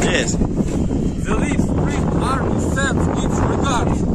Yes. The Leaf Spring Army sends its regards.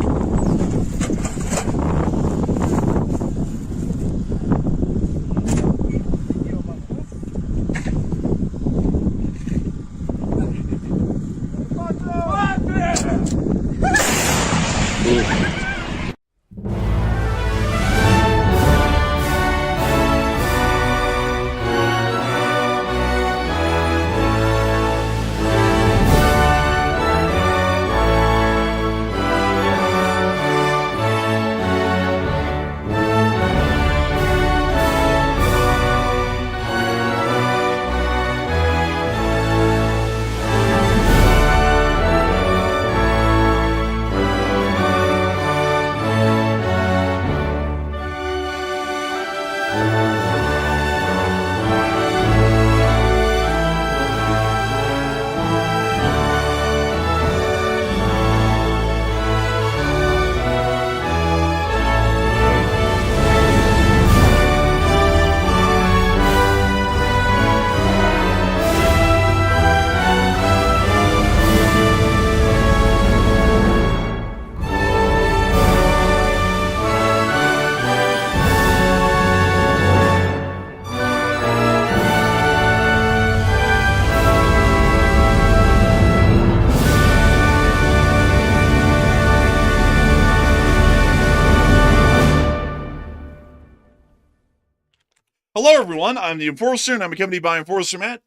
Hello, everyone. I'm the Enforcer, and I'm accompanied by Enforcer Matt.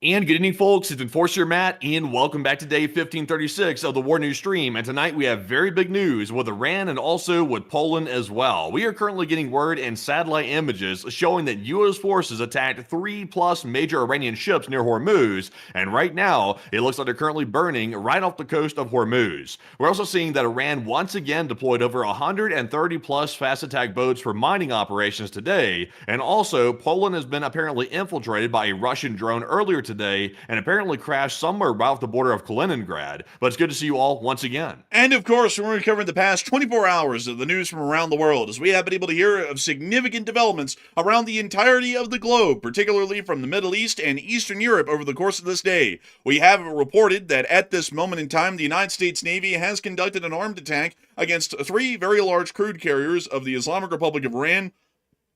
And good evening, folks. It's Enforcer Matt, and welcome back to day 1536 of the War News stream. And tonight we have very big news with Iran and also with Poland as well. We are currently getting word and satellite images showing that U.S. forces attacked 3+ major Iranian ships near Hormuz, and right now it looks like they're currently burning right off the coast of Hormuz. We're also seeing that Iran once again deployed over 130+ fast attack boats for mining operations today, and also Poland has been apparently infiltrated by a Russian drone earlier today and apparently crashed somewhere right off the border of Kaliningrad. But it's good to see you all once again. And of course, we're covering the past 24 hours of the news from around the world, as we have been able to hear of significant developments around the entirety of the globe, particularly from the Middle East and Eastern Europe over the course of this day. We have reported that at this moment in time, the United States Navy has conducted an armed attack against 3 very large crude carriers of the Islamic Republic of Iran,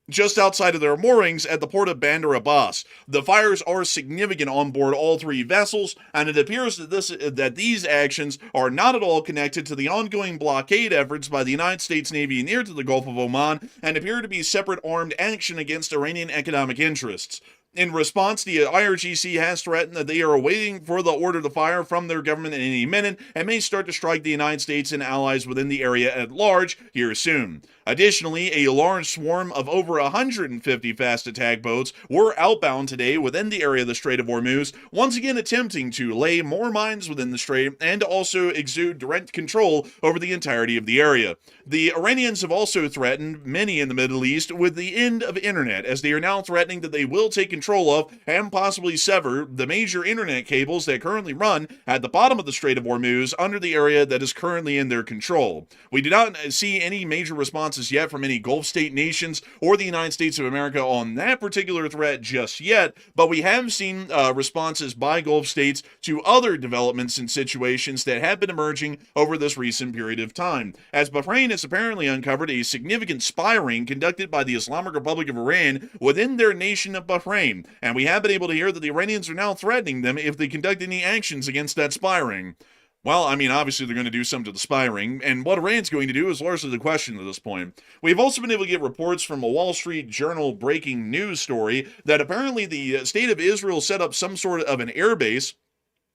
just outside of their moorings at the port of Bandar Abbas. The fires are significant on board all 3 vessels, and it appears that these actions are not at all connected to the ongoing blockade efforts by the United States Navy near to the Gulf of Oman, and appear to be separate armed action against Iranian economic interests. In response, the IRGC has threatened that they are waiting for the order to fire from their government at any minute and may start to strike the United States and allies within the area at large here soon. Additionally, a large swarm of over 150 fast attack boats were outbound today within the area of the Strait of Hormuz, once again attempting to lay more mines within the strait and also exude direct control over the entirety of the area. The Iranians have also threatened many in the Middle East with the end of internet, as they are now threatening that they will take control of and possibly sever the major internet cables that currently run at the bottom of the Strait of Hormuz under the area that is currently in their control. We do not see any major responses yet from any Gulf state nations or the United States of America on that particular threat just yet, but we have seen responses by Gulf states to other developments and situations that have been emerging over this recent period of time, as Bahrain has apparently uncovered a significant spy ring conducted by the Islamic Republic of Iran within their nation of Bahrain. plane. And we have been able to hear that the Iranians are now threatening them if they conduct any actions against that spy ring. Well, I mean, obviously they're going to do something to the spy ring, and what Iran's going to do is largely the question at this point. We've also been able to get reports from a Wall Street Journal breaking news story that apparently the state of Israel set up some sort of an airbase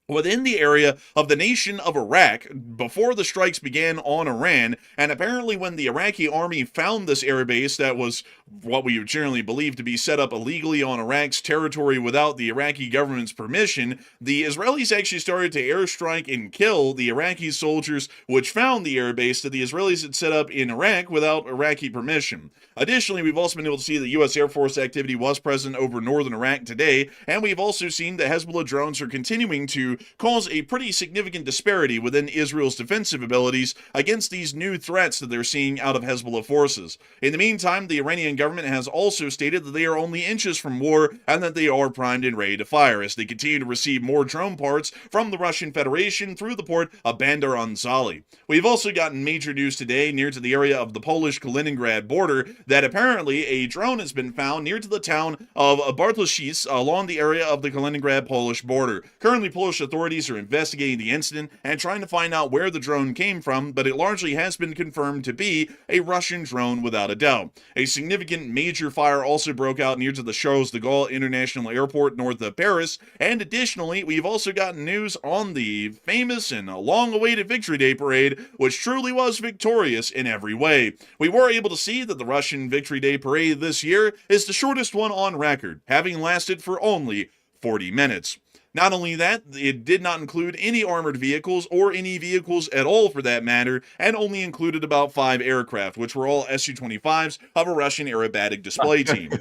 within the area of the nation of Iraq before the strikes began on Iran, and apparently when the Iraqi army found this airbase that was what we generally believe to be set up illegally on Iraq's territory without the Iraqi government's permission, the Israelis actually started to airstrike and kill the Iraqi soldiers which found the airbase that the Israelis had set up in Iraq without Iraqi permission. Additionally, we've also been able to see that U.S. Air Force activity was present over northern Iraq today, and we've also seen that Hezbollah drones are continuing to cause a pretty significant disparity within Israel's defensive abilities against these new threats that they're seeing out of Hezbollah forces. In the meantime, the Iranian government has also stated that they are only inches from war and that they are primed and ready to fire as they continue to receive more drone parts from the Russian Federation through the port of Bandar Anzali. We've also gotten major news today near to the area of the Polish Kaliningrad border that apparently a drone has been found near to the town of Bartoszyce along the area of the Kaliningrad Polish border. Currently, Polish authorities are investigating the incident and trying to find out where the drone came from, but it largely has been confirmed to be a Russian drone without a doubt. A significant major fire also broke out near to the Charles de Gaulle International Airport north of Paris, and additionally, we've also gotten news on the famous and long-awaited Victory Day parade, which truly was victorious in every way. We were able to see that the Russian Victory Day parade this year is the shortest one on record, having lasted for only 40 minutes. Not only that, it did not include any armored vehicles or any vehicles at all for that matter, and only included about 5 aircraft, which were all Su-25s of a Russian aerobatic display team.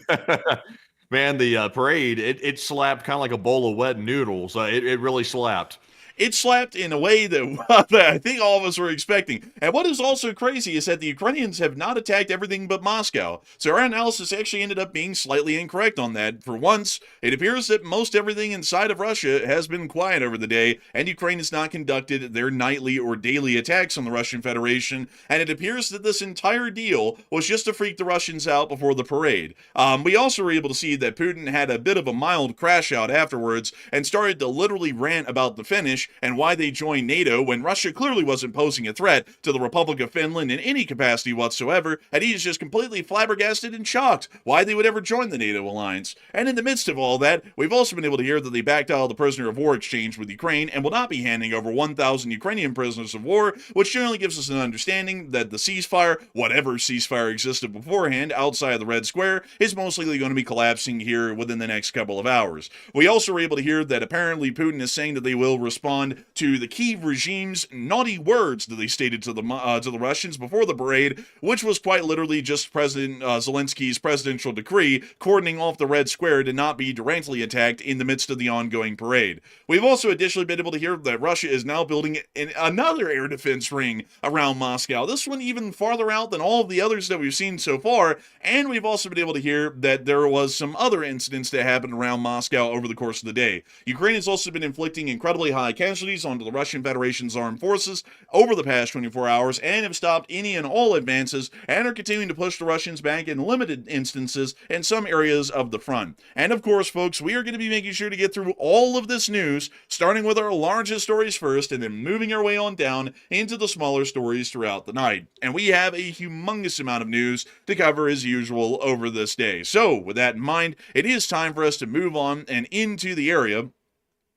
Man, the parade, it slapped kind of like a bowl of wet noodles. It really slapped. It slapped in a way that I think all of us were expecting. And what is also crazy is that the Ukrainians have not attacked everything but Moscow. So our analysis actually ended up being slightly incorrect on that. For once, it appears that most everything inside of Russia has been quiet over the day, and Ukraine has not conducted their nightly or daily attacks on the Russian Federation. And it appears that this entire deal was just to freak the Russians out before the parade. We also were able to see that Putin had a bit of a mild crash out afterwards and started to literally rant about the Finnish and why they joined NATO when Russia clearly wasn't posing a threat to the Republic of Finland in any capacity whatsoever, and he's just completely flabbergasted and shocked why they would ever join the NATO alliance. And in the midst of all that, we've also been able to hear that they backed out of the prisoner of war exchange with Ukraine and will not be handing over 1,000 Ukrainian prisoners of war, which generally gives us an understanding that the ceasefire, whatever ceasefire existed beforehand outside of the Red Square, is most likely going to be collapsing here within the next couple of hours. We also were able to hear that apparently Putin is saying that they will respond to the Kyiv regime's naughty words that they stated to the Russians before the parade, which was quite literally just President Zelensky's presidential decree cordoning off the Red Square to not be directly attacked in the midst of the ongoing parade. We've also additionally been able to hear that Russia is now building another air defense ring around Moscow, this one even farther out than all of the others that we've seen so far, and we've also been able to hear that there was some other incidents that happened around Moscow over the course of the day. Ukraine has also been inflicting incredibly high casualties onto the Russian Federation's armed forces over the past 24 hours and have stopped any and all advances and are continuing to push the Russians back in limited instances in some areas of the front. And of course, folks, we are going to be making sure to get through all of this news, starting with our largest stories first and then moving our way on down into the smaller stories throughout the night. And we have a humongous amount of news to cover as usual over this day. So, with that in mind, it is time for us to move on and into the area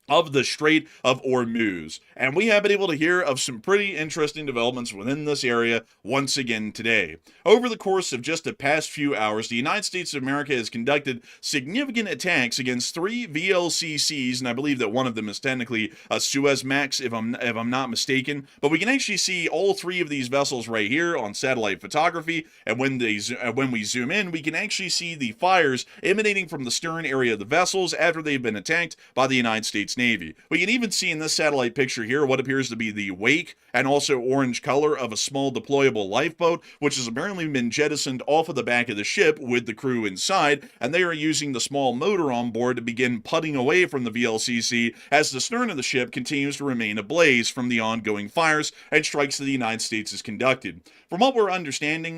of the Strait of Hormuz. And we have been able to hear of some pretty interesting developments within this area once again today. Over the course of just the past few hours, the United States of America has conducted significant attacks against 3 VLCCs, and I believe that one of them is technically a Suezmax, if I'm not mistaken. But we can actually see all 3 of these vessels right here on satellite photography, and when we zoom in, we can actually see the fires emanating from the stern area of the vessels after they've been attacked by the United States States Navy. We can even see in this satellite picture here what appears to be the wake and also orange color of a small deployable lifeboat, which has apparently been jettisoned off of the back of the ship with the crew inside, and they are using the small motor on board to begin putting away from the VLCC as the stern of the ship continues to remain ablaze from the ongoing fires and strikes that the United States has conducted. From what we're understanding,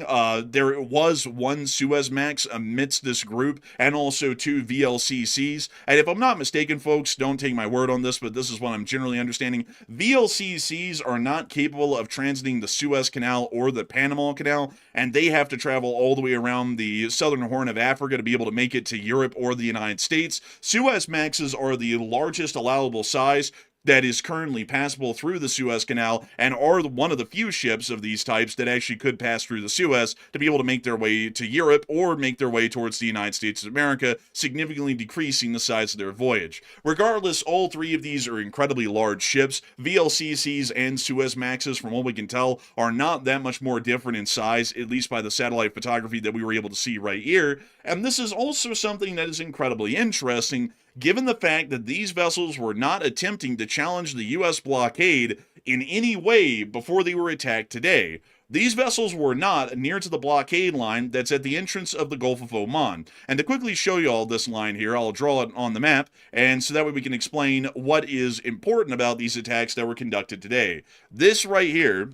there was one Suezmax amidst this group and also 2 VLCCs. And if I'm not mistaken, folks, don't take my word on this, but this is what I'm generally understanding. VLCCs are not capable of transiting the Suez Canal or the Panama Canal, and they have to travel all the way around the southern Horn of Africa to be able to make it to Europe or the United States. Suezmaxes are the largest allowable size that is currently passable through the Suez Canal and are one of the few ships of these types that actually could pass through the Suez to be able to make their way to Europe or make their way towards the United States of America, significantly decreasing the size of their voyage. Regardless, all 3 of these are incredibly large ships. VLCCs and Suezmaxes, from what we can tell, are not that much more different in size, at least by the satellite photography that we were able to see right here. And this is also something that is incredibly interesting, given the fact that these vessels were not attempting to challenge the U.S. blockade in any way before they were attacked today. These vessels were not near to the blockade line that's at the entrance of the Gulf of Oman. And to quickly show you all this line here, I'll draw it on the map, and so that way we can explain what is important about these attacks that were conducted today. This right here,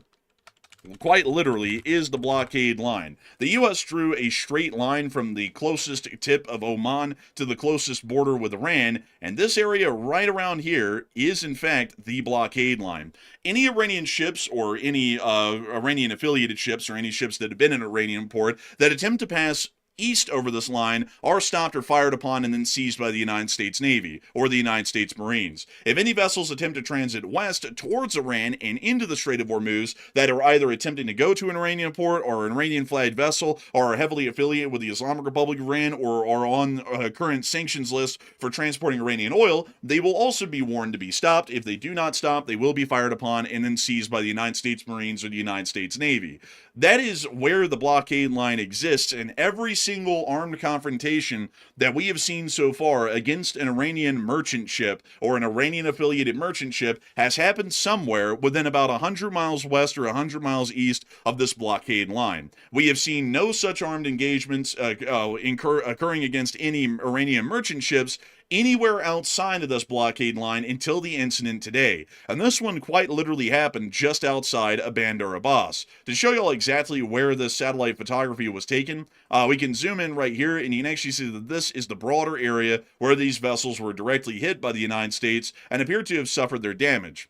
quite literally, is the blockade line. The U.S. drew a straight line from the closest tip of Oman to the closest border with Iran, and this area right around here is in fact the blockade line. Any Iranian ships or any Iranian affiliated ships or any ships that have been in an Iranian port that attempt to pass east over this line are stopped or fired upon and then seized by the United States Navy or the United States Marines. If any vessels attempt to transit west towards Iran and into the Strait of Hormuz that are either attempting to go to an Iranian port or an Iranian flagged vessel or are heavily affiliated with the Islamic Republic of Iran or are on a current sanctions list for transporting Iranian oil, they will also be warned to be stopped. If they do not stop, they will be fired upon and then seized by the United States Marines or the United States Navy. That is where the blockade line exists, and every single armed confrontation that we have seen so far against an Iranian merchant ship or an Iranian affiliated merchant ship has happened somewhere within about 100 miles west or 100 miles east of this blockade line. We have seen no such armed engagements occurring against any Iranian merchant ships anywhere outside of this blockade line until the incident today. And this one quite literally happened just outside of Bandar Abbas. To show you all exactly where this satellite photography was taken, we can zoom in right here and you can actually see that this is the broader area where these vessels were directly hit by the United States and appear to have suffered their damage.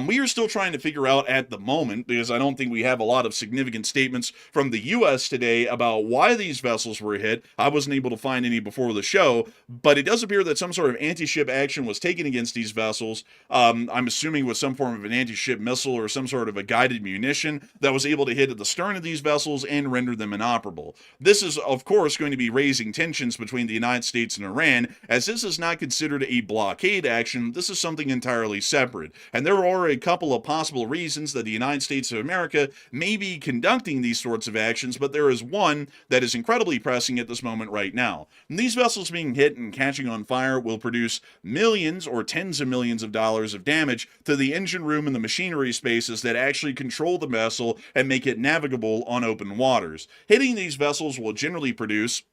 We are still trying to figure out at the moment, because I don't think we have a lot of significant statements from the U.S. today about why these vessels were hit. I wasn't able to find any before the show, but it does appear that some sort of anti-ship action was taken against these vessels. I'm assuming with some form of an anti-ship missile or some sort of a guided munition that was able to hit at the stern of these vessels and render them inoperable. This is, of course, going to be raising tensions between the United States and Iran, as this is not considered a blockade action. This is something entirely separate, and there are a couple of possible reasons that the United States of America may be conducting these sorts of actions, but there is one that is incredibly pressing at this moment right now. And these vessels being hit and catching on fire will produce millions or tens of millions of dollars of damage to the engine room and the machinery spaces that actually control the vessel and make it navigable on open waters. Hitting these vessels will generally produce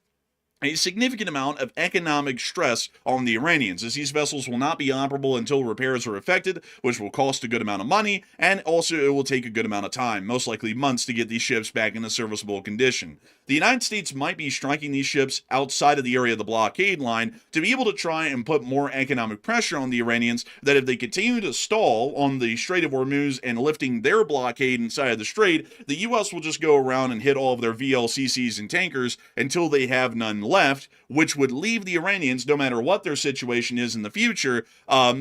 a significant amount of economic stress on the Iranians, as these vessels will not be operable until repairs are effected, which will cost a good amount of money, and also it will take a good amount of time, most likely months, to get these ships back in a serviceable condition. The United States might be striking these ships outside of the area of the blockade line to be able to try and put more economic pressure on the Iranians, that if they continue to stall on the Strait of Hormuz and lifting their blockade inside of the strait, the U.S. will just go around and hit all of their VLCCs and tankers until they have none left, which would leave the Iranians, no matter what their situation is in the future,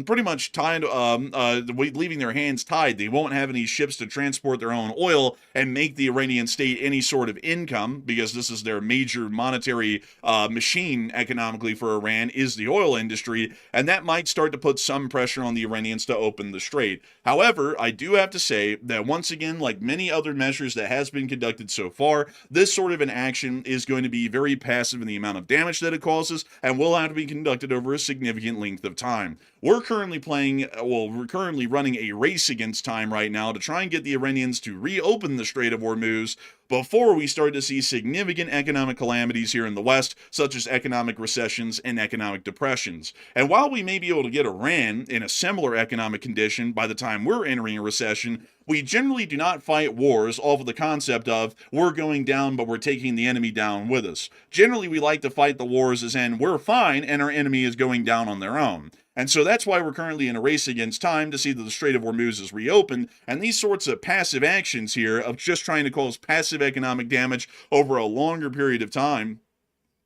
pretty much tied, leaving their hands tied. They won't have any ships to transport their own oil and make the Iranian state any sort of income, because this is their major monetary machine economically for Iran, is the oil industry, and that might start to put some pressure on the Iranians to open the strait. However, I do have to say that once again, like many other measures that has been conducted so far, this sort of an action is going to be very passive in the the amount of damage that it causes, and will have to be conducted over a significant length of time. We're currently running a race against time right now to try and get the Iranians to reopen the Strait of Hormuz before we start to see significant economic calamities here in the West, such as economic recessions and economic depressions. And while we may be able to get Iran in a similar economic condition by the time we're entering a recession, we generally do not fight wars off of the concept of we're going down, but we're taking the enemy down with us. Generally, we like to fight the wars as in we're fine and our enemy is going down on their own. And so that's why we're currently in a race against time to see that the Strait of Hormuz is reopened, and these sorts of passive actions here of just trying to cause passive economic damage over a longer period of time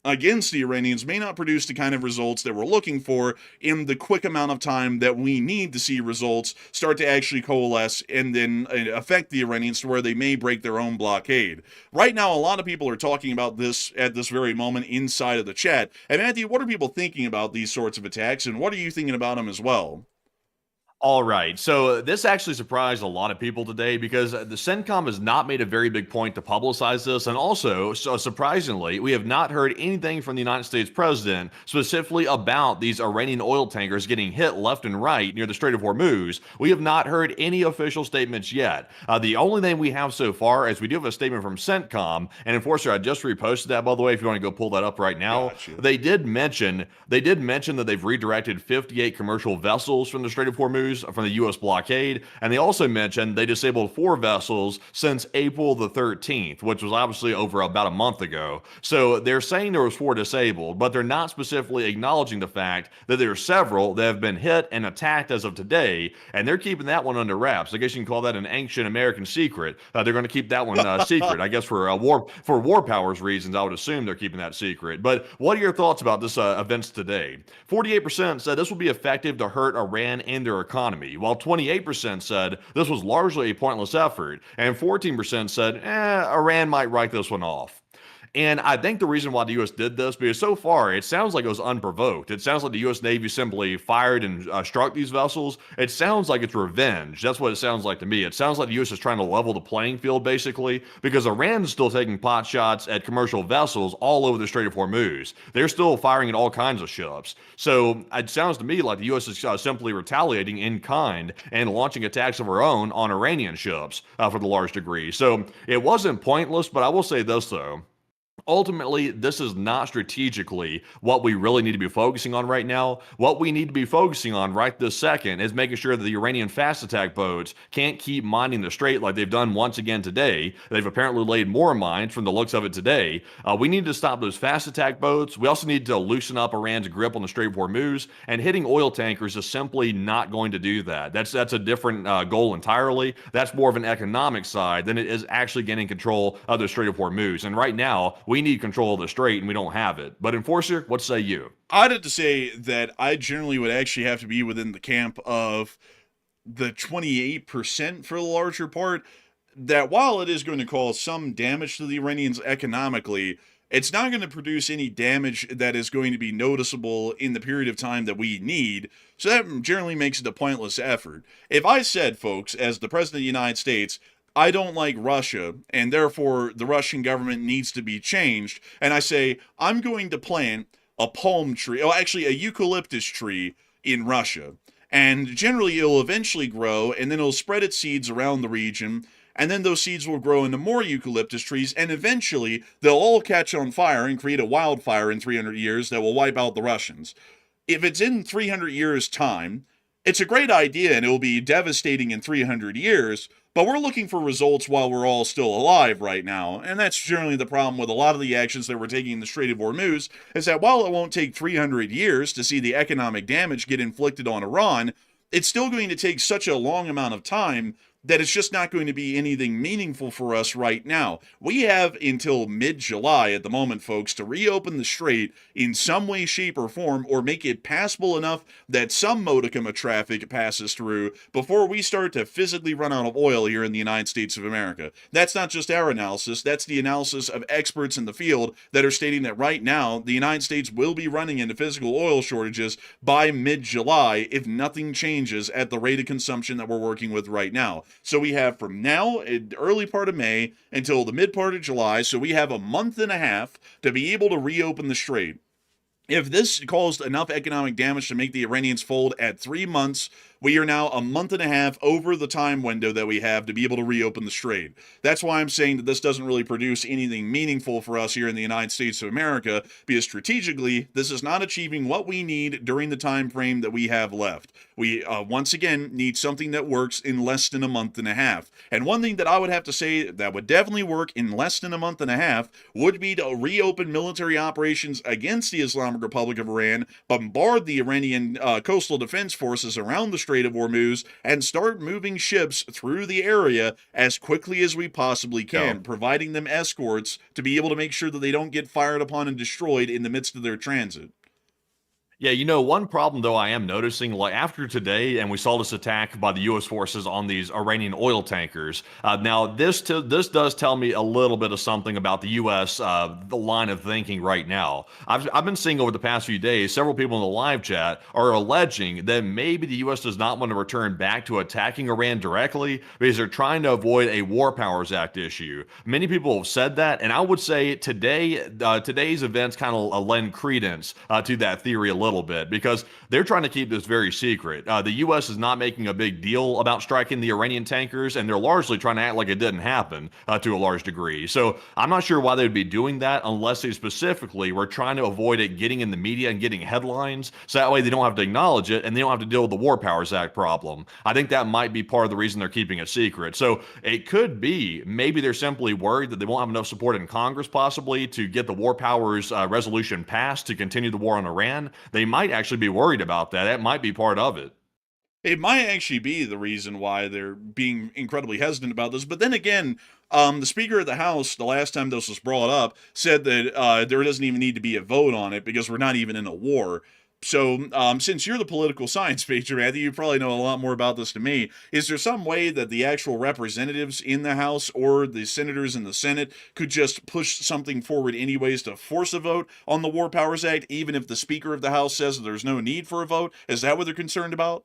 against the Iranians may not produce the kind of results that we're looking for in the quick amount of time that we need to see results start to actually coalesce and then affect the Iranians to where they may break their own blockade. Right now, a lot of people are talking about this at this very moment inside of the chat. And Matthew, what are people thinking about these sorts of attacks, and what are you thinking about them as well? All right. So this actually surprised a lot of people today because the CENTCOM has not made a very big point to publicize this. And also, so surprisingly, we have not heard anything from the United States president specifically about these Iranian oil tankers getting hit left and right near the Strait of Hormuz. We have not heard any official statements yet. The only thing we have so far is we do have a statement from CENTCOM. And Enforcer, I just reposted that, by the way, if you want to go pull that up right now. Gotcha. They did mention that they've redirected 58 commercial vessels from the Strait of Hormuz from the U.S. blockade, and they also mentioned they disabled 4 vessels since April the 13th, which was obviously over about a month ago. So they're saying there was 4 disabled, but they're not specifically acknowledging the fact that there are several that have been hit and attacked as of today, and they're keeping that one under wraps. I guess you can call that an ancient American secret. They're going to keep that one secret. I guess for war powers reasons, I would assume they're keeping that secret. But what are your thoughts about this events today? 48% said this will be effective to hurt Iran and their economy, while 28% said this was largely a pointless effort, and 14% said, Iran might write this one off. And I think the reason why the U.S. did this, because so far it sounds like it was unprovoked. It sounds like the U.S. Navy simply fired and struck these vessels. It sounds like it's revenge. That's what it sounds like to me. It sounds like the U.S. is trying to level the playing field, basically, because Iran is still taking pot shots at commercial vessels all over the Strait of Hormuz. They're still firing at all kinds of ships. So it sounds to me like the U.S. is simply retaliating in kind and launching attacks of our own on Iranian ships for the large degree. So it wasn't pointless, but I will say this, though. Ultimately, this is not strategically what we really need to be focusing on right now. What we need to be focusing on right this second is making sure that the Iranian fast attack boats can't keep mining the strait like they've done once again today. They've apparently laid more mines from the looks of it today. We need to stop those fast attack boats. We also need to loosen up Iran's grip on the Strait of Hormuz, and hitting oil tankers is simply not going to do that. That's a different goal entirely. That's more of an economic side than it is actually getting control of the Strait of Hormuz. And right now, we need control of the strait, and we don't have it. But Enforcer, what say you? I'd have to say that I generally would actually have to be within the camp of the 28% for the larger part, that while it is going to cause some damage to the Iranians economically, it's not going to produce any damage that is going to be noticeable in the period of time that we need. So that generally makes it a pointless effort. If I said, folks, as the President of the United States, I don't like Russia, and therefore the Russian government needs to be changed, and I say, I'm going to plant a palm tree, actually a eucalyptus tree in Russia, and generally it'll eventually grow, and then it'll spread its seeds around the region, and then those seeds will grow into more eucalyptus trees, and eventually they'll all catch on fire and create a wildfire in 300 years that will wipe out the Russians. If it's in 300 years' time, it's a great idea, and it will be devastating in 300 years, but we're looking for results while we're all still alive right now, and that's generally the problem with a lot of the actions that we're taking in the Strait of Hormuz, is that while it won't take 300 years to see the economic damage get inflicted on Iran, it's still going to take such a long amount of time that it's just not going to be anything meaningful for us right now. We have until mid-July at the moment, folks, to reopen the strait in some way, shape, or form, or make it passable enough that some modicum of traffic passes through before we start to physically run out of oil here in the United States of America. That's not just our analysis, that's the analysis of experts in the field that are stating that right now, the United States will be running into physical oil shortages by mid-July if nothing changes at the rate of consumption that we're working with right now. So we have from now, early part of May, until the mid part of July. So we have a month and a half to be able to reopen the strait. If this caused enough economic damage to make the Iranians fold at 3 months, we are now a month and a half over the time window that we have to be able to reopen the strait. That's why I'm saying that this doesn't really produce anything meaningful for us here in the United States of America, because strategically, this is not achieving what we need during the time frame that we have left. We, once again, need something that works in less than a month and a half. And one thing that I would have to say that would definitely work in less than a month and a half would be to reopen military operations against the Islamic Republic of Iran, bombard the Iranian coastal defense forces around the Strait of Hormuz, and start moving ships through the area as quickly as we possibly can, providing them escorts to be able to make sure that they don't get fired upon and destroyed in the midst of their transit. Yeah, one problem though I am noticing, like after today, and we saw this attack by the U.S. forces on these Iranian oil tankers. Now, this does tell me a little bit of something about the U.S. The line of thinking right now. I've been seeing over the past few days, several people in the live chat are alleging that maybe the U.S. does not want to return back to attacking Iran directly because they're trying to avoid a War Powers Act issue. Many people have said that, and I would say today's events kind of lend credence to that theory a little bit, because they're trying to keep this very secret. The U.S. is not making a big deal about striking the Iranian tankers, and they're largely trying to act like it didn't happen to a large degree. So I'm not sure why they would be doing that unless they specifically were trying to avoid it getting in the media and getting headlines, so that way they don't have to acknowledge it and they don't have to deal with the War Powers Act problem. I think that might be part of the reason they're keeping it secret. So it could be maybe they're simply worried that they won't have enough support in Congress possibly to get the War Powers resolution passed to continue the war on Iran. They might actually be worried about that. That might be part of it. It might actually be the reason why they're being incredibly hesitant about this. But then again, the Speaker of the House, the last time this was brought up, said that there doesn't even need to be a vote on it because we're not even in a war. So, since you're the political science major, Matthew, you probably know a lot more about this than me. Is there some way that the actual representatives in the House or the senators in the Senate could just push something forward anyways to force a vote on the War Powers Act, even if the Speaker of the House says that there's no need for a vote? Is that what they're concerned about?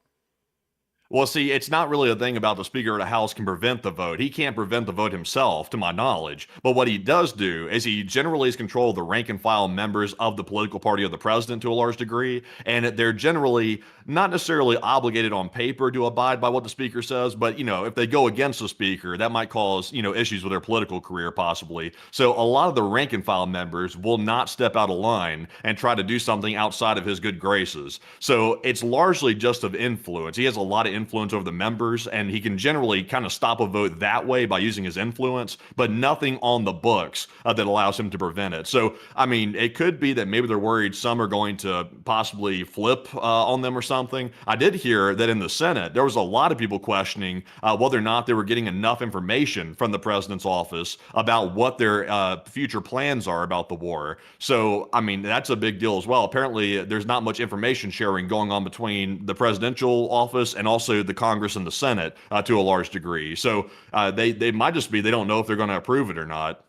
Well, see, it's not really a thing about the Speaker of the House can prevent the vote. He can't prevent the vote himself, to my knowledge. But what he does do is he generally is control of the rank and file members of the political party of the president to a large degree, and they're generally not necessarily obligated on paper to abide by what the Speaker says, but, if they go against the Speaker, that might cause, issues with their political career possibly. So a lot of the rank and file members will not step out of line and try to do something outside of his good graces. So it's largely just of influence. He has a lot of influence over the members, and he can generally kind of stop a vote that way by using his influence, but nothing on the books that allows him to prevent it. So, it could be that maybe they're worried some are going to possibly flip on them or something. I did hear that in the Senate, there was a lot of people questioning whether or not they were getting enough information from the president's office about what their future plans are about the war. So, that's a big deal as well. Apparently, there's not much information sharing going on between the presidential office and also the Congress and the Senate to a large degree. So they might just be, they don't know if they're going to approve it or not.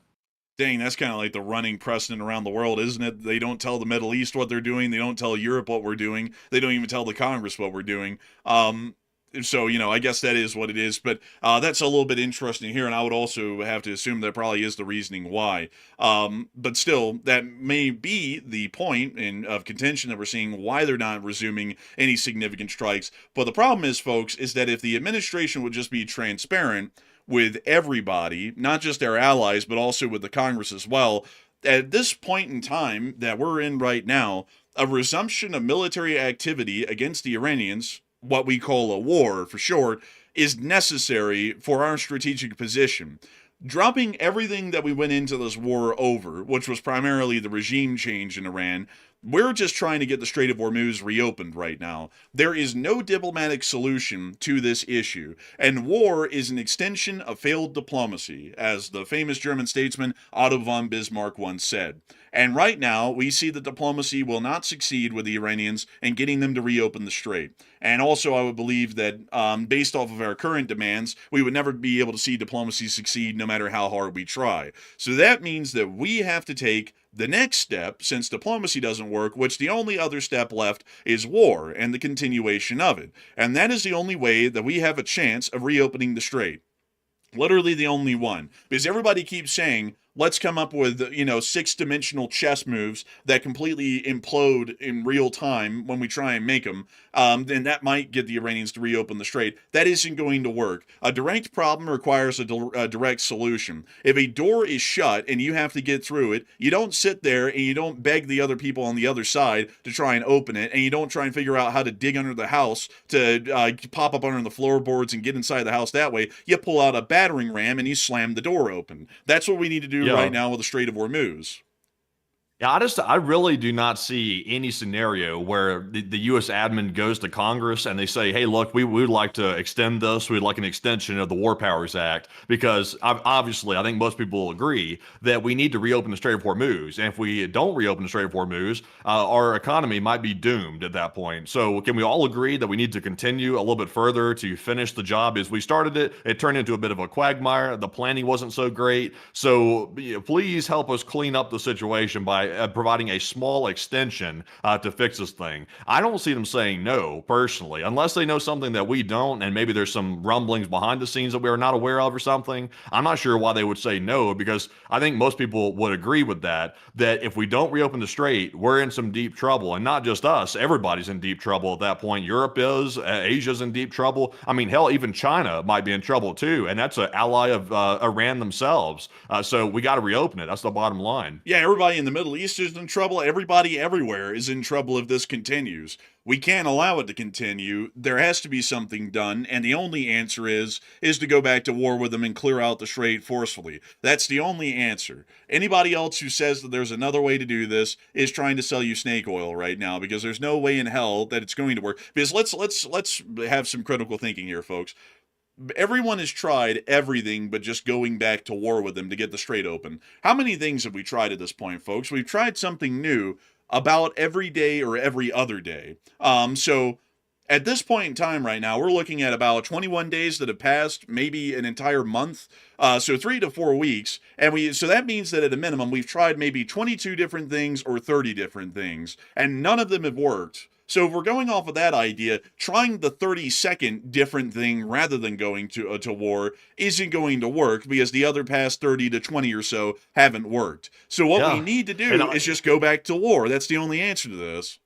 Dang, that's kind of like the running precedent around the world, isn't it? They don't tell the Middle East what they're doing. They don't tell Europe what we're doing. They don't even tell the Congress what we're doing. So, I guess that is what it is. But that's a little bit interesting here, and I would also have to assume that probably is the reasoning why. But still, that may be the point of contention that we're seeing why they're not resuming any significant strikes. But the problem is, folks, is that if the administration would just be transparent with everybody, not just our allies, but also with the Congress as well, at this point in time that we're in right now, a resumption of military activity against the Iranians, what we call a war for short, is necessary for our strategic position. Dropping everything that we went into this war over, which was primarily the regime change in Iran, we're just trying to get the Strait of Hormuz reopened right now. There is no diplomatic solution to this issue, and war is an extension of failed diplomacy, as the famous German statesman Otto von Bismarck once said. And right now, we see that diplomacy will not succeed with the Iranians in getting them to reopen the strait. And also, I would believe that based off of our current demands, we would never be able to see diplomacy succeed no matter how hard we try. So that means that we have to take The next step, since diplomacy doesn't work, which the only other step left is war and the continuation of it. And that is the only way that we have a chance of reopening the strait. Literally the only one. Because everybody keeps saying, let's come up with, six-dimensional chess moves that completely implode in real time when we try and make them. Then that might get the Iranians to reopen the strait. That isn't going to work. A direct problem requires a direct solution. If a door is shut and you have to get through it, you don't sit there and you don't beg the other people on the other side to try and open it, and you don't try and figure out how to dig under the house to pop up under the floorboards and get inside the house that way. You pull out a battering ram and you slam the door open. That's what we need to do right now with the Strait of Hormuz. Yeah, I really do not see any scenario where the U.S. admin goes to Congress and they say, hey, look, we would like to extend this. We'd like an extension of the War Powers Act, because obviously I think most people will agree that we need to reopen the Strait of Hormuz. And if we don't reopen the Strait of Hormuz, our economy might be doomed at that point. So can we all agree that we need to continue a little bit further to finish the job as we started it? It turned into a bit of a quagmire. The planning wasn't so great. So please help us clean up the situation by providing a small extension to fix this thing. I don't see them saying no, personally, unless they know something that we don't, and maybe there's some rumblings behind the scenes that we are not aware of or something. I'm not sure why they would say no, because I think most people would agree with that if we don't reopen the strait, we're in some deep trouble. And not just us, everybody's in deep trouble at that point. Europe is, Asia's in deep trouble. I mean, hell, even China might be in trouble too, and that's an ally of Iran themselves. So we got to reopen it. That's the bottom line. Yeah, everybody in the Middle East is in trouble. Everybody everywhere is in trouble if this continues. We can't allow it to continue. There has to be something done, and the only answer is to go back to war with them and clear out the strait forcefully. That's the only answer. Anybody else who says that there's another way to do this is trying to sell you snake oil right now, because there's no way in hell that it's going to work. Because let's have some critical thinking here, folks. Everyone has tried everything but just going back to war with them to get the strait open. How many things have we tried at this point, folks? We've tried something new about every day or every other day. So at this point in time right now, we're looking at about 21 days that have passed, maybe an entire month. So 3 to 4 weeks. And so that means that at a minimum, we've tried maybe 22 different things or 30 different things, and none of them have worked. So if we're going off of that idea, trying the 30-second different thing rather than going to war isn't going to work, because the other past 30 to 20 or so haven't worked. So what we need to do is just go back to war. That's the only answer to this.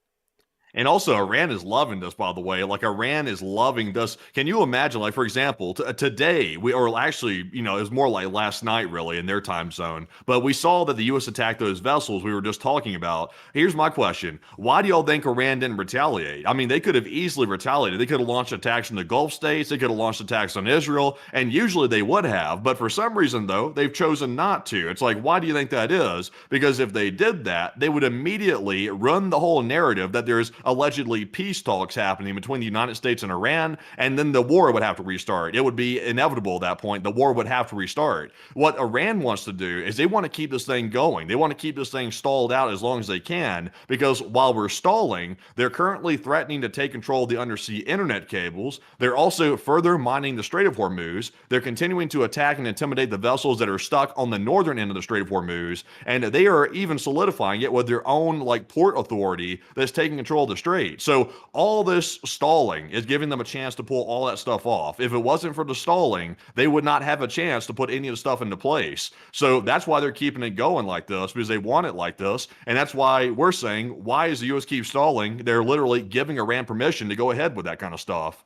And also, Iran is loving this, by the way. Like, Iran is loving this. Can you imagine, like, for example, today, or actually, it was more like last night, really, in their time zone. But we saw that the U.S. attacked those vessels we were just talking about. Here's my question. Why do y'all think Iran didn't retaliate? I mean, they could have easily retaliated. They could have launched attacks in the Gulf states. They could have launched attacks on Israel. And usually they would have. But for some reason, though, they've chosen not to. It's like, why do you think that is? Because if they did that, they would immediately run the whole narrative that there's allegedly peace talks happening between the United States and Iran, and then the war would have to restart. It would be inevitable at that point. The war would have to restart. What Iran wants to do is they want to keep this thing going. They want to keep this thing stalled out as long as they can, because while we're stalling, they're currently threatening to take control of the undersea internet cables. They're also further mining the Strait of Hormuz. They're continuing to attack and intimidate the vessels that are stuck on the northern end of the Strait of Hormuz, and they are even solidifying it with their own port authority that's taking control of the strait. So all this stalling is giving them a chance to pull all that stuff off. If it wasn't for the stalling, they would not have a chance to put any of the stuff into place. So that's why they're keeping it going like this, because they want it like this. And that's why we're saying, why does the U.S. keep stalling? They're literally giving Iran permission to go ahead with that kind of stuff.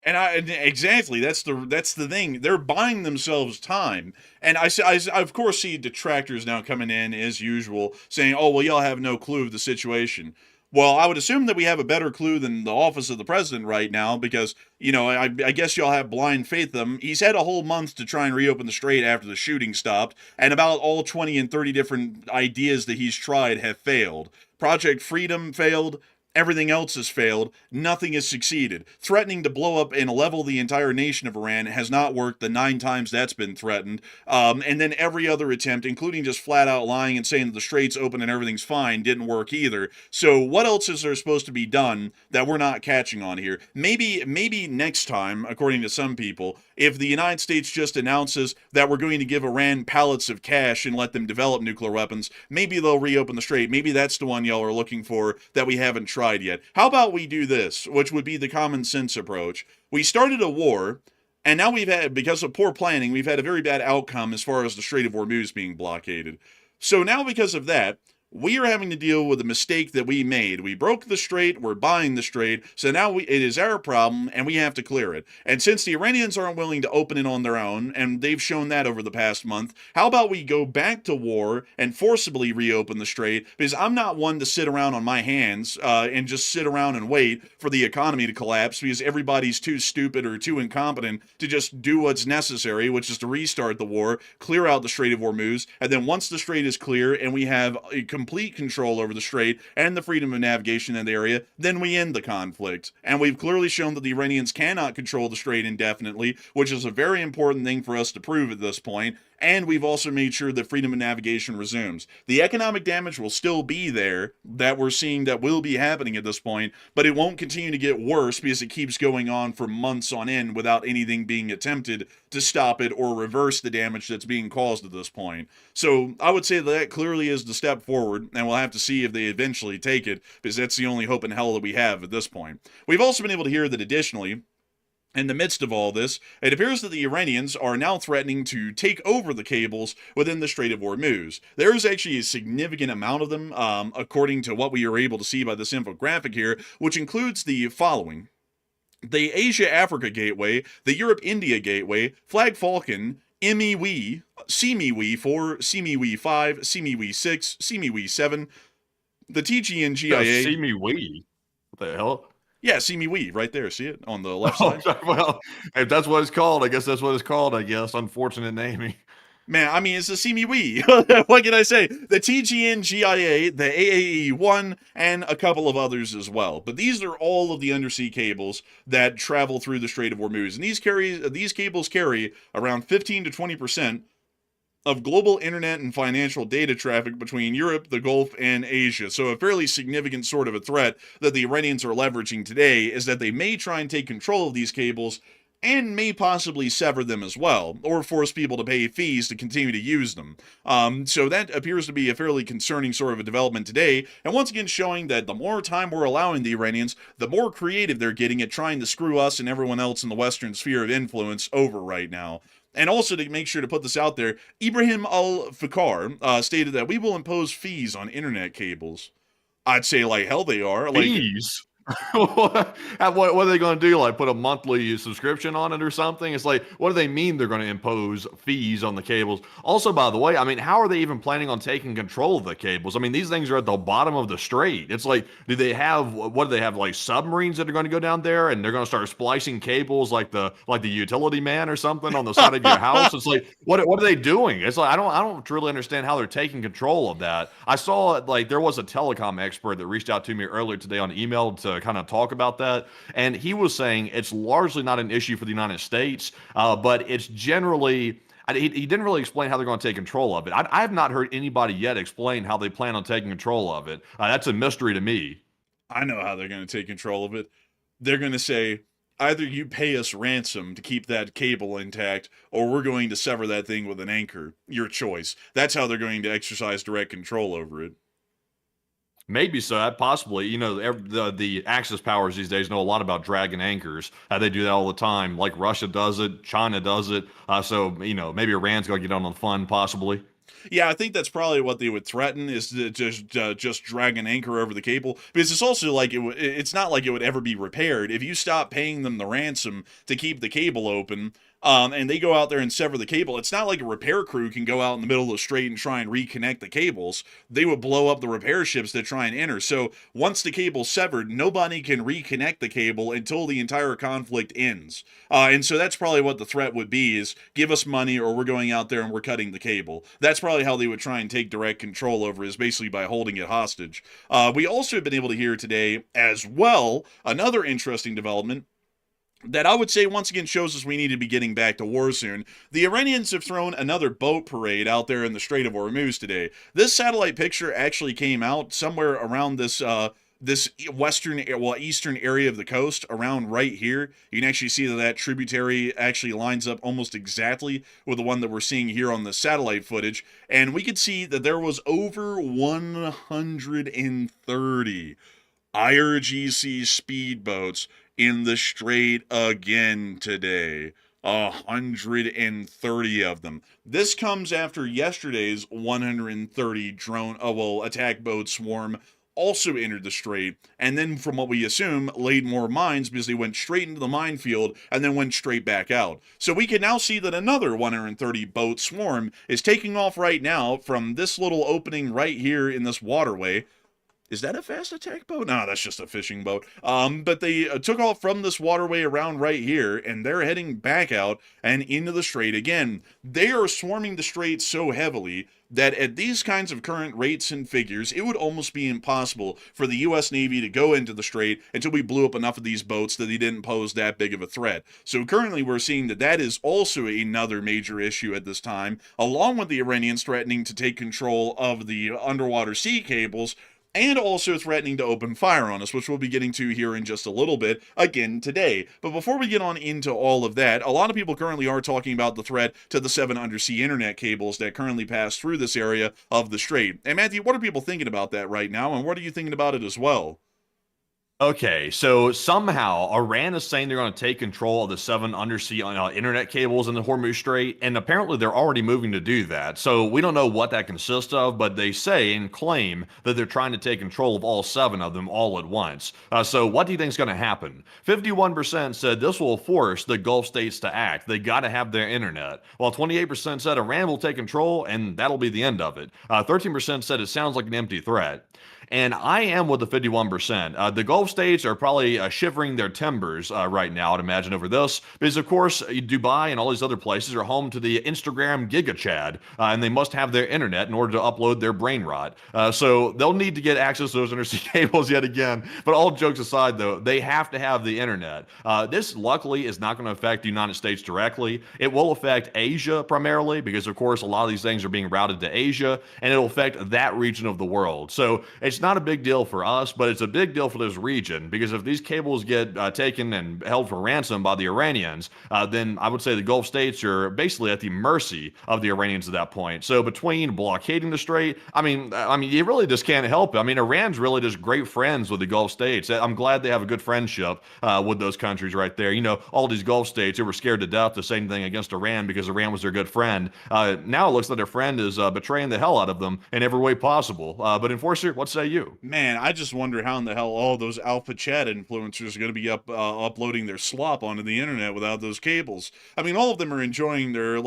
And exactly, that's the thing. They're buying themselves time. And I of course see detractors now coming in as usual, saying, "Oh, well, y'all have no clue of the situation." Well, I would assume that we have a better clue than the office of the president right now, because, I guess y'all have blind faith in him. He's had a whole month to try and reopen the strait after the shooting stopped, and about all 20 and 30 different ideas that he's tried have failed. Project Freedom failed. Everything else has failed. Nothing has succeeded. Threatening to blow up and level the entire nation of Iran has not worked the 9 times that's been threatened. And then every other attempt, including just flat out lying and saying that the strait's open and everything's fine, didn't work either. So what else is there supposed to be done that we're not catching on here? Maybe next time, according to some people, if the United States just announces that we're going to give Iran pallets of cash and let them develop nuclear weapons, maybe they'll reopen the strait. Maybe that's the one y'all are looking for that we haven't tried yet. How about we do this, which would be the common sense approach? We started a war, and now we've had, because of poor planning, we've had a very bad outcome as far as the Strait of Hormuz being blockaded. So now because of that, we are having to deal with a mistake that we made. We broke the strait, we're buying the strait, so now it is our problem, and we have to clear it. And since the Iranians aren't willing to open it on their own, and they've shown that over the past month, how about we go back to war and forcibly reopen the strait? Because I'm not one to sit around on my hands and just sit around and wait for the economy to collapse because everybody's too stupid or too incompetent to just do what's necessary, which is to restart the war, clear out the Strait of Hormuz, and then once the strait is clear and we have a complete control over the strait and the freedom of navigation in the area, then we end the conflict. And we've clearly shown that the Iranians cannot control the strait indefinitely, which is a very important thing for us to prove at this point. And we've also made sure that freedom of navigation resumes. The economic damage will still be there that we're seeing that will be happening at this point, but it won't continue to get worse because it keeps going on for months on end without anything being attempted to stop it or reverse the damage that's being caused at this point. So I would say that clearly is the step forward, and we'll have to see if they eventually take it, because that's the only hope in hell that we have at this point. We've also been able to hear that additionally, in the midst of all this, it appears that the Iranians are now threatening to take over the cables within the Strait of Hormuz. There is actually a significant amount of them, according to what we are able to see by this infographic here, which includes the following: the Asia-Africa Gateway, the Europe-India Gateway, Flag Falcon, MEWE, CMEWE 4, CMEWE 5, CMEWE 6, CMEWE 7, the TGNGIA... CMEWE? What the hell? Yeah, CMEWE, right there. See it on the left Oh, side? well, if that's what it's called, I guess that's what it's called, I guess. Unfortunate naming. Man, I mean, it's the CMEWE. What can I say? The TGNGIA, the AAE-1, and a couple of others as well. But these are all of the undersea cables that travel through the Strait of Hormuz. And these cables carry around 15 to 20% of global internet and financial data traffic between Europe, the Gulf, and Asia. So a fairly significant sort of a threat that the Iranians are leveraging today is that they may try and take control of these cables and may possibly sever them as well, or force people to pay fees to continue to use them. So that appears to be a fairly concerning sort of a development today, and once again showing that the more time we're allowing the Iranians, the more creative they're getting at trying to screw us and everyone else in the Western sphere of influence over right now. And also, to make sure to put this out there, Ibrahim al-Fakar stated that we will impose fees on internet cables. I'd say like hell they are. Fees? What are they going to do? Like put a monthly subscription on it or something? It's like, what do they mean they're going to impose fees on the cables? Also, by the way, I mean, how are they even planning on taking control of the cables? I mean, these things are at the bottom of the strait. It's like, what do they have, like submarines that are going to go down there and they're going to start splicing cables like the utility man or something on the side of your house? It's like, what are they doing? It's like, I don't really understand how they're taking control of that. I saw like there was a telecom expert that reached out to me earlier today on email to kind of talk about that, and he was saying it's largely not an issue for the United States, but it's generally he didn't really explain how they're going to take control of it. I have not heard anybody yet explain how they plan on taking control of it. That's a mystery to me. I know how they're going to take control of it. They're going to say, either you pay us ransom to keep that cable intact, or we're going to sever that thing with an anchor. Your choice. That's how they're going to exercise direct control over it. Maybe so, possibly. You know, the Axis powers these days know a lot about dragging anchors. They do that all the time. Like Russia does it, China does it. So, you know, maybe Iran's going to get on the fun, possibly. Yeah, I think that's probably what they would threaten, is to just drag an anchor over the cable, because it's also like it's not like it would ever be repaired. If you stop paying them the ransom to keep the cable open, and they go out there and sever the cable. It's not like a repair crew can go out in the middle of the strait and try and reconnect the cables. They would blow up the repair ships that try and enter. So once the cable's severed, nobody can reconnect the cable until the entire conflict ends. And so that's probably what the threat would be, is give us money or we're going out there and we're cutting the cable. That's probably how they would try and take direct control over it, is basically by holding it hostage. We also have been able to hear today as well another interesting development that I would say once again shows us we need to be getting back to war soon. The Iranians have thrown another boat parade out there in the Strait of Hormuz today. This satellite picture actually came out somewhere around this eastern area of the coast, around right here. You can actually see that tributary actually lines up almost exactly with the one that we're seeing here on the satellite footage, and we could see that there was over 130 IRGC speedboats in the strait again today. 130 of them. This comes after yesterday's 130 attack boat swarm also entered the strait, and then from what we assume laid more mines because they went straight into the minefield and then went straight back out. So we can now see that another 130 boat swarm is taking off right now from this little opening right here in this waterway. Is that a fast attack boat? No, that's just a fishing boat. But they took off from this waterway around right here, and they're heading back out and into the strait again. They are swarming the strait so heavily that at these kinds of current rates and figures, it would almost be impossible for the U.S. Navy to go into the strait until we blew up enough of these boats that they didn't pose that big of a threat. So currently we're seeing that that is also another major issue at this time, along with the Iranians threatening to take control of the underwater sea cables, and also threatening to open fire on us, which we'll be getting to here in just a little bit, again today. But before we get on into all of that, a lot of people currently are talking about the threat to the 7 undersea internet cables that currently pass through this area of the strait. And Matthew, what are people thinking about that right now, and what are you thinking about it as well? Okay, so somehow Iran is saying they're going to take control of the 7 undersea internet cables in the Hormuz Strait, and apparently they're already moving to do that. So we don't know what that consists of, but they say and claim that they're trying to take control of all 7 of them all at once. So what do you think is going to happen? 51% said this will force the Gulf states to act. They got to have their internet. While 28% said Iran will take control, and that'll be the end of it. 13% said it sounds like an empty threat. And I am with the 51%. The Gulf states are probably shivering their timbers right now, I'd imagine, over this. Because, of course, Dubai and all these other places are home to the Instagram Giga Chad, and they must have their internet in order to upload their brain rot. So they'll need to get access to those undersea cables yet again. But all jokes aside, though, they have to have the internet. This, luckily, is not going to affect the United States directly. It will affect Asia primarily because, of course, a lot of these things are being routed to Asia, and it'll affect that region of the world. So it's not a big deal for us, but it's a big deal for this region, because if these cables get taken and held for ransom by the Iranians, then I would say the Gulf states are basically at the mercy of the Iranians at that point. So between blockading the strait, I mean, you really just can't help it. I mean, Iran's really just great friends with the Gulf states. I'm glad they have a good friendship with those countries right there. You know, all these Gulf states who were scared to death to say anything against Iran because Iran was their good friend. Now it looks like their friend is betraying the hell out of them in every way possible. But Enforcer, what say you? Man, I just wonder how in the hell all those alpha chat influencers are going to be uploading their slop onto the internet without those cables. I mean, all of them are enjoying their,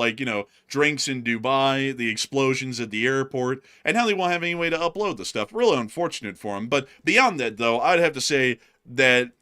drinks in Dubai, the explosions at the airport, and how they won't have any way to upload the stuff. Really unfortunate for them. But beyond that, though, I'd have to say that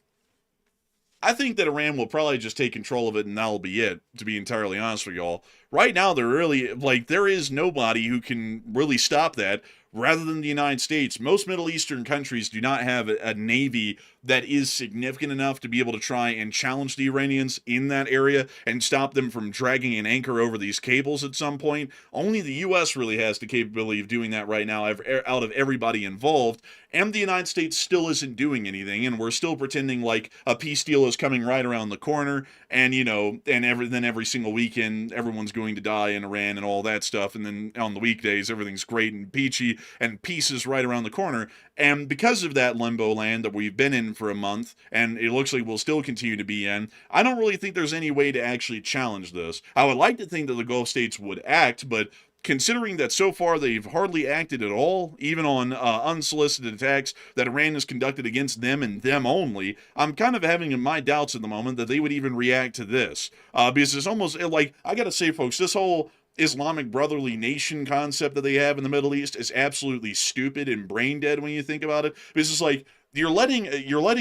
I think that Iran will probably just take control of it, and that'll be it, to be entirely honest with y'all. Right now, they're really, there is nobody who can really stop that rather than the United States. Most Middle Eastern countries do not have a navy that is significant enough to be able to try and challenge the Iranians in that area and stop them from dragging an anchor over these cables at some point. Only the U.S. really has the capability of doing that right now out of everybody involved, and the United States still isn't doing anything, and we're still pretending like a peace deal is coming right around the corner, and, then every single weekend, everyone's going to die in Iran and all that stuff, and then on the weekdays, everything's great and peachy, and peace is right around the corner. And because of that limbo land that we've been in for a month, and it looks like we'll still continue to be in, I don't really think there's any way to actually challenge this. I would like to think that the Gulf states would act, but considering that so far they've hardly acted at all, even on unsolicited attacks that Iran has conducted against them and them only, I'm kind of having my doubts at the moment that they would even react to this. Because it's almost like, I gotta say, folks, this whole Islamic brotherly nation concept that they have in the Middle East is absolutely stupid and brain dead when you think about it. Because it's like, you're letting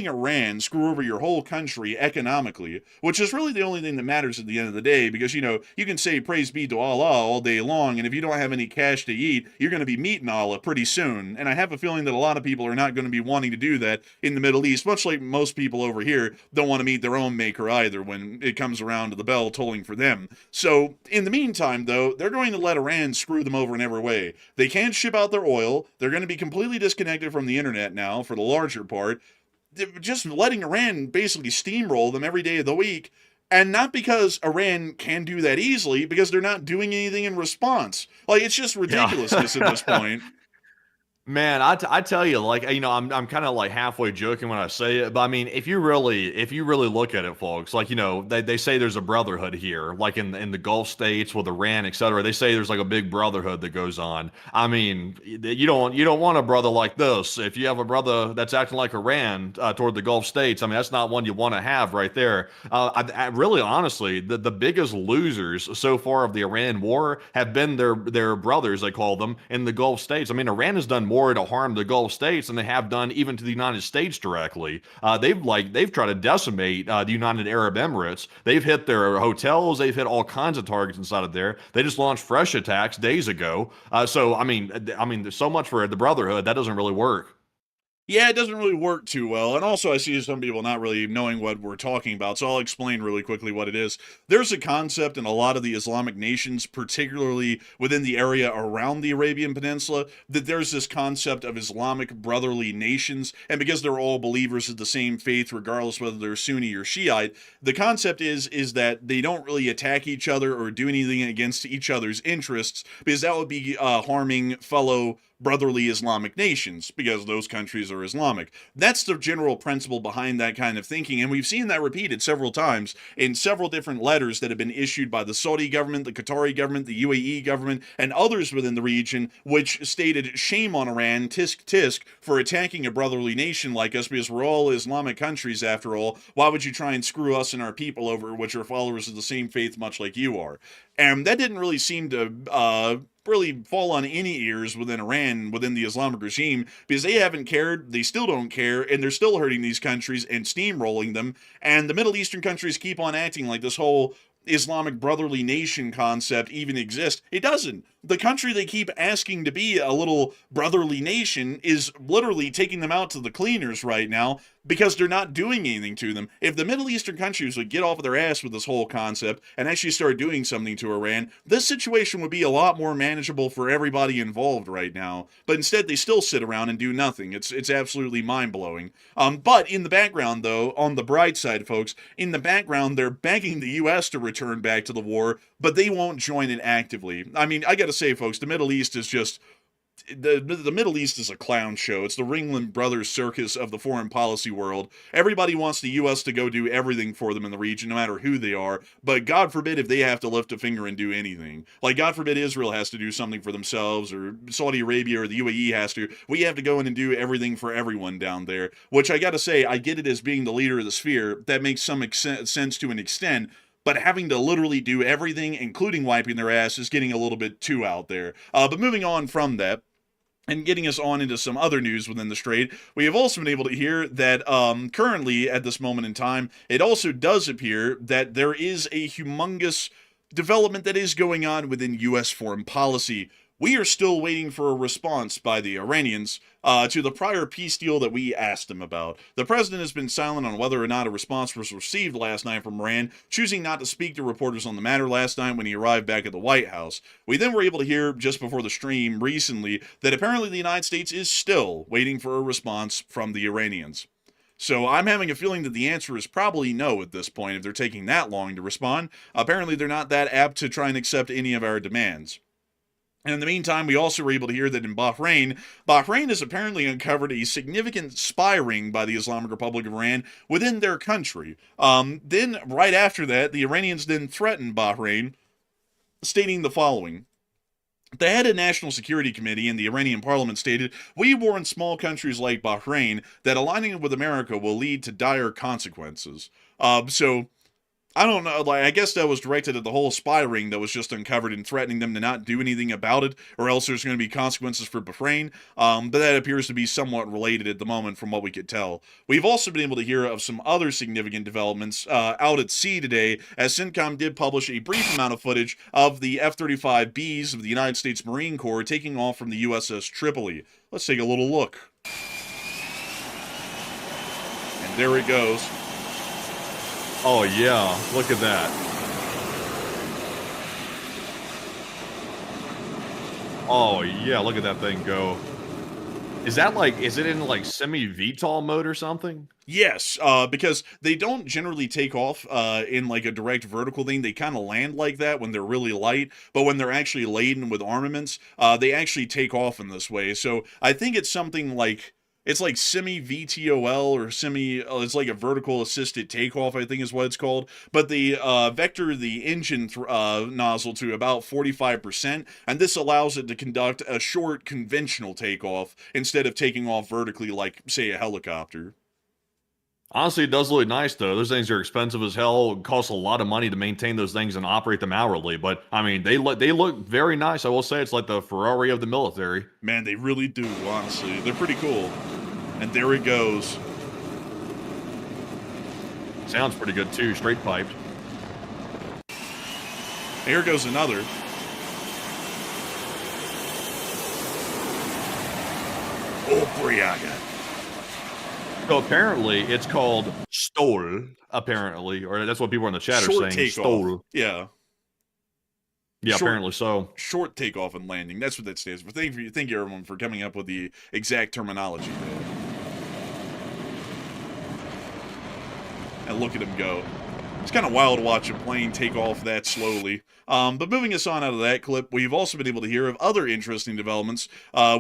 Iran screw over your whole country economically, which is really the only thing that matters at the end of the day, because, you can say praise be to Allah all day long, and if you don't have any cash to eat, you're going to be meeting Allah pretty soon. And I have a feeling that a lot of people are not going to be wanting to do that in the Middle East, much like most people over here don't want to meet their own maker either when it comes around to the bell tolling for them. So, in the meantime, though, they're going to let Iran screw them over in every way. They can't ship out their oil. They're going to be completely disconnected from the internet now for the larger part, just letting Iran basically steamroll them every day of the week, and not because Iran can do that easily, because they're not doing anything in response. Like, it's just ridiculousness at this point. Man, I tell you, like, I'm kind of like halfway joking when I say it, but I mean, if you really look at it, folks, like, they say there's a brotherhood here, like in the Gulf states with Iran, etc. They say there's like a big brotherhood that goes on. I mean, you don't want a brother like this. If you have a brother that's acting like Iran toward the Gulf states, I mean, that's not one you want to have right there. I really, honestly, the biggest losers so far of the Iran war have been their brothers, they call them, in the Gulf states. I mean, Iran has done more to harm the Gulf states than they have done even to the United States directly. They've tried to decimate the United Arab Emirates. They've hit their hotels. They've hit all kinds of targets inside of there. They just launched fresh attacks days ago. So I mean, there's so much for the brotherhood that doesn't really work. Yeah, it doesn't really work too well. And also, I see some people not really knowing what we're talking about, so I'll explain really quickly what it is. There's a concept in a lot of the Islamic nations, particularly within the area around the Arabian Peninsula, that there's this concept of Islamic brotherly nations. And because they're all believers of the same faith, regardless whether they're Sunni or Shiite, the concept is that they don't really attack each other or do anything against each other's interests, because that would be harming fellow brotherly Islamic nations, because those countries are Islamic. That's the general principle behind that kind of thinking, and we've seen that repeated several times in several different letters that have been issued by the Saudi government, the Qatari government, the UAE government, and others within the region, which stated, shame on Iran, tisk tisk, for attacking a brotherly nation like us, because we're all Islamic countries after all. Why would you try and screw us and our people over, which are followers of the same faith much like you are? And that didn't really seem to really fall on any ears within Iran, within the Islamic regime, because they haven't cared, they still don't care, and they're still hurting these countries and steamrolling them. And the Middle Eastern countries keep on acting like this whole Islamic brotherly nation concept even exists. It doesn't. The country they keep asking to be a little brotherly nation is literally taking them out to the cleaners right now, because they're not doing anything to them. If the Middle Eastern countries would get off of their ass with this whole concept and actually start doing something to Iran, this situation would be a lot more manageable for everybody involved right now. But instead, they still sit around and do nothing. It's absolutely mind-blowing. But in the background, though, on the bright side, folks, in the background, they're begging the U.S. to return back to the war, but they won't join it actively. I mean, I gotta say, folks, the Middle East is just... The Middle East is a clown show. It's the Ringling Brothers circus of the foreign policy world. Everybody wants the U.S. to go do everything for them in the region, no matter who they are. But God forbid if they have to lift a finger and do anything. Like, God forbid Israel has to do something for themselves, or Saudi Arabia or the UAE has to. We have to go in and do everything for everyone down there. Which I gotta say, I get it as being the leader of the sphere. That makes some sense to an extent. But having to literally do everything, including wiping their ass, is getting a little bit too out there. But moving on from that, and getting us on into some other news within the Strait, we have also been able to hear that currently, at this moment in time, it also does appear that there is a humongous development that is going on within U.S. foreign policy. We are still waiting for a response by the Iranians to the prior peace deal that we asked them about. The president has been silent on whether or not a response was received last night from Iran, choosing not to speak to reporters on the matter last night when he arrived back at the White House. We then were able to hear just before the stream recently that apparently the United States is still waiting for a response from the Iranians. So I'm having a feeling that the answer is probably no at this point if they're taking that long to respond. Apparently they're not that apt to try and accept any of our demands. And in the meantime, we also were able to hear that in Bahrain has apparently uncovered a significant spy ring by the Islamic Republic of Iran within their country. Then, right after that, the Iranians then threatened Bahrain, stating the following. The head of National Security Committee in the Iranian parliament stated, "We warn small countries like Bahrain that aligning with America will lead to dire consequences." So I don't know. Like, I guess that was directed at the whole spy ring that was just uncovered and threatening them to not do anything about it, or else there's going to be consequences for Bahrain. But that appears to be somewhat related at the moment, from what we could tell. We've also been able to hear of some other significant developments out at sea today, as CENTCOM did publish a brief amount of footage of the F-35Bs of the United States Marine Corps taking off from the USS Tripoli. Let's take a little look. And there it goes. Oh, yeah. Look at that. Oh, yeah. Look at that thing go. Is it in like semi-VTOL mode or something? Yes, because they don't generally take off in like a direct vertical thing. They kind of land like that when they're really light, but when they're actually laden with armaments, they actually take off in this way. So I think it's something like it's like semi VTOL or it's like a vertical assisted takeoff, I think is what it's called. But they vector the engine nozzle to about 45%, and this allows it to conduct a short conventional takeoff instead of taking off vertically like, say, a helicopter. Honestly, it does look nice, though. Those things are expensive as hell. It costs a lot of money to maintain those things and operate them hourly. But, I mean, they look very nice. I will say it's like the Ferrari of the military. Man, they really do, honestly. They're pretty cool. And there it goes. Sounds pretty good, too. Straight piped. Here goes another. Oh, Briaga. So apparently it's called stole, apparently. Or that's what people in the chat are saying. Takeoff. Stole. Yeah. Yeah, apparently so. Short takeoff and landing. That's what that stands for. Thank you, everyone, for coming up with the exact terminology there. And look at him go. It's kind of wild to watch a plane take off that slowly. But moving us on out of that clip, we've also been able to hear of other interesting developments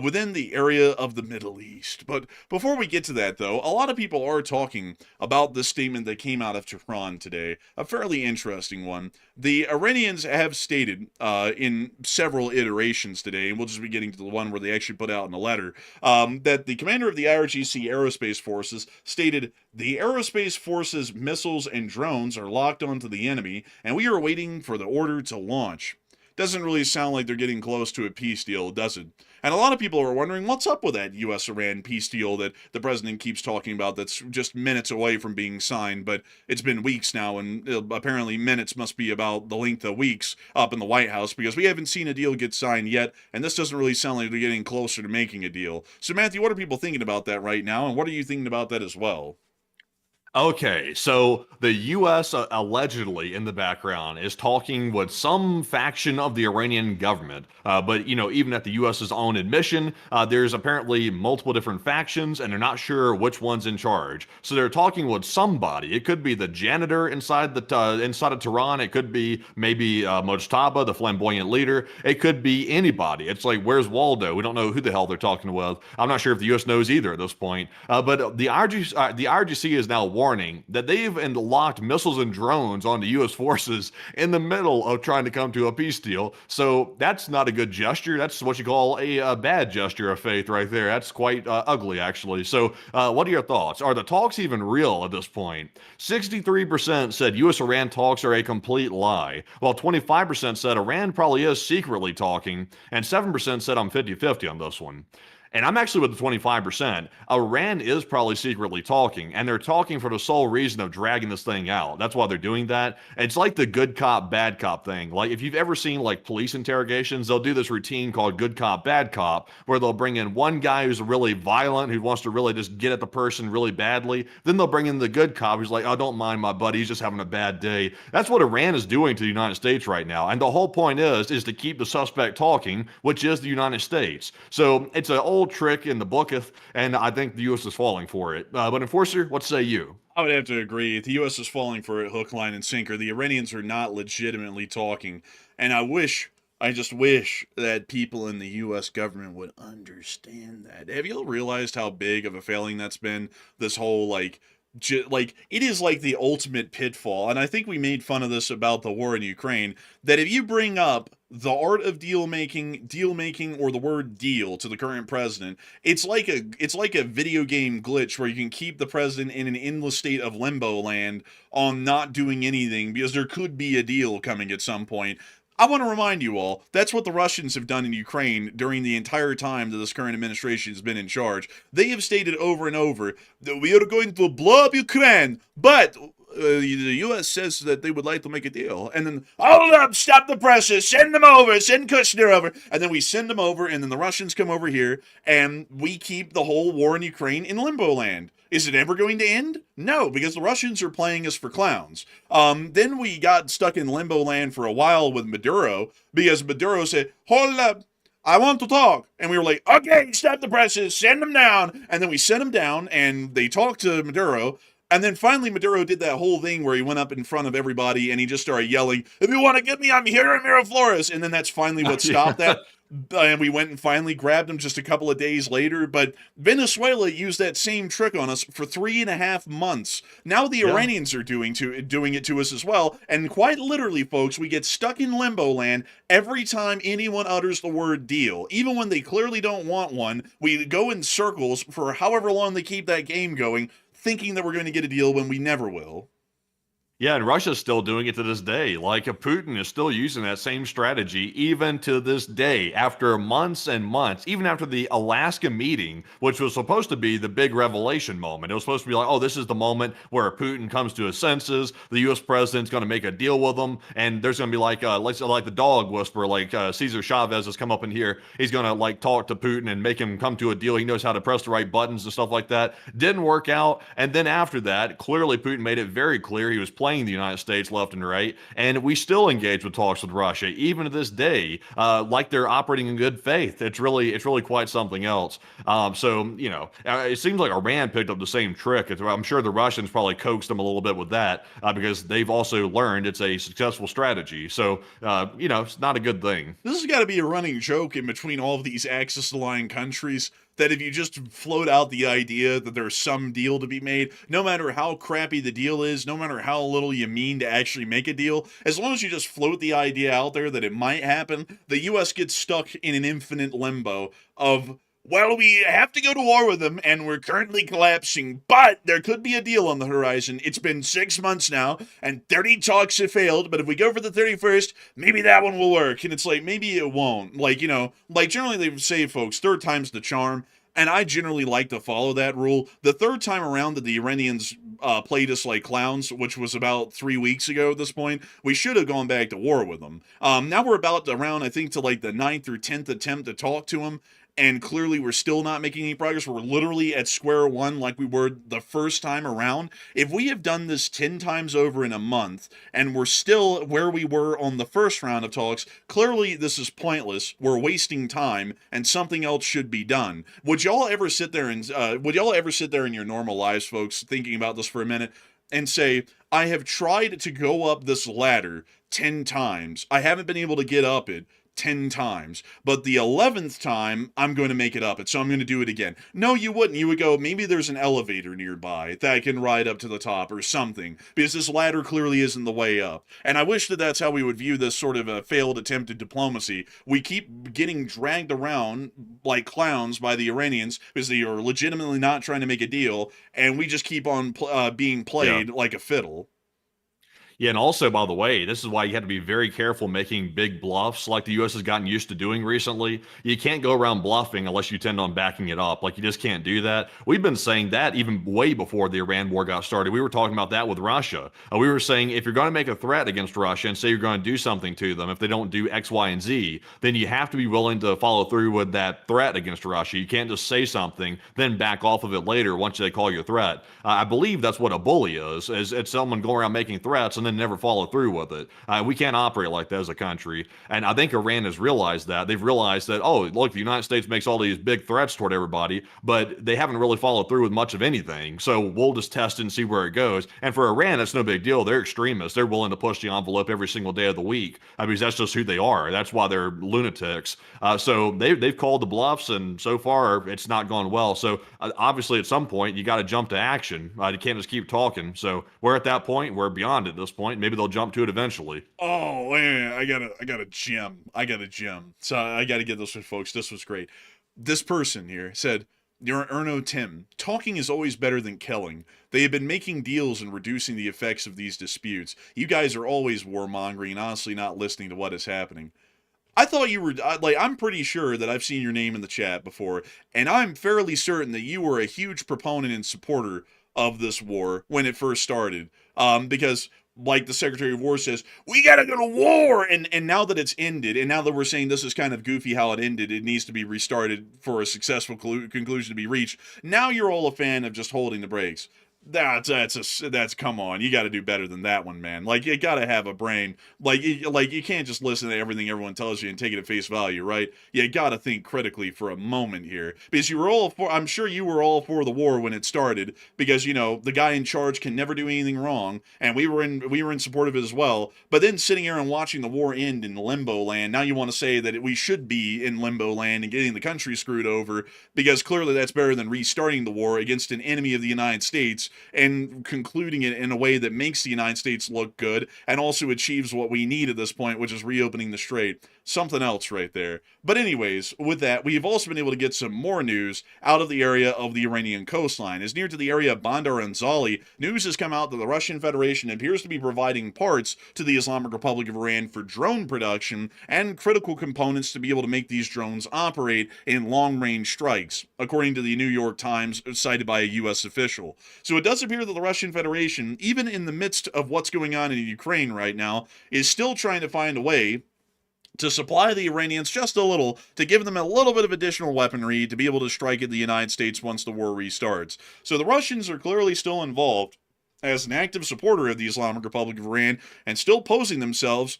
within the area of the Middle East. But before we get to that, though, a lot of people are talking about this statement that came out of Tehran today, a fairly interesting one. The Iranians have stated in several iterations today, and we'll just be getting to the one where they actually put out in a letter, that the commander of the IRGC Aerospace Forces stated, "The Aerospace Forces missiles and drones are locked onto the enemy, and we are waiting for the order to launch." Doesn't really sound like they're getting close to a peace deal, does it? And a lot of people are wondering what's up with that US-Iran peace deal that the president keeps talking about that's just minutes away from being signed, but it's been weeks now, and apparently minutes must be about the length of weeks up in the White House, because we haven't seen a deal get signed yet, and this doesn't really sound like they're getting closer to making a deal. So Matthew, what are people thinking about that right now, and what are you thinking about that as well? Okay, so the U.S. Allegedly in the background is talking with some faction of the Iranian government. But, even at the U.S.'s own admission, there's apparently multiple different factions, and they're not sure which one's in charge. So they're talking with somebody. It could be the janitor inside of Tehran. It could be maybe Mojtaba, the flamboyant leader. It could be anybody. It's like, where's Waldo? We don't know who the hell they're talking with. I'm not sure if the U.S. knows either at this point. But the IRGC is now warning that they've locked missiles and drones onto U.S. forces in the middle of trying to come to a peace deal. So that's not a good gesture. That's what you call a bad gesture of faith right there. That's quite ugly, actually. So what are your thoughts? Are the talks even real at this point? 63% said U.S.-Iran talks are a complete lie, while 25% said Iran probably is secretly talking, and 7% said I'm 50-50 on this one. And I'm actually with the 25%. Iran is probably secretly talking, and they're talking for the sole reason of dragging this thing out. That's why they're doing that. It's like the good cop, bad cop thing. Like, if you've ever seen, like, police interrogations, they'll do this routine called good cop, bad cop, where they'll bring in one guy who's really violent, who wants to really just get at the person really badly. Then they'll bring in the good cop who's like, oh, don't mind my buddy, he's just having a bad day. That's what Iran is doing to the United States right now. And the whole point is to keep the suspect talking, which is the United States. So it's an old trick in the booketh, and I think the U.S. is falling for it. But Enforcer, what say you? I would have to agree. The U.S. is falling for it hook, line, and sinker. The Iranians are not legitimately talking, and I just wish that people in the U.S. government would understand that. Have you realized how big of a failing that's been? This whole, like, like it is like the ultimate pitfall, and I think we made fun of this about the war in Ukraine, that if you bring up the art of deal making, or the word deal to the current president, it's like a video game glitch where you can keep the president in an endless state of limbo land on not doing anything because there could be a deal coming at some point. I want to remind you all, that's what the Russians have done in Ukraine during the entire time that this current administration has been in charge. They have stated over and over that we are going to blow up Ukraine, but the U.S. says that they would like to make a deal. And then, hold up, stop the presses, send them over, send Kushner over. And then we send them over, and then the Russians come over here, and we keep the whole war in Ukraine in limbo land. Is it ever going to end? No, because the Russians are playing us for clowns. Then we got stuck in limbo land for a while with Maduro, because Maduro said, hold up, I want to talk. And we were like, okay, stop the presses, send them down. And then we sent them down, and they talked to Maduro. And then finally Maduro did that whole thing where he went up in front of everybody, and he just started yelling, if you want to get me, I'm here in Miraflores. And then that's finally what stopped that. And we went and finally grabbed him just a couple of days later. But Venezuela used that same trick on us for 3.5 months. Now the Iranians are doing it to us as well. And quite literally, folks, we get stuck in limbo land every time anyone utters the word deal. Even when they clearly don't want one, we go in circles for however long they keep that game going, thinking that we're going to get a deal when we never will. Yeah, and Russia's still doing it to this day. Like, Putin is still using that same strategy even to this day, after months and months, even after the Alaska meeting, which was supposed to be the big revelation moment. It was supposed to be like, oh, this is the moment where Putin comes to his senses, the U.S. president's going to make a deal with him, and there's going to be like the dog whisperer, like Cesar Chavez has come up in here. He's going to like talk to Putin and make him come to a deal. He knows how to press the right buttons and stuff like that. Didn't work out. And then after that, clearly Putin made it very clear he was playing the United States left and right, and we still engage with talks with Russia even to this day, like they're operating in good faith. It's really quite something else. So it seems like Iran picked up the same trick. I'm sure the Russians probably coaxed them a little bit with that because they've also learned it's a successful strategy. So it's not a good thing. This has got to be a running joke in between all of these Axis-aligned countries, that if you just float out the idea that there's some deal to be made, no matter how crappy the deal is, no matter how little you mean to actually make a deal, as long as you just float the idea out there that it might happen, the U.S. gets stuck in an infinite limbo of, well, we have to go to war with them, and we're currently collapsing, but there could be a deal on the horizon. It's been 6 months now, and 30 talks have failed, but if we go for the 31st, maybe that one will work. And it's like, maybe it won't. Like generally they say, folks, third time's the charm, and I generally like to follow that rule. The third time around that the Iranians played us like clowns, which was about 3 weeks ago at this point, we should have gone back to war with them. Now we're about around, I think, to like the 9th or 10th attempt to talk to them, and clearly we're still not making any progress. We're literally at square one like we were the first time around. If we have done this 10 times over in a month, and we're still where we were on the first round of talks, clearly this is pointless. We're wasting time, and something else should be done. Would y'all ever sit there in your normal lives, folks, thinking about this for a minute, and say, I have tried to go up this ladder 10 times. I haven't been able to get up it 10 times, but the 11th time I'm going to make it up it, so I'm going to do it again. No, you wouldn't. You would go, maybe there's an elevator nearby that I can ride up to the top or something, because this ladder clearly isn't the way up. And I wish that that's how we would view this sort of a failed attempt at diplomacy. We keep getting dragged around like clowns by the Iranians because they are legitimately not trying to make a deal, and we just keep on being played like a fiddle. Yeah, and also, by the way, this is why you have to be very careful making big bluffs like the U.S. has gotten used to doing recently. You can't go around bluffing unless you tend on backing it up. Like, you just can't do that. We've been saying that even way before the Iran war got started. We were talking about that with Russia. We were saying if you're going to make a threat against Russia and say you're going to do something to them, if they don't do X, Y, and Z, then you have to be willing to follow through with that threat against Russia. You can't just say something, then back off of it later once they call you a threat. I believe that's what a bully is. It's someone going around making threats and then then never follow through with it. We can't operate like that as a country. And I think Iran has realized that. They've realized that, oh, look, the United States makes all these big threats toward everybody, but they haven't really followed through with much of anything. So we'll just test it and see where it goes. And for Iran, that's no big deal. They're extremists. They're willing to push the envelope every single day of the week because that's just who they are. That's why they're lunatics. So they've called the bluffs, and so far it's not gone well. So obviously at some point you got to jump to action. You can't just keep talking. So we're at that point. We're beyond at this point. Maybe they'll jump to it eventually. Oh, man, I got a gem. So I got to get this one, folks. This was great. This person here said, "You're Erno Tim. Talking is always better than killing. They have been making deals and reducing the effects of these disputes. You guys are always warmongering and honestly not listening to what is happening." I thought you were, I'm pretty sure that I've seen your name in the chat before, and I'm fairly certain that you were a huge proponent and supporter of this war when it first started. Because, like the Secretary of War says, we gotta go to war! And now that it's ended, and now that we're saying this is kind of goofy how it ended, it needs to be restarted for a successful conclusion to be reached, now you're all a fan of just holding the brakes. That's come on, you got to do better than that one, man. Like, you got to have a brain. Like you can't just listen to everything everyone tells you and take it at face value, right? You got to think critically for a moment here, because you were all for. I'm sure you were all for the war when it started, because the guy in charge can never do anything wrong, and we were in support of it as well. But then sitting here and watching the war end in limbo land, now you want to say that we should be in limbo land and getting the country screwed over, because clearly that's better than restarting the war against an enemy of the United States and concluding it in a way that makes the United States look good and also achieves what we need at this point, which is reopening the strait. Something else right there. But anyways, with that, we've also been able to get some more news out of the area of the Iranian coastline. As near to the area of Bandar Anzali, news has come out that the Russian Federation appears to be providing parts to the Islamic Republic of Iran for drone production and critical components to be able to make these drones operate in long-range strikes, according to the New York Times, cited by a U.S. official. So it does appear that the Russian Federation, even in the midst of what's going on in Ukraine right now, is still trying to find a way to supply the Iranians just a little, to give them a little bit of additional weaponry to be able to strike at the United States once the war restarts. So the Russians are clearly still involved as an active supporter of the Islamic Republic of Iran and still posing themselves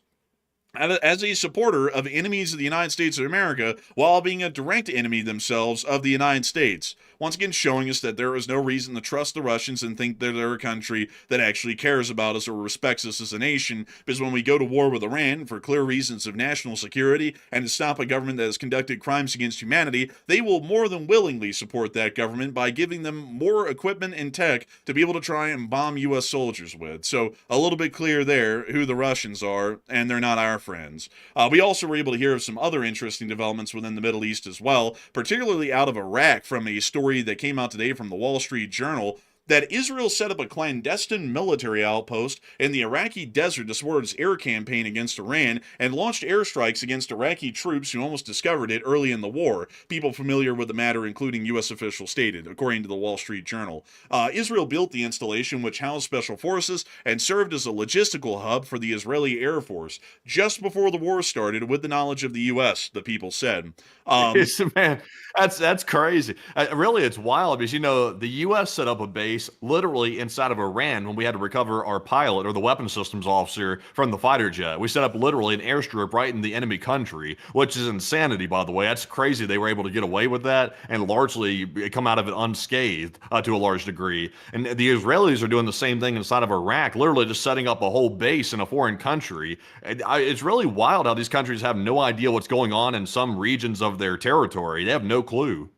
as a supporter of enemies of the United States of America while being a direct enemy themselves of the United States. Once again showing us that there is no reason to trust the Russians and think that they're a country that actually cares about us or respects us as a nation, because when we go to war with Iran for clear reasons of national security and to stop a government that has conducted crimes against humanity, they will more than willingly support that government by giving them more equipment and tech to be able to try and bomb U.S. soldiers with. So a little bit clear there who the Russians are, and they're not our friends. We also were able to hear of some other interesting developments within the Middle East as well, particularly out of Iraq, from a story that came out today from the Wall Street Journal, that Israel set up a clandestine military outpost in the Iraqi desert to support its air campaign against Iran and launched airstrikes against Iraqi troops who almost discovered it early in the war. People familiar with the matter, including U.S. officials, stated, according to the Wall Street Journal. Israel built the installation, which housed special forces and served as a logistical hub for the Israeli Air Force just before the war started, with the knowledge of the U.S., the people said. Man, that's crazy. Really, it's wild because, the U.S. set up a base literally inside of Iran when we had to recover our pilot or the weapons systems officer from the fighter jet. We set up literally an airstrip right in the enemy country, which is insanity, by the way. That's crazy they were able to get away with that and largely come out of it unscathed to a large degree. And the Israelis are doing the same thing inside of Iraq, literally just setting up a whole base in a foreign country. It's really wild how these countries have no idea what's going on in some regions of their territory. They have no clue.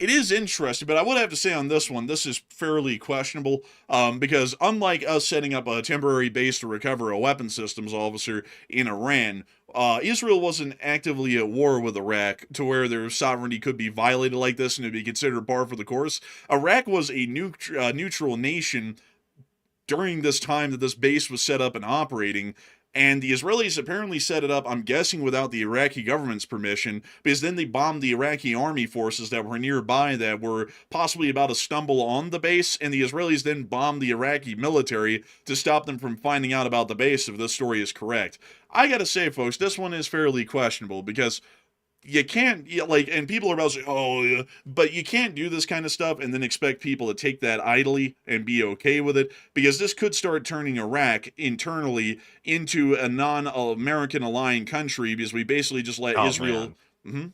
It is interesting, but I would have to say on this one, this is fairly questionable, because unlike us setting up a temporary base to recover a weapons systems officer in Iran, Israel wasn't actively at war with Iraq to where their sovereignty could be violated like this and it'd be considered par for the course. Iraq was a neutral nation during this time that this base was set up and operating. And the Israelis apparently set it up, I'm guessing, without the Iraqi government's permission, because then they bombed the Iraqi army forces that were nearby that were possibly about to stumble on the base, and the Israelis then bombed the Iraqi military to stop them from finding out about the base, if this story is correct. I gotta say, folks, this one is fairly questionable, because you can't like, and people are about to say, oh yeah, but you can't do this kind of stuff and then expect people to take that idly and be okay with it, because this could start turning Iraq internally into a non-American aligned country, because we basically just let Oh Israel. man. Mhm.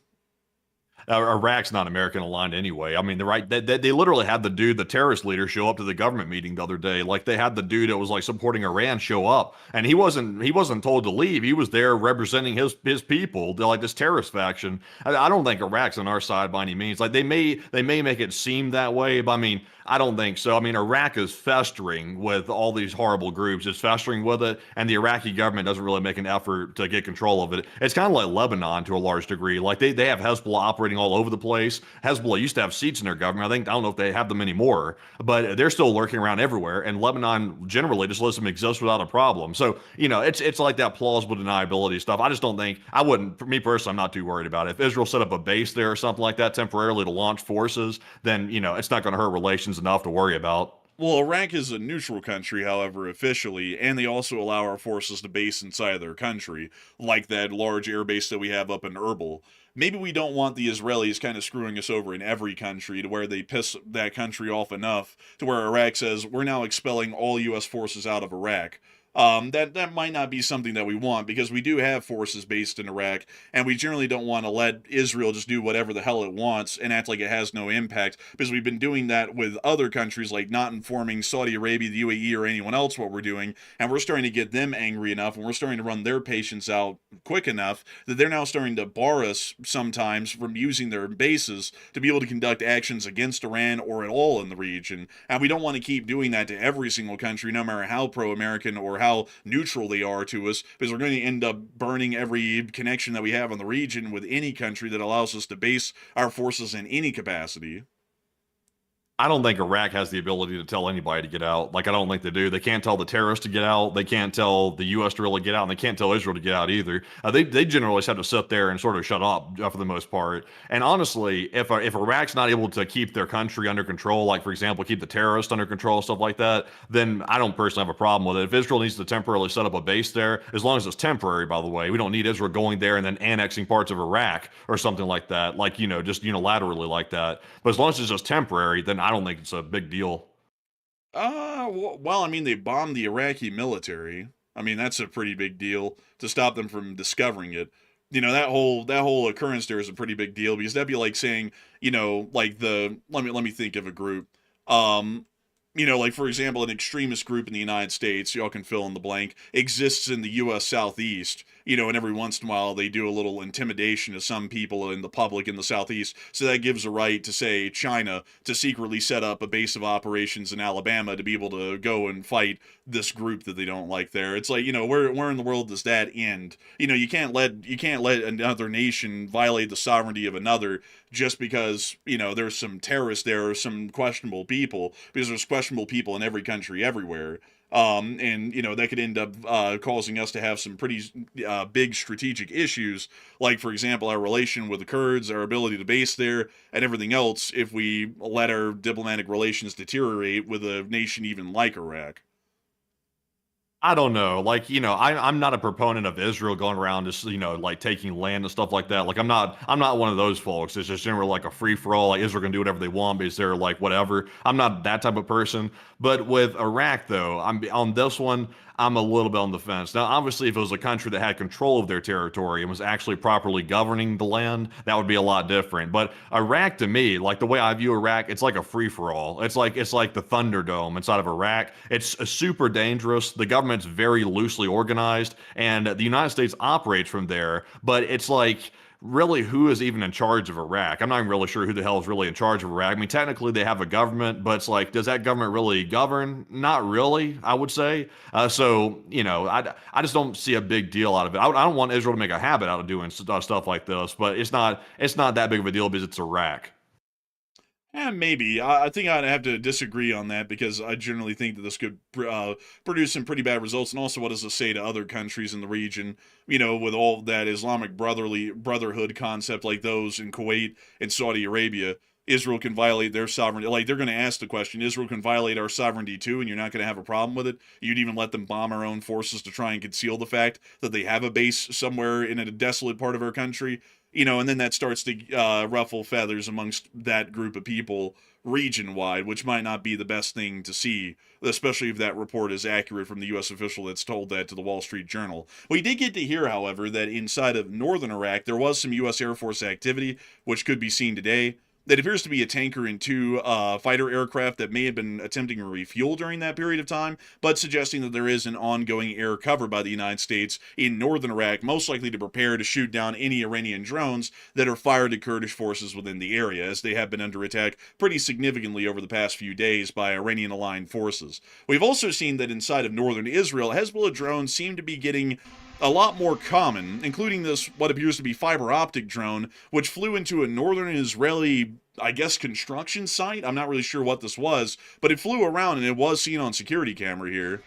Iraq's not American aligned anyway. I mean, they're right. They literally had the dude, the terrorist leader, show up to the government meeting the other day. Like they had the dude that was like supporting Iran show up, and he wasn't told to leave. He was there representing his people, like this terrorist faction. I don't think Iraq's on our side by any means. Like they may make it seem that way, but I mean, I don't think so. I mean, Iraq is festering with all these horrible groups. It's festering with it, and the Iraqi government doesn't really make an effort to get control of it. It's kind of like Lebanon to a large degree. Like they have Hezbollah operating all over the place. Hezbollah used to have seats in their government. I don't know if they have them anymore, but they're still lurking around everywhere. And Lebanon generally just lets them exist without a problem. So it's like that plausible deniability stuff. I just don't think I wouldn't. For me personally, I'm not too worried about it. If Israel set up a base there or something like that temporarily to launch forces, then it's not going to hurt relations enough to worry about. Well, Iraq is a neutral country, however, officially, and they also allow our forces to base inside of their country, like that large air base that we have up in Erbil. Maybe we don't want the Israelis kind of screwing us over in every country to where they piss that country off enough to where Iraq says, we're now expelling all U.S. forces out of Iraq. That might not be something that we want, because we do have forces based in Iraq, and we generally don't want to let Israel just do whatever the hell it wants and act like it has no impact, because we've been doing that with other countries, like not informing Saudi Arabia, the UAE, or anyone else what we're doing, and we're starting to get them angry enough, and we're starting to run their patience out quick enough that they're now starting to bar us sometimes from using their bases to be able to conduct actions against Iran or at all in the region. And we don't want to keep doing that to every single country, no matter how pro-American or how neutral they are to us, because we're going to end up burning every connection that we have in the region with any country that allows us to base our forces in any capacity. I don't think Iraq has the ability to tell anybody to get out. Like, I don't think they do. They can't tell the terrorists to get out. They can't tell the U.S. to really get out, and they can't tell Israel to get out either. They generally just have to sit there and sort of shut up for the most part. And honestly, if Iraq's not able to keep their country under control, like, for example, keep the terrorists under control, stuff like that, then I don't personally have a problem with it. If Israel needs to temporarily set up a base there, as long as it's temporary, by the way, we don't need Israel going there and then annexing parts of Iraq or something like that, like, just unilaterally like that. But as long as it's just temporary, then I don't think it's a big deal. Well, I mean, they bombed the Iraqi military. I mean, that's a pretty big deal to stop them from discovering it. That whole occurrence there is a pretty big deal, because that'd be like saying, like let me think of a group. Um, like for example, an extremist group in the United States, y'all can fill in the blank, exists in the U.S. Southeast, and every once in a while they do a little intimidation to some people in the public in the Southeast. So that gives a right to, say, China to secretly set up a base of operations in Alabama to be able to go and fight this group that they don't like there. It's like, where in the world does that end? You can't let another nation violate the sovereignty of another just because, there's some terrorists there or some questionable people, because there's questionable people in every country everywhere. And that could end up causing us to have some pretty big strategic issues, like for example our relation with the Kurds, our ability to base there, and everything else, if we let our diplomatic relations deteriorate with a nation even like Iraq. I don't know. Like, I'm not a proponent of Israel going around just, like taking land and stuff like that. Like, I'm not one of those folks. It's just generally like a free for all. Like, Israel can do whatever they want because they're like whatever. I'm not that type of person. But with Iraq, though, I'm on this one. I'm a little bit on the fence. Now, obviously, if it was a country that had control of their territory and was actually properly governing the land, that would be a lot different. But Iraq, to me, like the way I view Iraq, it's like a free for all. It's like the Thunderdome inside of Iraq. It's super dangerous. The government's very loosely organized, and the United States operates from there. But it's like, really, who is even in charge of Iraq? I'm not even really sure who the hell is really in charge of Iraq. I mean, technically they have a government, but it's like, does that government really govern? Not really, I would say. I just don't see a big deal out of it. I don't want Israel to make a habit out of doing stuff like this, but it's not that big of a deal because it's Iraq. Maybe. I think I'd have to disagree on that, because I generally think that this could produce some pretty bad results. And also, what does this say to other countries in the region? With all that Islamic brotherhood concept, like those in Kuwait and Saudi Arabia, Israel can violate their sovereignty. Like, they're going to ask the question, Israel can violate our sovereignty too, and you're not going to have a problem with it? You'd even let them bomb our own forces to try and conceal the fact that they have a base somewhere in a desolate part of our country? and then that starts to ruffle feathers amongst that group of people region-wide, which might not be the best thing to see, especially if that report is accurate from the U.S. official that's told that to the Wall Street Journal. We did get to hear, however, that inside of northern Iraq, there was some U.S. Air Force activity, which could be seen today. That appears to be a tanker and two fighter aircraft that may have been attempting to refuel during that period of time, but suggesting that there is an ongoing air cover by the United States in northern Iraq, most likely to prepare to shoot down any Iranian drones that are fired at Kurdish forces within the area, as they have been under attack pretty significantly over the past few days by Iranian-aligned forces. We've also seen that inside of northern Israel, Hezbollah drones seem to be getting a lot more common, including this what appears to be fiber optic drone, which flew into a northern Israeli, I guess, construction site. I'm not really sure what this was, but it flew around and it was seen on security camera here.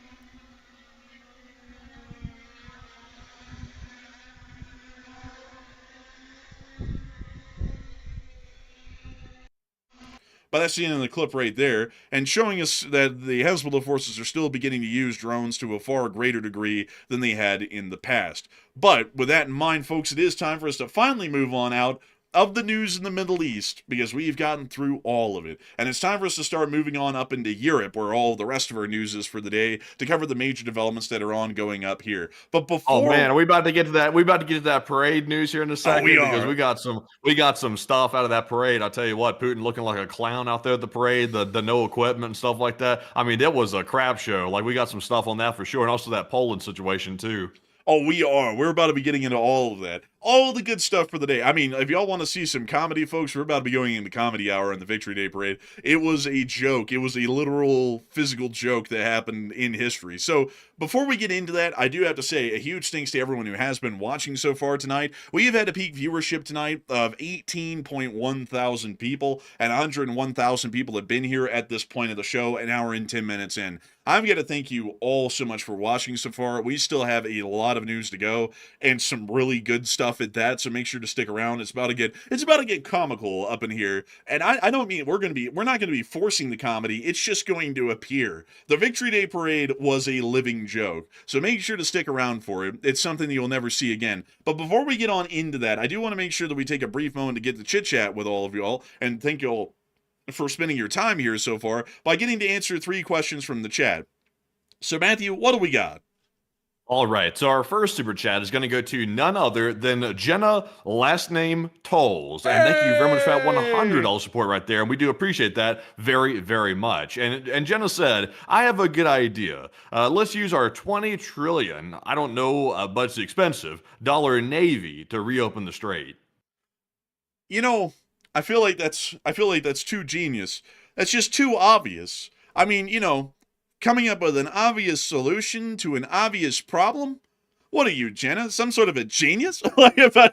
But that's the end of the clip right there, and showing us that the Hezbollah forces are still beginning to use drones to a far greater degree than they had in the past. But with that in mind, folks, it is time for us to finally move on out of the news in the Middle East, because we've gotten through all of it. And it's time for us to start moving on up into Europe, where all the rest of our news is for the day, to cover the major developments that are ongoing up here. But before... Oh man, are we about to get to that? We about to get to that parade news here in a second? Because we got some stuff out of that parade. I'll tell you what, Putin looking like a clown out there at the parade, the no equipment and stuff like that. I mean, that was a crap show. Like, we got some stuff on that for sure, and also that Poland situation too. Oh, we are. We're about to be getting into all of that. All the good stuff for the day. I mean, if y'all want to see some comedy, folks, we're about to be going into comedy hour in the Victory Day Parade. It was a joke. It was a literal physical joke that happened in history. So before we get into that, I do have to say a huge thanks to everyone who has been watching so far tonight. We have had a peak viewership tonight of 18.1 thousand people, and 101,000 people have been here at this point of the show, an hour and 10 minutes in. I'm going to thank you all so much for watching so far. We still have a lot of news to go and some really good stuff at that, so make sure to stick around. It's about to get comical up in here, and I don't mean we're not going to be forcing the comedy. It's just going to appear. The Victory Day Parade was a living joke, so make sure to stick around for it. It's something that you'll never see again. But before we get on into that, I do want to make sure that we take a brief moment to get to chit chat with all of y'all, and thank y'all for spending your time here so far by getting to answer 3 questions from the chat. So Matthew, what do we got? All right, so our first super chat is going to go to none other than Jenna, last name Tolls. And thank you very much for that $100 support right there. And we do appreciate that very, very much. And Jenna said, I have a good idea. Let's use our 20 trillion, I don't know, but it's expensive, dollar Navy to reopen the strait. You know, I feel like that's too genius. That's just too obvious. I mean, coming up with an obvious solution to an obvious problem? What are you, Jenna? Some sort of a genius?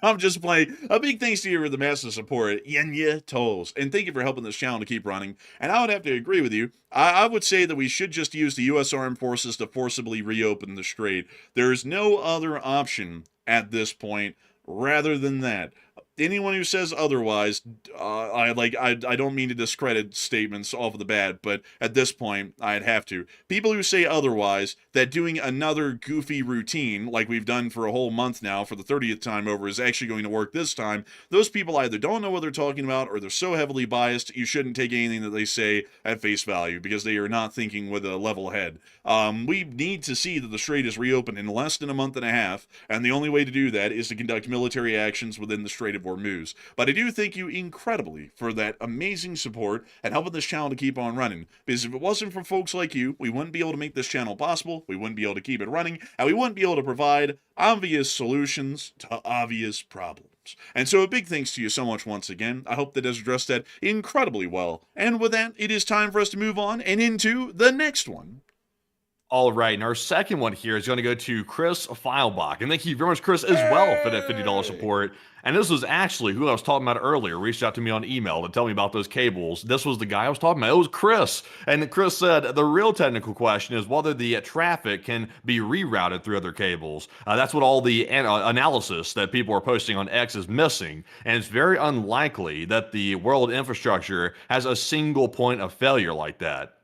I'm just playing. A big thanks to you for the massive support, Yenya Tolls. And thank you for helping this channel to keep running. And I would have to agree with you. I would say that we should just use the U.S. Armed Forces to forcibly reopen the strait. There is no other option at this point rather than that. Anyone who says otherwise, I don't mean to discredit statements off of the bat, but at this point, I'd have to. People who say otherwise, that doing another goofy routine, like we've done for a whole month now, for the 30th time over, is actually going to work this time, those people either don't know what they're talking about, or they're so heavily biased, you shouldn't take anything that they say at face value, because they are not thinking with a level head. We need to see that the strait is reopened in less than a month and a half, and the only way to do that is to conduct military actions within the Strait of Hormuz. But I do thank you incredibly for that amazing support and helping this channel to keep on running. Because if it wasn't for folks like you, we wouldn't be able to make this channel possible, we wouldn't be able to keep it running, and we wouldn't be able to provide obvious solutions to obvious problems. And so a big thanks to you so much once again. I hope that has addressed that incredibly well. And with that, it is time for us to move on and into the next one. All right, and our second one here is going to go to Chris Feilbach. And thank you very much, Chris, as well, for that $50 support. And this was actually who I was talking about earlier, reached out to me on email to tell me about those cables. This was the guy I was talking about. It was Chris. And Chris said, the real technical question is whether the traffic can be rerouted through other cables. That's what all the analysis that people are posting on X is missing. And it's very unlikely that the world infrastructure has a single point of failure like that.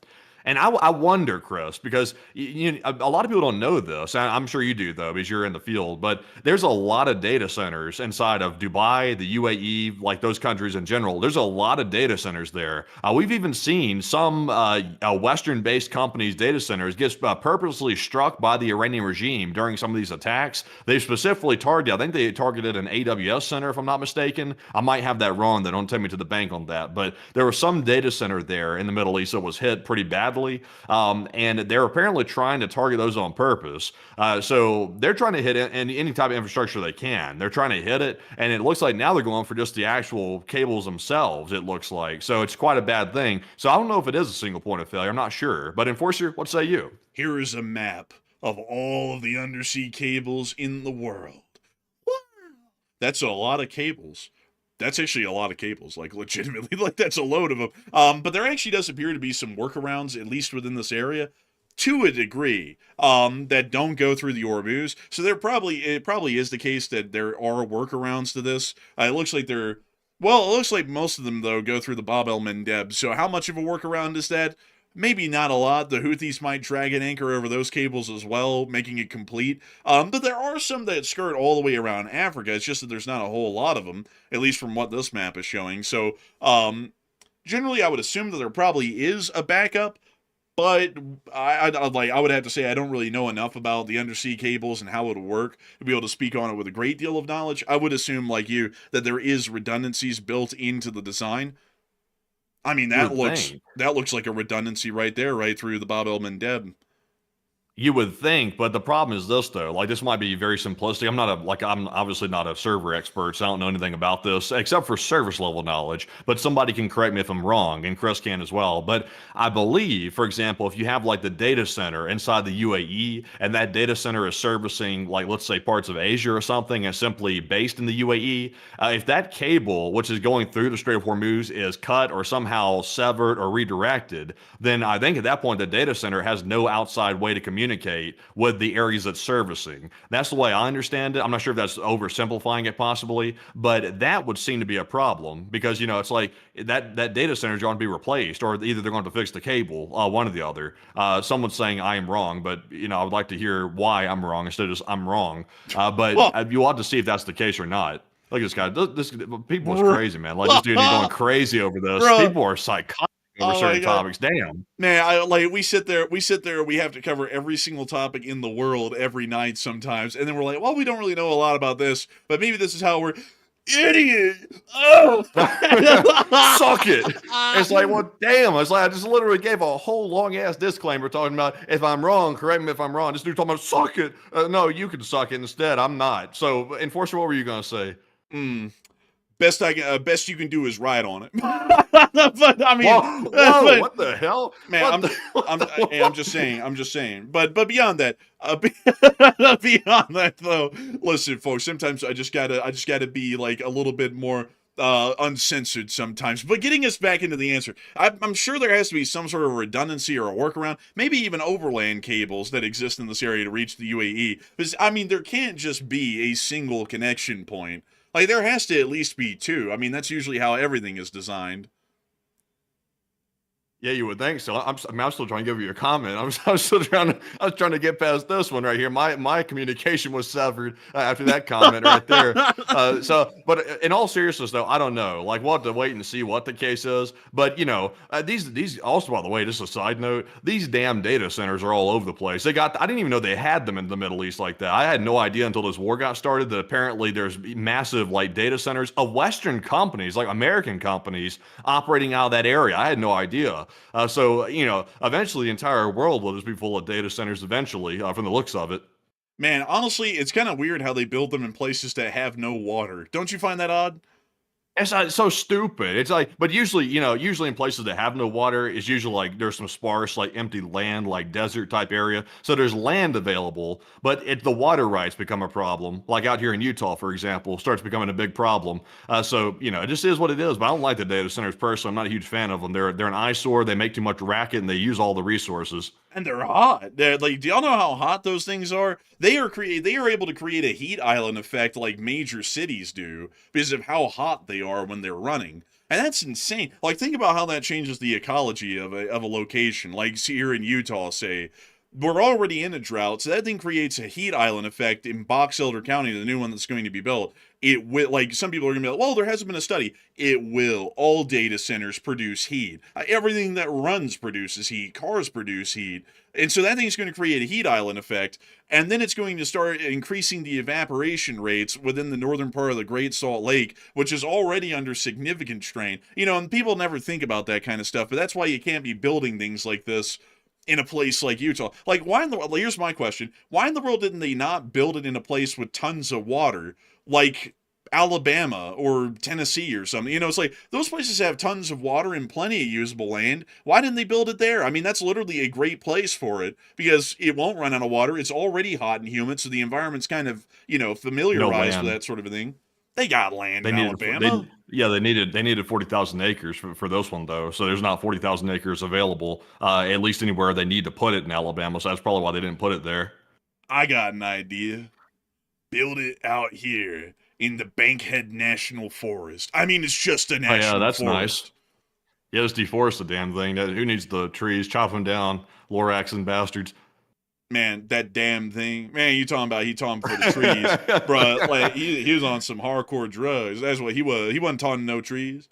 And I wonder, Chris, because a lot of people don't know this. I'm sure you do, though, because you're in the field. But there's a lot of data centers inside of Dubai, the UAE, like those countries in general. There's a lot of data centers there. We've even seen some Western-based companies' data centers get purposely struck by the Iranian regime during some of these attacks. They specifically targeted, I think they targeted an AWS center, if I'm not mistaken. I might have that wrong. They don't take me to the bank on that. But there was some data center there in the Middle East that was hit pretty badly. And they're apparently trying to target those on purpose. So they're trying to hit it in any type of infrastructure they can. They're trying to hit it, and it looks like now they're going for just the actual cables themselves, it looks like. So it's quite a bad thing. So I don't know if it is a single point of failure. I'm not sure. But Enforcer, what say you? Here is a map of all of the undersea cables in the world. Wow. That's a lot of cables. That's actually a lot of cables, like legitimately, like that's a load of them. But there actually does appear to be some workarounds, at least within this area, to a degree, that don't go through the Hormuz. So it probably is the case that there are workarounds to this. It looks like most of them though go through the Bab el-Mandeb. So how much of a workaround is that? Maybe not a lot. The Houthis might drag an anchor over those cables as well, making it complete. But there are some that skirt all the way around Africa. It's just that there's not a whole lot of them, at least from what this map is showing. So, generally, I would assume that there probably is a backup, but I would have to say I don't really know enough about the undersea cables and how it would work to be able to speak on it with a great deal of knowledge. I would assume, like you, that there is redundancies built into the design. I mean, that looks like a redundancy right there, right through the Bab el-Mandeb. You would think, but the problem is this though. Like this might be very simplistic. I'm obviously not a server expert, so I don't know anything about this except for service level knowledge. But somebody can correct me if I'm wrong, and Chris can as well. But I believe, for example, if you have like the data center inside the UAE, and that data center is servicing, like let's say parts of Asia or something, and simply based in the UAE, if that cable, which is going through the Strait of Hormuz, is cut or somehow severed or redirected, then I think at that point the data center has no outside way to communicate with the areas it's servicing. That's the way I understand it. I'm not sure if that's oversimplifying it possibly, but that would seem to be a problem because, it's like that data center is going to be replaced, or either they're going to fix the cable, one or the other. Someone's saying I am wrong, but, I would like to hear why I'm wrong instead of just I'm wrong. But you ought to see if that's the case or not. Look at this guy. This people is crazy, man. Like this dude is going crazy over this. People are psychotic over certain topics. Damn. Man, we sit there, we have to cover every single topic in the world every night sometimes, and then we're like, well, we don't really know a lot about this, but maybe this is how we're idiot. Oh. Suck it. It's like, well, damn. It's like I just literally gave a whole long ass disclaimer talking about if I'm wrong, correct me if I'm wrong. This dude talking about suck it. No, you can suck it instead. I'm not. So, Enforcer, what were you gonna say? Best you can do is ride on it. But I mean, whoa, what the hell, man? I'm just saying. But beyond that, though, listen, folks. Sometimes I just gotta be like a little bit more uncensored sometimes. But getting us back into the answer, I'm sure there has to be some sort of redundancy or a workaround, maybe even overland cables that exist in this area to reach the UAE. Because I mean, there can't just be a single connection point. Like, there has to at least be two. I mean, that's usually how everything is designed. Yeah, you would think so. I'm still trying to give you a comment. I was trying to get past this one right here. My communication was severed after that comment right there. But in all seriousness, though, I don't know. Like, we'll have to wait and see what the case is. But these also, by the way, just a side note, these damn data centers are all over the place. I didn't even know they had them in the Middle East like that. I had no idea until this war got started that apparently there's massive like data centers of Western companies, like American companies, operating out of that area. I had no idea. So eventually the entire world will just be full of data centers eventually, from the looks of it. Man, honestly, it's kind of weird how they build them in places that have no water. Don't you find that odd? It's so stupid. It's like, but usually in places that have no water, it's usually like there's some sparse, like empty land, like desert type area. So there's land available, but the water rights become a problem. Like out here in Utah, for example, starts becoming a big problem. So it just is what it is. But I don't like the data centers personally. I'm not a huge fan of them. They're an eyesore. They make too much racket and they use all the resources. And they're hot. They're like, do y'all know how hot those things are? They are able to create a heat island effect like major cities do because of how hot they are when they're running. And that's insane. Like, think about how that changes the ecology of a location. Like, see here in Utah, say, we're already in a drought, so that thing creates a heat island effect in Box Elder County, the new one that's going to be built. It will, like, some people are going to be like, well, there hasn't been a study. It will. All data centers produce heat. Everything that runs produces heat. Cars produce heat. And so that thing's going to create a heat island effect, and then it's going to start increasing the evaporation rates within the northern part of the Great Salt Lake, which is already under significant strain. You know, and people never think about that kind of stuff, but that's why you can't be building things like this in a place like Utah. Like, why in the world, here's my question, why in the world didn't they not build it in a place with tons of water, like Alabama or Tennessee or something? You know, it's like, those places have tons of water and plenty of usable land. Why didn't they build it there? I mean, that's literally a great place for it, because it won't run out of water. It's already hot and humid, so the environment's kind of, you know, familiarized with that sort of a thing. They got land in Alabama. They needed 40,000 acres for this one, though. So there's not 40,000 acres available, at least anywhere they need to put it in Alabama. So that's probably why they didn't put it there. I got an idea. Build it out here in the Bankhead National Forest. I mean, it's just a national that's forest. Nice. Yeah, just deforest the damn thing. Who needs the trees? Chop them down, Loraxing bastards. Man, that damn thing. Man, he talking for the trees. Bruh, like, he was on some hardcore drugs. That's what he was. He wasn't talking no trees.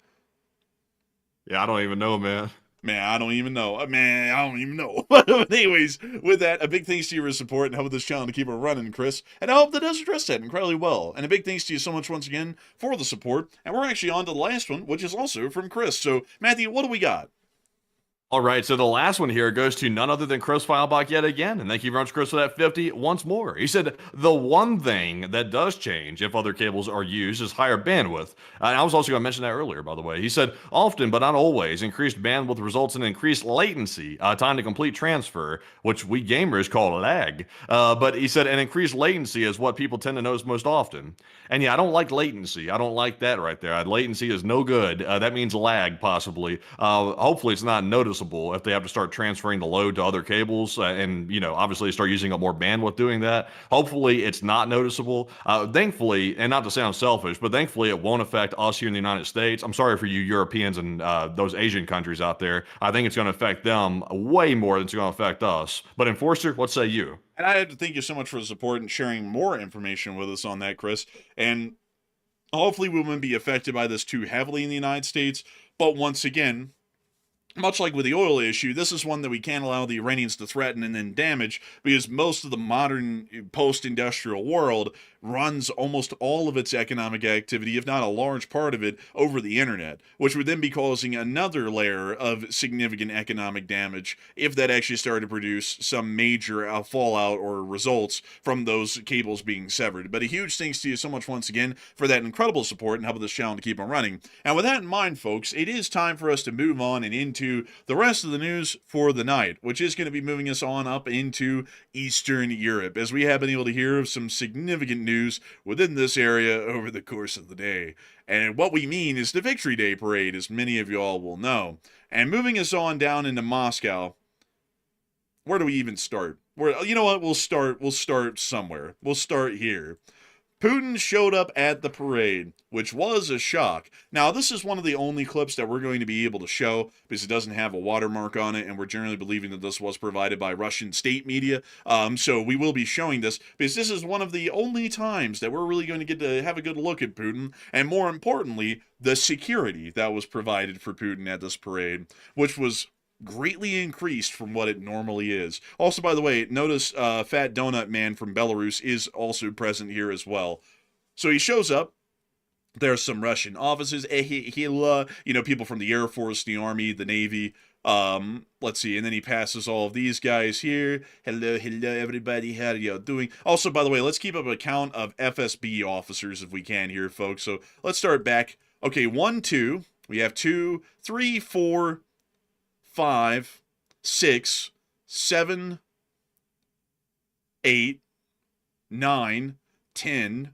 Yeah, I don't even know, man. Man, I don't even know. Man, I don't even know. But anyways, with that, a big thanks to your support and helping this channel to keep it running, Chris. And I hope that does address that incredibly well. And a big thanks to you so much once again for the support. And we're actually on to the last one, which is also from Chris. So, Matthew, what do we got? All right, so the last one here goes to none other than Chris Feilbach yet again, and thank you very much, Chris, for that 50 once more. He said, the one thing that does change if other cables are used is higher bandwidth. And I was also going to mention that earlier, by the way. He said, often, but not always, increased bandwidth results in increased latency, time to complete transfer, which we gamers call lag. But he said, an increased latency is what people tend to notice most often. And yeah, I don't like latency. I don't like that right there. Latency is no good. That means lag, possibly. Hopefully, it's not noticeable if they have to start transferring the load to other cables and, you know, obviously start using up more bandwidth doing that. Hopefully it's not noticeable. Thankfully, and not to sound selfish, but thankfully it won't affect us here in the United States. I'm sorry for you Europeans and those Asian countries out there. I think it's going to affect them way more than it's going to affect us. But Enforcer, what say you? And I have to thank you so much for the support and sharing more information with us on that, Chris. And hopefully we won't be affected by this too heavily in the United States. But once again, much like with the oil issue, this is one that we can't allow the Iranians to threaten and then damage, because most of the modern post-industrial world runs almost all of its economic activity, if not a large part of it, over the internet, which would then be causing another layer of significant economic damage if that actually started to produce some major fallout or results from those cables being severed. But a huge thanks to you so much once again for that incredible support and helping this channel to keep on running. And with that in mind, folks, it is time for us to move on and into the rest of the news for the night, which is going to be moving us on up into Eastern Europe, as we have been able to hear of some significant news within this area over the course of the day. And what we mean is the Victory Day Parade, as many of you all will know. And moving us on down into Moscow, where do we even start? You know what? We'll start somewhere. We'll start here. Putin showed up at the parade, which was a shock. Now, this is one of the only clips that we're going to be able to show because it doesn't have a watermark on it, and we're generally believing that this was provided by Russian state media. So we will be showing this because this is one of the only times that we're really going to get to have a good look at Putin, and more importantly, the security that was provided for Putin at this parade, which was greatly increased from what it normally is. Also, by the way, notice Fat Donut Man from Belarus is also present here as well. So he shows up. There's some Russian officers, people from the Air Force, the Army, the Navy. Let's see, and then he passes all of these guys here. Hello, everybody, how are you doing? Also, by the way, let's keep up a count of FSB officers if we can here, folks. So let's start back. Okay, 1, 2. We have 2, 3, 4, 5, 6, 7, 8, 9, 10.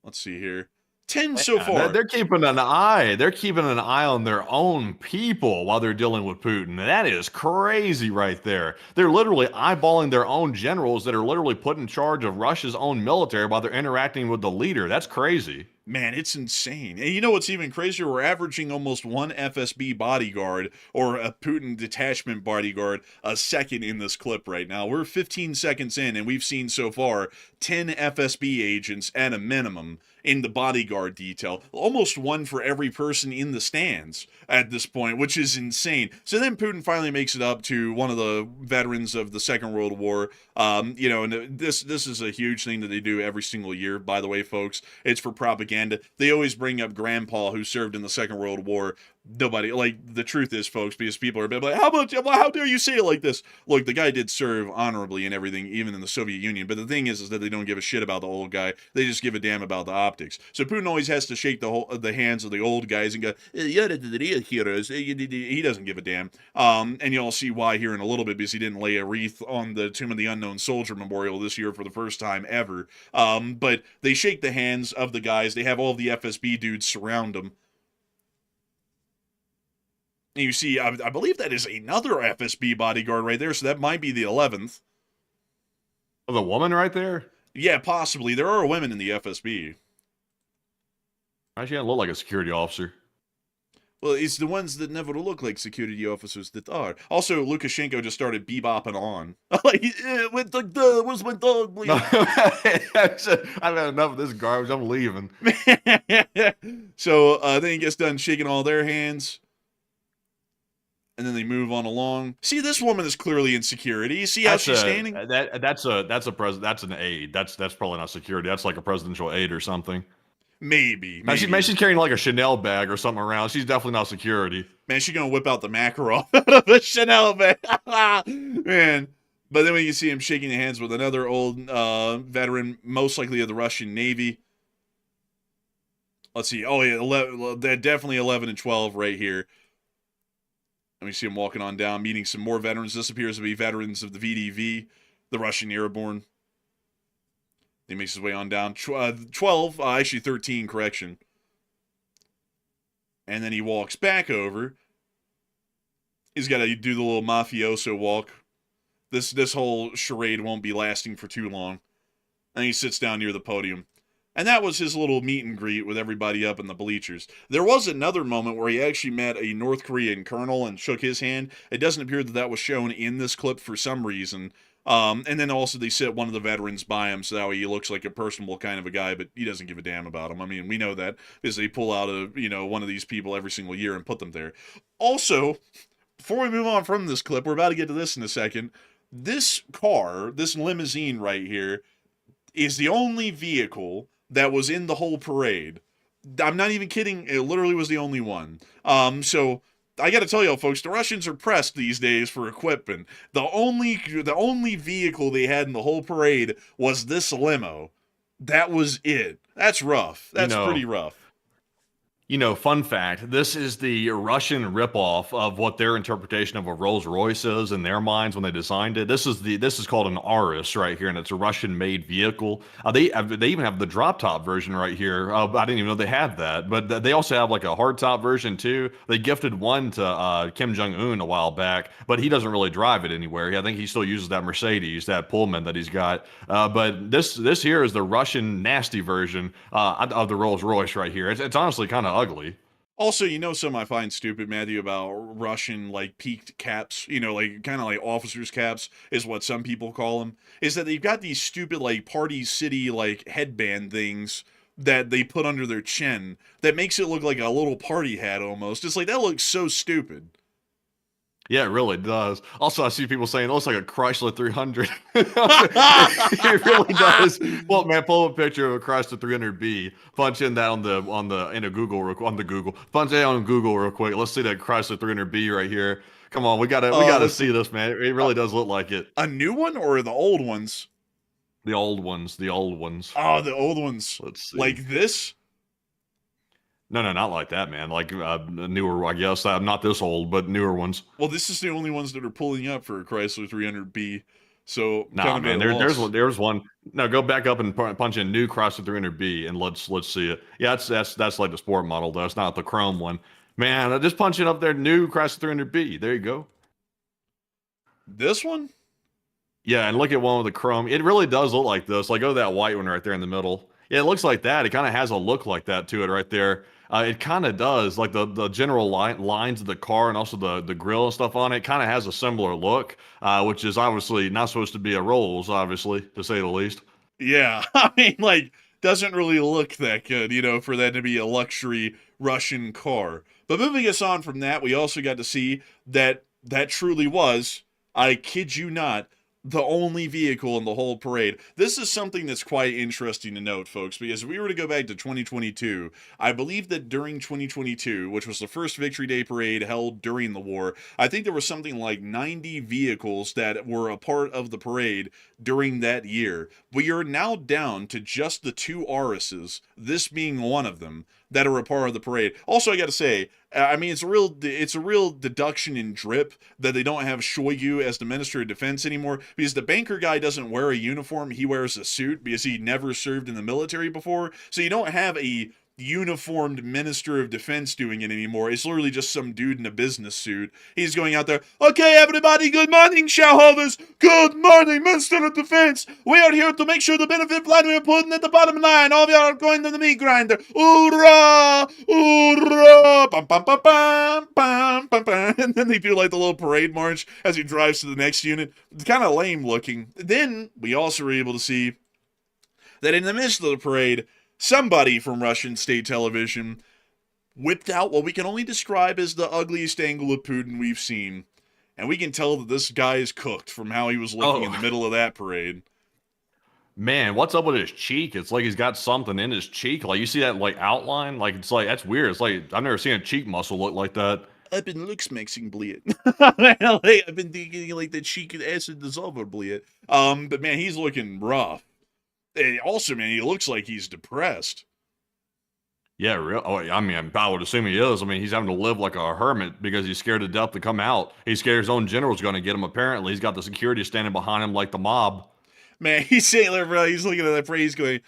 Let's see here. 10 so far. They're keeping an eye. They're keeping an eye on their own people while they're dealing with Putin. That is crazy right there. They're literally eyeballing their own generals that are literally put in charge of Russia's own military while they're interacting with the leader. That's crazy. Man, it's insane. And you know what's even crazier? We're averaging almost one FSB bodyguard or a Putin detachment bodyguard a second in this clip right now. We're 15 seconds in, and we've seen so far 10 FSB agents at a minimum in the bodyguard detail. Almost one for every person in the stands at this point, which is insane. So then Putin finally makes it up to one of the veterans of the Second World War. And this is a huge thing that they do every single year, by the way, folks. It's for propaganda. They always bring up Grandpa, who served in the Second World War. Nobody, like, the truth is, folks, because people are like, how dare you say it like this? Look, the guy did serve honorably and everything, even in the Soviet Union, but the thing is that they don't give a shit about the old guy. They just give a damn about the optics. So Putin always has to shake the hands of the old guys and go, you're the real heroes. He doesn't give a damn. And you'll see why here in a little bit, because he didn't lay a wreath on the Tomb of the Unknown Soldier Memorial this year for the first time ever. But they shake the hands of the guys. They have all the FSB dudes surround them. And you see, I believe that is another FSB bodyguard right there, so that might be the 11th. Oh, the woman right there? Yeah, possibly. There are women in the FSB. Why she doesn't look like a security officer? Well, it's the ones that never look like security officers that are. Also, Lukashenko just started bebopping on. Like, where's my dog, please? I've had enough of this garbage. I'm leaving. So then he gets done shaking all their hands. And then they move on along. See, this woman is clearly in security. You see how she's standing? That's an aide. That's probably not security. That's like a presidential aide or something. Maybe. She's carrying like a Chanel bag or something around. She's definitely not security. Man, she's gonna whip out the Makarov out of a Chanel bag. Man. But then when you see him shaking hands with another old veteran, most likely of the Russian Navy. Let's see. Oh yeah, they're definitely 11 and 12 right here. Let me see him walking on down, meeting some more veterans. This appears to be veterans of the VDV, the Russian Airborne. He makes his way on down. 12, actually 13, correction. And then he walks back over. He's got to do the little mafioso walk. This whole charade won't be lasting for too long. And he sits down near the podium. And that was his little meet and greet with everybody up in the bleachers. There was another moment where he actually met a North Korean colonel and shook his hand. It doesn't appear that was shown in this clip for some reason. And then also they sit one of the veterans by him, so that way he looks like a personable kind of a guy, but he doesn't give a damn about him. I mean, we know that because they pull out one of these people every single year and put them there. Also, before we move on from this clip, we're about to get to this in a second. This car, this limousine right here, is the only vehicle that was in the whole parade. I'm not even kidding. It literally was the only one. So I got to tell y'all, folks, the Russians are pressed these days for equipment. The only vehicle they had in the whole parade was this limo. That was it. That's rough. That's pretty rough. Fun fact, this is the Russian ripoff of what their interpretation of a Rolls Royce is in their minds when they designed it. This is called an Aris right here, and it's a Russian-made vehicle. They even have the drop-top version right here. I didn't even know they had that, but they also have like a hard-top version too. They gifted one to Kim Jong-un a while back, but he doesn't really drive it anywhere. I think he still uses that Mercedes, that Pullman that he's got. But this here is the Russian nasty version of the Rolls Royce right here. It's honestly kind of ugly. Also, something I find stupid, Matthew, about Russian, peaked caps, kind of like officers' caps is what some people call them, is that they've got these stupid, Party City, headband things that they put under their chin that makes it look like a little party hat almost. It's that looks so stupid. Yeah, it really does. Also, I see people saying it looks like a Chrysler 300. It really does. Well, man, pull up a picture of a Chrysler 300B. Punch in that on the Google. Punch that on Google real quick. Let's see that Chrysler 300B right here. Come on, we gotta see this, man. It really does look like it. A new one or the old ones? The old ones. Oh, the old ones. Let's see. Like this? No, not like that, man. Newer, I guess. I'm not this old, but newer ones. Well, this is the only ones that are pulling up for a Chrysler 300B. So, nah, man, there's one. No, go back up and punch in new Chrysler 300B and let's see it. Yeah, that's like the sport model though. It's not the chrome one. Man, I just punch it up there, new Chrysler 300B. There you go. This one? Yeah, and look at one with the chrome. It really does look like this. Go to that white one right there in the middle. Yeah, it looks like that. It kind of has a look like that to it right there. It kind of does, like the general lines of the car and also the grill and stuff on it kind of has a similar look, which is obviously not supposed to be a Rolls, obviously, to say the least. Yeah, I mean, like, doesn't really look that good, for that to be a luxury Russian car. But moving us on from that, we also got to see that that truly was, I kid you not, the only vehicle in the whole parade. This is something that's quite interesting to note, folks, because if we were to go back to 2022, I believe that during 2022, which was the first Victory Day parade held during the war, I think there was something like 90 vehicles that were a part of the parade during that year. We are now down to just the two Arises, this being one of them, that are a part of the parade. Also, I got to say, I mean, it's a real deduction in drip that they don't have Shoigu as the Minister of Defense anymore, because the banker guy doesn't wear a uniform, he wears a suit because he never served in the military before. So you don't have a uniformed Minister of Defense doing it anymore. It's literally just some dude in a business suit. He's going out there, okay, everybody, good morning, shareholders. Good morning, Minister of Defense. We are here to make sure the benefit plan we are putting at the bottom line. All of you are going to the meat grinder. Hoorah! Hoorah! Bum, bum, bum, bum, bum, bum, bum. And then they do like the little parade march as he drives to the next unit. It's kind of lame looking. Then we also were able to see that in the midst of the parade, somebody from Russian state television whipped out what we can only describe as the ugliest angle of Putin we've seen. And we can tell that this guy is cooked from how he was looking in the middle of that parade. Man, what's up with his cheek? It's like he's got something in his cheek. Like you see that like outline? Like it's like that's weird. It's like I've never seen a cheek muscle look like that. I've been looks-maxing bleed. I've been thinking like the cheek and acid dissolver bleed. But man, he's looking rough. And also, man, he looks like he's depressed. Yeah, real. Oh, I mean, I would assume he is. I mean, he's having to live like a hermit because he's scared to death to come out. He's scared his own general's going to get him. Apparently, he's got the security standing behind him like the mob. Man, he's saying there, bro. He's looking at that phrase, going,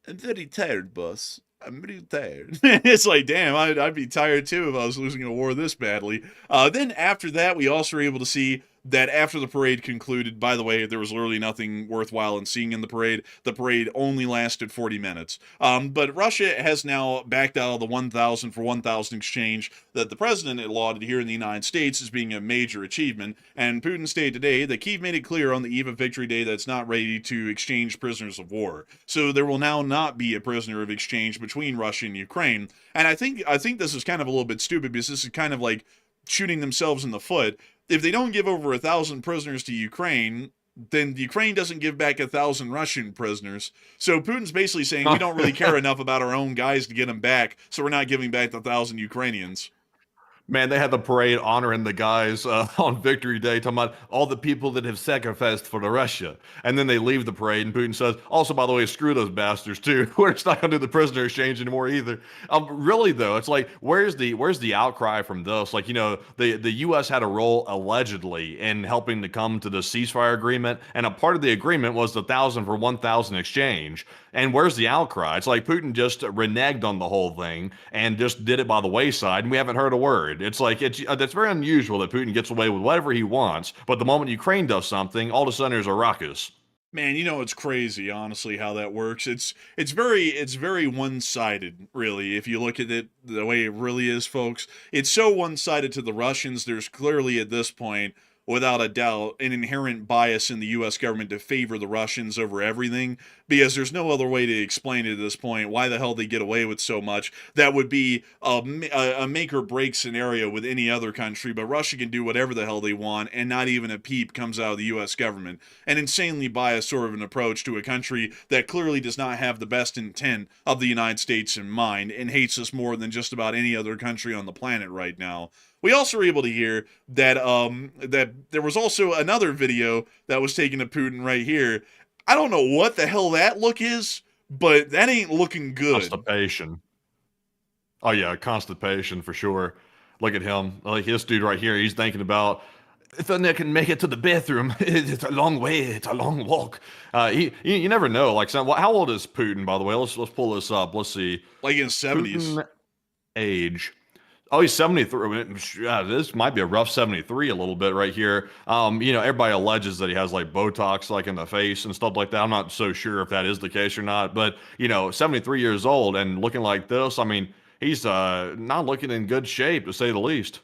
"I'm very tired, boss. I'm really tired." It's like, damn, I'd be tired too if I was losing a war this badly. Then after that, we also were able to see that after the parade concluded, by the way, there was literally nothing worthwhile in seeing in the parade. The parade only lasted 40 minutes. But Russia has now backed out of the 1,000 for 1,000 exchange that the president had lauded here in the United States as being a major achievement. And Putin stated today that Kyiv made it clear on the eve of Victory Day that it's not ready to exchange prisoners of war. So there will now not be a prisoner of exchange between Russia and Ukraine. And I think this is kind of a little bit stupid because this is kind of like shooting themselves in the foot. If they don't give over 1,000 prisoners to Ukraine, then Ukraine doesn't give back 1,000 Russian prisoners. So Putin's basically saying we don't really care enough about our own guys to get them back, so we're not giving back the 1,000 Ukrainians. Man, they had the parade honoring the guys on Victory Day, talking about all the people that have sacrificed for the Russia. And then they leave the parade, and Putin says, also, by the way, screw those bastards, too. We're just not going to do the prisoner exchange anymore either. Really, though, it's like, where's the outcry from this? Like, the U.S. had a role, allegedly, in helping to come to the ceasefire agreement, and a part of the agreement was the 1,000 for 1,000 exchange. And where's the outcry? It's like Putin just reneged on the whole thing and just did it by the wayside, and we haven't heard a word. It's like that's very unusual that Putin gets away with whatever he wants, but the moment Ukraine does something, all of a sudden there's a ruckus. Man, it's crazy, honestly, how that works. It's very one-sided, really, if you look at it the way it really is, folks. It's so one-sided to the Russians. There's clearly, at this point, without a doubt, an inherent bias in the U.S. government to favor the Russians over everything, because there's no other way to explain it at this point. Why the hell they get away with so much? That would be a make-or-break scenario with any other country, but Russia can do whatever the hell they want, and not even a peep comes out of the U.S. government. An insanely biased sort of an approach to a country that clearly does not have the best intent of the United States in mind, and hates us more than just about any other country on the planet right now. We also were able to hear that that there was also another video that was taken of Putin right here. I don't know what the hell that look is, but that ain't looking good. Constipation. Oh yeah, constipation for sure. Look at him. Like this dude right here, he's thinking about if I can make it to the bathroom. It's a long way. It's a long walk. You never know. Like, how old is Putin, by the way? Let's pull this up. Let's see. Like in his 70s. Putin age. Oh, he's 73. Yeah, this might be a rough 73 a little bit right here. Everybody alleges that he has like Botox like in the face and stuff like that. I'm not so sure if that is the case or not, but 73 years old and looking like this. I mean, he's not looking in good shape to say the least.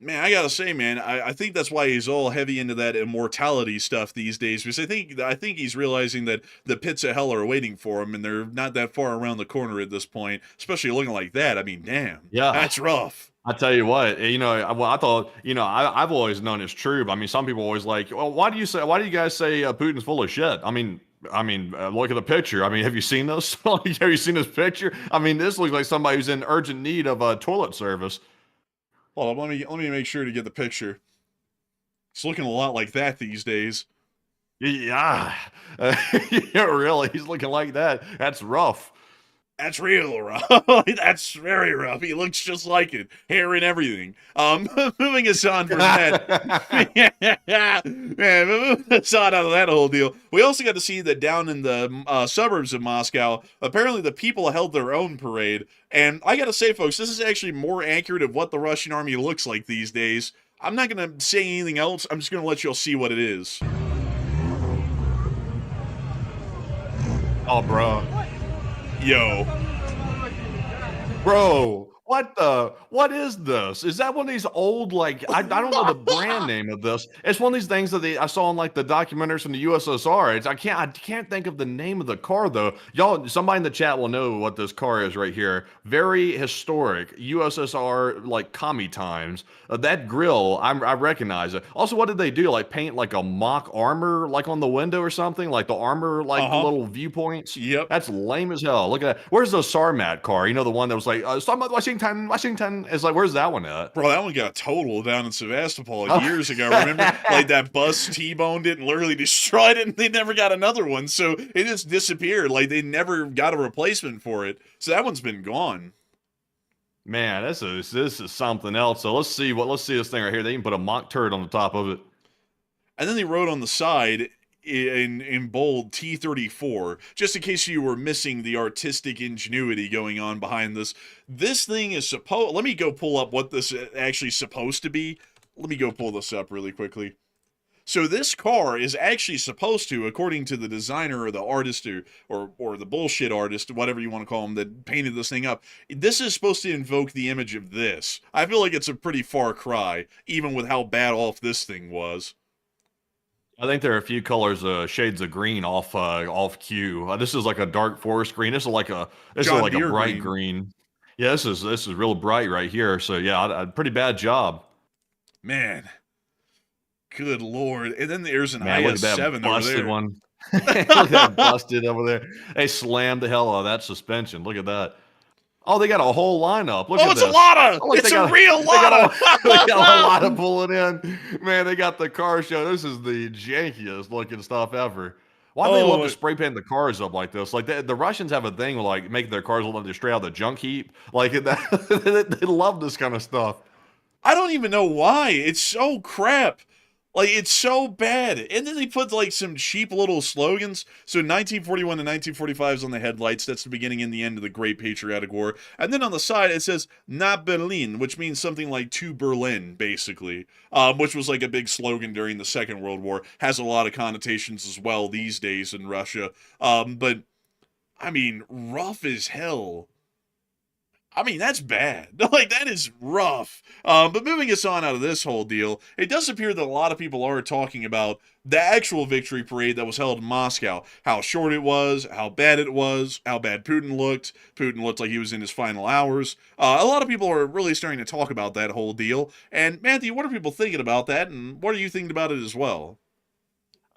Man, I gotta say, man, I think that's why he's all heavy into that immortality stuff these days. Because I think he's realizing that the pits of hell are waiting for him, and they're not that far around the corner at this point. Especially looking like that. I mean, damn, Yeah. that's rough. I tell you what, I thought, I've always known it's true. But I mean, some people always like, well, why do you guys say Putin's full of shit? Look at the picture. I mean, have you seen this? Have you seen this picture? I mean, this looks like somebody who's in urgent need of a toilet service. Hold on, let me make sure to get the picture. It's looking a lot like that these days. Yeah, yeah, really, he's looking like that. That's rough. That's real rough. That's very rough. He looks just like it, hair and everything. Moving us on from that. Man, moving us on out of that whole deal. We also got to see that down in the suburbs of Moscow, apparently the people held their own parade. And I got to say, folks, this is actually more accurate of what the Russian army looks like these days. I'm not going to say anything else. I'm just going to let you all see what it is. Oh, bro. Yo. Bro, what is this? Is that one of these old, like, I don't know the brand name of this. It's one of these things that I saw in like the documentaries from the USSR. I can't think of the name of the car though. Y'all, somebody in the chat will know what this car is right here. Very historic USSR, like commie times. That grill, I recognize it. Also, what did they do? Like paint like a mock armor like on the window or something? Like the armor, like the little viewpoints? Yep. That's lame as hell. Look at that. Where's the Sarmat car? You know, the one that was like, Washington. It's like, where's that one at? Bro, that one got totaled down in Sevastopol years ago. Remember? Like that bus T-boned it and literally destroyed it, and they never got another one. So it just disappeared. Like they never got a replacement for it. So that one's been gone. Man, this is something else. So let's see this thing right here. They even put a mock turret on the top of it. And then they wrote on the side in bold T-34, just in case you were missing the artistic ingenuity going on behind this. This thing is supposed... Let me go pull up what this actually supposed to be. Let me go pull this up really quickly. So this car is actually supposed to, according to the designer or the artist or the bullshit artist, whatever you want to call him, that painted this thing up, this is supposed to invoke the image of this. I feel like it's a pretty far cry, even with how bad off this thing was. I think there are a few colors, shades of green off cue. This is like a dark forest green. This is like a bright green. Yeah, this is real bright right here. So yeah, pretty bad job. Man, good lord! And then there's an IS-7 over there. One. Look at that busted over there. They slammed the hell out of that suspension. Look at that. Oh, they got a whole lineup. Look at this. It's a Lada! It's a real Lada! They got a lot of pulling in. Man, they got the car show. This is the jankiest looking stuff ever. Why do they love to spray paint the cars up like this? Like the Russians have a thing with like making their cars look like they're straight out of the junk heap. Like they love this kind of stuff. I don't even know why. It's so crap. Like, it's so bad. And then they put, like, some cheap little slogans. So 1941 to 1945 is on the headlights. That's the beginning and the end of the Great Patriotic War. And then on the side, it says, Na Berlin, which means something like to Berlin, basically. Which was, like, a big slogan during the Second World War. Has a lot of connotations as well these days in Russia. But, I mean, rough as hell. I mean, that's bad. Like, that is rough. But moving us on out of this whole deal, it does appear that a lot of people are talking about the actual victory parade that was held in Moscow. How short it was, how bad it was, how bad Putin looked. Putin looked like he was in his final hours. A lot of people are really starting to talk about that whole deal. And, Matthew, what are people thinking about that, and what are you thinking about it as well?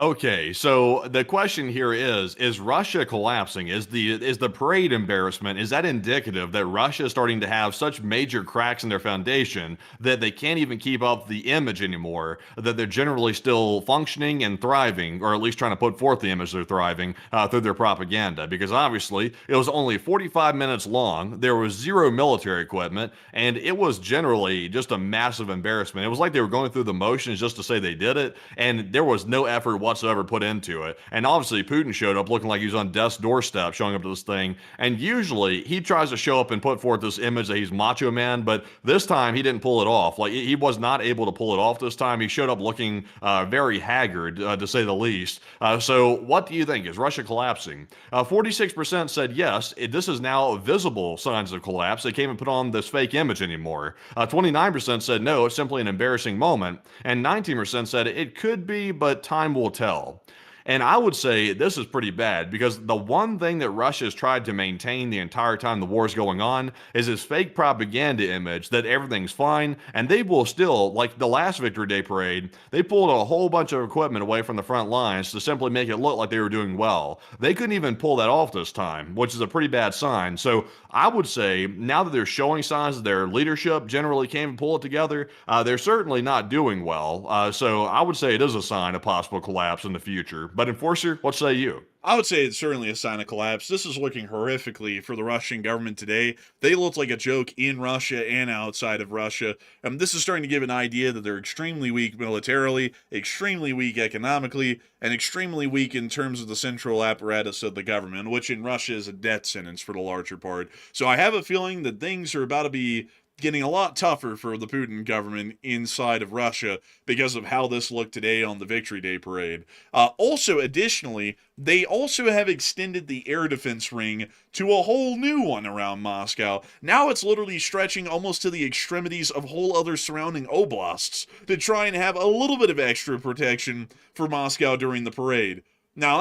Okay, so the question here is Russia collapsing? Is the parade embarrassment, is that indicative that Russia is starting to have such major cracks in their foundation that they can't even keep up the image anymore, that they're generally still functioning and thriving, or at least trying to put forth the image they're thriving through their propaganda? Because obviously it was only 45 minutes long, there was zero military equipment, and it was generally just a massive embarrassment. It was like they were going through the motions just to say they did it, and there was no effort whatsoever put into it. And obviously, Putin showed up looking like he was on death's doorstep, showing up to this thing. And usually, he tries to show up and put forth this image that he's macho man, but this time he didn't pull it off. Like, he was not able to pull it off this time. He showed up looking very haggard, to say the least. So, what do you think? Is Russia collapsing? 46% said yes. This is now visible signs of collapse. They can't even put on this fake image anymore. 29% said no, it's simply an embarrassing moment. And 19% said it could be, but time will tell. And I would say this is pretty bad because the one thing that Russia has tried to maintain the entire time the war is going on is this fake propaganda image that everything's fine. And they will still, like the last Victory Day parade, they pulled a whole bunch of equipment away from the front lines to simply make it look like they were doing well. They couldn't even pull that off this time, which is a pretty bad sign. So I would say now that they're showing signs that their leadership generally can't even pull it together, they're certainly not doing well. So I would say it is a sign of possible collapse in the future. But Enforcer, what say you? I would say it's certainly a sign of collapse. This is looking horrifically for the Russian government today. They look like a joke in Russia and outside of Russia. And this is starting to give an idea that they're extremely weak militarily, extremely weak economically, and extremely weak in terms of the central apparatus of the government, which in Russia is a death sentence for the larger part. So I have a feeling that things are about to be getting a lot tougher for the Putin government inside of Russia because of how this looked today on the Victory Day parade. Also, additionally, they also have extended the air defense ring to a whole new one around Moscow. Now it's literally stretching almost to the extremities of whole other surrounding oblasts to try and have a little bit of extra protection for Moscow during the parade. Now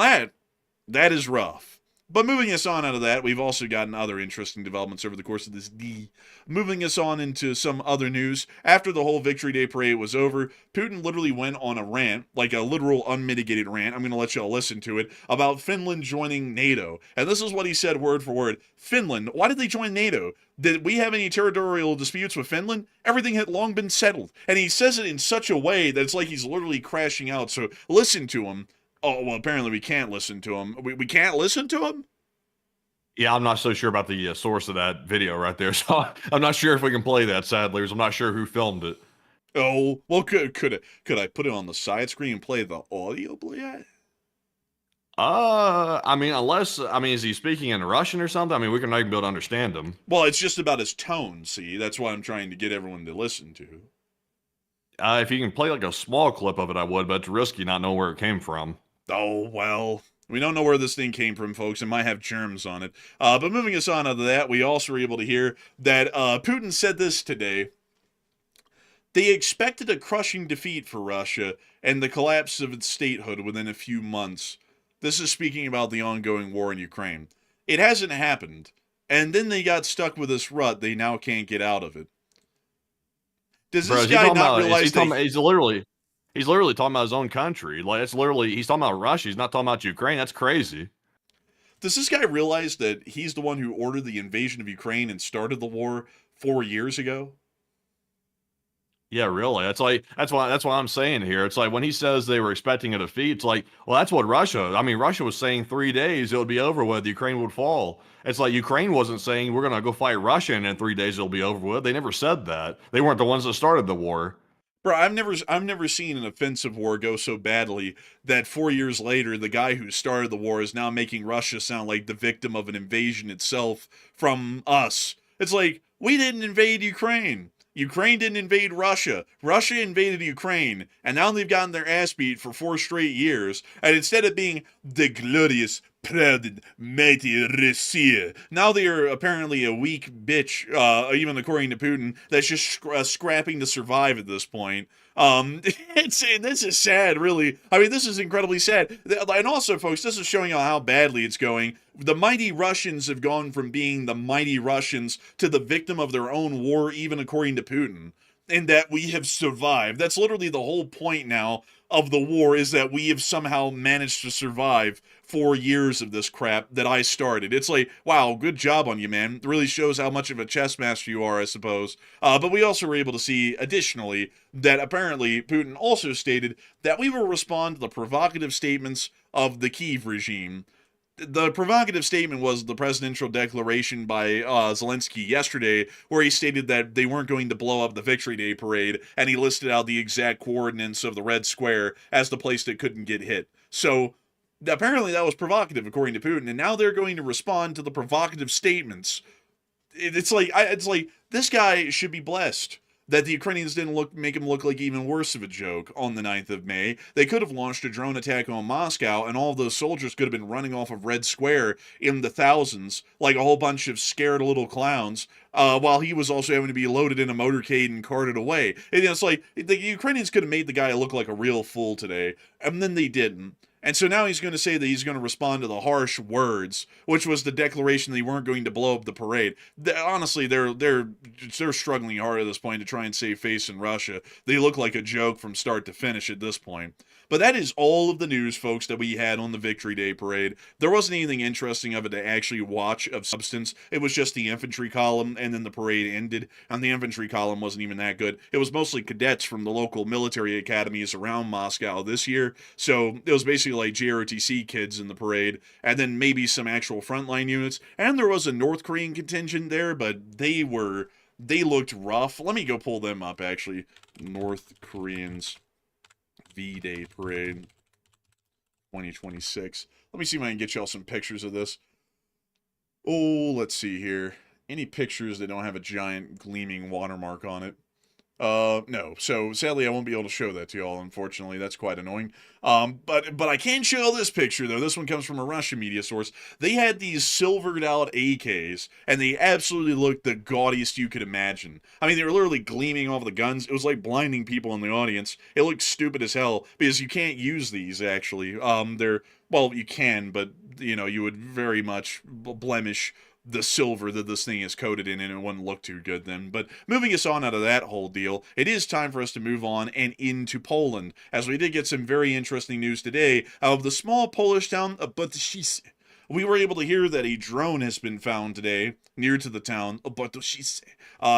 that is rough. But moving us on out of that, we've also gotten other interesting developments over the course of this D. Moving us on into some other news, after the whole Victory Day parade was over, Putin literally went on a rant, like a literal unmitigated rant, I'm going to let y'all listen to it, about Finland joining NATO. And this is what he said word for word. Finland, why did they join NATO? Did we have any territorial disputes with Finland? Everything had long been settled. And he says it in such a way that it's like he's literally crashing out, so listen to him. Oh, well, apparently we can't listen to him. We can't listen to him? Yeah, I'm not so sure about the source of that video right there, so I'm not sure if we can play that, sadly, because I'm not sure who filmed it. Oh, well, could I put it on the side screen and play the audio play? I mean, is he speaking in Russian or something? I mean, we can not even be able to understand him. Well, it's just about his tone, see? That's why I'm trying to get everyone to listen to. If you can play like a small clip of it, I would, but it's risky not knowing where it came from. Oh, well, we don't know where this thing came from, folks. It might have germs on it. But moving us on out of that, we also were able to hear that Putin said this today. They expected a crushing defeat for Russia and the collapse of its statehood within a few months. This is speaking about the ongoing war in Ukraine. It hasn't happened, and then they got stuck with this rut they now can't get out of it. Does this guy not realize He's literally talking about his own country. Like, it's literally, he's talking about Russia. He's not talking about Ukraine. That's crazy. Does this guy realize that he's the one who ordered the invasion of Ukraine and started the war 4 years ago? Yeah, really. That's why I'm saying here. It's like when he says they were expecting a defeat, it's like, well, that's what Russia was saying 3 days it would be over with, Ukraine would fall. It's like Ukraine wasn't saying we're going to go fight Russia and in 3 days it'll be over with. They never said that. They weren't the ones that started the war. Bro, I've never seen an offensive war go so badly that 4 years later, the guy who started the war is now making Russia sound like the victim of an invasion itself from us. It's like, we didn't invade Ukraine. Ukraine didn't invade Russia. Russia invaded Ukraine, and now they've gotten their ass beat for 4 straight years. And instead of being the glorious, proud, mighty Russia, now they are apparently a weak bitch, even according to Putin, that's just scrapping to survive at this point. This is sad, really. I mean, this is incredibly sad. And also, folks, this is showing you how badly it's going. The mighty Russians have gone from being the mighty Russians to the victim of their own war, even according to Putin. And that we have survived. That's literally the whole point now of the war, is that we have somehow managed to survive 4 years of this crap that I started. It's like, wow, good job on you, man. It really shows how much of a chess master you are, I suppose. But we also were able to see, additionally, that apparently Putin also stated that we will respond to the provocative statements of the Kyiv regime. the provocative statement was the presidential declaration by Zelensky yesterday, where he stated that they weren't going to blow up the Victory Day parade, and he listed out the exact coordinates of the Red Square as the place that couldn't get hit. So apparently that was provocative, according to Putin, and now they're going to respond to the provocative statements. It's like this guy should be blessed that the Ukrainians didn't make him look like even worse of a joke on the 9th of May. They could have launched a drone attack on Moscow, and all of those soldiers could have been running off of Red Square in the thousands, like a whole bunch of scared little clowns, while he was also having to be loaded in a motorcade and carted away. And it's like, the Ukrainians could have made the guy look like a real fool today, and then they didn't. And so now he's going to say that he's going to respond to the harsh words, which was the declaration that they weren't going to blow up the parade. Honestly, they're struggling hard at this point to try and save face in Russia. They look like a joke from start to finish at this point. But that is all of the news, folks, that we had on the Victory Day parade. There wasn't anything interesting of it to actually watch of substance. It was just the infantry column, and then the parade ended, and the infantry column wasn't even that good. It was mostly cadets from the local military academies around Moscow this year, so it was basically like JROTC kids in the parade, and then maybe some actual frontline units, and there was a North Korean contingent there, but they looked rough. Let me go pull them up, actually. North Koreans V-Day Parade 2026. Let me see if I can get y'all some pictures of this. Oh, let's see here. Any pictures that don't have a giant gleaming watermark on it? No. So sadly, I won't be able to show that to y'all. Unfortunately, that's quite annoying. But I can show this picture though. This one comes from a Russian media source. They had these silvered out AKs, and they absolutely looked the gaudiest you could imagine. I mean, they were literally gleaming off the guns. It was like blinding people in the audience. It looked stupid as hell because you can't use these actually. Well, you can, but you would very much blemish the silver that this thing is coated in, and it wouldn't look too good then. But moving us on out of that whole deal, it is time for us to move on and into Poland, as we did get some very interesting news today of the small Polish town of Bydgoszcz. We were able to hear that a drone has been found today near to the town of Bydgoszcz,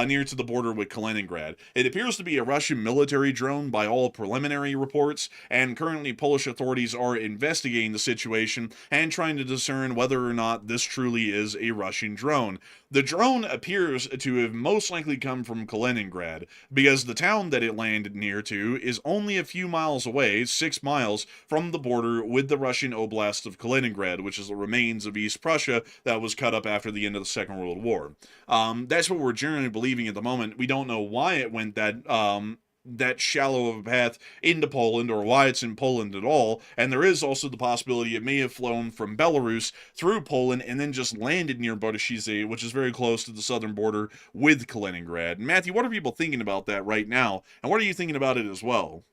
near to the border with Kaliningrad. It appears to be a Russian military drone by all preliminary reports, and currently Polish authorities are investigating the situation and trying to discern whether or not this truly is a Russian drone. The drone appears to have most likely come from Kaliningrad, because the town that it landed near to is only a few miles away, 6 miles, from the border with the Russian Oblast of Kaliningrad, which is the remains of East Prussia that was cut up after the end of the Second World War. That's what we're generally believing at the moment. We don't know why it went that shallow of a path into Poland, or why it's in Poland at all, and there is also the possibility it may have flown from Belarus through Poland and then just landed near Bydgoszcz, which is very close to the southern border with Kaliningrad. Matthew, what are people thinking about that right now, and what are you thinking about it as well?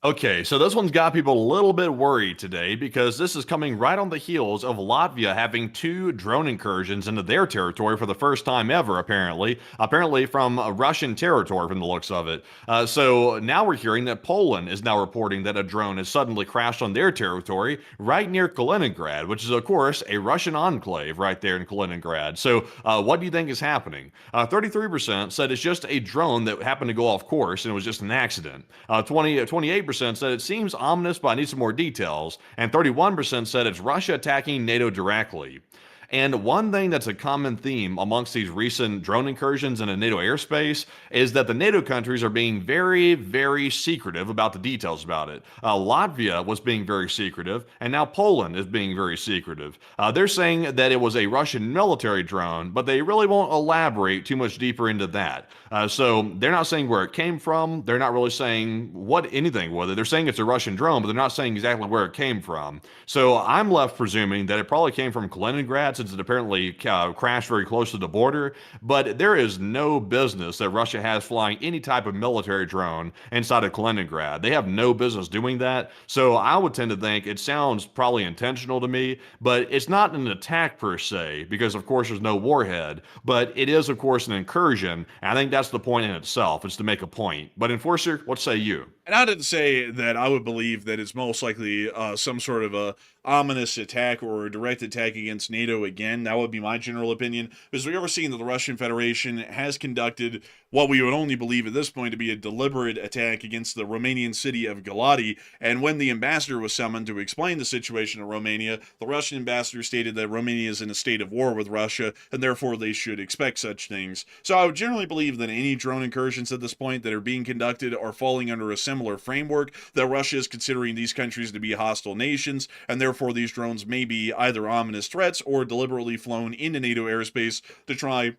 Okay, so this one's got people a little bit worried today because this is coming right on the heels of Latvia having 2 drone incursions into their territory for the first time ever, apparently from Russian territory from the looks of it. So now we're hearing that Poland is now reporting that a drone has suddenly crashed on their territory right near Kaliningrad, which is, of course, a Russian enclave right there in Kaliningrad. So what do you think is happening? 33% said it's just a drone that happened to go off course and it was just an accident. 28% said it seems ominous, but I need some more details. And 31% said it's Russia attacking NATO directly. And one thing that's a common theme amongst these recent drone incursions into NATO airspace is that the NATO countries are being very, very secretive about the details about it. Latvia was being very secretive, and now Poland is being very secretive. They're saying that it was a Russian military drone, but they really won't elaborate too much deeper into that. So they're not saying where it came from. They're not really saying anything with it. They're saying it's a Russian drone, but they're not saying exactly where it came from. So I'm left presuming that it probably came from Kaliningrad, since it apparently crashed very close to the border. But there is no business that Russia has flying any type of military drone inside of Kaliningrad. They have no business doing that. So I would tend to think it sounds probably intentional to me, but it's not an attack per se, because of course there's no warhead, but it is of course an incursion. And I think that's the point in itself, is to make a point. But Enforcer, what say you? And I didn't say that I would believe that it's most likely some sort of a ominous attack or a direct attack against NATO again. That would be my general opinion. Because we are seeing that the Russian Federation has conducted what we would only believe at this point to be a deliberate attack against the Romanian city of Galati. And when the ambassador was summoned to explain the situation in Romania, the Russian ambassador stated that Romania is in a state of war with Russia, and therefore they should expect such things. So I would generally believe that any drone incursions at this point that are being conducted are falling under a similar framework, that Russia is considering these countries to be hostile nations, and therefore these drones may be either ominous threats or deliberately flown into NATO airspace to try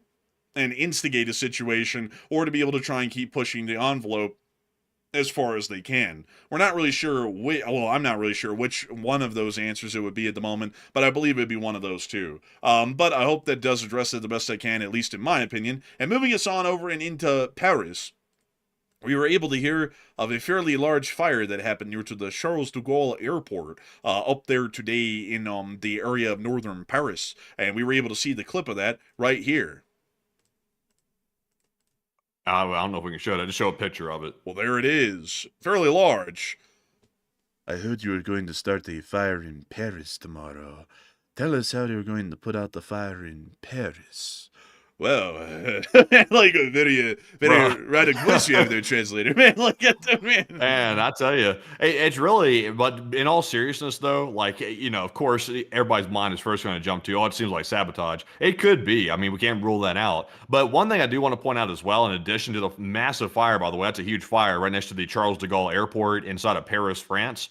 and instigate a situation, or to be able to try and keep pushing the envelope as far as they can. We're not really sure I'm not really sure which one of those answers it would be at the moment, but I believe it'd be one of those two. But I hope that does address it the best I can, at least in my opinion. And moving us on over and into Paris, we were able to hear of a fairly large fire that happened near to the Charles de Gaulle airport up there today in the area of northern Paris. And we were able to see the clip of that right here. I don't know if we can show that. Just show a picture of it. Well, there it is. Fairly large. I heard you were going to start a fire in Paris tomorrow. Tell us how you're going to put out the fire in Paris. Well, like a very radical voice you have there, translator, man. Like, man. And I tell you, it's really, but in all seriousness, though, like, of course, everybody's mind is first going to jump to, it seems like sabotage. It could be. I mean, we can't rule that out. But one thing I do want to point out as well, in addition to the massive fire, by the way, that's a huge fire right next to the Charles de Gaulle airport inside of Paris, France.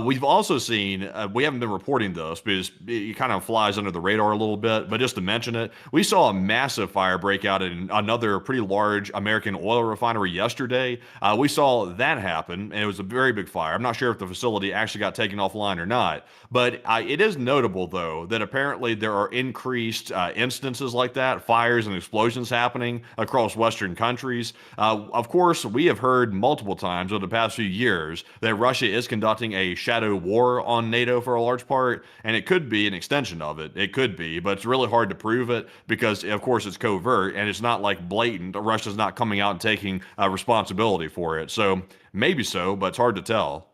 We've also seen, we haven't been reporting this because it kind of flies under the radar a little bit, but just to mention it, we saw a massive fire break out in another pretty large American oil refinery yesterday. We saw that happen, and it was a very big fire. I'm not sure if the facility actually got taken offline or not, but it is notable, though, that apparently there are increased instances like that, fires and explosions happening across Western countries. Of course, we have heard multiple times over the past few years that Russia is conducting a shadow war on NATO for a large part, and it could be an extension of it. It could be, but it's really hard to prove it because, of course, it's covert, and it's not like blatant. Russia's not coming out and taking responsibility for it. So maybe so, but it's hard to tell.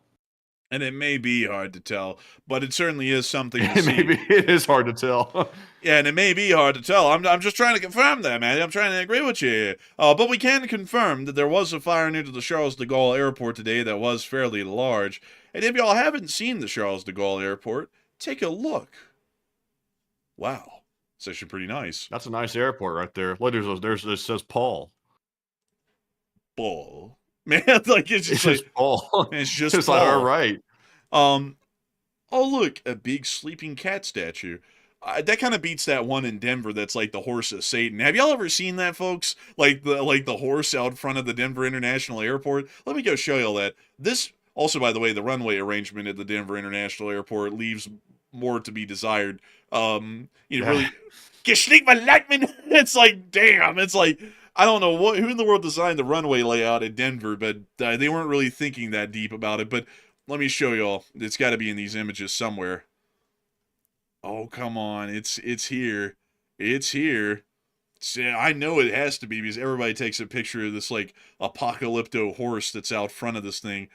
And it may be hard to tell, but it certainly is something to see. Maybe it is hard to tell. Yeah, and it may be hard to tell. I'm just trying to confirm that, man. I'm trying to agree with you here. But we can confirm that there was a fire near to the Charles de Gaulle airport today that was fairly large. And if y'all haven't seen the Charles de Gaulle airport, take a look. Wow. It's actually pretty nice. That's a nice airport right there. Look, it says Paul. Paul. Man, like it's just like, Paul. It's just it's Paul. like, all right. Oh, look, a big sleeping cat statue. That kind of beats that one in Denver that's like the horse of Satan. Have y'all ever seen that, folks? Like the horse out front of the Denver International Airport? Let me go show y'all that. This, also, by the way, the runway arrangement at the Denver International Airport leaves more to be desired. Really, it's like, damn, it's like, I don't know who in the world designed the runway layout at Denver, but they weren't really thinking that deep about it. But let me show y'all. It's got to be in these images somewhere. Oh, come on. It's here. It's here. I know it has to be because everybody takes a picture of this, like, apocalypto horse that's out front of this thing.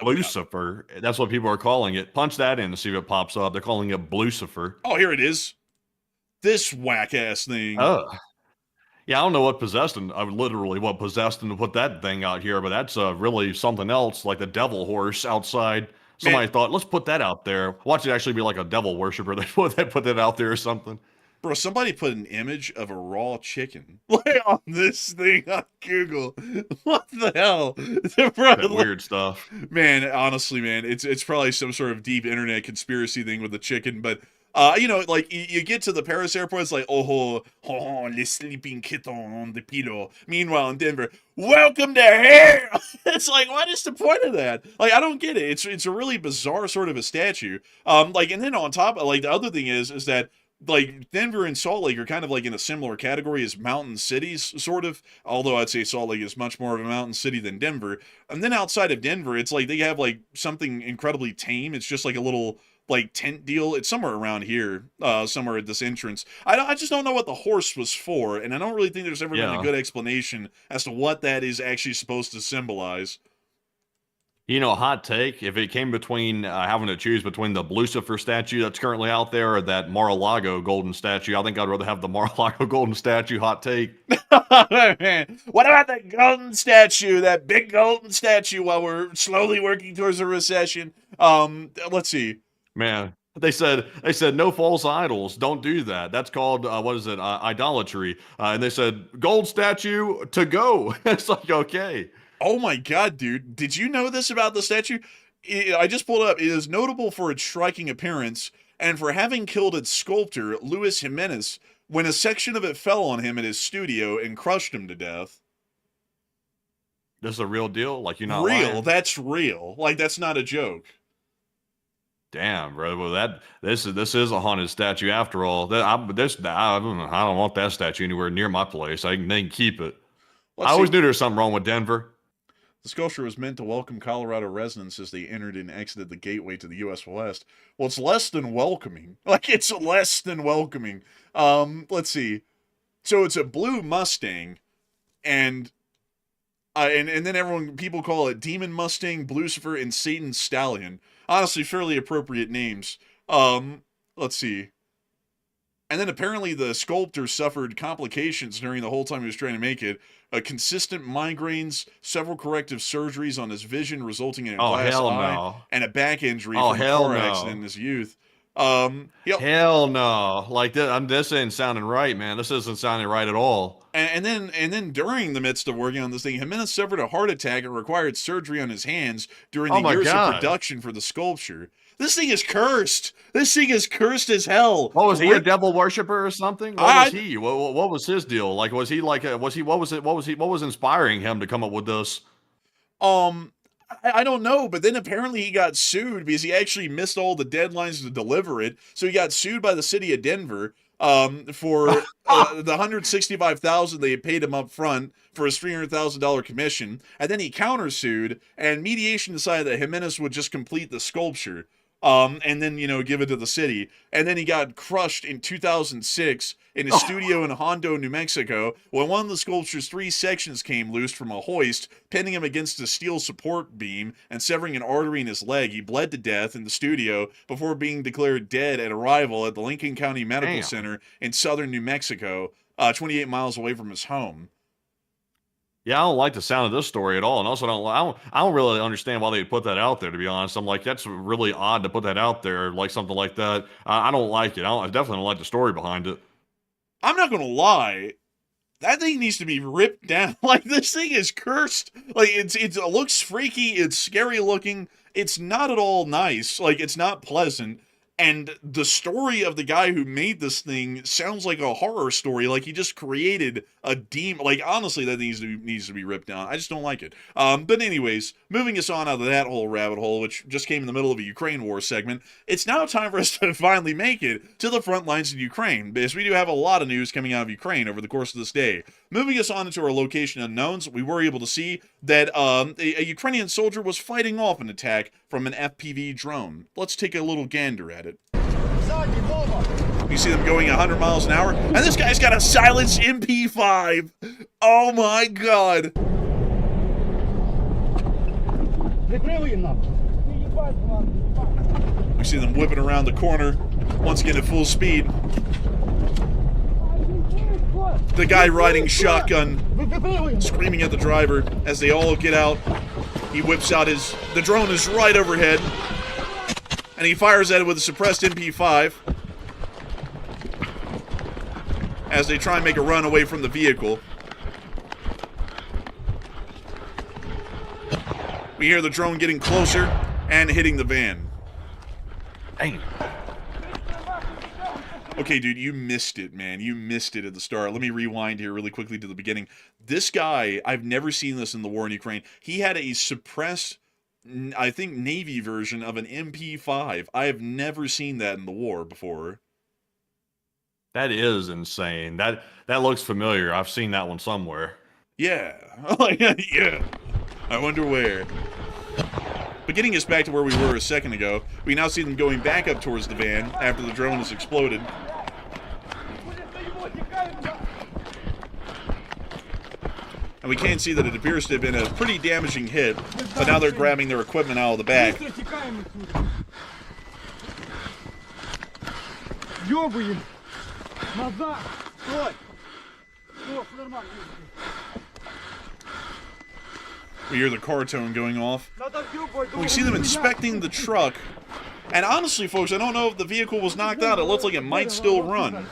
Lucifer. That's what people are calling it. Punch that in to see what pops up. They're calling it Lucifer. Oh, here it is. This whack-ass thing. Oh. Yeah, I don't know what possessed him. Literally what possessed him to put that thing out here, but that's really something else, like the devil horse outside. Somebody thought, let's put that out there. Watch it actually be like a devil worshiper. They put that out there or something. Bro, somebody put an image of a raw chicken on this thing on Google. What the hell? Bro, weird stuff. Man, honestly, man, it's probably some sort of deep internet conspiracy thing with the chicken, but like you get to the Paris airport, it's like, oh, the sleeping kitten on the pillow. Meanwhile, in Denver, welcome to hell. It's like, what is the point of that? Like, I don't get it. It's a really bizarre sort of a statue. And then on top, like, the other thing is that, like, Denver and Salt Lake are kind of like in a similar category as mountain cities, sort of. Although I'd say Salt Lake is much more of a mountain city than Denver. And then outside of Denver, it's like they have like something incredibly tame. It's just like a little like tent deal. It's somewhere around here, somewhere at this entrance. I just don't know what the horse was for, and I don't really think there's ever been a good explanation as to what that is actually supposed to symbolize. Hot take, if it came between having to choose between the Lucifer statue that's currently out there or that Mar-a-Lago golden statue, I think I'd rather have the Mar-a-Lago golden statue. Hot take. Man, what about that golden statue, that big golden statue, while we're slowly working towards a recession? Let's see. Man, they said no false idols. Don't do that. That's called what is it? Idolatry. And they said gold statue to go. It's like, okay. Oh my God, dude. Did you know this about the statue? I just pulled up. It is notable for its striking appearance and for having killed its sculptor, Luis Jimenez, when a section of it fell on him at his studio and crushed him to death. This is a real deal? Like, you're not real. lying? That's real. Like, that's not a joke. Damn, bro. Well, this is a haunted statue after all. I don't want that statue anywhere near my place. They can keep it. I always knew there was something wrong with Denver. The sculpture was meant to welcome Colorado residents as they entered and exited the gateway to the U.S. West. Well, it's less than welcoming. Like, it's less than welcoming. Let's see. So it's a blue Mustang, and then people call it Demon Mustang, Lucifer, and Satan's Stallion. Honestly, fairly appropriate names. Let's see. And then apparently the sculptor suffered complications during the whole time he was trying to make it. Consistent migraines, several corrective surgeries on his vision, resulting in a glass eye, and a back injury from a car accident in his youth. Hell no! Like this ain't sounding right, man. This isn't sounding right at all. And then during the midst of working on this thing, Jimenez suffered a heart attack and required surgery on his hands during the years of production for the sculpture. This thing is cursed. This thing is cursed as hell. What was he, a devil worshiper or something? What was he? What was his deal? Like, was he like? What was inspiring him to come up with this? I don't know, but then apparently he got sued because he actually missed all the deadlines to deliver it. So he got sued by the city of Denver for the $165,000 they had paid him up front for his $300,000 commission, and then he countersued, and mediation decided that Jimenez would just complete the sculpture. And then, give it to the city. And then he got crushed in 2006 in a studio in Hondo, New Mexico, when one of the sculpture's 3 sections came loose from a hoist, pinning him against a steel support beam and severing an artery in his leg. He bled to death in the studio before being declared dead at arrival at the Lincoln County Medical Center in southern New Mexico, 28 miles away from his home. Yeah, I don't like the sound of this story at all, and also I don't really understand why they put that out there. To be honest, I'm like, that's really odd to put that out there, like something like that. I don't like it. I definitely don't like the story behind it. I'm not gonna lie, that thing needs to be ripped down. Like, this thing is cursed. Like, it looks freaky. It's scary looking. It's not at all nice. Like, it's not pleasant. And the story of the guy who made this thing sounds like a horror story. Like, he just created a demon. Like, honestly, that needs to be ripped down. I just don't like it. But anyways, moving us on out of that whole rabbit hole, which just came in the middle of a Ukraine war segment, it's now time for us to finally make it to the front lines in Ukraine, because we do have a lot of news coming out of Ukraine over the course of this day. Moving us on into our location unknowns, we were able to see that a Ukrainian soldier was fighting off an attack from an FPV drone. Let's take a little gander at it. You see them going 100 miles an hour, and this guy's got a silenced MP5. Oh my God. We see them whipping around the corner, once again at full speed. The guy riding shotgun, screaming at the driver as they all get out. He whips out the drone is right overhead, and he fires at it with a suppressed MP5 as they try and make a run away from the vehicle. We hear the drone getting closer and hitting the van. Dang. Okay, dude, you missed it, man. You missed it at the start. Let me rewind here really quickly to the beginning. This guy, I've never seen this in the war in Ukraine. He had a suppressed, I think, Navy version of an MP5. I have never seen that in the war before. That is insane. That looks familiar. I've seen that one somewhere. Yeah. Yeah. I wonder where. But getting us back to where we were a second ago, we now see them going back up towards the van after the drone has exploded. And we can see that it appears to have been a pretty damaging hit, but now they're grabbing their equipment out of the back. Ёбаем! Назад! Стой! Все нормально. We hear the car tone going off. We see them inspecting the truck. And honestly, folks, I don't know if the vehicle was knocked out. It looks like it might still run.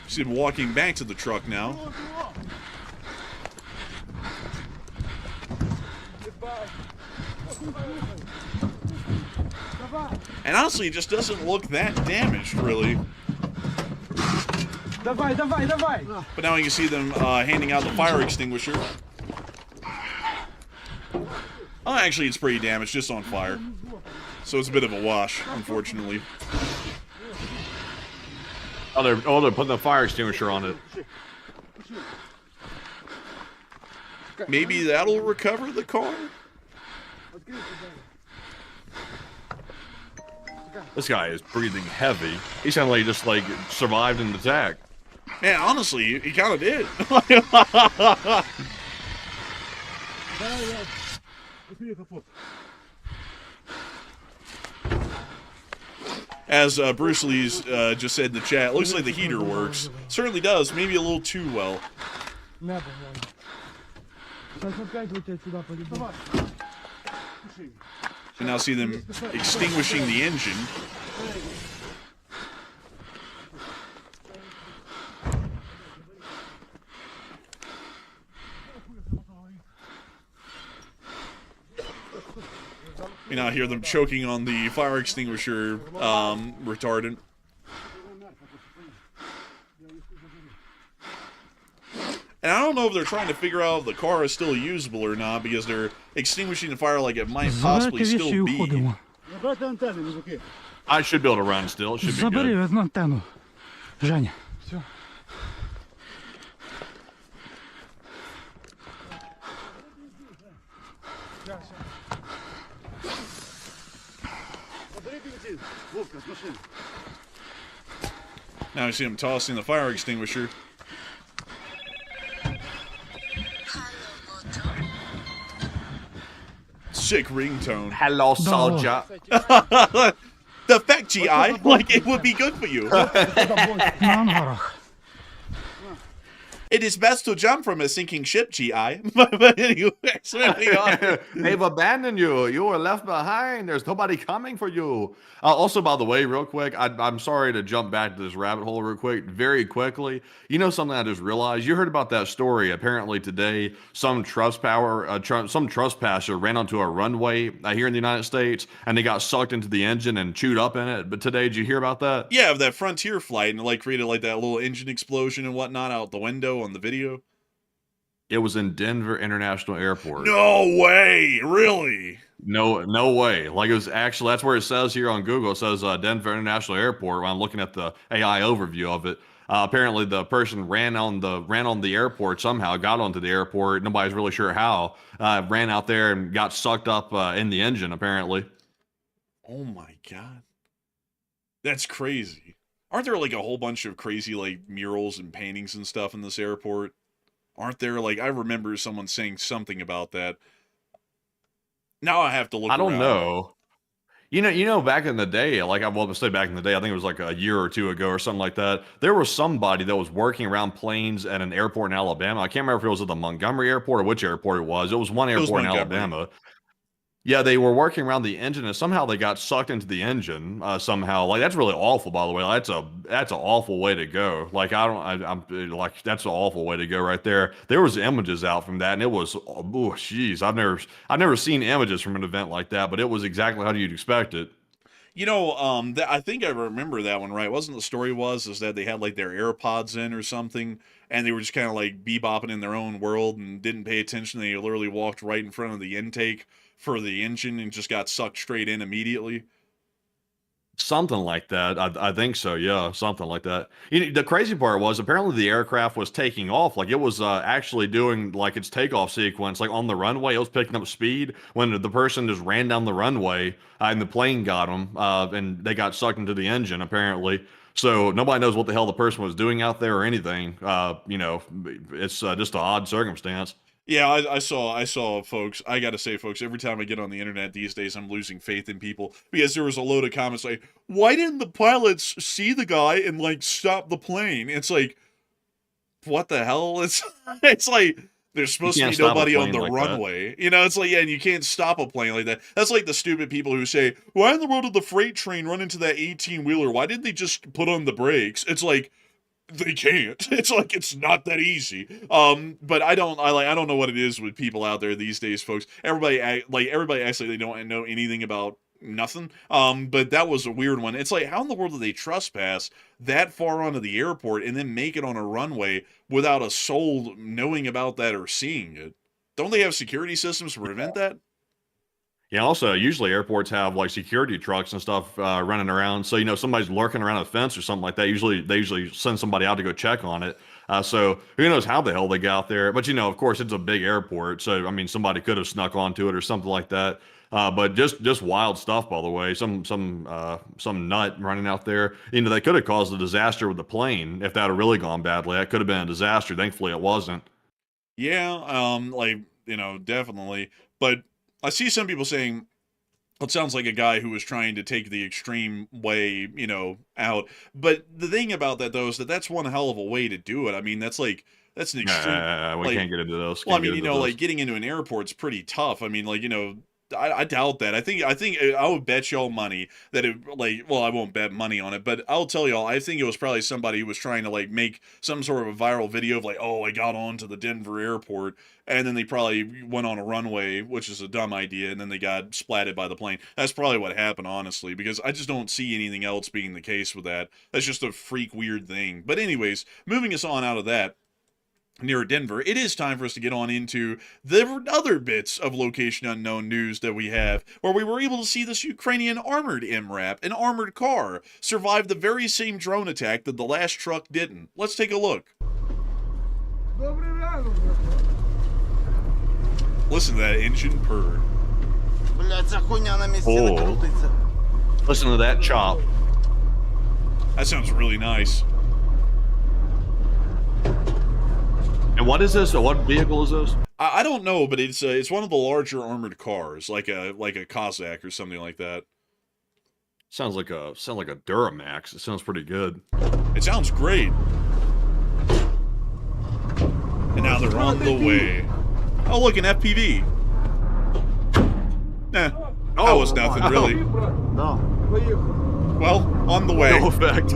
See him walking back to the truck now. And honestly, it just doesn't look that damaged, really. But now you can see them handing out the fire extinguisher. Oh, actually, it's pretty damaged, just on fire. So it's a bit of a wash, unfortunately. Oh, they're putting the fire extinguisher on it. Maybe that'll recover the car? This guy is breathing heavy. He sounded like he just like survived an attack. Man, honestly, he kind of did. As Bruce Lee's just said in the chat, looks like the heater works. Certainly does, maybe a little too well. We now see them extinguishing the engine. We now hear them choking on the fire extinguisher retardant. And I don't know if they're trying to figure out if the car is still usable or not, because they're extinguishing the fire like it might possibly still be. I should be able to run still. It should be good. Now I see him tossing the fire extinguisher. Sick ringtone. Hello, soldier. The fact, GI, like it would be good for you. It is best to jump from a sinking ship, GI. But anyway, They've abandoned you. You were left behind. There's nobody coming for you. Also, by the way, real quick, I'm sorry to jump back to this rabbit hole real quick, very quickly. You know something I just realized? You heard about that story. Apparently today, some trespasser ran onto a runway here in the United States, and they got sucked into the engine and chewed up in it. But today, did you hear about that? Yeah, of that Frontier flight, and it like created like that little engine explosion and whatnot out the window on the video. It was in Denver International Airport. No way, really? No way. Like, it was actually, that's where it says here on Google. It says Denver International Airport. When I'm looking at the AI overview of it, apparently the person ran on the airport somehow, got onto the airport. Nobody's really sure how. Ran out there and got sucked up in the engine. Apparently. Oh my god, that's crazy. Aren't there like a whole bunch of crazy like murals and paintings and stuff in this airport? Aren't there? Like, I remember someone saying something about that. Now I have to look. I don't know. You know, back in the day, like I will say back in the day, I think it was like a year or two ago or something like that. There was somebody that was working around planes at an airport in Alabama. I can't remember if it was at the Montgomery airport or which airport it was. It was one airport in Alabama. Yeah, they were working around the engine, and somehow they got sucked into the engine. Somehow, like that's really awful. By the way, that's an awful way to go. Like I'm like that's an awful way to go right there. There was images out from that, and it was oh jeez, I've never seen images from an event like that, but it was exactly how you'd expect it. You know, I think I remember that one right. Wasn't the story is that they had like their AirPods in or something, and they were just kind of like bebopping in their own world and didn't pay attention. They literally walked right in front of the intake for the engine and just got sucked straight in immediately. Something like that. I think so. Yeah, something like that. The crazy part was apparently the aircraft was taking off. Like it was actually doing like its takeoff sequence, like on the runway. It was picking up speed when the person just ran down the runway and the plane got them, and they got sucked into the engine apparently. So nobody knows what the hell the person was doing out there or anything. It's just an odd circumstance. Yeah, I saw, folks. I gotta say, folks, every time I get on the internet these days, I'm losing faith in people because there was a load of comments like, "Why didn't the pilots see the guy and like stop the plane?" It's like, what the hell? It's like there's You supposed to can't be stop a nobody on plane the like that. runway. You know, it's like, yeah, and you can't stop a plane like that. That's like the stupid people who say, "Why in the world did the freight train run into that 18-wheeler? Why didn't they just put on the brakes?" It's like they can't. It's like it's not that easy. But I don't know what it is with people out there these days, folks. Everybody acts like they don't know anything about nothing. But that was a weird one. It's like, how in the world do they trespass that far onto the airport and then make it on a runway without a soul knowing about that or seeing it? Don't they have security systems to prevent that? Yeah, also, usually airports have like security trucks and stuff running around. So, somebody's lurking around a fence or something like that. They usually send somebody out to go check on it. So who knows how the hell they got there? But, of course, it's a big airport. So, I mean, somebody could have snuck onto it or something like that. But just wild stuff, by the way. Some nut running out there. They could have caused a disaster with the plane if that had really gone badly. That could have been a disaster. Thankfully, it wasn't. Yeah, definitely. But I see some people saying it sounds like a guy who was trying to take the extreme way, out. But the thing about that, though, is that that's one hell of a way to do it. I mean, that's an extreme, We like, can't get into those. well, I Can't mean, get into those. like getting into an airport's pretty tough. I mean, like, I doubt that. I think I would bet y'all money that I won't bet money on it, but I'll tell y'all, I think it was probably somebody who was trying to like make some sort of a viral video of like, oh, I got onto the Denver airport, and then they probably went on a runway, which is a dumb idea, and then they got splatted by the plane. That's probably what happened, honestly, because I just don't see anything else being the case with that. That's just a freak weird thing. But anyways, moving us on out of that, near Denver, it is time for us to get on into the other bits of location unknown news that we have, where we were able to see this Ukrainian armored MRAP, an armored car, survive the very same drone attack that the last truck didn't. Let's take a look. Listen to that engine purr. Listen to that chop. That sounds really nice. And what is this? What vehicle is this? I don't know, but it's one of the larger armored cars, like a Cossack or something like that. Sounds like a Duramax. It sounds pretty good. It sounds great. And now they're on the way. Oh, look, an FPV. Nah, that was nothing, really. No. Well, on the way. No effect.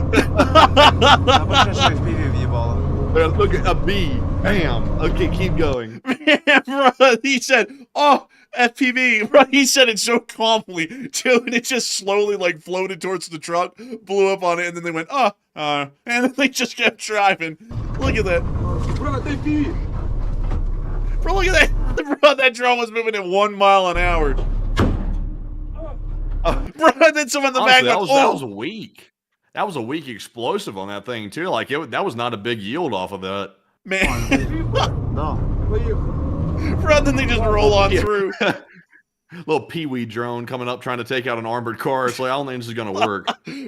Look at a B. Bam. Okay, keep going. Man, bro, he said, oh, FPV. Bro, he said it so calmly, too, and it just slowly, like, floated towards the truck, blew up on it, and then they went, and then they just kept driving. Look at that. Bro, look at that. Bro, that drone was moving at 1 mile an hour. Bro, then someone in the Honestly, back went, that was weak. That was a weak explosive on that thing too. Like that was not a big yield off of that. Man. No. Bro, then they just roll on through. Little peewee drone coming up trying to take out an armored car. It's like, I don't think this is gonna work.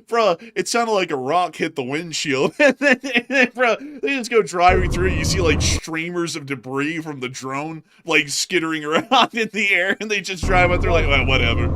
Bro, it sounded like a rock hit the windshield. and then, bro, they just go driving through. You see like streamers of debris from the drone like skittering around in the air, and they just drive up. They're like, well, whatever.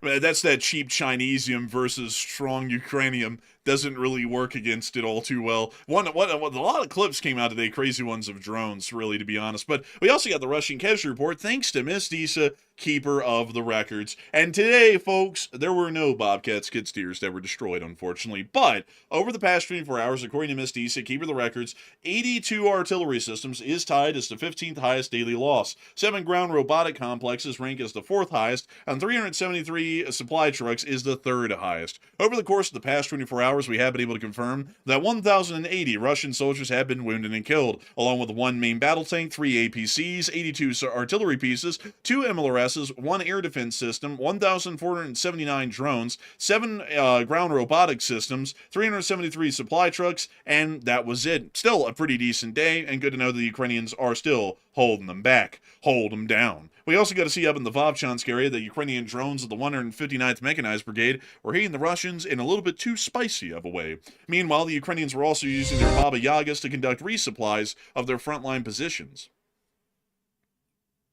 Man, that's that cheap Chinesium versus strong Ukrainian. Doesn't really work against it all too well. A lot of clips came out today, crazy ones of drones, really, to be honest. But we also got the Russian casualty report, thanks to Miss Disa, keeper of the records. And today, folks, there were no Bobcat skid steers that were destroyed, unfortunately. But over the past 24 hours, according to Miss Disa, keeper of the records, 82 artillery systems is tied as the 15th highest daily loss. 7 ground robotic complexes rank as the 4th highest, and 373 supply trucks is the 3rd highest. Over the course of the past 24 hours, we have been able to confirm that 1,080 Russian soldiers have been wounded and killed, along with 1 main battle tank, 3 APCs, 82 artillery pieces, 2 MLRS classes, 1 air defense system, 1,479 drones, 7 ground robotic systems, 373 supply trucks, and that was it. Still a pretty decent day, and good to know the Ukrainians are still holding them back. Hold them down. We also got to see up in the Vovchansk area that Ukrainian drones of the 159th Mechanized Brigade were hitting the Russians in a little bit too spicy of a way. Meanwhile, the Ukrainians were also using their Baba Yagas to conduct resupplies of their frontline positions.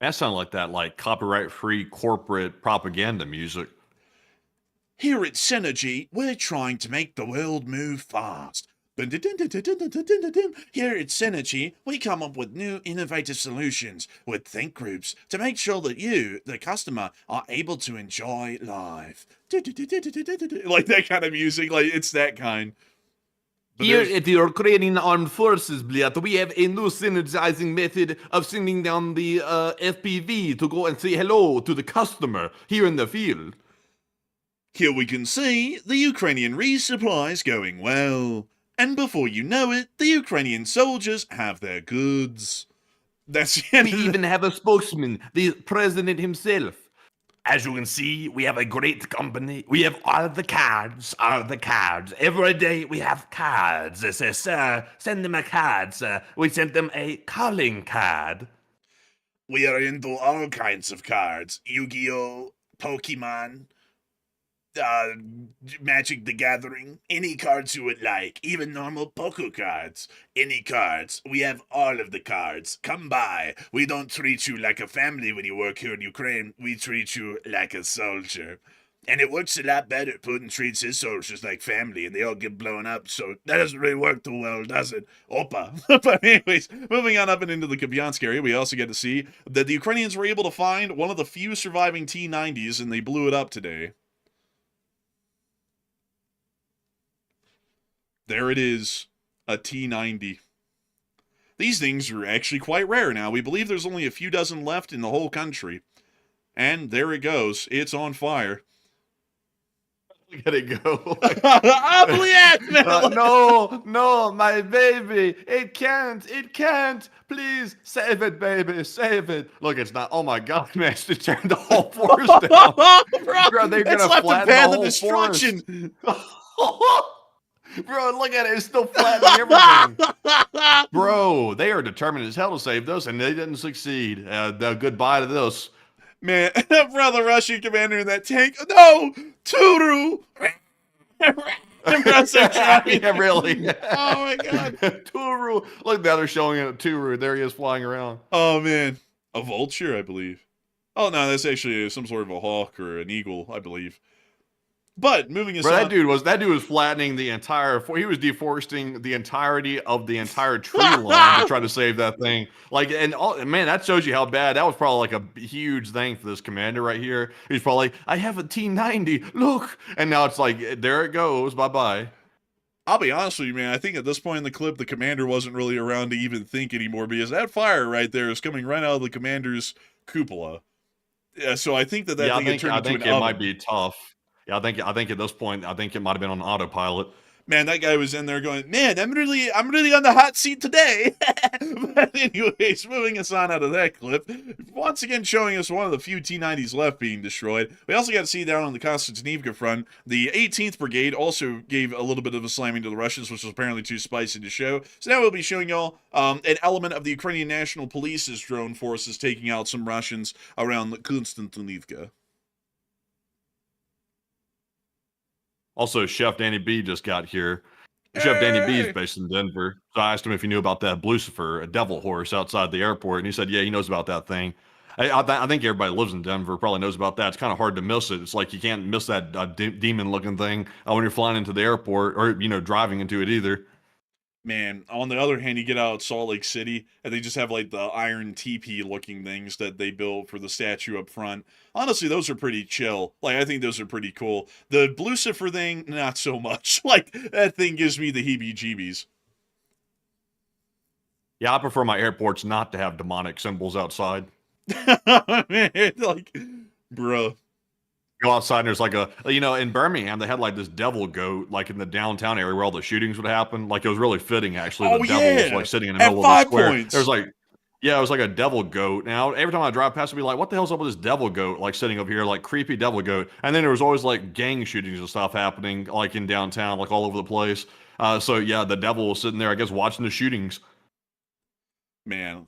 That sounded like that, like copyright-free corporate propaganda music. Here at Synergy, we're trying to make the world move fast. Here at Synergy, we come up with new innovative solutions with think groups to make sure that you, the customer, are able to enjoy life. Like that kind of music, like it's that kind. But here at the Ukrainian Armed Forces, Bliat, we have a new synergizing method of sending down the FPV to go and say hello to the customer here in the field. Here we can see the Ukrainian resupplies going well. And before you know it, the Ukrainian soldiers have their goods. That's the end. We even have a spokesman, the president himself. As you can see, we have a great company. We have all the cards, Every day we have cards. They say, sir, send them a card, sir. We sent them a calling card. We are into all kinds of cards. Yu-Gi-Oh!, Pokemon, Magic the Gathering, any cards you would like, even normal Poker cards, any cards. We have all of the cards. Come by. We don't treat you like a family when you work here in Ukraine. We treat you like a soldier. And it works a lot better. Putin treats his soldiers like family, and they all get blown up, so that doesn't really work too well, does it? Opa. But anyways, moving on up and into the Kupiansk area, we also get to see that the Ukrainians were able to find one of the few surviving T-90s, and they blew it up today. There it is, a T-90. These things are actually quite rare now. We believe there's only a few dozen left in the whole country. And there it goes. It's on fire. Look at it go. No, my baby. It can't. Please, save it, baby. Save it. Look, it's not. Oh my God, man. They turned the whole forest down. Bro, they're going to flatten the whole destruction. Bro, look at it. It's still flattening everything. Bro, they are determined as hell to save those, and they didn't succeed. Goodbye to this. Man, bro, the Russian commander in that tank. No! Turu! Yeah, really. Oh my God. Turu. Look, now they're showing it. Turu. There he is flying around. Oh man. A vulture, I believe. Oh no, that's actually some sort of a hawk or an eagle, I believe. But moving aside, that dude was flattening the entire. He was deforesting the entirety of the entire tree line to try to save that thing. Like, man, that shows you how bad. That was probably like a huge thing for this commander right here. He's probably like, I have a T-90. Look, and now it's like, there it goes. Bye bye. I'll be honest with you, man. I think at this point in the clip, the commander wasn't really around to even think anymore because that fire right there is coming right out of the commander's cupola. Yeah, so I think that thing had turned into an oven. It might be tough. Yeah, I think at this point, I think it might have been on autopilot. Man, that guy was in there going, man, I'm really on the hot seat today. But anyways, moving us on out of that clip, once again showing us one of the few T-90s left being destroyed. We also got to see down on the Konstantinivka front, the 18th Brigade also gave a little bit of a slamming to the Russians, which was apparently too spicy to show. So now we'll be showing y'all an element of the Ukrainian National Police's drone forces taking out some Russians around Konstantinivka. Also, Chef Danny B just got here. Chef Danny B is based in Denver. So I asked him if he knew about that Lucifer, a devil horse outside the airport. And he said, yeah, he knows about that thing. I think everybody who lives in Denver probably knows about that. It's kind of hard to miss it. It's like you can't miss that demon-looking thing when you're flying into the airport or, driving into it either. Man, on the other hand, you get out of Salt Lake City, and they just have, like, the iron teepee-looking things that they built for the statue up front. Honestly, those are pretty chill. Like, I think those are pretty cool. The Lucifer thing, not so much. Like, that thing gives me the heebie-jeebies. Yeah, I prefer my airports not to have demonic symbols outside. Man, like, bruh. Go outside and there's like in Birmingham, they had like this devil goat, like in the downtown area where all the shootings would happen. Like it was really fitting, actually. The devil was like sitting in the middle of the square. There's like, Yeah, it was like a devil goat. Now, every time I drive past, I'd be like, what the hell's up with this devil goat, like sitting up here, like creepy devil goat. And then there was always like gang shootings and stuff happening, like in downtown, like all over the place. So yeah, the devil was sitting there, I guess, watching the shootings. Man,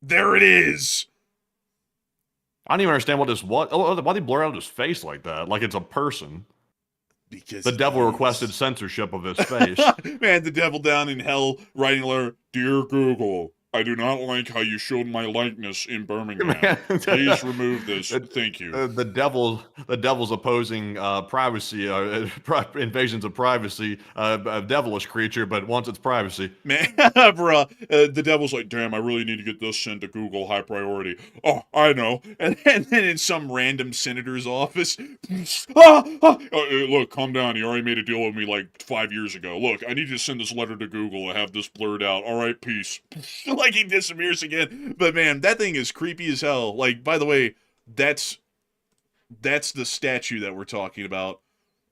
there it is. I don't even understand what this was. Oh, why they blur out his face like that? Like it's a person. Because The devil requested censorship of his face. Man, the devil down in hell writing a letter. Dear Google, I do not like how you showed my likeness in Birmingham. Please remove this. Thank you. The devil's opposing privacy, invasions of privacy, a devilish creature, but wants its privacy. Man, bruh, the devil's like, damn, I really need to get this sent to Google high priority. Oh, I know. And then in some random senator's office, look, calm down. You already made a deal with me like 5 years ago. Look, I need you to send this letter to Google and have this blurred out. All right, peace. Like he disappears again. But man, that thing is creepy as hell. Like, by the way, that's the statue that we're talking about.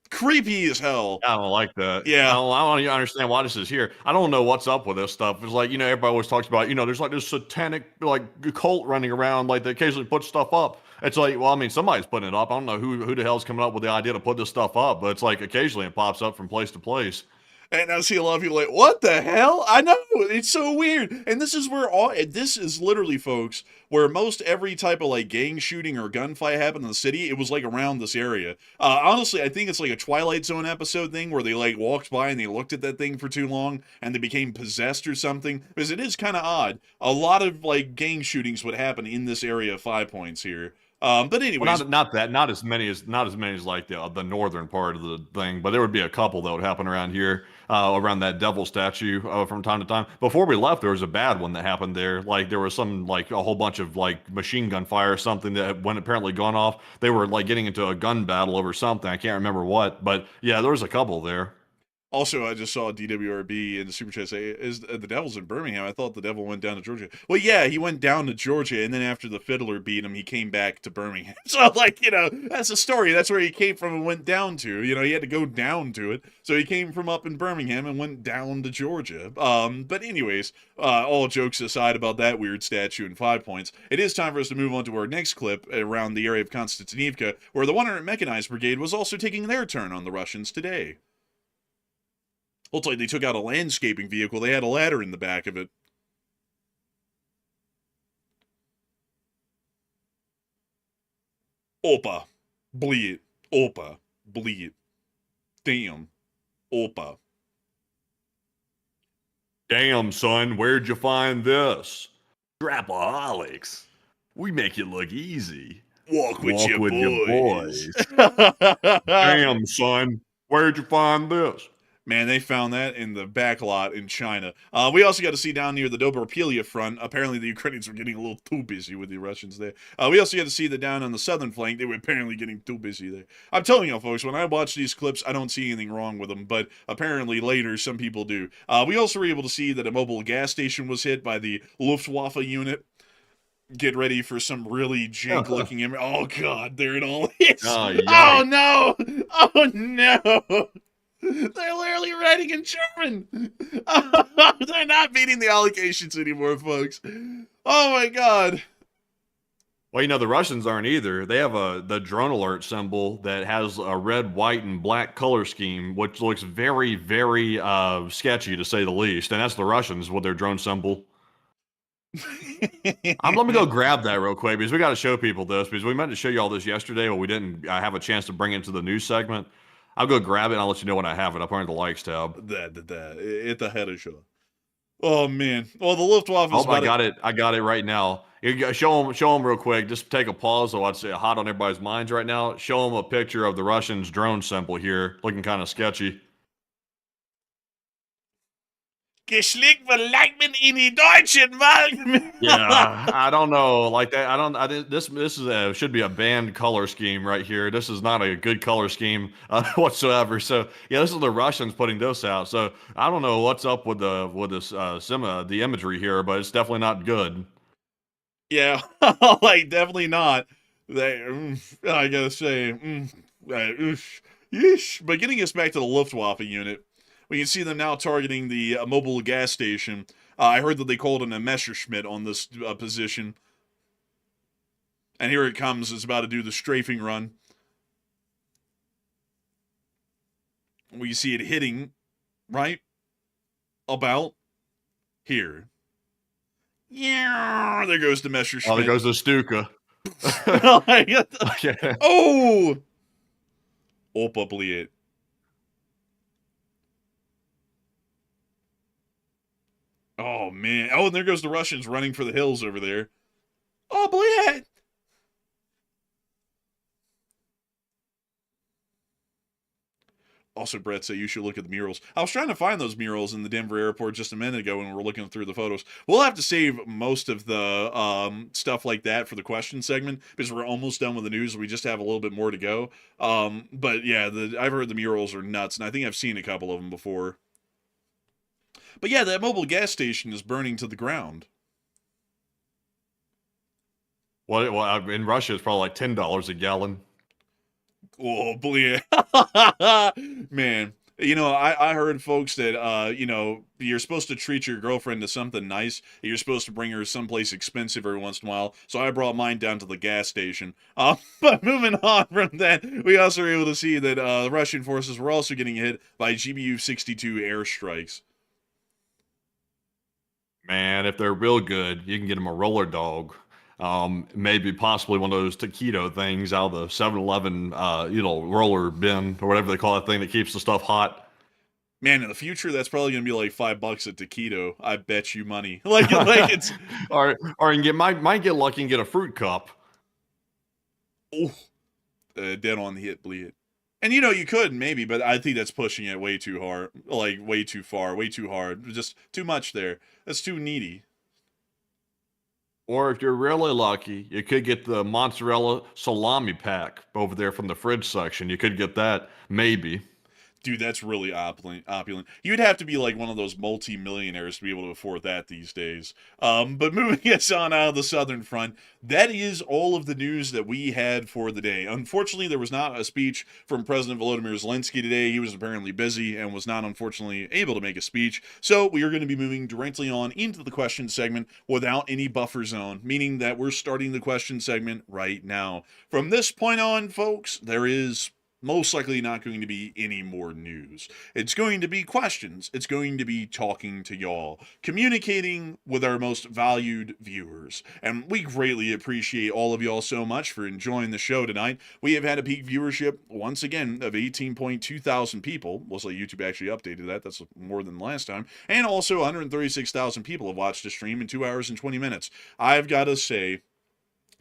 Creepy as hell. I don't like that. Yeah. I don't even understand why this is here. I don't know what's up with this stuff. It's like, everybody always talks about, there's like this satanic, like, cult running around, like, they occasionally put stuff up. It's like, well, I mean, somebody's putting it up. I don't know who the hell's coming up with the idea to put this stuff up, but it's like occasionally it pops up from place to place. And I see a lot of people like, what the hell? I know, it's so weird. And this is this is literally, folks, where most every type of like gang shooting or gunfight happened in the city, it was like around this area. Honestly, I think it's like a Twilight Zone episode thing where they like walked by and they looked at that thing for too long and they became possessed or something. Because it is kind of odd. A lot of like gang shootings would happen in this area of 5 Points here. But anyways, well, not as many as like the northern part of the thing, but there would be a couple that would happen around here, around that devil statue, from time to time. Before we left, there was a bad one that happened there. Like there was some like a whole bunch of like machine gun fire or something that went apparently gone off. They were like getting into a gun battle over something. I can't remember what, but yeah, there was a couple there. also, I just saw DWRB in the super chat say, "Is the devil's in Birmingham? I thought the devil went down to Georgia." Well, yeah, he went down to Georgia, and then after the fiddler beat him, he came back to Birmingham. So, like, that's the story. That's where he came from and went down to. He had to go down to it. So he came from up in Birmingham and went down to Georgia. But anyways, all jokes aside about that weird statue in 5 Points, it is time for us to move on to our next clip around the area of Konstantinivka, where the 100th Mechanized Brigade was also taking their turn on the Russians today. Looks like they took out a landscaping vehicle. They had a ladder in the back of it. Opa. Bleed. Opa. Bleed. Damn. Opa. Damn, son, where'd you find this? Trapaholics. We make it look easy. Walk with your boys. Damn, son, where'd you find this? Man, they found that in the back lot in China. We also got to see down near the Dobropilia front. Apparently, the Ukrainians were getting a little too busy with the Russians there. We also got to see that down on the southern flank, they were apparently getting too busy there. I'm telling you, folks, when I watch these clips, I don't see anything wrong with them, but apparently later, some people do. We also were able to see that a mobile gas station was hit by the Luftwaffe unit. Get ready for some really jank-looking image. Oh, God, there it all is. Oh, no. Oh, no. They're literally writing in German. They're not meeting the allocations anymore, folks. Oh my god. Well, the Russians aren't either. They have the drone alert symbol that has a red, white, and black color scheme, which looks very, very sketchy to say the least. And that's the Russians with their drone symbol. Let me go grab that real quick because we got to show people this because we meant to show you all this yesterday, but we didn't have a chance to bring it to the news segment. I'll go grab it and I'll let you know when I have it up under the likes tab. At the header show. Oh man. Well, the Luftwaffe is I got it. I got it right now. Show them real quick. Just take a pause. So I'd say hot on everybody's minds right now. Show them a picture of the Russians' drone symbol here, looking kind of sketchy. Geschickt verlangt in die deutschen Wald. Yeah, I don't know, like that. This should be a banned color scheme right here. This is not a good color scheme whatsoever. So yeah, this is the Russians putting this out. So I don't know what's up with the imagery here, but it's definitely not good. Yeah, like definitely not. I gotta say, but getting us back to the Luftwaffe unit. We can see them now targeting the mobile gas station. I heard that they called in a Messerschmitt on this position. And here it comes. It's about to do the strafing run. We see it hitting right about here. Yeah, there goes the Messerschmitt. Oh, there goes the Stuka. Okay. Oh! Oppabliet. Oh, man. Oh, and there goes the Russians running for the hills over there. Oh, Bliet! Also, Brett said you should look at the murals. I was trying to find those murals in the Denver airport just a minute ago when we were looking through the photos. We'll have to save most of the stuff like that for the question segment because we're almost done with the news. We just have a little bit more to go. But yeah, I've heard the murals are nuts, and I think I've seen a couple of them before. But yeah, that mobile gas station is burning to the ground. Well, in Russia, it's probably like $10 a gallon. Oh, boy. Man. You know, I heard folks that, you know, you're supposed to treat your girlfriend to something nice. You're supposed to bring her someplace expensive every once in a while. So I brought mine down to the gas station. But moving on from that, we also were able to see that the Russian forces were also getting hit by GBU-62 airstrikes. Man, if they're real good, you can get them a roller dog. Maybe possibly one of those taquito things out of the 7-Eleven, roller bin or whatever they call that thing that keeps the stuff hot. Man, in the future, that's probably gonna be like $5 a taquito. I bet you money. like it's or you get might get lucky and get a fruit cup. Oh, dead on the hit, bleed. And you know you could maybe, but I think that's pushing it way too hard, like way too far, way too hard, just too much there. That's too needy. Or if you're really lucky, you could get the mozzarella salami pack over there from the fridge section. You could get that, maybe. Dude, that's really opulent. You'd have to be like one of those multi-millionaires to be able to afford that these days. But moving us on out of the Southern Front, that is all of the news that we had for the day. Unfortunately, there was not a speech from President Volodymyr Zelensky today. He was apparently busy and was not, unfortunately, able to make a speech. So we are going to be moving directly on into the question segment without any buffer zone, meaning that we're starting the question segment right now. From this point on, folks, there is most likely not going to be any more news. It's going to be questions. It's going to be talking to y'all, communicating with our most valued viewers. And we greatly appreciate all of y'all so much for enjoying the show tonight. We have had a peak viewership, once again, of 18.2 thousand people. Looks like YouTube actually updated that. That's more than last time. And also 136,000 people have watched the stream in 2 hours and 20 minutes. I've got to say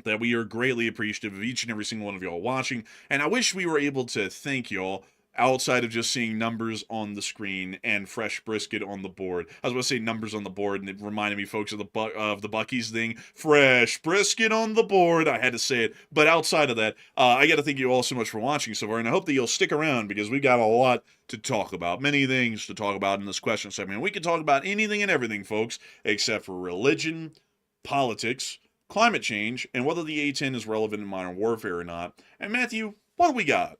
that we are greatly appreciative of each and every single one of y'all watching, and I wish we were able to thank y'all outside of just seeing numbers on the screen and fresh brisket on the board. I was going to say numbers on the board, and it reminded me, folks, of the Buc-ee's thing, fresh brisket on the board. I had to say it, but outside of that, I got to thank you all so much for watching so far, and I hope that you'll stick around because we got a lot to talk about, many things to talk about in this question segment. We can talk about anything and everything, folks, except for religion, politics, climate change, and whether the A-10 is relevant in modern warfare or not. And Matthew, what do we got?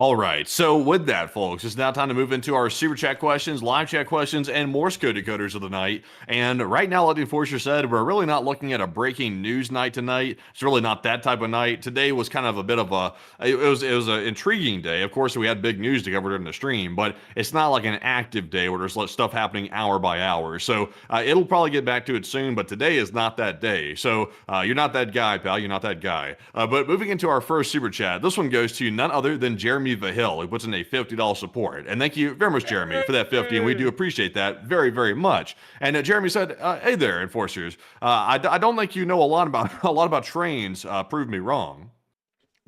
All right, so with that, folks, it's now time to move into our super chat questions, live chat questions, and Morse code decoders of the night. And right now, like the Enforcer said, we're really not looking at a breaking news night tonight. It's really not that type of night. Today was kind of a bit of it was an intriguing day. Of course, we had big news to cover during the stream, but it's not like an active day where there's stuff happening hour by hour. So it'll probably get back to it soon, but today is not that day. So you're not that guy, pal. You're not that guy. But moving into our first super chat, this one goes to none other than Jeremy Vahill, who puts in a $50 support. And thank you very much, Jeremy, for that 50, and we do appreciate that very, very much. And Jeremy said, hey there, Enforcers. I don't think you know a lot about trains. Prove me wrong.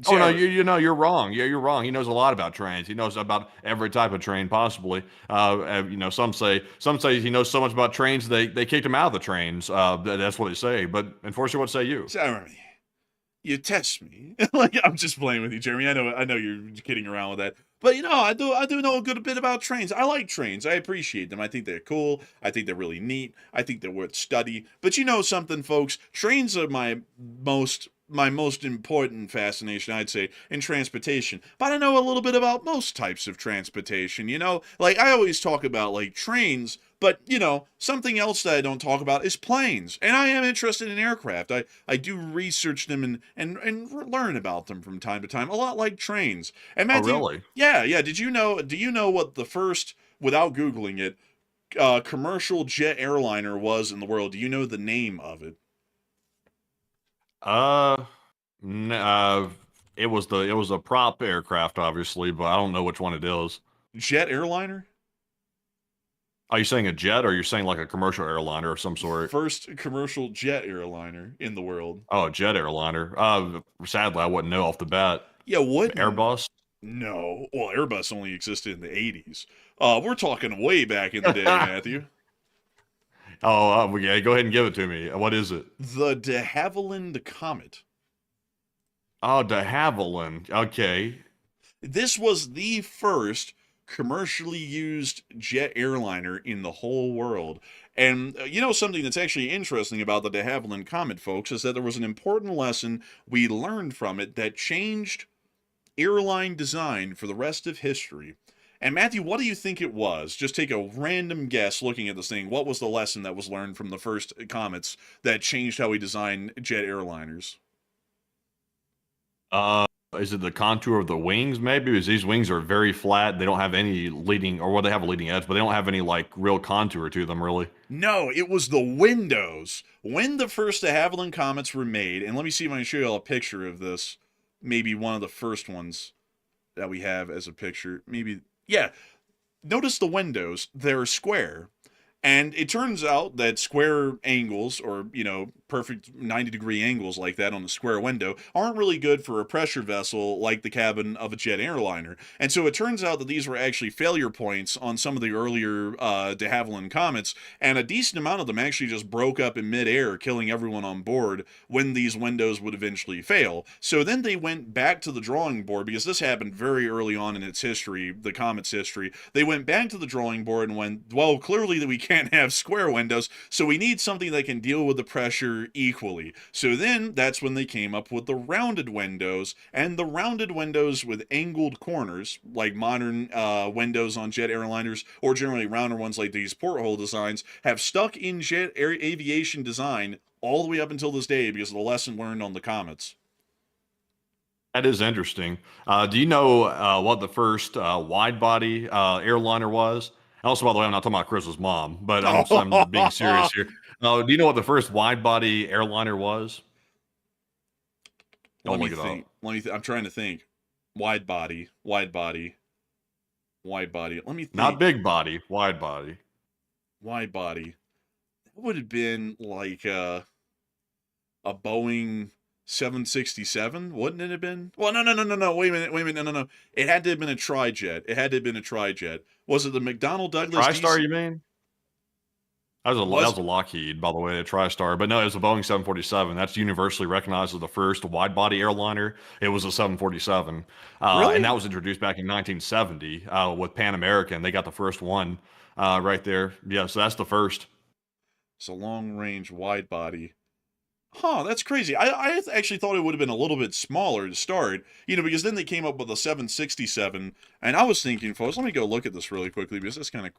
Oh, no, you're wrong. Yeah, you're wrong. He knows a lot about trains. He knows about every type of train possibly. Some say he knows so much about trains they kicked him out of the trains. That's what they say. But Enforcer, what say you? Jeremy, you test me. Like, I'm just playing with you, Jeremy. I know you're kidding around with that. But, I do know a good bit about trains. I like trains. I appreciate them. I think they're cool. I think they're really neat. I think they're worth study. But you know something, folks? Trains are my most my most important fascination, I'd say, in transportation. But I know a little bit about most types of transportation, you know? Like, I always talk about, like, trains, but, you know, something else that I don't talk about is planes. And I am interested in aircraft. I do research them and learn about them from time to time, a lot like trains. And Oh, Matthew, really? yeah, do you know what the first, without Googling it, commercial jet airliner was in the world? Do you know the name of it? Uh, n- uh, it was a prop aircraft, obviously, but I don't know which one it is. Jet airliner? Are you saying a jet, or you're saying like a commercial airliner of some sort? First commercial jet airliner in the world. Oh, a jet airliner. Sadly, I wouldn't know off the bat. Yeah, wouldn't. Airbus. No. Well, Airbus only existed in the 80s. We're talking way back in the day, Matthew. Yeah, go ahead and give it to me. What is it? The de Havilland Comet. Oh, de Havilland. Okay. This was the first commercially used jet airliner in the whole world. And you know, something that's actually interesting about the de Havilland Comet, folks, is that there was an important lesson we learned from it that changed airline design for the rest of history. And Matthew, what do you think it was? Just take a random guess looking at this thing. What was the lesson that was learned from the first comets that changed how we design jet airliners? Uh, is it the contour of the wings? Maybe because these wings are very flat. They don't have any leading, or well, they have a leading edge, but they don't have any like real contour to them, really. No, it was the windows. When the first de Havilland comets were made, and let me see if I can show you all a picture of this. Maybe one of the first ones that we have as a picture. Maybe, yeah. Notice the windows, they're square. And it turns out that square angles, or, you know, perfect 90-degree angles like that on a square window, aren't really good for a pressure vessel like the cabin of a jet airliner. And so it turns out that these were actually failure points on some of the earlier de Havilland comets, and a decent amount of them actually just broke up in midair, killing everyone on board when these windows would eventually fail. So then they went back to the drawing board, because this happened very early on in its history, the comet's history. They went back to the drawing board and went, well, clearly that we can't have square windows, so we need something that can deal with the pressure equally. So then that's when they came up with the rounded windows, and the rounded windows with angled corners, like modern windows on jet airliners, or generally rounder ones like these porthole designs, have stuck in jet aviation design all the way up until this day because of the lesson learned on the comets. That is interesting. Do you know what the first wide body airliner was? And also, by the way, I'm not talking about Chris's mom, but I'm being serious here. Do you know what the first wide body airliner was? Let Don't me look it think. up. I'm trying to think. Wide body, wide body, wide body. Let me think. Not big body, wide body. Wide body. That would have been like a Boeing 767, wouldn't it have been? Well, no. Wait a minute. No. It had to have been a tri-jet. Was it the McDonnell Douglas TriStar, DC? you mean? That was a Lockheed, by the way, a TriStar. But no, it was a Boeing 747. That's universally recognized as the first wide body airliner. It was a 747. Really? And that was introduced back in 1970 with Pan American. They got the first one right there. Yeah, so that's the first. It's a long-range wide body. Huh, that's crazy. I actually thought it would have been a little bit smaller to start, you know, because then they came up with a 767, and I was thinking, folks, let me go look at this really quickly, because that's kind of,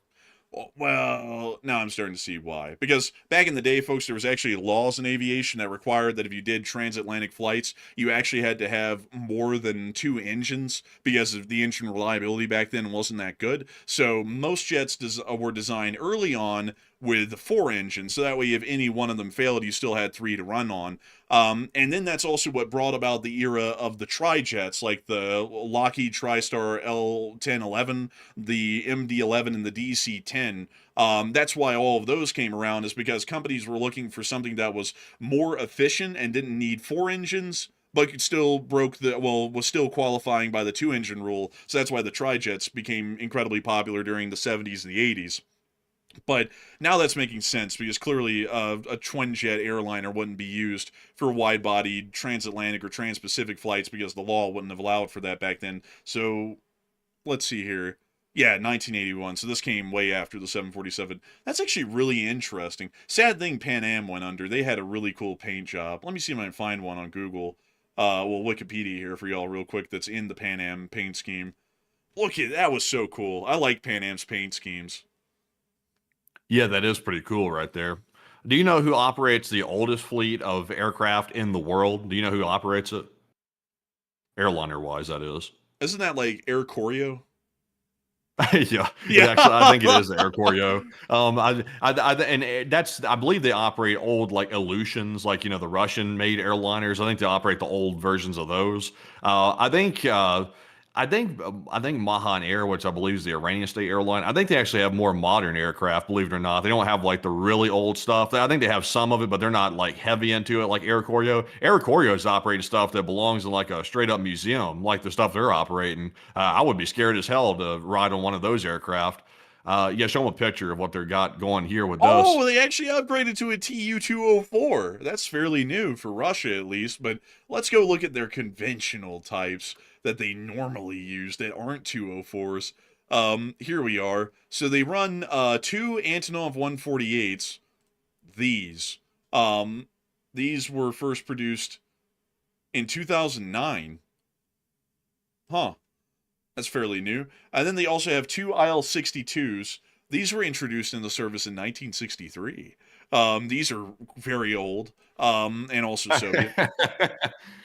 well, now I'm starting to see why. Because back in the day, folks, there was actually laws in aviation that required that if you did transatlantic flights, you actually had to have more than 2 engines, because of the engine reliability back then wasn't that good. So most jets were designed early on with 4 engines, so that way if any one of them failed, you still had 3 to run on. And then that's also what brought about the era of the tri-jets, like the Lockheed TriStar L1011, the MD-11, and the DC-10. That's why all of those came around, is because companies were looking for something that was more efficient and didn't need 4 engines, but could still was still qualifying by the 2-engine rule. So that's why the tri-jets became incredibly popular during the 70s and the 80s. But now that's making sense, because clearly a twin-jet airliner wouldn't be used for wide-bodied transatlantic or trans-Pacific flights, because the law wouldn't have allowed for that back then. So let's see here. Yeah, 1981. So this came way after the 747. That's actually really interesting. Sad thing Pan Am went under. They had a really cool paint job. Let me see if I can find one on Google. Well, Wikipedia here for y'all real quick that's in the Pan Am paint scheme. Look at that was so cool. I like Pan Am's paint schemes. Yeah, that is pretty cool right there. Do you know who operates the oldest fleet of aircraft in the world? Do you know who operates it? Airliner wise, that is. Isn't that like Air Koryo? Yeah, it Yeah. actually, I think it is the Air Koryo. And that's, I believe they operate old like Illusions, like the Russian-made airliners. I think they operate the old versions of those. I think Mahan Air, which I believe is the Iranian state airline, I think they actually have more modern aircraft, believe it or not. They don't have like the really old stuff. I think they have some of it, but they're not like heavy into it like Air Koryo. Air Koryo is operating stuff that belongs in like a straight up museum, like the stuff they're operating. I would be scared as hell to ride on one of those aircraft. Yeah, show them a picture of what they're got going here with this. Oh, they actually upgraded to a Tu-204. That's fairly new for Russia, at least. But let's go look at their conventional types that they normally use that aren't 204s. Here we are. So they run two Antonov 148s. These. These were first produced in 2009. Huh. That's fairly new. And then they also have two IL-62s. These were introduced into service in 1963. These are very old, and also Soviet.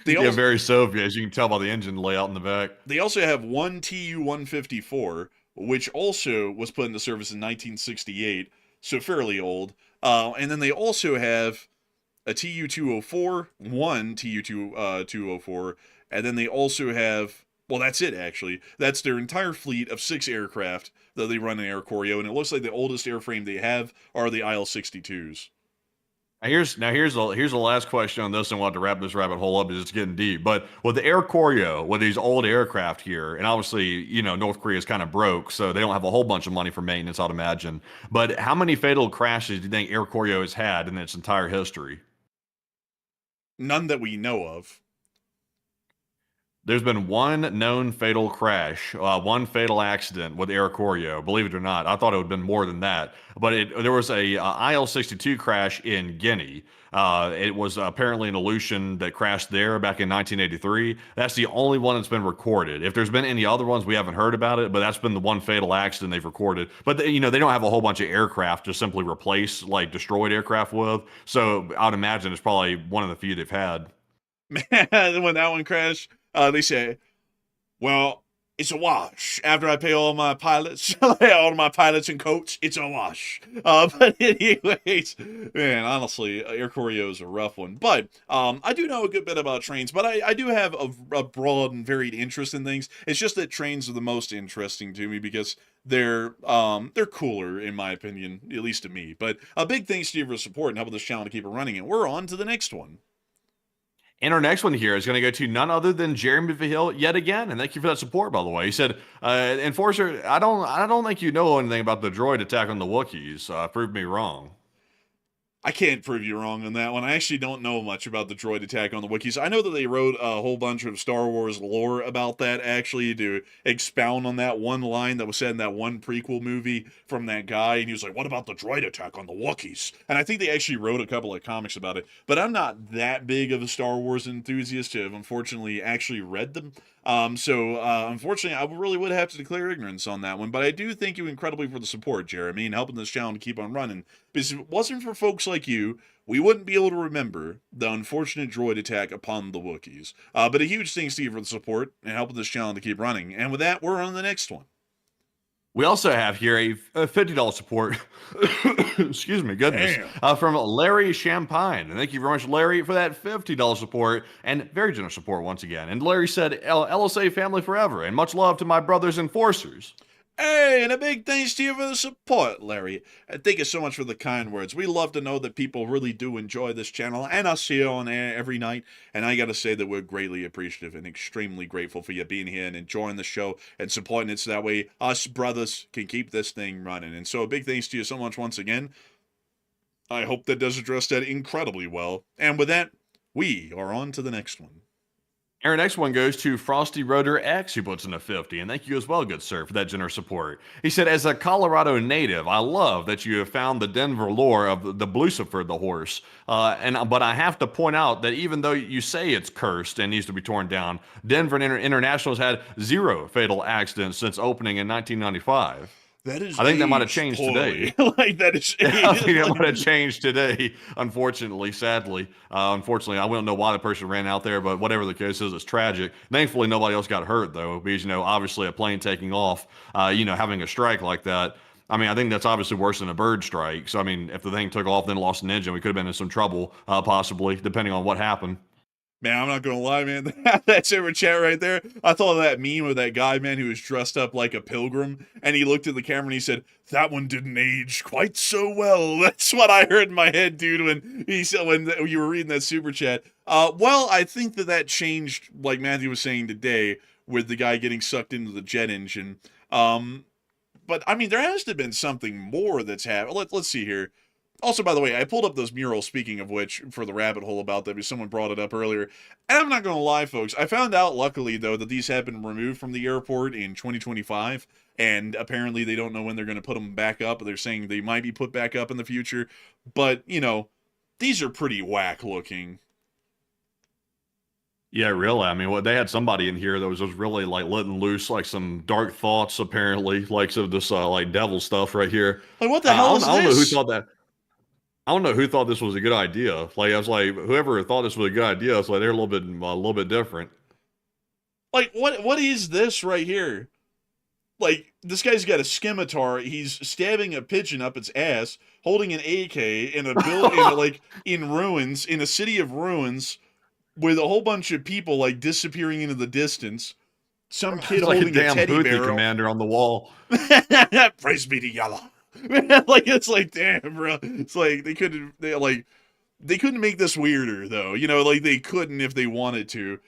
Yeah, very Soviet, as you can tell by the engine layout in the back. They also have one Tu-154, which also was put into service in 1968, so fairly old. And then they also have a Tu-204, one Tu-204, and then they also have, well, that's it, actually. That's their entire fleet of 6 aircraft that they run in Air Koryo, and it looks like the oldest airframe they have are the IL-62s. Now here's the last question on this, and we'll have to wrap this rabbit hole up because it's getting deep. But with the Air Koryo, with these old aircraft here, and obviously, North Korea is kind of broke, so they don't have a whole bunch of money for maintenance, I'd imagine. But how many fatal crashes do you think Air Koryo has had in its entire history? None that we know of. There's been one known fatal crash, one fatal accident with Air Koryo. Believe it or not, I thought it would have been more than that. But there was a IL-62 crash in Guinea. It was apparently an Aleutian that crashed there back in 1983. That's the only one that's been recorded. If there's been any other ones, we haven't heard about it. But that's been the one fatal accident they've recorded. But they don't have a whole bunch of aircraft to simply replace like destroyed aircraft with. So I'd imagine it's probably one of the few they've had. Man, when that one crashed, they say, well, it's a wash. After I pay all my pilots, all my pilots and coach, it's a wash. But anyways, man, honestly, Air Koryo is a rough one. But I do know a good bit about trains, but I do have a broad and varied interest in things. It's just that trains are the most interesting to me because they're cooler, in my opinion, at least to me. But a big thanks to you for support and helping this channel to keep it running. And we're on to the next one. And our next one here is going to go to none other than Jeremy Vahill yet again. And thank you for that support, by the way. He said, Enforcer, I don't think you know anything about the droid attack on the Wookiees. Prove me wrong. I can't prove you wrong on that one. I actually don't know much about the droid attack on the Wookiees. I know that they wrote a whole bunch of Star Wars lore about that, actually, to expound on that one line that was said in that one prequel movie from that guy. And he was like, what about the droid attack on the Wookiees? And I think they actually wrote a couple of comics about it. But I'm not that big of a Star Wars enthusiast to have, unfortunately, actually read them. Unfortunately, I really would have to declare ignorance on that one. But I do thank you incredibly for the support, Jeremy, and helping this channel to keep on running. Because if it wasn't for folks like you, we wouldn't be able to remember the unfortunate droid attack upon the Wookiees. But a huge thanks to you for the support and helping this channel to keep running. And with that, we're on the next one. We also have here a $50 support. Excuse me, goodness. From Larry Champagne. And thank you very much, Larry, for that $50 support and very generous support once again. And Larry said, LSA family forever and much love to my brothers enforcers. Hey, and a big thanks to you for the support, Larry. And thank you so much for the kind words. We love to know that people really do enjoy this channel and us here on air every night. And I got to say that we're greatly appreciative and extremely grateful for you being here and enjoying the show and supporting it so that way us brothers can keep this thing running. And so a big thanks to you so much once again. I hope that does address that incredibly well. And with that, we are on to the next one. Our next one goes to Frosty Rotor X, who puts in a 50. And thank you as well, good sir, for that generous support. He said, as a Colorado native, I love that you have found the Denver lore of the Blucifer, the horse. But I have to point out that even though you say it's cursed and needs to be torn down, Denver International has had 0 fatal accidents since opening in 1995. That is, I think that might have changed today. Like that is, I think that might have changed today. Unfortunately, sadly, I don't know why the person ran out there, but whatever the case is, it's tragic. Thankfully, nobody else got hurt though, because obviously a plane taking off, having a strike like that. I mean, I think that's obviously worse than a bird strike. So I mean, if the thing took off then lost an engine, we could have been in some trouble, possibly, depending on what happened. Man, I'm not gonna lie, man. That super chat right there. I thought of that meme of that guy, man, who was dressed up like a pilgrim, and he looked at the camera and he said, "That one didn't age quite so well." That's what I heard in my head, dude, when you were reading that super chat. Well, I think that changed, like Matthew was saying today, with the guy getting sucked into the jet engine. But I mean, there has to have been something more that's happened. Let's see here. Also, by the way, I pulled up those murals, speaking of which, for the rabbit hole about that, because someone brought it up earlier. And I'm not going to lie, folks. I found out, luckily, though, that these have been removed from the airport in 2025. And apparently they don't know when they're going to put them back up. They're saying they might be put back up in the future. But, these are pretty whack looking. Yeah, really. I mean, they had somebody in here that was just really like letting loose like some dark thoughts, apparently, like some of this like devil stuff right here. Like, what the hell is this? I don't know who thought that. I don't know who thought this was a good idea. Like, I was like, whoever thought this was a good idea, it's like they're a little bit different. Like, what is this right here? Like, this guy's got a scimitar. He's stabbing a pigeon up its ass, holding an AK in a building, in ruins, in a city of ruins, with a whole bunch of people like disappearing into the distance. Some kid holding a teddy Houthi bear commander on the wall. Praise be to Yallah. Like, it's like, damn, bro. It's like they couldn't make this weirder though. Like they couldn't if they wanted to.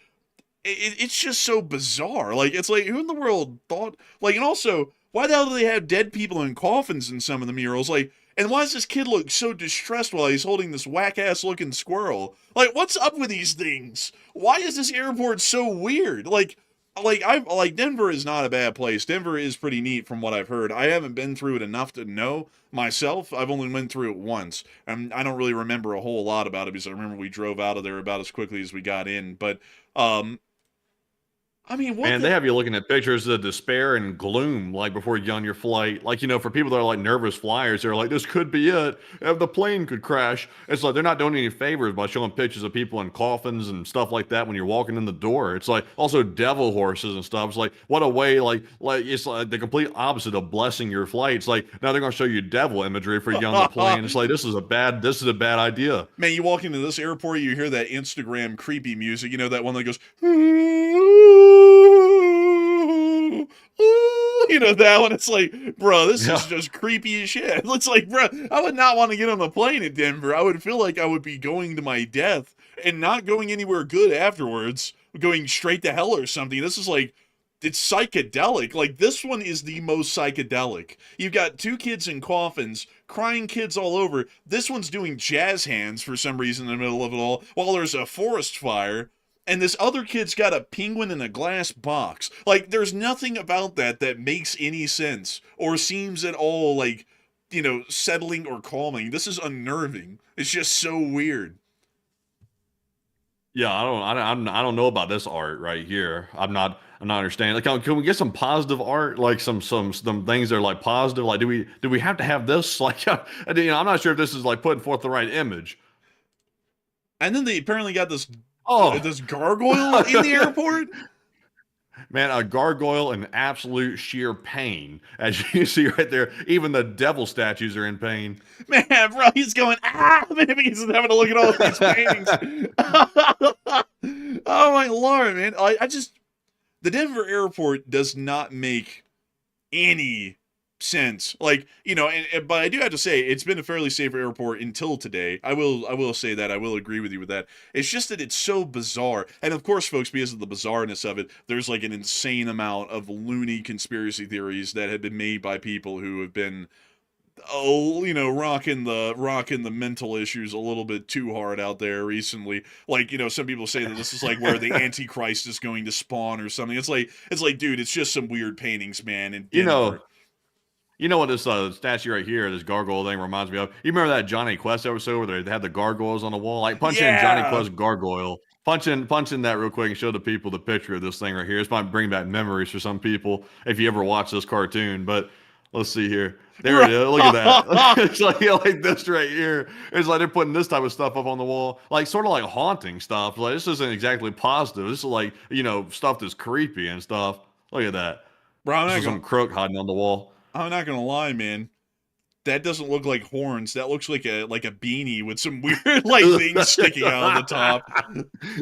It's just so bizarre. Like, it's like, who in the world thought, like, and also, why the hell do they have dead people in coffins in some of the murals? Like, and why does this kid look so distressed while he's holding this whack-ass looking squirrel? Like, what's up with these things? Why is this airport so weird? Like Denver is not a bad place. Denver is pretty neat from what I've heard. I haven't been through it enough to know myself. I've only been through it once. And I don't really remember a whole lot about it because I remember we drove out of there about as quickly as we got in. But, I mean, they have you looking at pictures of despair and gloom, like before you get on your flight. Like, for people that are like nervous flyers, they're like, this could be it. If the plane could crash. It's like they're not doing any favors by showing pictures of people in coffins and stuff like that when you're walking in the door. It's like also devil horses and stuff. It's like, what a way, like it's like the complete opposite of blessing your flight. It's like, now they're going to show you devil imagery for you on the plane. It's like, this is a bad idea. Man, you walk into this airport, you hear that Instagram creepy music, that one that goes, that one. It's like, bro, this is just creepy as shit. It's like, bro, I would not want to get on the plane in Denver. I would feel like I would be going to my death and not going anywhere good afterwards, going straight to hell or something. This is like, it's psychedelic. Like, this one is the most psychedelic. You've got 2 kids in coffins, crying kids all over. This one's doing jazz hands for some reason in the middle of it all, while there's a forest fire. And this other kid's got a penguin in a glass box. Like, there's nothing about that makes any sense or seems at all like, settling or calming. This is unnerving. It's just so weird. Yeah, I don't know about this art right here. I'm not understanding. Like, can we get some positive art? Like some things that are like positive. Like, do we have to have this? Like, I'm not sure if this is like putting forth the right image. And then they apparently got this gargoyle in the airport? Man, a gargoyle in absolute sheer pain. As you see right there, even the devil statues are in pain. Man, bro, he's going, maybe he's having to look at all these paintings. Oh, my Lord, man. The Denver airport does not make any sense. Like, but I do have to say, it's been a fairly safe airport until today. I will say that. I will agree with you with that. It's just that it's so bizarre. And of course, folks, because of the bizarreness of it, there's like an insane amount of loony conspiracy theories that have been made by people who have been oh, rocking the mental issues a little bit too hard out there recently. Like, some people say that this is like where the Antichrist is going to spawn or something. It's like, dude, it's just some weird paintings, man, in You know, Denver. you know what this statue right here, this gargoyle thing reminds me of? You remember that Johnny Quest episode where they had the gargoyles on the wall? Like punch in Johnny Yeah. Quest gargoyle. Punch in that real quick and show the people the picture of this thing right here. This might bring back memories for some people if you ever watch this cartoon. But let's see here. There it is. Look at that. It's like this right here. It's like they're putting this type of stuff up on the wall, like sort of like haunting stuff. Like this isn't exactly positive. This is like stuff that's creepy and stuff. Look at that. Bro, This is some crook hiding on the wall. I'm not gonna lie, man. That doesn't look like horns. That looks like a beanie with some weird like things sticking out of the top.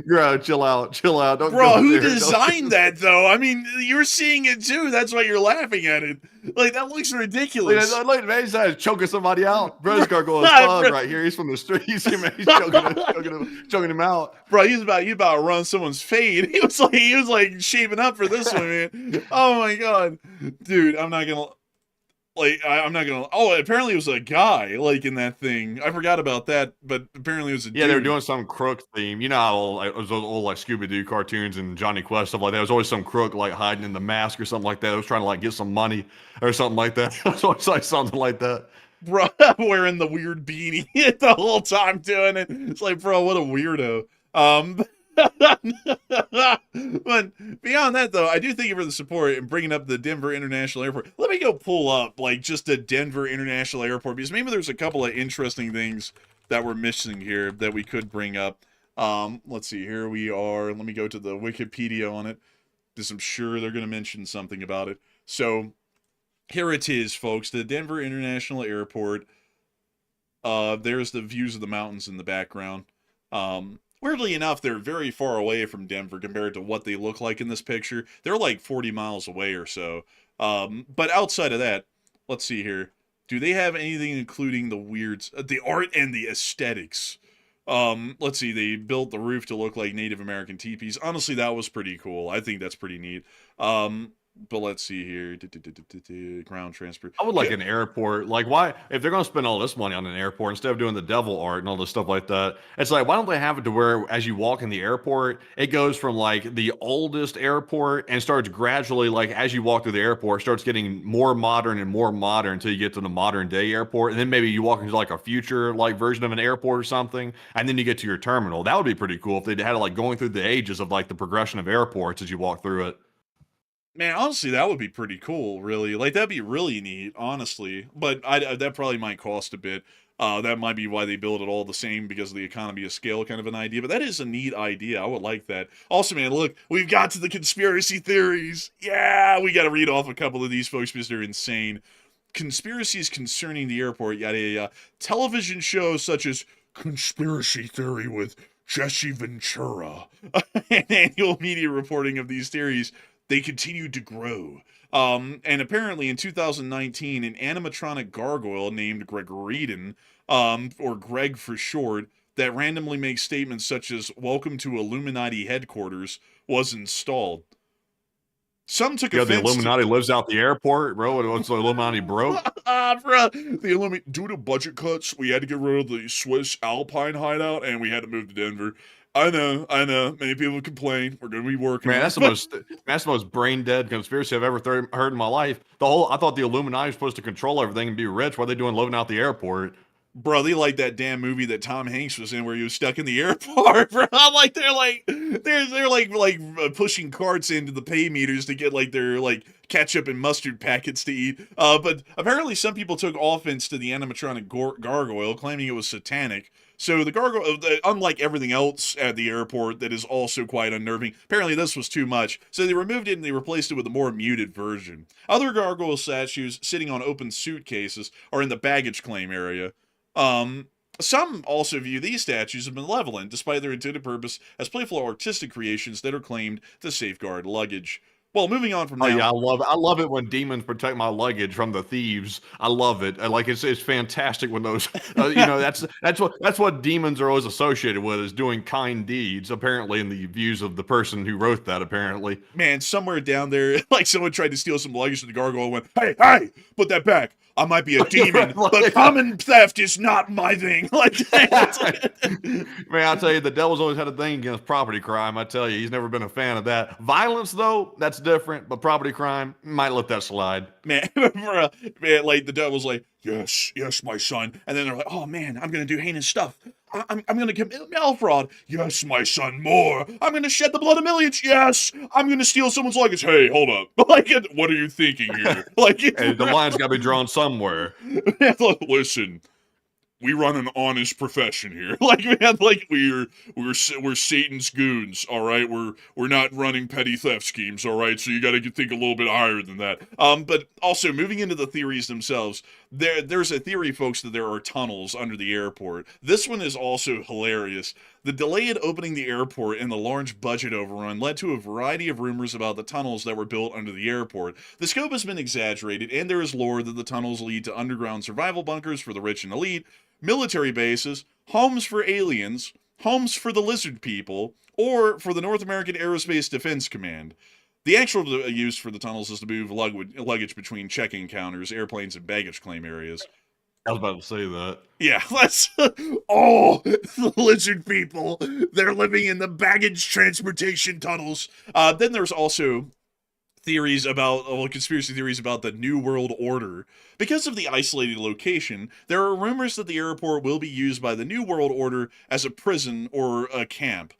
Bro, chill out. Don't Bro, go who there. designed that though? I mean, you're seeing it too. That's why you're laughing at it. Like that looks ridiculous. Look, man, he's choking somebody out. Bro's gargoyle's thug right here. He's from the street. He's choking him out. Bro, he's about to run someone's fade. He was like shaping up for this one, man. Oh my god, dude, I'm not gonna. Oh, apparently it was a guy, like, in that thing. I forgot about that, but apparently it was a dude. Yeah, they were doing some crook theme. You know how it was those old, like, Scooby-Doo cartoons and Johnny Quest, stuff like that. There was always some crook, like, hiding in the mask or something like that. It was trying to, like, get some money or something like that. It was always like something like that. Bro, wearing the weird beanie the whole time doing it. It's like, bro, what a weirdo. But beyond that, though, I do thank you for the support and bringing up the Denver International Airport. Let me go pull up, like, just the Denver International Airport, because maybe there's a couple of interesting things that we're missing here that we could bring up. Let's see, here we are. Let me go to the Wikipedia on it, because I'm sure they're going to mention something about it. So, here it is, folks, the Denver International Airport. There's the views of the mountains in the background. Weirdly enough, they're very far away from Denver compared to what they look like in this picture. They're like 40 miles away or so. But outside of that, let's see here. Do they have anything including the weirds, the art and the aesthetics? Let's see. They built the roof to look like Native American teepees. Honestly, that was pretty cool. I think that's pretty neat. But let's see here. Ground transport. I would like an airport. Like, why, if they're going to spend all this money on an airport instead of doing the devil art and all this stuff like that, it's like, why don't they have it to where as you walk in the airport, it goes from like the oldest airport and starts gradually, like, as you walk through the airport, starts getting more modern and more modern until you get to the modern day airport. And then maybe you walk into like a future like version of an airport or something. And then you get to your terminal. That would be pretty cool if they had it like going through the ages of like the progression of airports as you walk through it. Man, honestly, that would be pretty cool, really. Like, that'd be really neat, honestly. But that probably might cost a bit. That might be why they build it all the same, because of the economy of scale kind of an idea. But that is a neat idea. I would like that. Also, man, look, we've got to the conspiracy theories. Yeah, we got to read off a couple of these, folks, because they're insane. Conspiracies concerning the airport, yada, yada. Television shows such as Conspiracy Theory with Jesse Ventura and annual media reporting of these theories, they continued to grow. And apparently in 2019, an animatronic gargoyle named Gregoridan, or Greg for short, that randomly makes statements such as, "Welcome to Illuminati headquarters," was installed. Some took offense. The Illuminati lives out the airport, bro. What's the Illuminati broke? Bro, the Illuminati, due to budget cuts, we had to get rid of the Swiss Alpine hideout, and we had to move to Denver. I know. Many people complain. We're going to be working. Man, that's the most brain dead conspiracy I've ever heard in my life. I thought the Illuminati was supposed to control everything and be rich. What are they doing living out the airport? Bro, they like that damn movie that Tom Hanks was in where he was stuck in the airport, bro. Like they're pushing carts into the pay meters to get like their like ketchup and mustard packets to eat. But apparently some people took offense to the animatronic gargoyle, claiming it was satanic. So the gargoyle, unlike everything else at the airport that is also quite unnerving, apparently this was too much. So they removed it and they replaced it with a more muted version. Other gargoyle statues sitting on open suitcases are in the baggage claim area. Some also view these statues as malevolent, despite their intended purpose as playful artistic creations that are claimed to safeguard luggage. Well, moving on from Oh yeah, now. I love it when demons protect my luggage from the thieves. I love it. Like it's fantastic when those that's what demons are always associated with, is doing kind deeds. Apparently, in the views of the person who wrote that, apparently. Man, somewhere down there, like someone tried to steal some luggage from the gargoyle and went, "Hey, hey, put that back. I might be a demon, but common theft is not my thing." Like, Man, I tell you, the devil's always had a thing against property crime. I tell you, he's never been a fan of that. Violence, though, that's different. But property crime, might let that slide. man, man, like the devil's like, "Yes, yes, my son," and then they're like, "Oh man, I'm gonna do heinous stuff. I'm gonna commit mail fraud. Yes, my son, more. I'm gonna shed the blood of millions. Yes, I'm gonna steal someone's luggage. Hey, hold up. Like, what are you thinking here? Like, And the line's got to be drawn somewhere. listen, we run an honest profession here. Like, man, like we're Satan's goons. All right, we're not running petty theft schemes. All right, so you got to think a little bit higher than that. But also moving into the theories themselves, there's a theory, folks, that there are tunnels under the airport. This one is also hilarious. The delay in opening the airport and the large budget overrun led to a variety of rumors about the tunnels that were built under the airport. The scope has been exaggerated, and there is lore that the tunnels lead to underground survival bunkers for the rich and elite, military bases, homes for aliens, homes for the lizard people, or for the North American Aerospace Defense Command. The actual use for the tunnels is to move luggage between check-in counters, airplanes, and baggage claim areas. I was about to say that. Yeah, that's the lizard people. They're living in the baggage transportation tunnels. Then there's also conspiracy theories about the New World Order. Because of the isolated location, there are rumors that the airport will be used by the New World Order as a prison or a camp.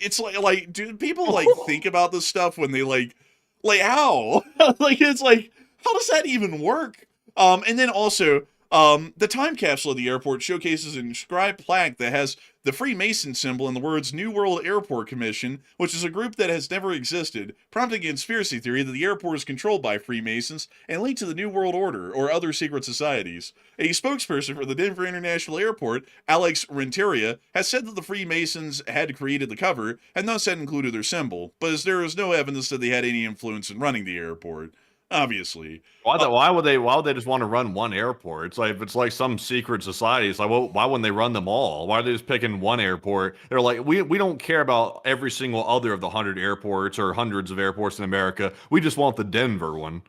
It's like, do people like think about this stuff when they like how? Like, it's like, how does that even work? And then also, the time capsule of the airport showcases an inscribed plaque that has the Freemason symbol and the words New World Airport Commission, which is a group that has never existed, prompting a conspiracy theory that the airport is controlled by Freemasons and linked to the New World Order or other secret societies. A spokesperson for the Denver International Airport, Alex Renteria, has said that the Freemasons had created the cover and thus had included their symbol, but there is no evidence that they had any influence in running the airport. Obviously. Why would they just want to run one airport? It's like, if it's like some secret society, it's like, well, why wouldn't they run them all? Why are they just picking one airport? They're like, we don't care about every single other of the 100 airports or hundreds of airports in America. We just want the Denver one.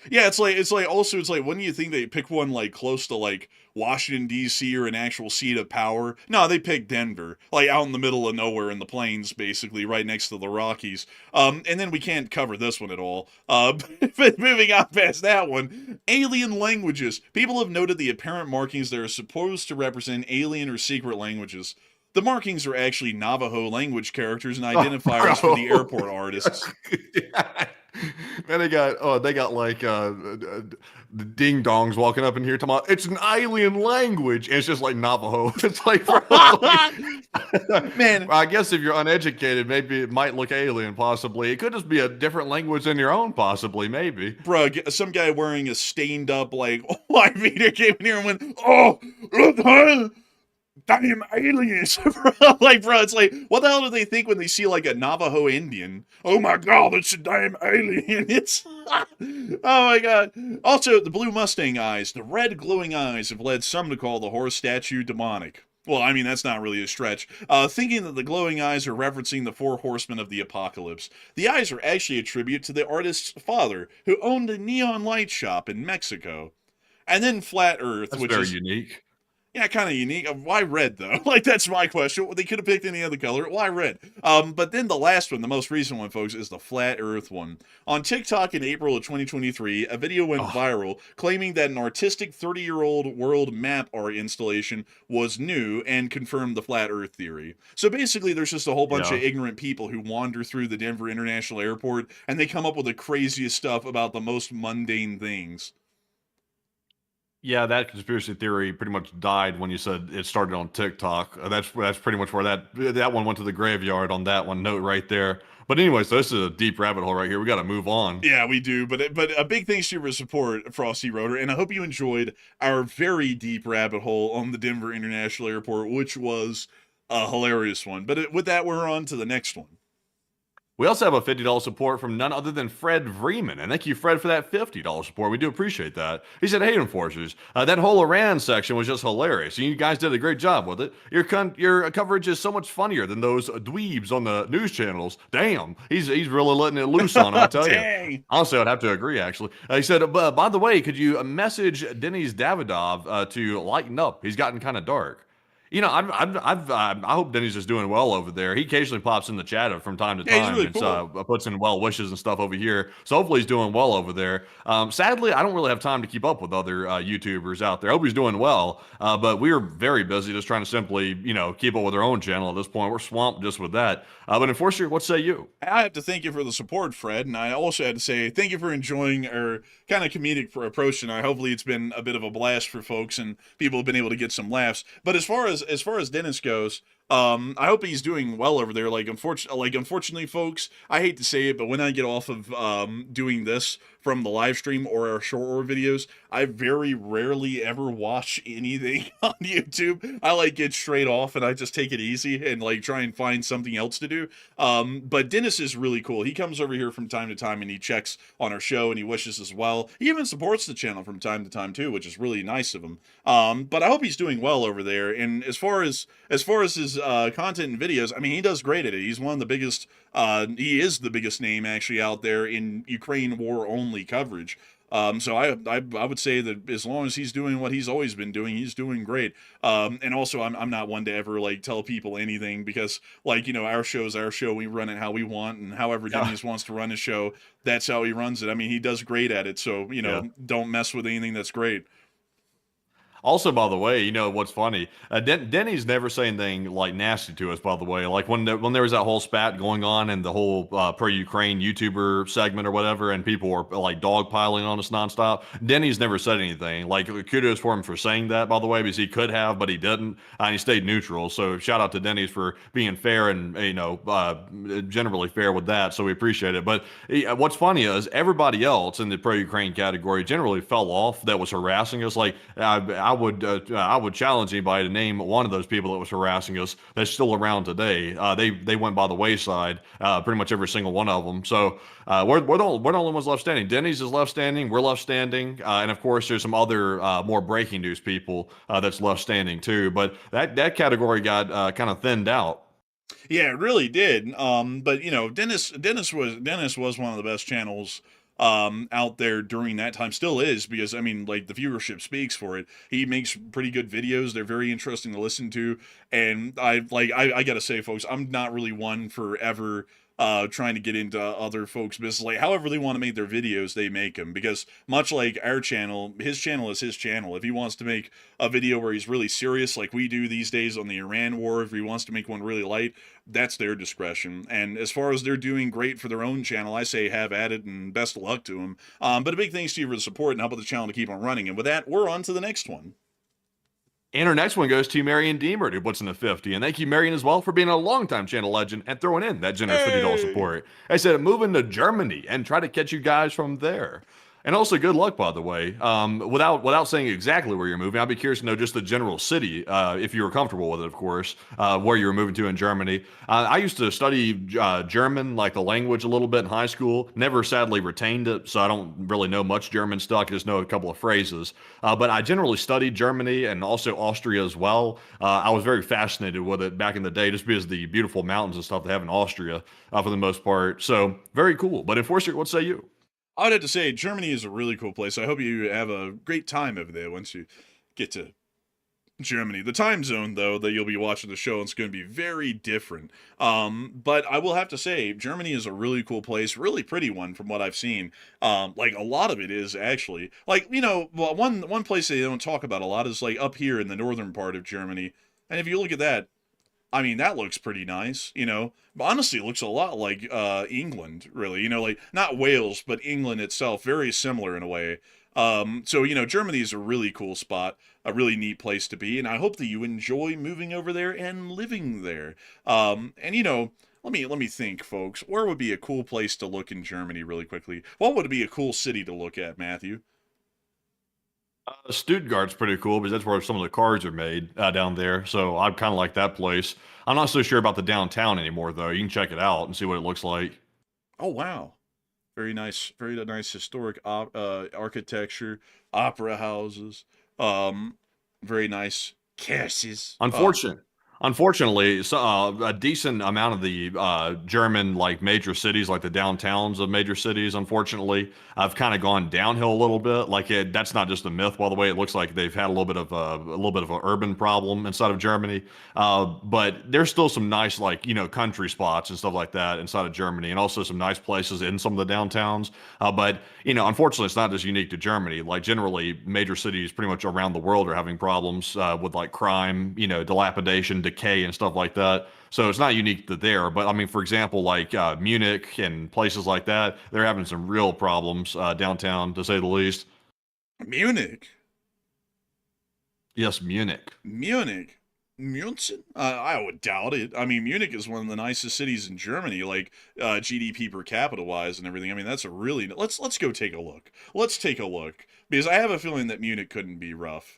Yeah, it's like wouldn't you think they pick one like close to like Washington D.C. or an actual seat of power? No, they pick Denver, like out in the middle of nowhere in the plains, basically right next to the Rockies. And then we can't cover this one at all. But moving on past that one, alien languages. People have noted the apparent markings that are supposed to represent alien or secret languages. The markings are actually Navajo language characters and identifiers for the airport artists. Man, they got like the ding dongs walking up in here talking about it's an alien language, and it's just like Navajo. It's like, man. I guess if you're uneducated, maybe it might look alien. Possibly, it could just be a different language than your own. Possibly, maybe. Bro, some guy wearing a stained up like white meter came in here and went, "Oh, look, huh? Damn aliens." Like, bro, it's like, what the hell do they think when they see like a Navajo Indian? Oh my god, it's a damn alien. It's oh my god. Also, the blue Mustang eyes, the red glowing eyes have led some to call the horse statue demonic. Well, I mean, that's not really a stretch. Thinking that the glowing eyes are referencing the four horsemen of the apocalypse. The eyes are actually a tribute to the artist's father, who owned a neon light shop in Mexico. And then Flat Earth, That's which very is unique. yeah, kind of unique. Why red, though? Like, that's my question. They could have picked any other color. Why red? But then the last one, the most recent one, folks, is the Flat Earth one. On TikTok in April of 2023, a video went viral claiming that an artistic 30-year-old world map art installation was new and confirmed the Flat Earth theory. So basically, there's just a whole bunch of ignorant people who wander through the Denver International Airport, and they come up with the craziest stuff about the most mundane things. Yeah, that conspiracy theory pretty much died when you said it started on TikTok. That's pretty much where that one went to the graveyard on that one note right there. But anyway, so this is a deep rabbit hole right here. We got to move on. Yeah, we do. But a big thanks to your support, Frosty Rotor, and I hope you enjoyed our very deep rabbit hole on the Denver International Airport, which was a hilarious one. But with that, we're on to the next one. We also have a $50 support from none other than Fred Vreeman. And thank you, Fred, for that $50 support. We do appreciate that. He said, hey, enforcers, that whole Iran section was just hilarious. You guys did a great job with it. Your coverage is so much funnier than those dweebs on the news channels. Damn, he's really letting it loose on him, I tell you. Honestly, I'd have to agree, actually. He said, by the way, could you message Denis Davidov to lighten up? He's gotten kind of dark. I hope Denny's is doing well over there. He occasionally pops in the chat from time to time. He's really cool. Puts in well wishes and stuff over here. So hopefully he's doing well over there. Sadly, I don't really have time to keep up with other YouTubers out there. I hope he's doing well. But we are very busy just trying to simply, keep up with our own channel at this point. We're swamped just with that. But Enforcer, what say you? I have to thank you for the support, Fred. And I also had to say thank you for enjoying our kind of comedic approach tonight. Hopefully it's been a bit of a blast for folks and people have been able to get some laughs. But as far as Dennis goes, I hope he's doing well over there. Unfortunately, folks, I hate to say it, but when I get off of doing this from the live stream or our short order videos, I very rarely ever watch anything on YouTube. I get straight off and I just take it easy and try and find something else to do. But Dennis is really cool. He comes over here from time to time and he checks on our show and he wishes as well. He even supports the channel from time to time too, which is really nice of him. But I hope he's doing well over there. And as far as his content and videos, I mean, he does great at it. He's one of the biggest, he is the biggest name actually out there in Ukraine war only coverage. So I would say that as long as he's doing what he's always been doing, he's doing great. And also I'm not one to ever tell people anything because our show's our show. We run it how we want, and however Dennis wants to run his show, that's how he runs it. I mean, he does great at it. So, don't mess with anything that's great. Also, by the way, what's funny? Denny's never say anything nasty to us. By the way, when there was that whole spat going on and the whole pro-Ukraine YouTuber segment or whatever, and people were dogpiling on us nonstop. Denny's never said anything. Kudos for him for saying that, by the way, because he could have, but he didn't, and he stayed neutral. So shout out to Denny's for being fair and generally fair with that. So we appreciate it. But what's funny is everybody else in the pro-Ukraine category generally fell off that was harassing us. I would challenge anybody to name one of those people that was harassing us that's still around today. They went by the wayside, pretty much every single one of them. So we're the only ones left standing. Denny's is left standing. We're left standing, and of course there's some other more breaking news people that's left standing too. But that category got kind of thinned out. Yeah, it really did. But Dennis was one of the best channels out there during that time, still is, because I mean, the viewership speaks for it. He makes pretty good videos. They're very interesting to listen to. And I gotta say, folks, I'm not really one for ever trying to get into other folks' business. However they want to make their videos, they make them, because much like our channel, his channel is his channel. If he wants to make a video where he's really serious like we do these days on the Iran war, if he wants to make one really light, that's their discretion. And as far as they're doing great for their own channel, I say have at it and best of luck to them. But a big thanks to you for the support and help with the channel to keep on running. And with that, we're on to the next one. And our next one goes to Marion Deemer, who puts in the 50. And thank you, Marion, as well, for being a longtime channel legend and throwing in that generous $50 support. I said, moving to Germany and try to catch you guys from there. And also, good luck, by the way. Without saying exactly where you're moving, I'd be curious to know just the general city, if you were comfortable with it, of course, where you were moving to in Germany. I used to study German, the language, a little bit in high school. Never, sadly, retained it, so I don't really know much German stuff. I just know a couple of phrases. But I generally studied Germany and also Austria as well. I was very fascinated with it back in the day, just because of the beautiful mountains and stuff they have in Austria, for the most part. So, very cool. But Enforcer, what say you? I would have to say Germany is a really cool place. I hope you have a great time over there once you get to Germany. The time zone, though, that you'll be watching the show, it's going to be very different. But I will have to say Germany is a really cool place, really pretty one from what I've seen. A lot of it is actually one place they don't talk about a lot is up here in the northern part of Germany. And if you look at that, I mean, that looks pretty nice, But honestly, it looks a lot like England, really. Not Wales, but England itself, very similar in a way. So, Germany is a really cool spot, a really neat place to be, and I hope that you enjoy moving over there and living there. And, let me think, folks. Where would be a cool place to look in Germany really quickly? What would be a cool city to look at, Matthew? Stuttgart's pretty cool because that's where some of the cars are made down there. So I kind of like that place. I'm not so sure about the downtown anymore, though. You can check it out and see what it looks like. Oh wow, very nice historic architecture, opera houses, um, very nice castles. Unfortunate. Unfortunately, so, a decent amount of the German like major cities, like the downtowns of major cities, unfortunately, have kind of gone downhill a little bit. That's not just a myth, by the way. It looks like they've had a little bit of an urban problem inside of Germany. But there's still some nice like country spots and stuff like that inside of Germany, and also some nice places in some of the downtowns. But unfortunately, it's not just unique to Germany. Like generally, major cities pretty much around the world are having problems with like crime, dilapidation, decay, and stuff like that. So it's not unique to there. But I mean, for example, like Munich and places like that, they're having some real problems downtown, to say the least. Munich. Yes, Munich. Munich. Munchen? I would doubt it. I mean, Munich is one of the nicest cities in Germany, like GDP per capita wise and everything. I mean, that's a really let's go take a look. Let's take a look because I have a feeling that Munich couldn't be rough.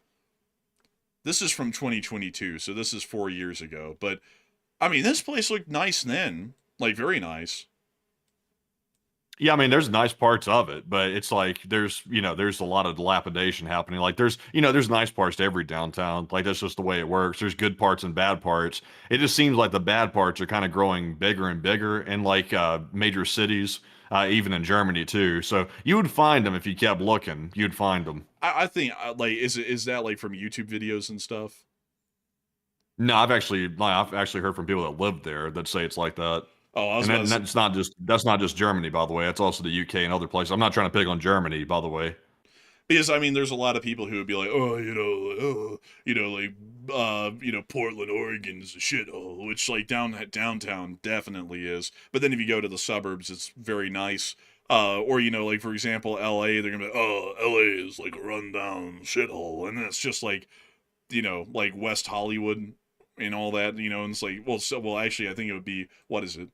This is from 2022, so this is 4 years ago. But I mean, this place looked nice then, like very nice. Yeah, I mean, there's nice parts of it, but it's like there's a lot of dilapidation happening. Like there's nice parts to every downtown. Like that's just the way it works. There's good parts and bad parts. It just seems like the bad parts are kind of growing bigger and bigger in like major cities, even in Germany too. So you would find them if you kept looking. You'd find them. I think like is that like from YouTube videos and stuff? No, I've actually heard from people that live there that say it's like that. Oh, I was And about to say, that's not just Germany, by the way. That's also the UK and other places. I'm not trying to pick on Germany, by the way. because I mean, there's a lot of people who would be like, oh, Portland, Oregon's a shithole, which like downtown definitely is. But then if you go to the suburbs, it's very nice. Or like for example, L.A. They're gonna be, oh, L.A. is like a rundown shithole, and then it's just like, like West Hollywood and all that, and it's like, well, actually, I think it would be, what is it?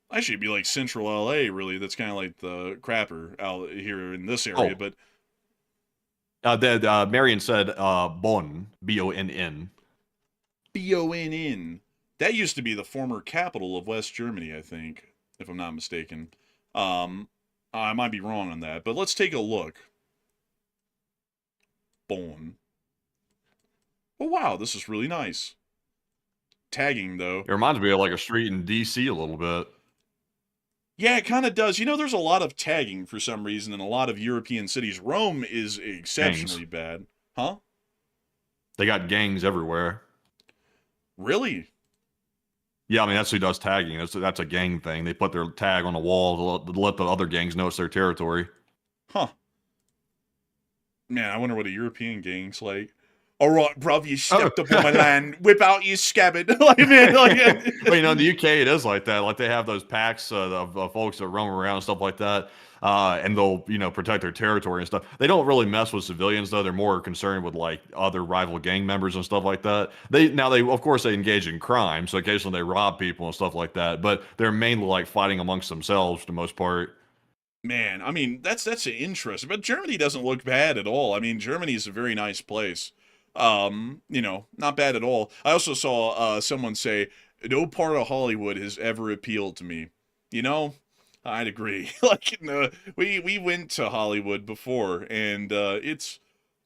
Actually, it'd be like Central LA, really. That's kind of like the crapper out here in this area. Oh. But Marion said Bonn, Bonn. Bonn. That used to be the former capital of West Germany, I think, if I'm not mistaken. I might be wrong on that, but let's take a look. Bonn. Oh, wow, this is really nice. Tagging, though. It reminds me of like a street in DC a little bit. Yeah, it kind of does. There's a lot of tagging for some reason in a lot of European cities. Rome is exceptionally bad. Huh? They got gangs everywhere. Really? Yeah, I mean that's who does tagging. That's a gang thing. They put their tag on the wall to let the other gangs know it's their territory. Huh. Man, I wonder what a European gang's like. All right, bruv, you stepped up on my land. Whip out your scabbard. Like, man, like, But in the UK it is like that. Like they have those packs of folks that roam around and stuff like that, and they'll protect their territory and stuff. They don't really mess with civilians though. They're more concerned with like other rival gang members and stuff like that. They of course they engage in crime, so occasionally they rob people and stuff like that. But they're mainly like fighting amongst themselves for the most part. man, I mean, that's interesting. But Germany doesn't look bad at all. I mean, Germany is a very nice place. Not bad at all. I also saw someone say, no part of Hollywood has ever appealed to me. I'd agree. Like, no, we went to Hollywood before, and it's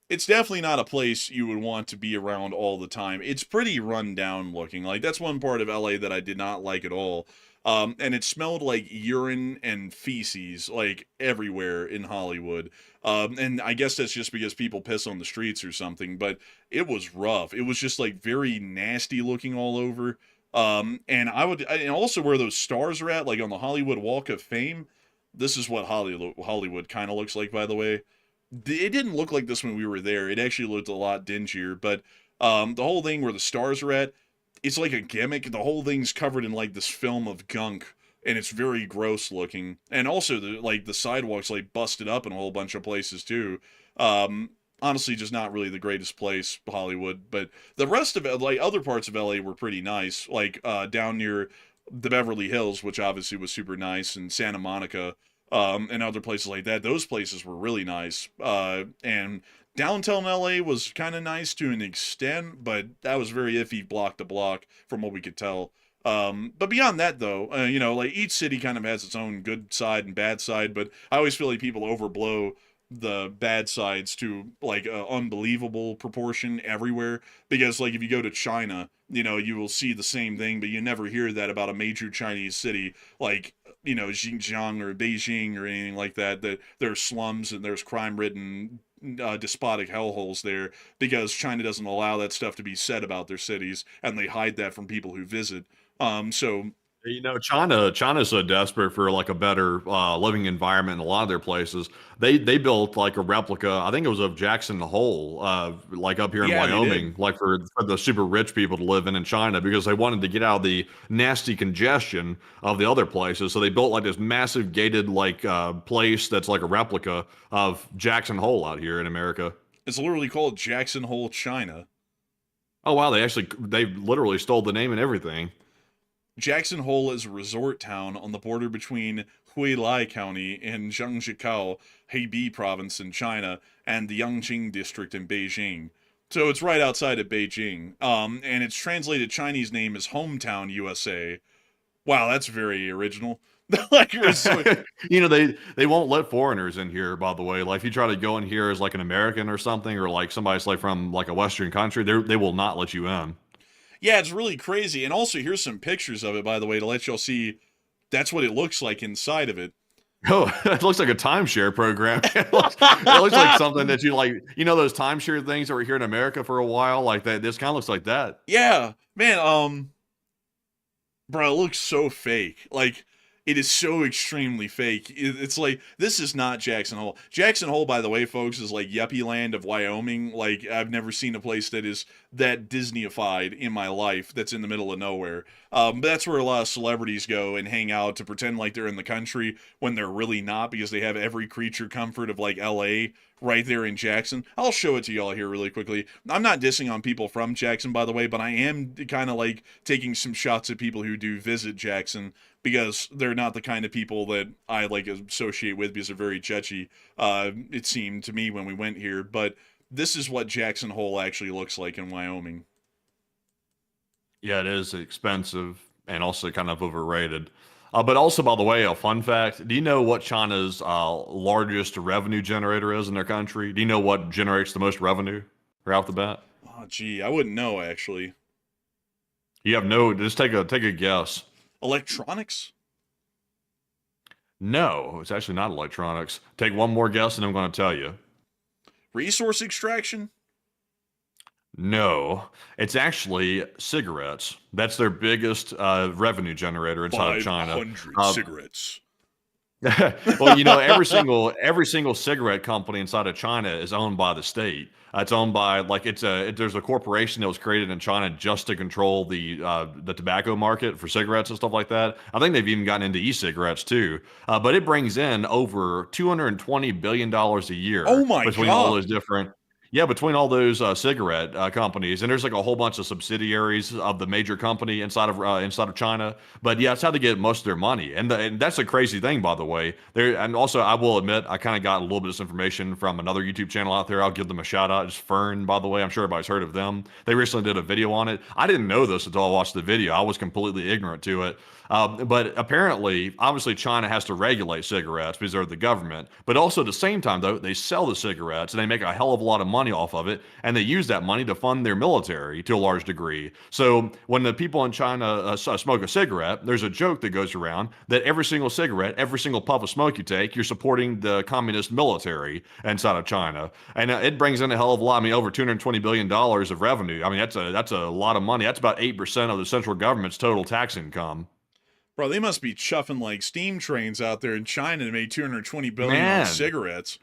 definitely not a place you would want to be around all the time. It's pretty run down looking. Like, that's one part of LA that I did not like at all. And it smelled like urine and feces, like, everywhere in Hollywood. And I guess that's just because people piss on the streets or something, but it was rough. It was just, like, very nasty looking all over. And also where those stars are at, like on the Hollywood Walk of Fame, this is what Hollywood kind of looks like, by the way. It didn't look like this when we were there. It actually looked a lot dingier, but the whole thing where the stars are at, it's like a gimmick. The whole thing's covered in like this film of gunk, and it's very gross looking. And also the sidewalks like busted up in a whole bunch of places too. Honestly, just not really the greatest place, Hollywood. But the rest of it, like other parts of LA, were pretty nice. Like down near the Beverly Hills, which obviously was super nice, and Santa Monica, and other places like that. Those places were really nice. And downtown LA was kind of nice to an extent, but that was very iffy block to block from what we could tell. But beyond that, though, like each city kind of has its own good side and bad side. But I always feel like people overblow the bad sides to like unbelievable proportion everywhere. Because like if you go to China, you will see the same thing, but you never hear that about a major Chinese city like Xinjiang or Beijing or anything like that. That there's slums and there's crime-ridden despotic hellholes there because China doesn't allow that stuff to be said about their cities, and they hide that from people who visit. So China's so desperate for like a better living environment in a lot of their places. They built like a replica. I think it was of Jackson Hole, like up here in yeah, they Wyoming, did. like for the super rich people to live in China because they wanted to get out of the nasty congestion of the other places. So they built like this massive gated like place that's like a replica of Jackson Hole out here in America. It's literally called Jackson Hole, China. Oh wow, they literally stole the name and everything. Jackson Hole is a resort town on the border between Huilai County in Zhangjiakou, Hebei province in China, and the Yangqing district in Beijing. So it's right outside of Beijing. And its translated Chinese name is Hometown, USA. Wow, that's very original. Like, They won't let foreigners in here, by the way. Like if you try to go in here as like an American or something, or like somebody's like from like a Western country, they will not let you in. yeah, it's really crazy. And also, here's some pictures of it, by the way, to let y'all see that's what it looks like inside of it. Oh, it looks like a timeshare program. It looks like something that you like, those timeshare things that were here in America for a while, like that. This kind of looks like that. Yeah, man, bro, it looks so fake. Like, it is so extremely fake. It's like, this is not Jackson Hole. Jackson Hole, by the way, folks, is like Yuppie Land of Wyoming. Like, I've never seen a place that is that Disneyified in my life that's in the middle of nowhere. But that's where a lot of celebrities go and hang out to pretend like they're in the country when they're really not because they have every creature comfort of like LA right there in Jackson. I'll show it to y'all here really quickly. I'm not dissing on people from Jackson, by the way, but I am kind of like taking some shots at people who do visit Jackson because they're not the kind of people that I like associate with because they're very judgy. It seemed to me when we went here, but this is what Jackson Hole actually looks like in Wyoming. Yeah, it is expensive and also kind of overrated. But also, by the way, a fun fact: do you know what China's largest revenue generator is in their country? Do you know what generates the most revenue right off the bat? Oh, gee, I wouldn't know actually. You have no. Just take a guess. Electronics? No, it's actually not electronics. Take one more guess, and I'm going to tell you. Resource extraction? No, it's actually cigarettes. That's their biggest revenue generator inside of China. 500 cigarettes. Well, every single cigarette company inside of China is owned by the state. It's owned by like there's a corporation that was created in China just to control the tobacco market for cigarettes and stuff like that. I think they've even gotten into e-cigarettes too. But it brings in over $220 billion a year Oh my between God. all those different. Yeah, between all those cigarette companies, and there's like a whole bunch of subsidiaries of the major company inside of China. But yeah, it's how they get most of their money, and that's a crazy thing, by the way. There, and also I will admit I kind of got a little bit of this information from another YouTube channel out there. I'll give them a shout out. It's Fern, by the way. I'm sure everybody's heard of them. They recently did a video on it. I didn't know this until I watched the video. I was completely ignorant to it. But apparently, obviously, China has to regulate cigarettes because they're the government. But also at the same time, though, they sell the cigarettes and they make a hell of a lot of money off of it. And they use that money to fund their military to a large degree. So when the people in China smoke a cigarette, there's a joke that goes around that every single cigarette, every single puff of smoke you take, you're supporting the communist military inside of China. And it brings in a hell of a lot. I mean, over $220 billion of revenue. I mean, that's a lot of money. That's about 8% of the central government's total tax income. Bro, they must be chuffing like steam trains out there in China to make 220 billion Man. on cigarettes.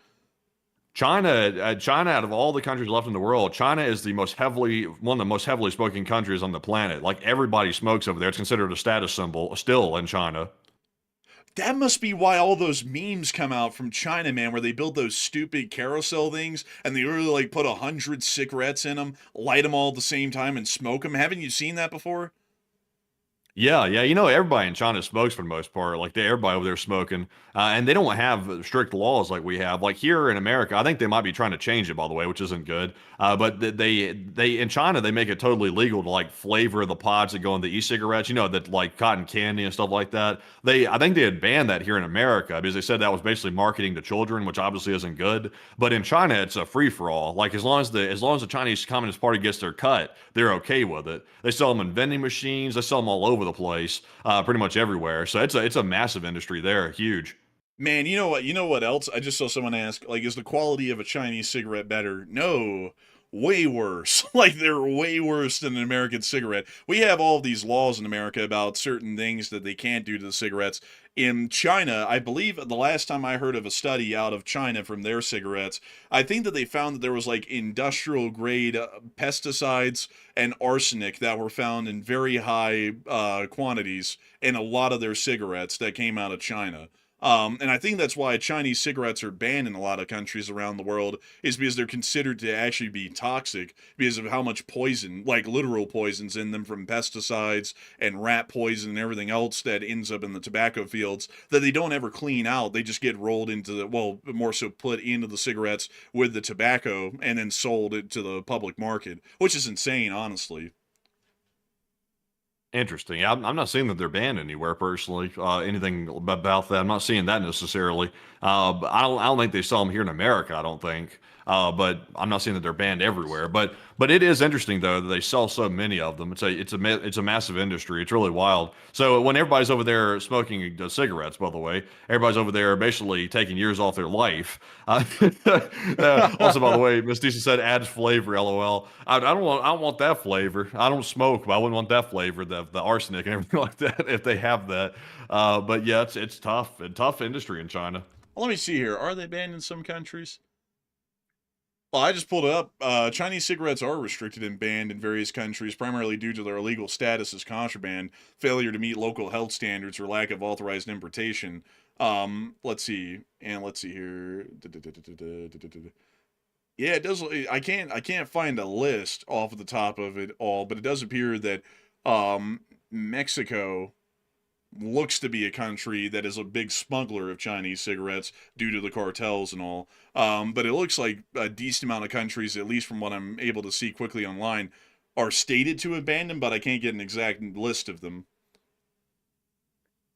China, out of all the countries left in the world, China is one of the most heavily smoking countries on the planet. Like everybody smokes over there. It's considered a status symbol still in China. That must be why all those memes come out from China, man, where they build those stupid carousel things and they really like put 100 cigarettes in them, light them all at the same time and smoke them. Haven't you seen that before? Yeah, yeah. Everybody in China smokes for the most part. Like everybody over there smoking, and they don't have strict laws like we have. Like here in America, I think they might be trying to change it, by the way, which isn't good. But they in China they make it totally legal to like flavor the pods that go in the e-cigarettes. That like cotton candy and stuff like that. I think they had banned that here in America because they said that was basically marketing to children, which obviously isn't good. But in China, it's a free for all. Like as long as the Chinese Communist Party gets their cut, they're okay with it. They sell them in vending machines. They sell them all over the place, pretty much everywhere. So it's a massive industry there, huge. Man, you know what? You know what else? I just saw someone ask, like, is the quality of a Chinese cigarette better? No, way worse. Like, they're way worse than an American cigarette. We have all of these laws in America about certain things that they can't do to the cigarettes. In China, I believe the last time I heard of a study out of China from their cigarettes, I think that they found that there was like industrial grade pesticides and arsenic that were found in very high quantities in a lot of their cigarettes that came out of China. And I think that's why Chinese cigarettes are banned in a lot of countries around the world, is because they're considered to actually be toxic because of how much poison, like literal poisons in them from pesticides and rat poison and everything else that ends up in the tobacco fields that they don't ever clean out. They just get rolled into more so put into the cigarettes with the tobacco and then sold it to the public market, which is insane, honestly. Interesting. Yeah, I'm not seeing that they're banned anywhere personally. Anything about that? I'm not seeing that necessarily. But I don't think they sell them here in America. I don't think. But I'm not saying that they're banned everywhere. But it is interesting though that they sell so many of them. It's a massive industry. It's really wild. So when everybody's over there smoking cigarettes, by the way, everybody's over there basically taking years off their life. Also, by the way, Miss Deesa said adds flavor. LOL. I don't want that flavor. I don't smoke, but I wouldn't want that flavor, the arsenic and everything like that if they have that. But yeah, it's tough. A tough industry in China. Well, let me see here. Are they banned in some countries? Well, I just pulled it up. Chinese cigarettes are restricted and banned in various countries, primarily due to their illegal status as contraband, failure to meet local health standards, or lack of authorized importation. Let's see, and let's see here. Yeah, it does. I can't find a list off of the top of it all, but it does appear that Mexico looks to be a country that is a big smuggler of Chinese cigarettes due to the cartels and all. But it looks like a decent amount of countries, at least from what I'm able to see quickly online, are stated to abandon, but I can't get an exact list of them.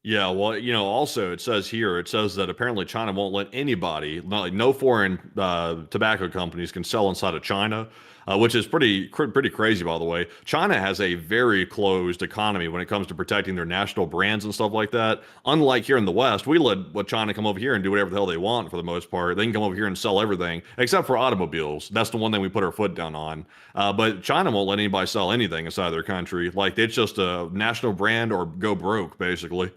Yeah, well, also it says that apparently China won't let anybody, like no foreign tobacco companies can sell inside of China, which is pretty crazy, by the way. China has a very closed economy when it comes to protecting their national brands and stuff like that. Unlike here in the West, we let China come over here and do whatever the hell they want for the most part. They can come over here and sell everything except for automobiles. That's the one thing we put our foot down on. But China won't let anybody sell anything inside their country. Like it's just a national brand or go broke, basically.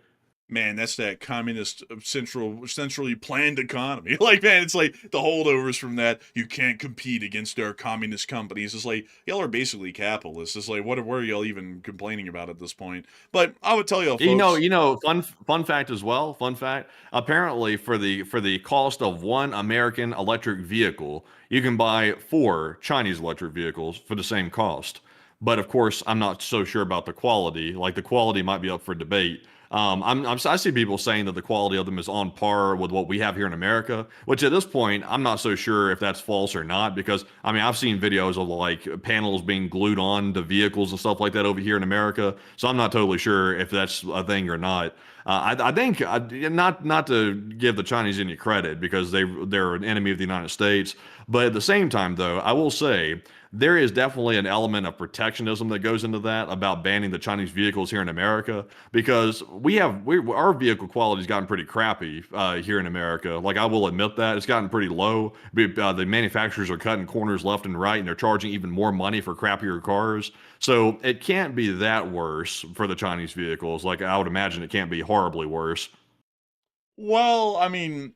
Man, that's that communist centrally planned economy. Like, man, it's like the holdovers from that. You can't compete against our communist companies. It's like y'all are basically capitalists. It's like what are y'all even complaining about at this point? But I would tell y'all, folks, Fun fact as well. Fun fact. Apparently, for the cost of one American electric vehicle, you can buy 4 Chinese electric vehicles for the same cost. But of course, I'm not so sure about the quality. Like the quality might be up for debate. I see people saying that the quality of them is on par with what we have here in America, which at this point, I'm not so sure if that's false or not, because I mean, I've seen videos of like panels being glued on to vehicles and stuff like that over here in America. So I'm not totally sure if that's a thing or not. I think not to give the Chinese any credit because they're an enemy of the United States, but at the same time, though, I will say there is definitely an element of protectionism that goes into that about banning the Chinese vehicles here in America because our vehicle quality has gotten pretty crappy here in America. Like I will admit that it's gotten pretty low. The manufacturers are cutting corners left and right, and they're charging even more money for crappier cars. So it can't be that worse for the Chinese vehicles. Like I would imagine it can't be horribly worse. well, I mean,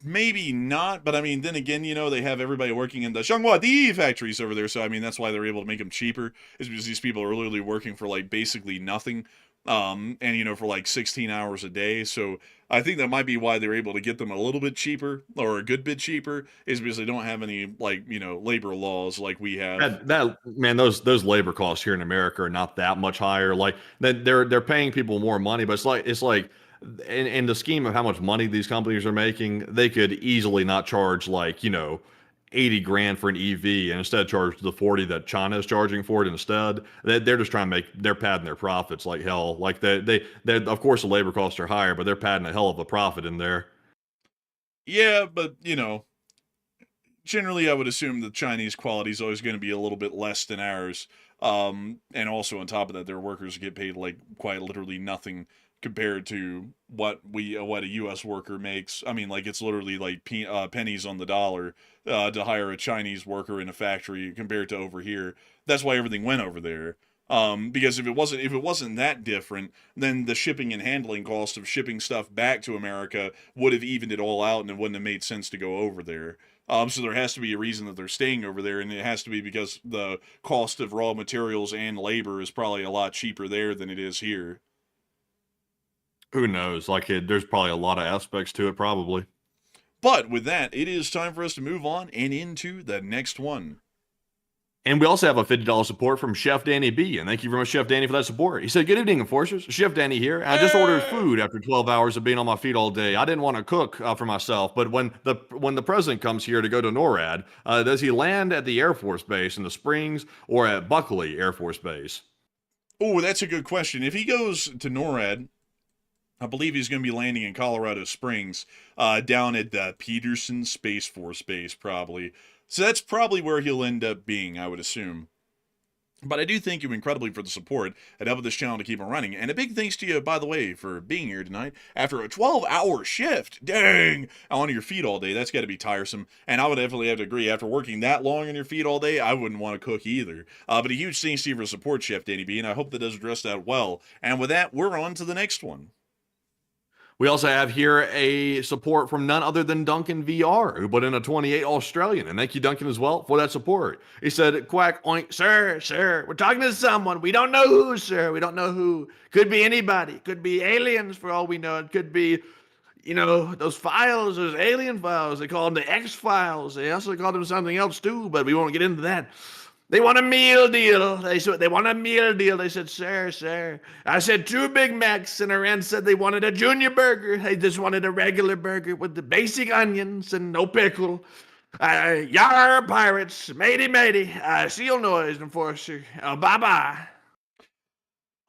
maybe not, but I mean, then again, they have everybody working in the Shanghua factories over there, so I mean, that's why they're able to make them cheaper, is because these people are literally working for like basically nothing. and for like 16 hours a day. So I think that might be why they're able to get them a little bit cheaper, or a good bit cheaper, is because they don't have any like labor laws like we have. That man, those labor costs here in America are not that much higher. Like they're paying people more money, but it's like in the scheme of how much money these companies are making, they could easily not charge like 80 grand for an EV and instead charge the 40 that China is charging for it instead. They're just trying to they're padding their profits like hell. Like they of course the labor costs are higher, but they're padding a hell of a profit in there. Yeah, but generally I would assume the Chinese quality is always going to be a little bit less than ours. And also on top of that, their workers get paid like quite literally nothing compared to what a U.S. worker makes. I mean, like it's literally like pennies on the dollar to hire a Chinese worker in a factory compared to over here. That's why everything went over there. Because if it wasn't that different, then the shipping and handling cost of shipping stuff back to America would have evened it all out, and it wouldn't have made sense to go over there. So there has to be a reason that they're staying over there, and it has to be because the cost of raw materials and labor is probably a lot cheaper there than it is here. Who knows? Like there's probably a lot of aspects to it, probably. But with that, it is time for us to move on and into the next one. And we also have a $50 support from Chef Danny B. And thank you very much, Chef Danny, for that support. He said, "Good evening, Enforcers. Chef Danny here. I just ordered food after 12 hours of being on my feet all day. I didn't want to cook for myself, but when the president comes here to go to NORAD, does he land at the Air Force Base in the Springs or at Buckley Air Force Base?" Oh, that's a good question. If he goes to NORAD, I believe he's going to be landing in Colorado Springs, down at the Peterson Space Force Base, probably. So that's probably where he'll end up being, I would assume. But I do thank you incredibly for the support and helping this channel to keep on running. And a big thanks to you, by the way, for being here tonight after a 12-hour shift. Dang! On your feet all day. That's got to be tiresome. And I would definitely have to agree. After working that long on your feet all day, I wouldn't want to cook either. But a huge thanks to you for support, Chef Danny B. And I hope that does address that well. And with that, we're on to the next one. We also have here a support from none other than Duncan VR, who put in a 28 Australian. And thank you, Duncan, as well, for that support. He said, "Quack, oink, sir, we're talking to someone. We don't know who, sir. We don't know who. Could be anybody. Could be aliens for all we know. It could be, those files, those alien files. They call them the X-Files. They also call them something else, too, but we won't get into that. They want a meal deal. They want a meal deal. They said, sir. I said 2 Big Macs, and Iran said they wanted a junior burger. They just wanted a regular burger with the basic onions and no pickle. Yar, pirates. Matey. Seal noise, enforcer. Bye-bye."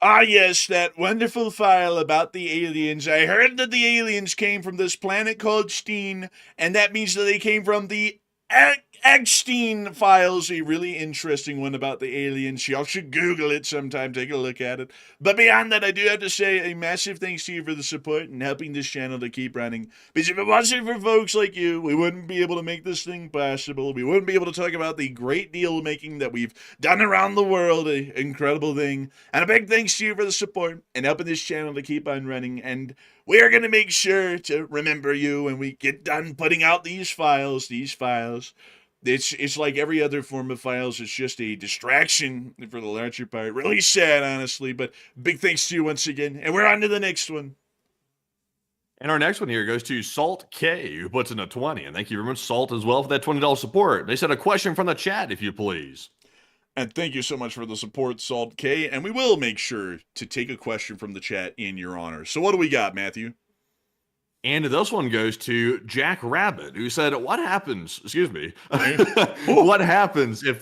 Ah, yes, that wonderful file about the aliens. I heard that the aliens came from this planet called Steen, and that means that they came from the Eckstein files, a really interesting one about the aliens. Y'all should Google it sometime, take a look at it. But beyond that, I do have to say a massive thanks to you for the support and helping this channel to keep running. Because if it wasn't for folks like you, we wouldn't be able to make this thing possible. We wouldn't be able to talk about the great deal making that we've done around the world, an incredible thing. And a big thanks to you for the support and helping this channel to keep on running. And we are going to make sure to remember you when we get done putting out these files. It's like every other form of files. It's just a distraction for the larger part. Really sad, honestly, but big thanks to you once again. And we're on to the next one. And our next one here goes to Salt K, who puts in a 20. And thank you very much, Salt, as well, for that $20 support. They said a question from the chat, if you please. And thank you so much for the support, Salt K. And we will make sure to take a question from the chat in your honor. So what do we got, Matthew? And this one goes to Jack Rabbit, who said, what happens if the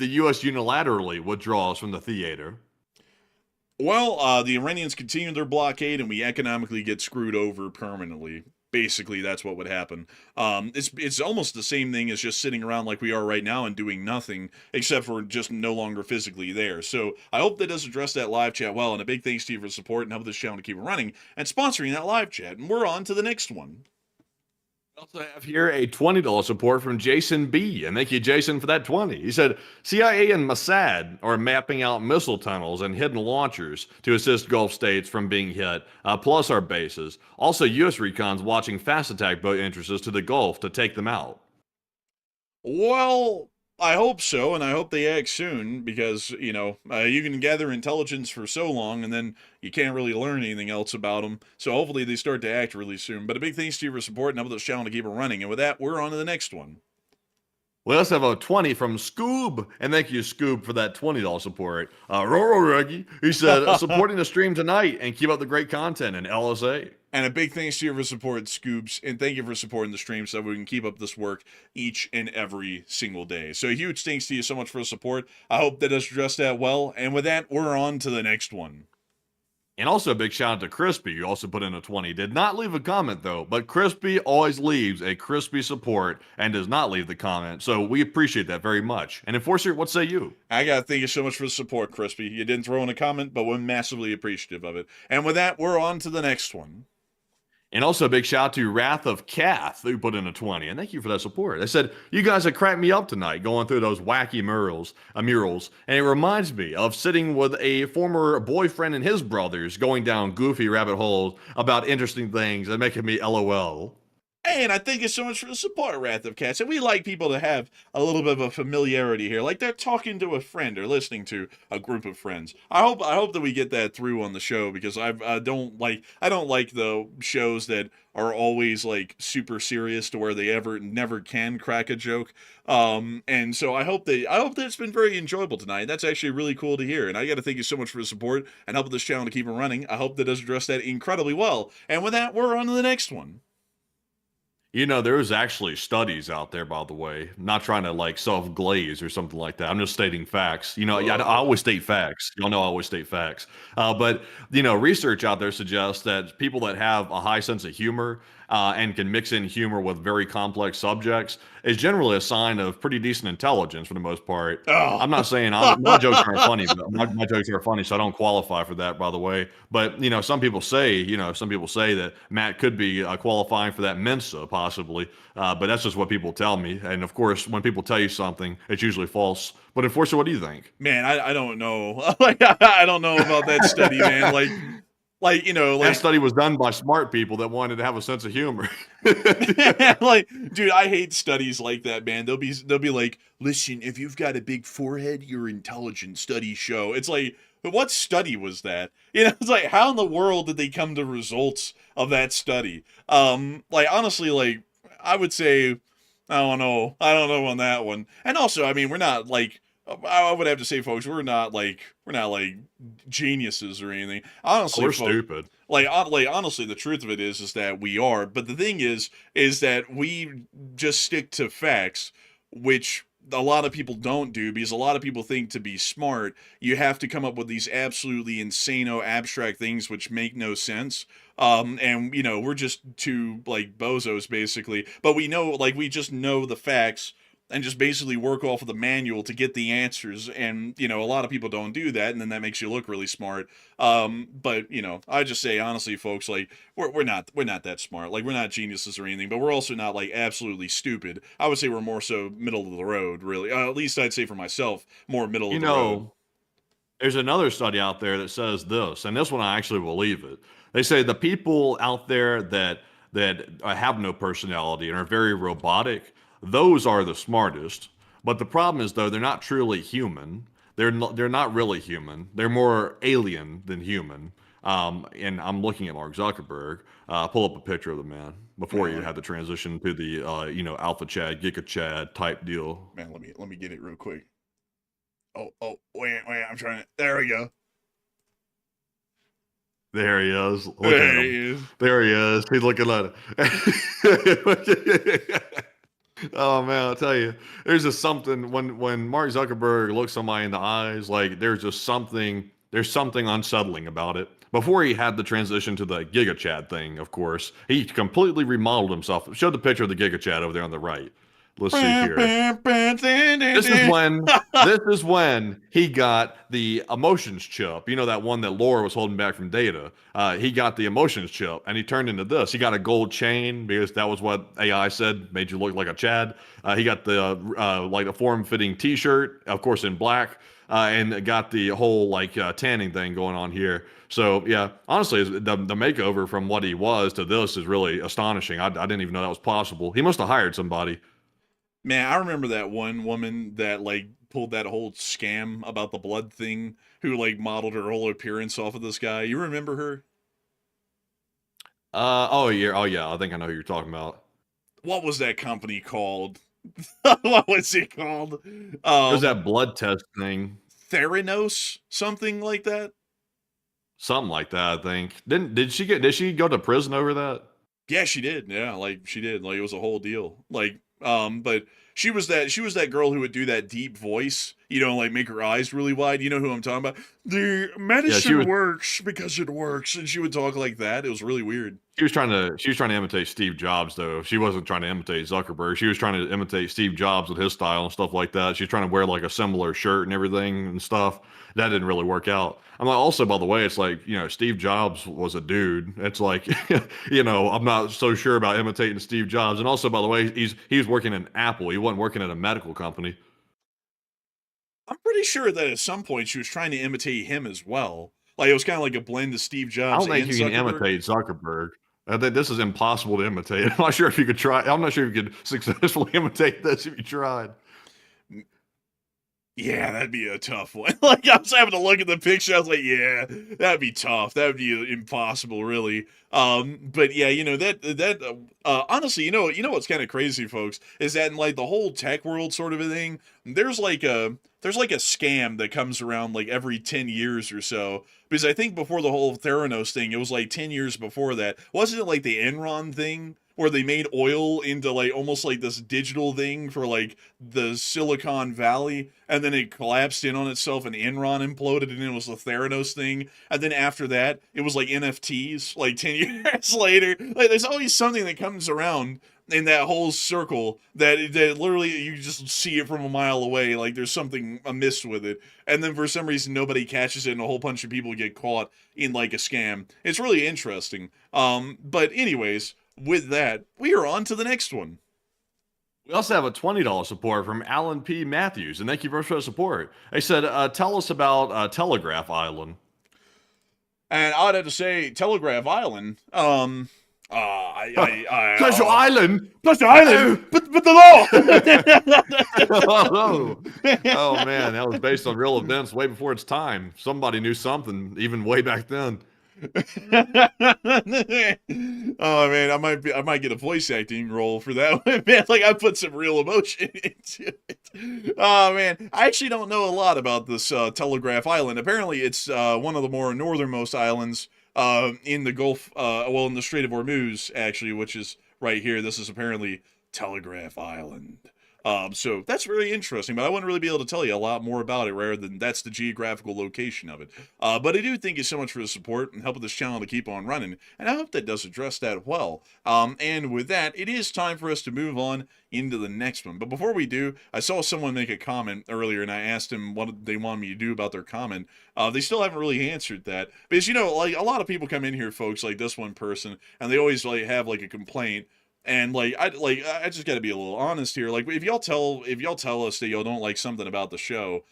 U.S. unilaterally withdraws from the theater? Well, the Iranians continue their blockade, and we economically get screwed over permanently. Basically, that's what would happen. It's almost the same thing as just sitting around like we are right now and doing nothing, except for just no longer physically there. So I hope that does address that live chat well, and a big thanks to you for support and help this channel to keep it running and sponsoring that live chat. And we're on to the next one. We also have here a $20 support from Jason B. And thank you, Jason, for that 20. He said, CIA and Mossad are mapping out missile tunnels and hidden launchers to assist Gulf states from being hit, plus our bases. Also, U.S. recon's watching fast attack boat entrances to the Gulf to take them out. Well, I hope so, and I hope they act soon because, you can gather intelligence for so long and then you can't really learn anything else about them. So hopefully they start to act really soon. But a big thanks to you for support and helping this channel to keep it running. And with that, we're on to the next one. We also have a 20 from Scoob, and thank you, Scoob, for that $20 support. Roro Reggie, he said, supporting the stream tonight and keep up the great content in LSA. And a big thanks to you for support, Scoops, and thank you for supporting the stream so that we can keep up this work each and every single day. So a huge thanks to you so much for the support. I hope that does address that well. And with that, we're on to the next one. And also a big shout out to Crispy, who also put in a 20. Did not leave a comment, though, but Crispy always leaves a crispy support and does not leave the comment. So we appreciate that very much. And Enforcer, what say you? I got to thank you so much for the support, Crispy. You didn't throw in a comment, but we're massively appreciative of it. And with that, we're on to the next one. And also a big shout out to Wrath of Kath, who put in a 20. And thank you for that support. They said, you guys have cracked me up tonight going through those wacky murals. And it reminds me of sitting with a former boyfriend and his brothers going down goofy rabbit holes about interesting things and making me LOL. And I thank you so much for the support, Wrath of Cats. And we like people to have a little bit of a familiarity here, like they're talking to a friend or listening to a group of friends. I hope that we get that through on the show because I don't like the shows that are always like super serious to where they never can crack a joke. And so I hope that it's been very enjoyable tonight. That's actually really cool to hear. And I got to thank you so much for the support and helping this channel to keep it running. I hope that does address that incredibly well. And with that, we're on to the next one. You know, there's actually studies out there, by the way. I'm not trying to like self-glaze or something like that. I'm just stating facts. You know, I always state facts. Y'all know I always state facts. But, research out there suggests that people that have a high sense of humor and can mix in humor with very complex subjects is generally a sign of pretty decent intelligence for the most part. Oh. I'm not saying my jokes aren't funny, but my jokes are funny, so I don't qualify for that, by the way. But, some people say that Matt could be qualifying for that Mensa, possibly. But that's just what people tell me. And of course, when people tell you something, it's usually false. But Enforcer, what do you think? Man, I don't know. I don't know about that study, man. That study was done by smart people that wanted to have a sense of humor. Dude, I hate studies like that, man. They'll be like, listen, if you've got a big forehead, you're intelligent. Studies show. It's like, what study was that? It's like, how in the world did they come to results of that study? Honestly, I would say, I don't know on that one. And also, I mean, we're not like, I would have to say, folks, we're not like geniuses or anything. Honestly, we're folks, stupid. Honestly, the truth of it is that we are. But the thing is that we just stick to facts, which a lot of people don't do, because a lot of people think to be smart, you have to come up with these absolutely insano abstract things which make no sense. And we're just two like bozos basically, but we just know the facts and just basically work off of the manual to get the answers. And, a lot of people don't do that, and then that makes you look really smart. But, I just say, honestly, folks, we're not that smart. We're not geniuses or anything, but we're also not, absolutely stupid. I would say we're more so middle of the road, really. At least I'd say for myself, more middle of the road. There's another study out there that says this, and this one I actually believe it. They say the people out there that have no personality and are very robotic, those are the smartest. But the problem is, though, they're not truly human. They're not really human. They're more alien than human. And I'm looking at Mark Zuckerberg. Pull up a picture of the man before you had the transition to the Alpha Chad, Giga Chad type deal. Man, let me get it real quick. Oh, wait, I'm trying to. There we go. There he is. Look at him. There he is. He's looking at it. Oh man, I'll tell you, there's just something when Mark Zuckerberg looks somebody in the eyes, there's something unsettling about it. Before he had the transition to the Giga Chad thing, of course, he completely remodeled himself. Show the picture of the Giga Chad over there on the right. Let's see here. This is when he got the emotions chip. That one that Laura was holding back from Data. He got the emotions chip, and he turned into this. He got a gold chain because that was what AI said made you look like a Chad. He got the a form-fitting T-shirt, of course in black, and got the whole tanning thing going on here. So yeah, honestly, the makeover from what he was to this is really astonishing. I didn't even know that was possible. He must have hired somebody. Man, I remember that one woman that like pulled that whole scam about the blood thing, who like modeled her whole appearance off of this guy. You remember her? Oh yeah, oh yeah. I think I know who you're talking about. What was that company called? What was it called? There's Um, that blood test thing, Theranos, something like that. something like that. I think. Did she go to prison over that? Yeah, she did. Yeah, like she did. Like it was a whole deal. Like, but she was that girl who would do that deep voice, like make her eyes really wide. You know who I'm talking about? The Yeah, she medicine was. works because it works, and she would talk like that. It was really weird. She was trying to imitate Steve Jobs though. She wasn't trying to imitate Zuckerberg. She was trying to imitate Steve Jobs with his style and stuff like that. She's trying to wear like a similar shirt and everything and stuff. That didn't really work out. I'm like, also, by the way, it's like, Steve Jobs was a dude. It's like, I'm not so sure about imitating Steve Jobs. And also, by the way, he was working in Apple. He wasn't working at a medical company. I'm pretty sure that at some point she was trying to imitate him as well. Like it was kind of like a blend of Steve I Jobs don't think and you can Zuckerberg. imitate Zuckerberg. I think this is impossible to imitate. I'm not sure if you could try. I'm not sure if you could successfully imitate this if you tried. Yeah, that'd be a tough one. Like I was having to look at the picture, I was like, yeah, that'd be tough. That would be impossible, really. But yeah, honestly, what's kind of crazy, folks, is that in like the whole tech world sort of a thing, there's like a scam that comes around like every 10 years or so. Because I think before the whole Theranos thing, it was like 10 years before that. Wasn't it like the Enron thing? Where they made oil into like almost like this digital thing for like the Silicon Valley, and then it collapsed in on itself and Enron imploded, and it was the Theranos thing. And then after that, it was like NFTs, like 10 years later. Like there's always something that comes around in that whole circle that literally you just see it from a mile away, like there's something amiss with it. And then for some reason nobody catches it and a whole bunch of people get caught in like a scam. It's really interesting. But anyways, with that, we are on to the next one. We also have a $20 support from Alan P. Matthews, and thank you very much for the support. They said, tell us about Telegraph Island. And I'd have to say Telegraph Island. Pleasure Island! Pleasure Island, but the law. Oh, man, that was based on real events way before its time. Somebody knew something, even way back then. Oh man, I might get a voice acting role for that one, man. Like I put some real emotion into it. Oh man, I actually don't know a lot about this Telegraph Island. Apparently, it's one of the more northernmost islands in the Gulf, in the Strait of Hormuz, actually, which is right here. This is apparently Telegraph Island. So that's very interesting, but I wouldn't really be able to tell you a lot more about it rather than that's the geographical location of it. But I do thank you so much for the support and helping this channel to keep on running, and I hope that does address that well. And with that, it is time for us to move on into the next one. But before we do, I saw someone make a comment earlier, and I asked them what they wanted me to do about their comment. They still haven't really answered that, because like a lot of people come in here, folks, like this one person, and they always like have like a complaint. And I just got to be a little honest here. Like if y'all tell us that y'all don't like something about the show,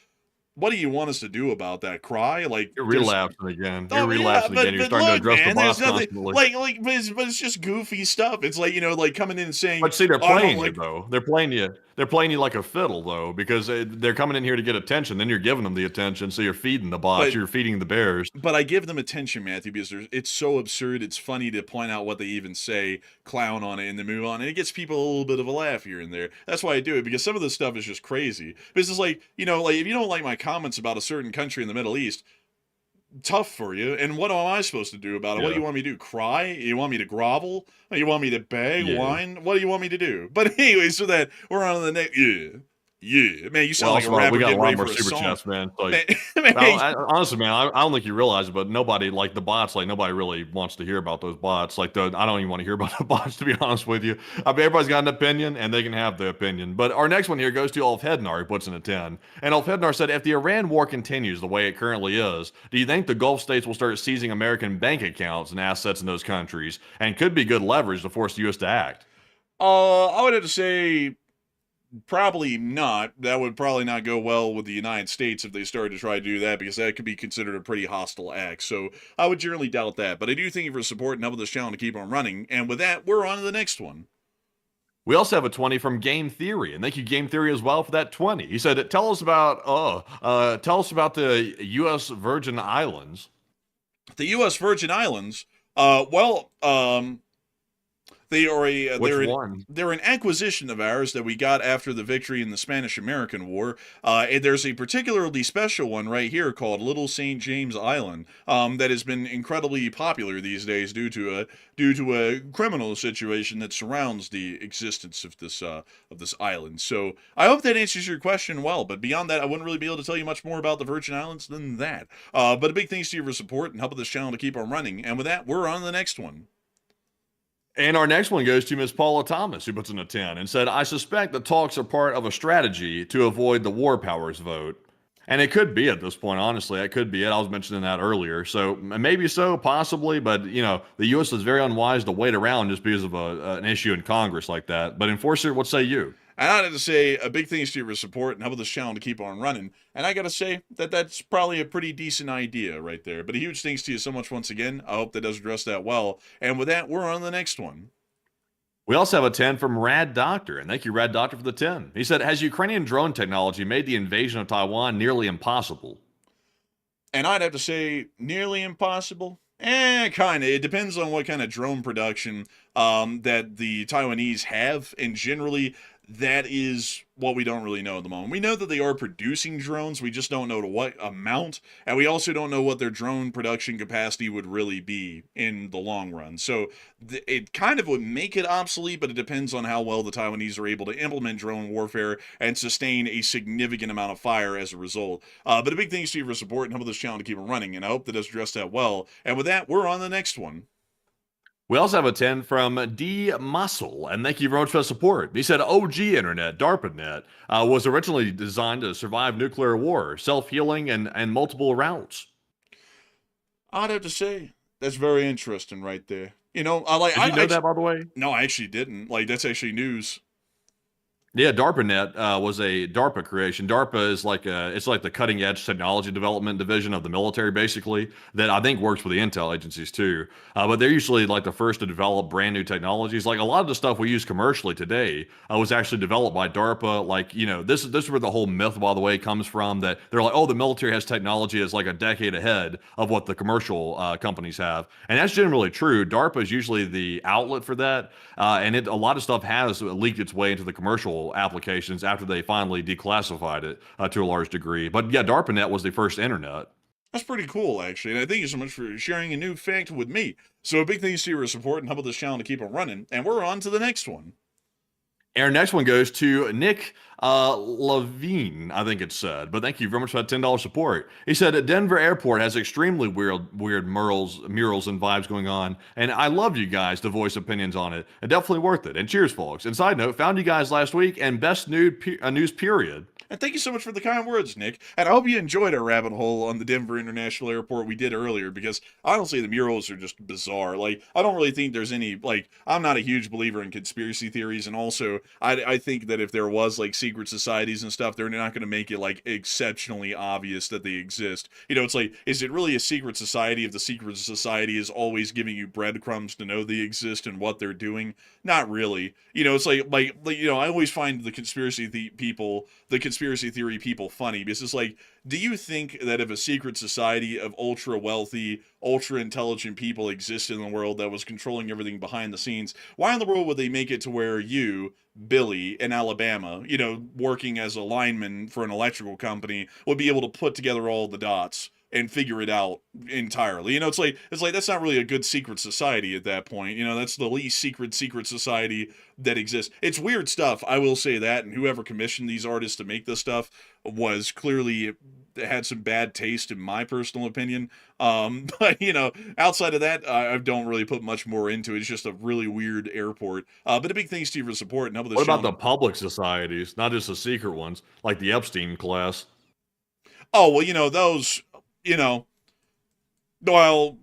what do you want us to do about that? Cry? Like You're relapsing again. You're Oh yeah, relapsing again. You're starting to look, address the man, boss there's nothing constantly. but it's just goofy stuff. It's like like coming in and saying, But see, they're "Oh, I don't playing you like though. They're playing you. They're playing you like a fiddle though, because they're coming in here to get attention. Then you're giving them the attention, so you're feeding the bots. But You're feeding the bears. but I give them attention, Matthew, because it's so absurd. It's funny to point out what they even say, clown on it, and then move on. And it gets people a little bit of a laugh here and there. That's why I do it, because some of this stuff is just crazy. Because it's like, like if you don't like my comments about a certain country in the Middle East, tough for you. And what am I supposed to do about it? What do Yeah. you want me to do? Cry? You want me to grovel? You want me to beg? Yeah. Whine? What do you want me to do? But anyway, so that we're on to the next. Yeah. Man, you sound like a rapper we got a getting lot ready more for a super song. chats, man. Like, Man, honestly, man, I don't think you realize it, but nobody, like the bots, like nobody really wants to hear about those bots. Like, I don't even want to hear about the bots, to be honest with you. I mean, everybody's got an opinion, and they can have their opinion. But our next one here goes to Ulf Hednar, who puts in a 10. And Ulf Hednar said, if the Iran war continues the way it currently is, do you think the Gulf states will start seizing American bank accounts and assets in those countries, and could be good leverage to force the U.S. to act? I would have to say probably not. That would probably not go well with the United States if they started to try to do that, because that could be considered a pretty hostile act. So I would generally doubt that. But I do thank you for support and helping this channel to keep on running. And with that, we're on to the next one. We also have a 20 from Game Theory, and thank you, Game Theory, as well for that 20. He said, tell us about the U.S. Virgin Islands. The U.S. Virgin Islands, they are Which one? they're an acquisition of ours that we got after the victory in the Spanish-American War. And there's a particularly special one right here called Little St. James Island that has been incredibly popular these days due to a criminal situation that surrounds the existence of this island. So I hope that answers your question well. But beyond that, I wouldn't really be able to tell you much more about the Virgin Islands than that. But a big thanks to you for support and helping this channel to keep on running. And with that, we're on to the next one. And our next one goes to Miss Paula Thomas, who puts in a 10 and said, I suspect the talks are part of a strategy to avoid the war powers vote. And it could be at this point, honestly. That could be it. I was mentioning that earlier. So maybe so, possibly. But, the U.S. is very unwise to wait around just because of an issue in Congress like that. But Enforcer, what say you? And I had to say a big thanks to you for support and helping this channel to keep on running. And I got to say that that's probably a pretty decent idea right there. But a huge thanks to you so much once again. I hope that does address that well. And with that, we're on to the next one. We also have a 10 from Rad Doctor, and thank you, Rad Doctor, for the 10. He said, has Ukrainian drone technology made the invasion of Taiwan nearly impossible? And I'd have to say nearly impossible. Kind of. It depends on what kind of drone production that the Taiwanese have, and generally that is what we don't really know at the moment. We know that they are producing drones, we just don't know to what amount, and we also don't know what their drone production capacity would really be in the long run. So it kind of would make it obsolete, but it depends on how well the Taiwanese are able to implement drone warfare and sustain a significant amount of fire as a result. But a big thanks to you for support and helping this channel to keep it running, and I hope that does address that well. And with that, we're on the next one. We also have a 10 from D. Muscle, and thank you very much for the support. He said OG Internet, DARPANet, was originally designed to survive nuclear war, self-healing, and multiple routes. I'd have to say, that's very interesting right there. Did you know that, by the way? No, I actually didn't. That's actually news. Yeah, DARPANet was a DARPA creation. DARPA is it's like the cutting edge technology development division of the military, basically, that I think works with the intel agencies too. But they're usually like the first to develop brand new technologies. Like a lot of the stuff we use commercially today was actually developed by DARPA. This is where the whole myth, by the way, comes from, that they're like, oh, the military has technology that's like a decade ahead of what the commercial companies have. And that's generally true. DARPA is usually the outlet for that. And a lot of stuff has leaked its way into the commercial applications after they finally declassified it to a large degree. But yeah, DARPANet was the first internet. That's pretty cool, actually, and I thank you so much for sharing a new fact with me. So a big thanks to your support and helping this channel to keep it running, and we're on to the next one. Our next one goes to Nick Levine, I think it said. But thank you very much for that $10 support. He said Denver Airport has extremely weird murals and vibes going on, and I love you guys to voice opinions on it. And definitely worth it. And cheers, folks. And side note, found you guys last week and best news period. And thank you so much for the kind words, Nick. And I hope you enjoyed our rabbit hole on the Denver International Airport we did earlier, because honestly, the murals are just bizarre. I don't really think there's any, I'm not a huge believer in conspiracy theories. And also, I think that if there was, secret societies and stuff, they're not going to make it, exceptionally obvious that they exist. It's is it really a secret society if the secret society is always giving you breadcrumbs to know they exist and what they're doing? Not really. It's I always find the conspiracy theory people funny, because it's do you think that if a secret society of ultra wealthy, ultra intelligent people existed in the world that was controlling everything behind the scenes, why in the world would they make it to where you, Billy, in Alabama, working as a lineman for an electrical company, would be able to put together all the dots and figure it out entirely? It's like that's not really a good secret society at that point. That's the least secret society that exists. It's weird stuff, I will say that, and whoever commissioned these artists to make this stuff was clearly had some bad taste in my personal opinion. But outside of that, I don't really put much more into it. It's just a really weird airport. But a big thanks to you for support and helping this. What about the public societies, not just the secret ones, like the Epstein class? Oh, well, those, well,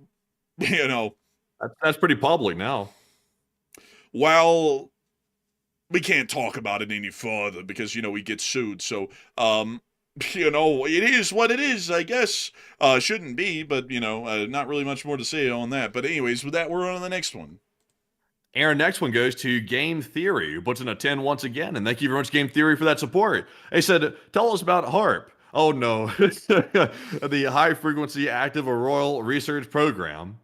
that's pretty public now. Well, we can't talk about it any further because, we get sued. So, it is what it is, I guess. Shouldn't be, but, not really much more to say on that. But anyways, with that, we're on to the next one. And our next one goes to Game Theory, who puts in a 10 once again. And thank you very much, Game Theory, for that support. They said, tell us about HARP. Oh, no. The High Frequency Active Auroral Research Program.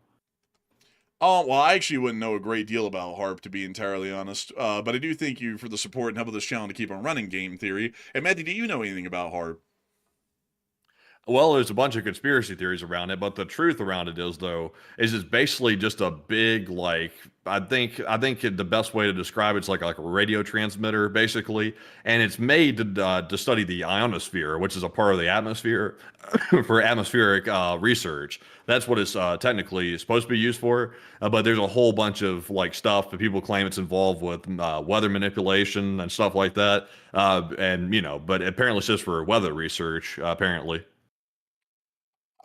Oh, well, I actually wouldn't know a great deal about HARP, to be entirely honest. But I do thank you for the support and help with this channel to keep on running Game Theory. And Matthew, do you know anything about HARP? Well, there's a bunch of conspiracy theories around it, but the truth around it is, though, is it's basically just a big, like, I think the best way to describe it's like a radio transmitter, basically, and it's made to study the ionosphere, which is a part of the atmosphere, for atmospheric research. That's what it's technically supposed to be used for. But there's a whole bunch of like stuff that people claim it's involved with weather manipulation and stuff like that, and but apparently it's just for weather research, apparently.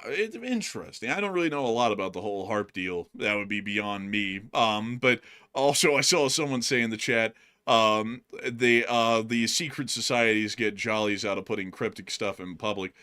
It's interesting. I don't really know a lot about the whole HARP deal. That would be beyond me. But also I saw someone say in the chat, the secret societies get jollies out of putting cryptic stuff in public.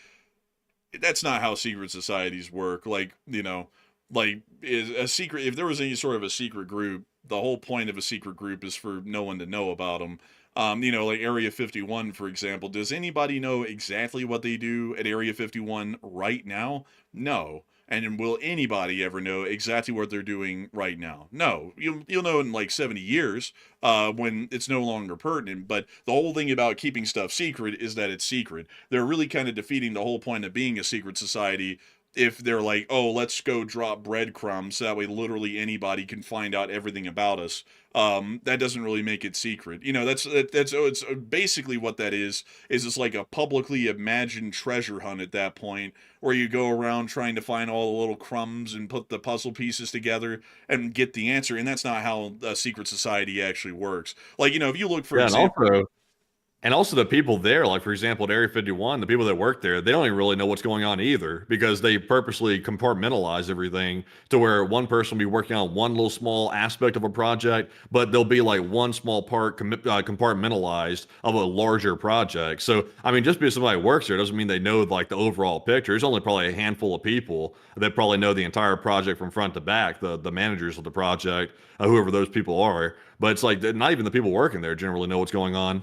That's not how secret societies work. Like, is a secret, if there was any sort of a secret group, the whole point of a secret group is for no one to know about them. Like Area 51, for example. Does anybody know exactly what they do at Area 51 right now? No. And will anybody ever know exactly what they're doing right now? No. You'll know in like 70 years, when it's no longer pertinent. But the whole thing about keeping stuff secret is that it's secret. They're really kind of defeating the whole point of being a secret society if they're like, oh, let's go drop breadcrumbs so that way literally anybody can find out everything about us. That doesn't really make it secret. It's basically what that is it's like a publicly imagined treasure hunt at that point, where you go around trying to find all the little crumbs and put the puzzle pieces together and get the answer. And that's not how a secret society actually works. Like, if you look for Yeah, example, and also the people there, like for example at Area 51, the people that work there, they don't even really know what's going on either, because they purposely compartmentalize everything to where one person will be working on one little small aspect of a project, but there'll be like one small part compartmentalized of a larger project. So, I mean, just because somebody works there doesn't mean they know like the overall picture. There's only probably a handful of people that probably know the entire project from front to back, the managers of the project, whoever those people are. But it's like not even the people working there generally know what's going on.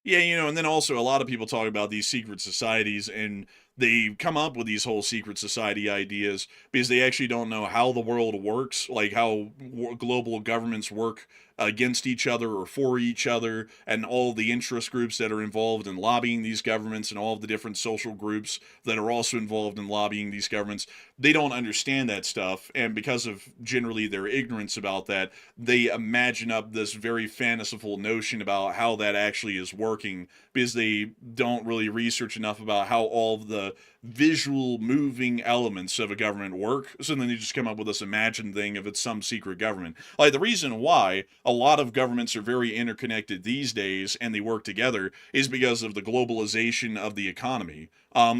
yeah, and then also a lot of people talk about these secret societies, and they come up with these whole secret society ideas because they actually don't know how the world works, like how global governments work against each other or for each other, and all the interest groups that are involved in lobbying these governments, and all of the different social groups that are also involved in lobbying these governments. They don't understand that stuff, and because of generally their ignorance about that, they imagine up this very fanciful notion about how that actually is working, because they don't really research enough about how all of the visual moving elements of a government work. So then they just come up with this imagined thing of it's some secret government. Like, the reason why a lot of governments are very interconnected these days and they work together is because of the globalization of the economy,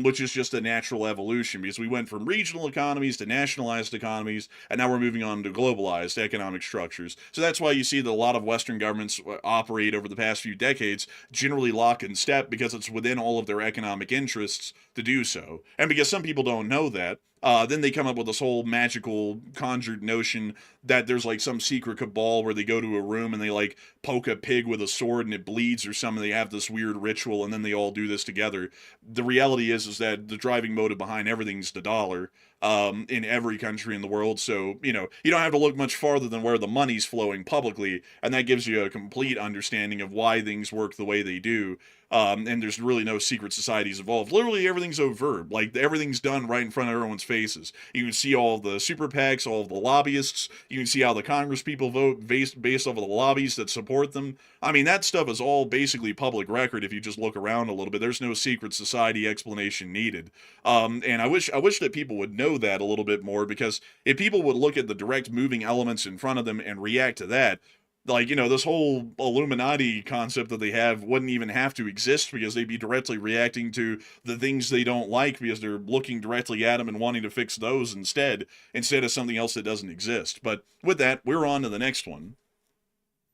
which is just a natural evolution, because we went from regional economies to nationalized economies, and now we're moving on to globalized economic structures. So that's why you see that a lot of Western governments operate over the past few decades generally lock in step, because it's within all of their economic interests to do so. And because some people don't know that, then they come up with this whole magical conjured notion that there's like some secret cabal where they go to a room and they like poke a pig with a sword and it bleeds or something. They have this weird ritual and then they all do this together. The reality is that the driving motive behind everything's the dollar, in every country in the world. So, you don't have to look much farther than where the money's flowing publicly, and that gives you a complete understanding of why things work the way they do. And there's really no secret societies involved. Literally everything's overt. Like, everything's done right in front of everyone's faces. You can see all of the super PACs, all of the lobbyists. You can see how the Congress people vote based off of the lobbies that support them. I mean, that stuff is all basically public record if you just look around a little bit. There's no secret society explanation needed. And I wish that people would know that a little bit more, because if people would look at the direct moving elements in front of them and react to that, like, this whole Illuminati concept that they have wouldn't even have to exist, because they'd be directly reacting to the things they don't like, because they're looking directly at them and wanting to fix those instead of something else that doesn't exist. But with that, we're on to the next one.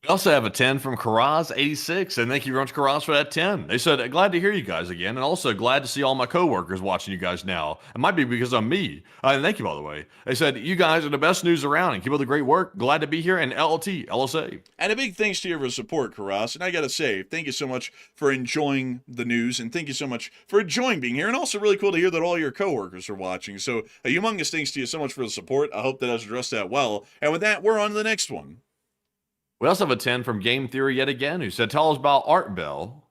We also have a 10 from Karaz86, and thank you very much, Karaz, for that 10. They said, glad to hear you guys again, and also glad to see all my coworkers watching you guys now. It might be because I'm me. And thank you, by the way. They said, you guys are the best news around, and keep up the great work. Glad to be here, and LLT, LSA. And a big thanks to you for support, Karas. And I got to say, thank you so much for enjoying the news, and thank you so much for enjoying being here. And also really cool to hear that all your coworkers are watching. So a humongous thanks to you so much for the support. I hope that I was addressed that well. And with that, we're on to the next one. We also have a 10 from Game Theory yet again, who said, tell us about Art Bell.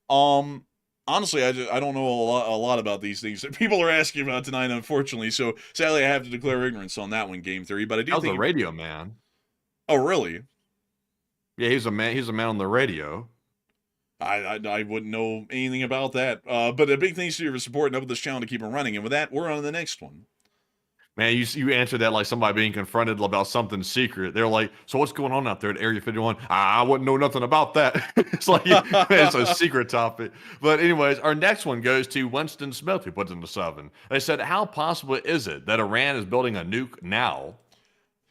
Honestly, I don't know a lot about these things that people are asking about tonight, unfortunately. So sadly, I have to declare ignorance on that one, Game Theory. But I do That was think the radio man. Oh, really? Yeah, he's a man. He's a man on the radio. I wouldn't know anything about that. But a big thanks to you for supporting up this channel to keep it running. And with that, we're on to the next one. Man, you answered that like somebody being confronted about something secret. They're like, so what's going on out there at Area 51? I wouldn't know nothing about that. It's like, it's a secret topic. But anyways, our next one goes to Winston Smith, who puts in the 7. They said, how possible is it that Iran is building a nuke now?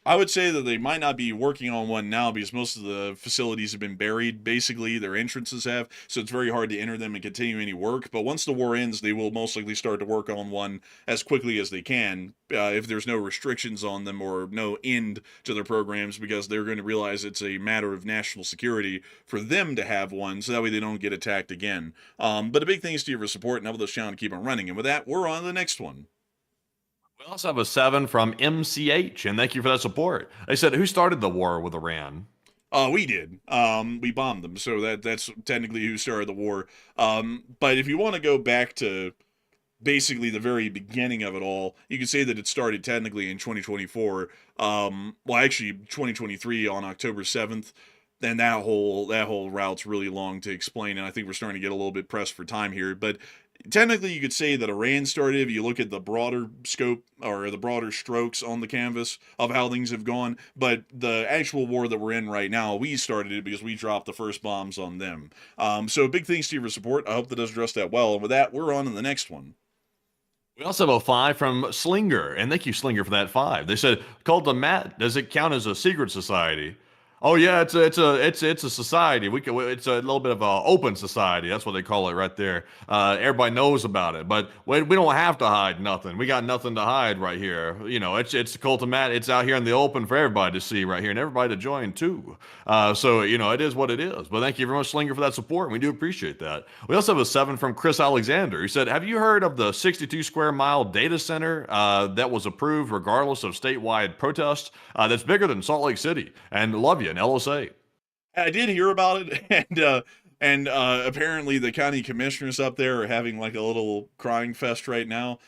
I would say that they might not be working on one now because most of the facilities have been buried. Basically, their entrances have, so it's very hard to enter them and continue any work. But once the war ends, they will most likely start to work on one as quickly as they can, if there's no restrictions on them or no end to their programs, because they're going to realize it's a matter of national security for them to have one, so that way they don't get attacked again. But a big thanks to you for support and helping this channel to keep it running. And with that, we're on to the next one. We also have a 7 from MCH, and thank you for that support. They said, who started the war with Iran? We did. We bombed them, so that's technically who started the war. But if you want to go back to basically the very beginning of it all, you could say that it started technically in 2024. Well, actually 2023 on October 7th. And that whole route's really long to explain, and I think we're starting to get a little bit pressed for time here. But technically, you could say that Iran started, if you look at the broader scope or the broader strokes on the canvas of how things have gone. But the actual war that we're in right now, we started it because we dropped the first bombs on them. So big thanks to you for support. I hope that does address that well. And with that, we're on to the next one. We also have a 5 from Slinger, and thank you, Slinger, for that 5. They said, called the Matt, does it count as a secret society? Oh yeah, it's a society. It's a little bit of an open society. That's what they call it right there. Everybody knows about it, but we don't have to hide nothing. We got nothing to hide right here. You know, it's the cult of Matt. It's out here in the open for everybody to see right here and everybody to join too. So you know, it is what it is. But thank you very much, Slinger, for that support. We do appreciate that. We also have a 7 from Chris Alexander. He said, "Have you heard of the 62 square mile data center that was approved regardless of statewide protest? That's bigger than Salt Lake City." And love you. LSA. I did hear about it, and apparently the county commissioners up there are having like a little crying fest right now,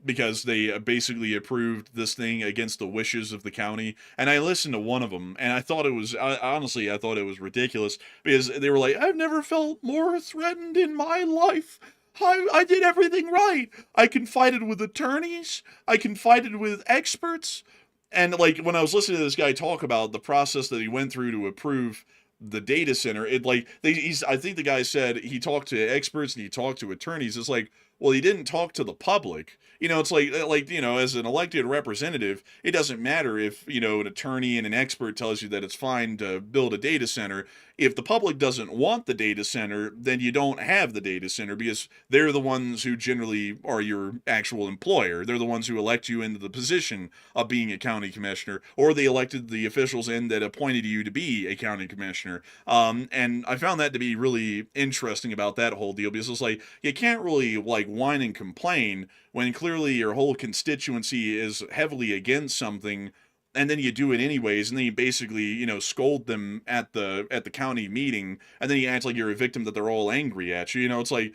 because they basically approved this thing against the wishes of the county. And I listened to one of them, and I thought it was honestly, I thought it was ridiculous, because they were like, "I've never felt more threatened in my life. I did everything right. I confided with attorneys. I confided with experts." And like when I was listening to this guy talk about the process that he went through to approve the data center, it like I think the guy said he talked to experts and he talked to attorneys. It's like, well, he didn't talk to the public. You know, it's like you know, as an elected representative, it doesn't matter if, you know, an attorney and an expert tells you that it's fine to build a data center. If the public doesn't want the data center, then you don't have the data center, because they're the ones who generally are your actual employer. They're the ones who elect you into the position of being a county commissioner, or they elected the officials in that appointed you to be a county commissioner. And I found that to be really interesting about that whole deal, because it's like, you can't really like whine and complain when clearly your whole constituency is heavily against something, and then you do it anyways, and then you basically, you know, scold them at the county meeting, and then you act like you're a victim that they're all angry at you. You know, it's like,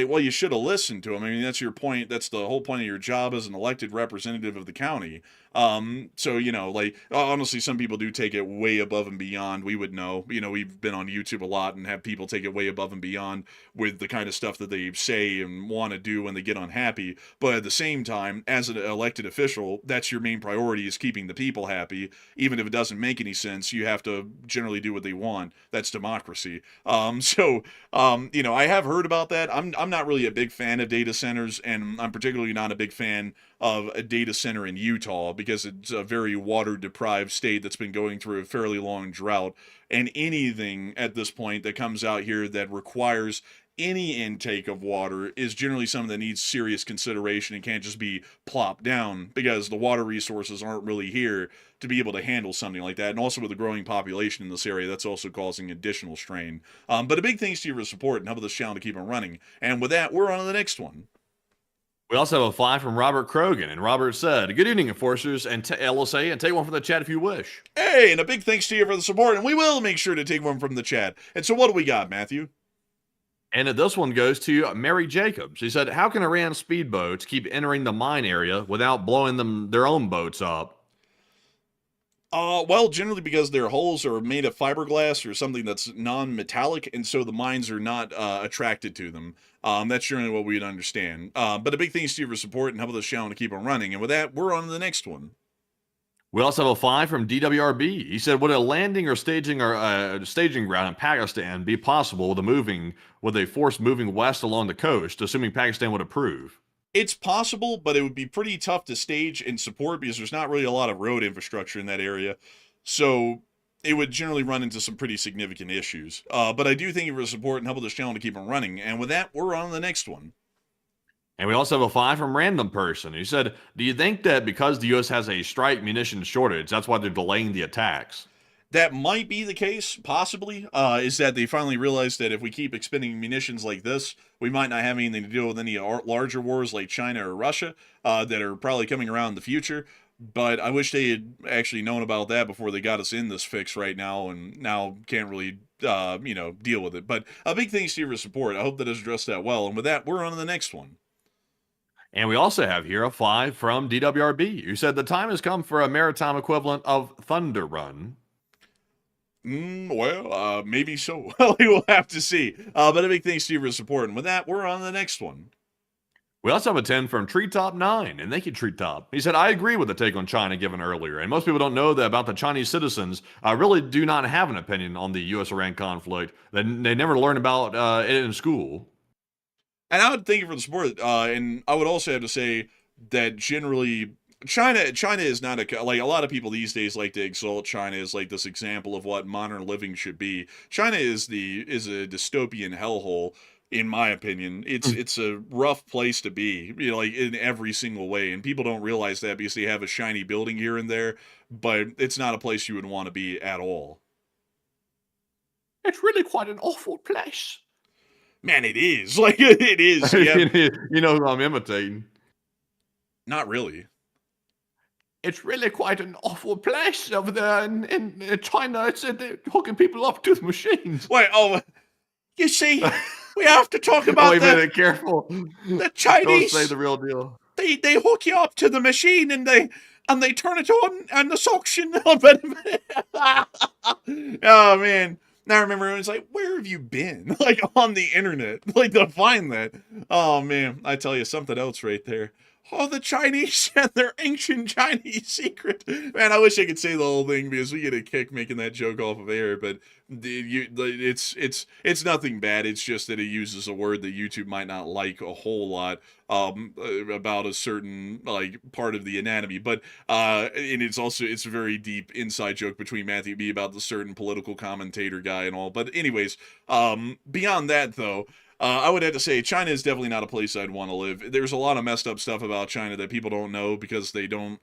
well, you should have listened to them. I mean, that's your point. That's the whole point of your job as an elected representative of the county. So, you know, like, honestly, some people do take it way above and beyond. We would know, you know, we've been on YouTube a lot and have people take it way above and beyond with the kind of stuff that they say and want to do when they get unhappy. But at the same time, as an elected official, that's your main priority, is keeping the people happy. Even if it doesn't make any sense, you have to generally do what they want. That's democracy. You know, I have heard about that. I'm not really a big fan of data centers, and I'm particularly not a big fan of a data center in Utah because it's a very water deprived state that's been going through a fairly long drought. And anything at this point that comes out here that requires any intake of water is generally something that needs serious consideration and can't just be plopped down because the water resources aren't really here to be able to handle something like that. And also with the growing population in this area, that's also causing additional strain. But a big thanks to you for support and helping this channel to keep on running. And with that, we're on to the next one. We also have a 5 from Robert Krogan, and Robert said, "Good evening, Enforcers and LSA, and take one from the chat if you wish." Hey, and a big thanks to you for the support, and we will make sure to take one from the chat. And so what do we got, Matthew? And this one goes to Mary Jacobs. She said, "How can Iran speedboats keep entering the mine area without blowing their own boats up?" Well, generally because their hulls are made of fiberglass or something that's non-metallic, and so the mines are not attracted to them. That's generally what we'd understand. But a big thanks to you for support and helping this channel to keep on running. And with that, we're on to the next one. We also have a 5 from DWRB. He said, "Would a landing or staging ground in Pakistan be possible with a force moving west along the coast, assuming Pakistan would approve?" It's possible, but it would be pretty tough to stage and support because there's not really a lot of road infrastructure in that area. So it would generally run into some pretty significant issues. But I do thank you for the support and helping this channel to keep on running. And with that, we're on to the next one. And we also have a 5 from Random Person. He said, "Do you think that because the U.S. has a strike munition shortage, that's why they're delaying the attacks?" That might be the case, possibly, is that they finally realized that if we keep expending munitions like this, we might not have anything to deal with any larger wars like China or Russia that are probably coming around in the future. But I wish they had actually known about that before they got us in this fix right now and now can't really, deal with it. But a big thanks to you for support. I hope that has addressed that well. And with that, we're on to the next one. And we also have here a 5 from DWRB, who said, "The time has come for a maritime equivalent of Thunder Run." Maybe so. We will have to see. But a big thanks to you for support. And with that, we're on to the next one. We also have a 10 from Treetop 9, and thank you, Treetop. He said, "I agree with the take on China given earlier, and most people don't know that about the Chinese citizens really do not have an opinion on the U.S.-Iran conflict. They never learn about it in school." And I would thank you for the support. And I would also have to say that generally China is not like a lot of people these days like to exalt China as like this example of what modern living should be. China is a dystopian hellhole, in my opinion. It's a rough place to be, like in every single way. And people don't realize that because they have a shiny building here and there, but it's not a place you would want to be at all. It's really quite an awful place. Man, it is. Like, it is. Yeah. You know who I'm imitating. Not really. It's really quite an awful place over there in China. It's they're hooking people up to the machines. Wait, you see, we have to talk about wait a minute, careful. The Chinese. Don't say the real deal. They hook you up to the machine and they turn it on and the suction. Oh man. Now I remember it was like, where have you been? Like on the internet, like to find that. Oh man, I tell you something else right there. Oh, the Chinese and their ancient Chinese secret. Man, I wish I could say the whole thing because we get a kick making that joke off of air. But it's nothing bad. It's just that it uses a word that YouTube might not like a whole lot about a certain like part of the anatomy. But and it's a very deep inside joke between Matthew B about the certain political commentator guy and all. But anyways, beyond that though. I would have to say China is definitely not a place I'd want to live. There's a lot of messed up stuff about China that people don't know because they don't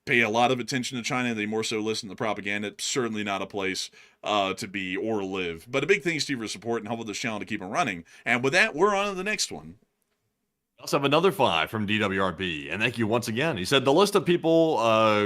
pay a lot of attention to China. They more so listen to propaganda. It's certainly not a place to be or live. But a big thanks to you for support and helping this channel to keep it running. And with that, we're on to the next one. We also have another 5 from DWRB, and thank you once again. He said, "The list of people,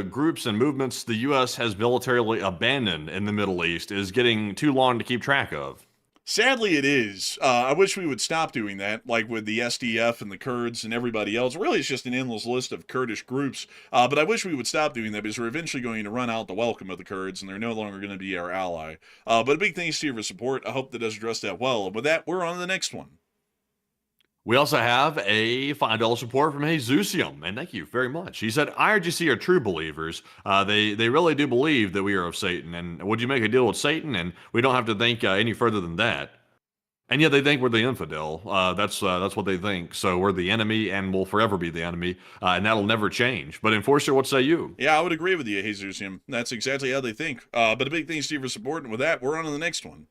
groups, and movements the U.S. has militarily abandoned in the Middle East is getting too long to keep track of." Sadly, it is. I wish we would stop doing that, like with the SDF and the Kurds and everybody else. Really, it's just an endless list of Kurdish groups. But I wish we would stop doing that because we're eventually going to run out the welcome of the Kurds, and they're no longer going to be our ally. But a big thanks to you for support. I hope that does address that well. And with that, we're on to the next one. We also have a $5 support from Jesusium, and thank you very much. He said, "IRGC are true believers. They really do believe that we are of Satan. And would you make a deal with Satan? And we don't have to think any further than that." And yet they think we're the infidel. That's what they think. So we're the enemy, and we'll forever be the enemy, and that'll never change. But Enforcer, what say you? Yeah, I would agree with you, Jesus. That's exactly how they think. But a big thanks to you for supporting. With that, we're on to the next one.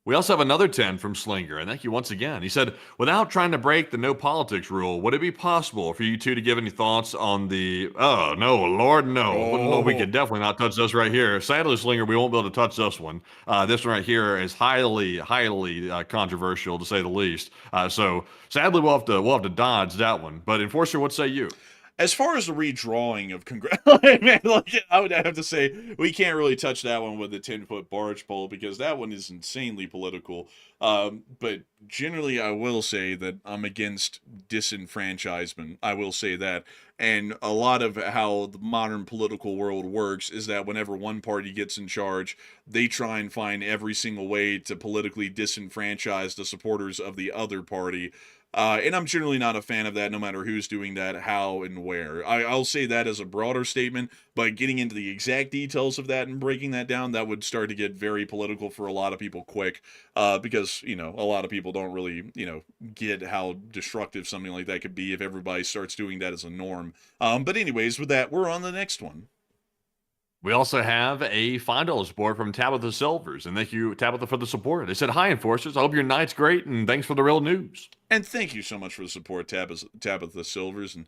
We also have another 10 from Slinger, and thank you once again. He said, without trying to break the no politics rule, would it be possible for you two to give any thoughts on the, oh, no, Lord, no. Oh. We can definitely not touch this right here. Sadly, Slinger, we won't be able to touch this one. This one right here is highly controversial, to say the least. So sadly, we'll have to dodge that one. But Enforcer, what say you? As far as the redrawing of man, like, I would have to say we can't really touch that one with the 10-foot barge pole because that one is insanely political. But generally, I will say that I'm against disenfranchisement. I will say that. And a lot of how the modern political world works is that whenever one party gets in charge, they try and find every single way to politically disenfranchise the supporters of the other party. And I'm generally not a fan of that, no matter who's doing that, how, and where. I'll say that as a broader statement, but getting into the exact details of that and breaking that down, that would start to get very political for a lot of people quick, because, a lot of people don't really, get how destructive something like that could be if everybody starts doing that as a norm. But anyways, with that, we're on the next one. We also have a $5 support from Tabitha Silvers, and thank you, Tabitha, for the support. They said, hi, Enforcers. I hope your night's great, and thanks for the real news. And thank you so much for the support, Tabitha Silvers, and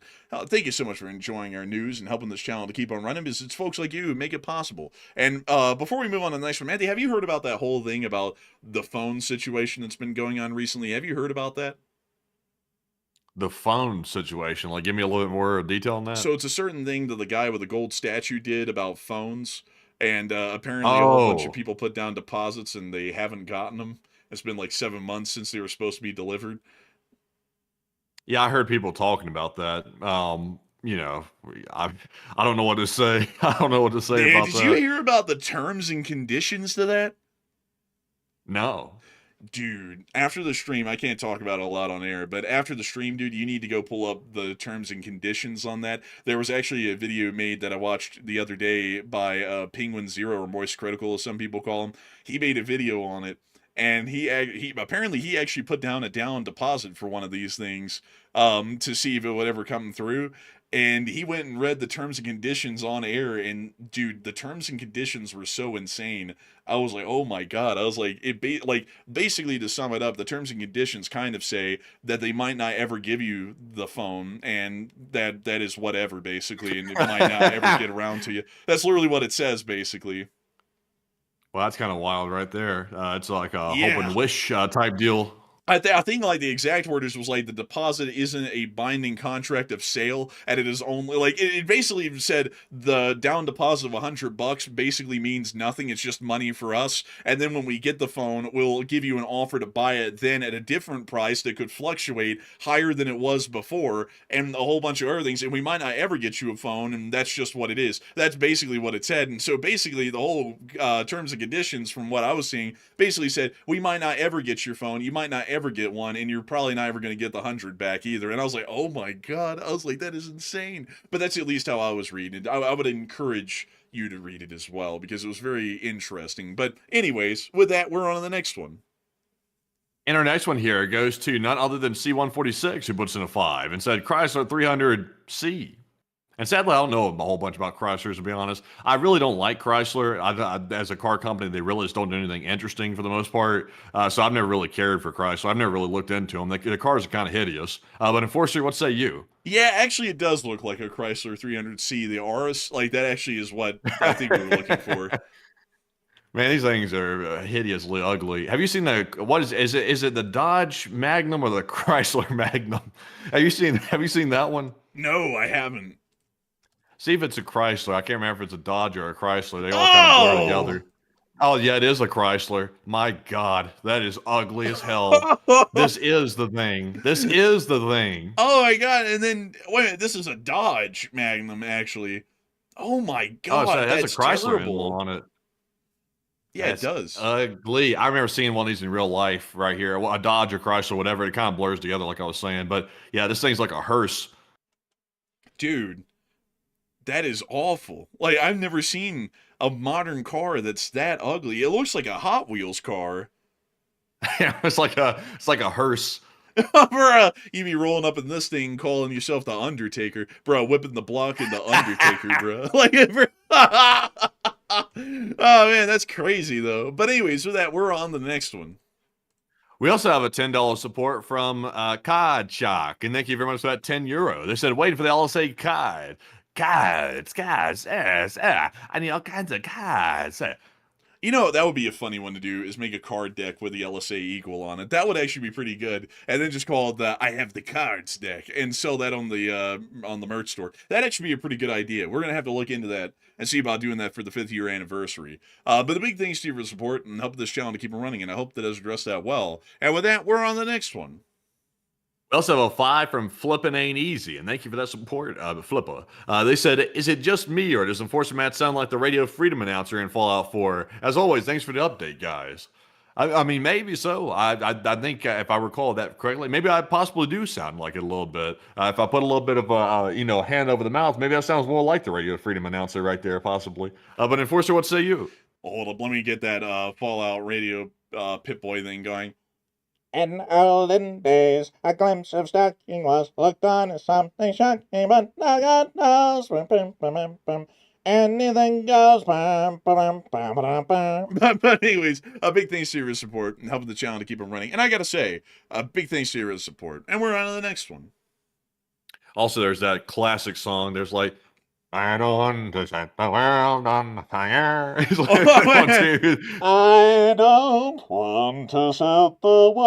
thank you so much for enjoying our news and helping this channel to keep on running, because it's folks like you who make it possible. And before we move on to the next one, Andy, have you heard about that whole thing about the phone situation that's been going on recently? Have you heard about that? The phone situation, like, give me a little bit more detail on that. So it's a certain thing that the guy with the gold statue did about phones, and apparently a whole bunch of people put down deposits and they haven't gotten them. It's been like 7 months since they were supposed to be delivered. Yeah, I heard people talking about that. I don't know what to say. I don't know what to say about that. Did you hear about the terms and conditions to that? No. Dude, after the stream, I can't talk about it a lot on air, but after the stream, dude, you need to go pull up the terms and conditions on that. There was actually a video made that I watched the other day by Penguin Zero, or Moist Critical, as some people call him. He made a video on it, and he apparently he actually put down a down deposit for one of these things to see if it would ever come through. And he went and read the terms and conditions on air, and dude, the terms and conditions were so insane. I was like, oh my god. I was like, basically, to sum it up, the terms and conditions kind of say that they might not ever give you the phone, and that is whatever, basically, and it might not ever get around to you. That's literally what it says, basically. Well, that's kind of wild right there. It's like a hope and wish type deal. I think like the exact wordage was like the deposit isn't a binding contract of sale, and it is only like it basically said the down deposit of $100 basically means nothing. It's just money for us, and then when we get the phone, we'll give you an offer to buy it then at a different price that could fluctuate higher than it was before, and a whole bunch of other things. And we might not ever get you a phone, and that's just what it is. That's basically what it said. And so basically the whole terms and conditions, from what I was seeing, basically said we might not ever get your phone. You might not ever get one, and you're probably not ever going to get the 100 back either. And I was like, oh my god. I was like, that is insane. But that's at least how I was reading it. I would encourage you to read it as well, because it was very interesting. But anyways, with that, we're on to the next one. And our next one here goes to none other than C146, who puts in a 5 and said Chrysler 300C. And sadly, I don't know a whole bunch about Chrysler, to be honest. I really don't like Chrysler. As a car company, they really just don't do anything interesting for the most part. So I've never really cared for Chrysler. I've never really looked into them. The cars are kind of hideous. But unfortunately, what say you? Yeah, actually, it does look like a Chrysler 300C. The RS, like, that actually is what I think we were looking for. Man, these things are hideously ugly. Have you seen is it the Dodge Magnum or the Chrysler Magnum? Have you seen that one? No, I haven't. See if it's a Chrysler. I can't remember if it's a Dodge or a Chrysler. They all kind of blur together. Oh, yeah, it is a Chrysler. My God, that is ugly as hell. This is the thing. This is the thing. Oh, my God. And then, wait a minute, this is a Dodge Magnum, actually. Oh, my God, so it has that's a Chrysler terrible. on it. Yeah, it does. Ugly. I remember seeing one of these in real life right here. A Dodge or Chrysler, whatever. It kind of blurs together, like I was saying. But, yeah, this thing's like a hearse. Dude. That is awful. Like, I've never seen a modern car that's that ugly. It looks like a Hot Wheels car. It's like a hearse. Bruh, you be rolling up in this thing calling yourself the Undertaker. Bro, whipping the block in the Undertaker, bro. Like, oh man, that's crazy though. But anyways, with that, we're on the next one. We also have a $10 support from Cod Shock, and thank you very much for that €10. They said, waiting for the LSA Cod. Cards, yes, I need all kinds of cards. You know, that would be a funny one to do, is make a card deck with the LSA equal on it. That would actually be pretty good. And then just call it the I have the cards deck and sell that on the merch store. That'd actually be a pretty good idea. We're gonna have to look into that and see about doing that for the 5th year anniversary. But the big thanks to you for the support and help this channel to keep it running, and I hope that has addressed that well. And with that, we're on the next one. We also have a 5 from Flippin' Ain't Easy, and thank you for that support, Flippa. They said, is it just me, or does Enforcer Matt sound like the Radio Freedom announcer in Fallout 4? As always, thanks for the update, guys. I mean, maybe so. I think if I recall that correctly, maybe I possibly do sound like it a little bit. If I put a little bit of hand over the mouth, maybe that sounds more like the Radio Freedom announcer right there, possibly. But Enforcer, what say you? Hold up, let me get that Fallout Radio Pip-Boy thing going. In olden days, a glimpse of stocking was looked on as something shocking, but now God knows, anything goes. But anyways, a big thanks to your support and helping the channel to keep them running. And I gotta say, a big thanks to your support. And we're on to the next one. Also, there's that classic song. There's like, I don't want to set the world on fire. It's like, I don't want to set the world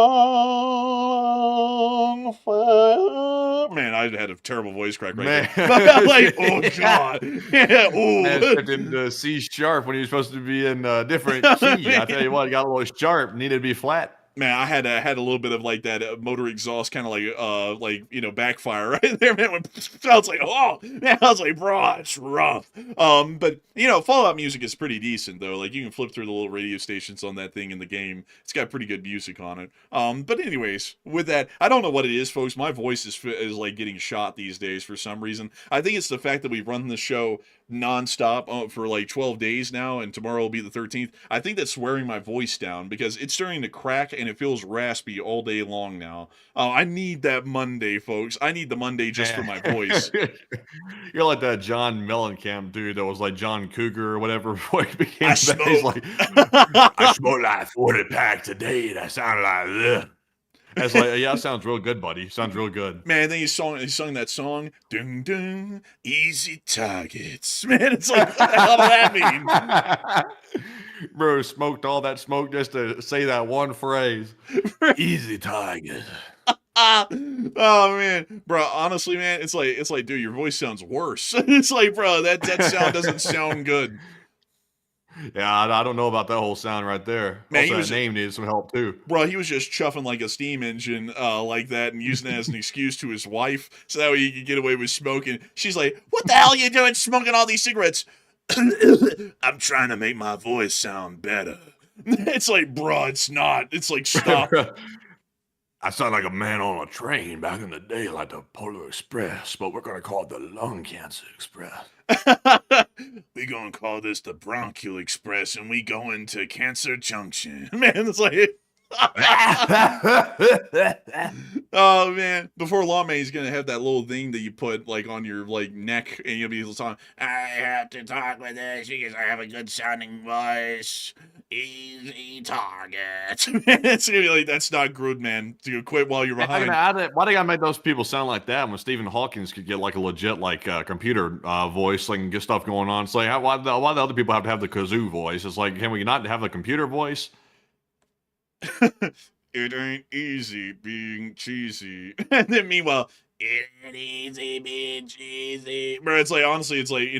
on fire. Man, I had a terrible voice crack right Man. there. I'm like, oh god. Yeah, Man, ooh. stepped into C sharp when he was supposed to be in a different key. I tell you what, got a little sharp, needed to be flat. Man, I had a little bit of like that motor exhaust kind of like backfire right there, man. I was like, oh man, I was like, bro, it's rough. But Fallout music is pretty decent though. Like you can flip through the little radio stations on that thing in the game. It's got pretty good music on it. But anyways, with that, I don't know what it is, folks. My voice is like getting shot these days for some reason. I think it's the fact that we've run the show nonstop for like 12 days now, and tomorrow will be the 13th. I think that's wearing my voice down because it's starting to crack and it feels raspy all day long now. I need that Monday, folks. I need the Monday just for my voice. You're like that John Mellencamp dude that was like John Cougar or whatever before he became I smoke. He's like, I smoked like 40 pack today. That sounded like ugh. it's like, yeah, that sounds real good, buddy. Sounds real good. Man, then he sung that song, ding ding, easy targets. Man, it's like, what the hell does that mean? Bro, smoked all that smoke just to say that one phrase. Easy target. Oh man, bro. Honestly, man, it's like, dude, your voice sounds worse. It's like, bro, that sound doesn't sound good. Yeah, I don't know about that whole sound right there. Man, Also, that name needed some help too. Bro, he was just chuffing like a steam engine like that and using it as an excuse to his wife so that way he could get away with smoking. She's like, what the hell are you doing smoking all these cigarettes? I'm trying to make my voice sound better. It's like, bro, it's not. It's like, stop. I sound like a man on a train back in the day, like the Polar Express, but we're going to call it the Lung Cancer Express. We gonna call this the Bronchial Express and we going to Cancer Junction. Man, it's like... Oh man, before long, man, he's gonna have that little thing that you put like on your like neck, and you'll be talking. I have to talk with this because I have a good sounding voice. Easy target. It's gonna be like, that's not good, man. To quit while you're behind. Why they gotta make those people sound like that when Stephen Hawkins could get like a legit like computer voice, like and get stuff going on? It's like why the other people have to have the kazoo voice? It's like, can we not have the computer voice? It ain't easy being cheesy. And then meanwhile, it ain't easy being cheesy. Bro, it's like, honestly, it's like,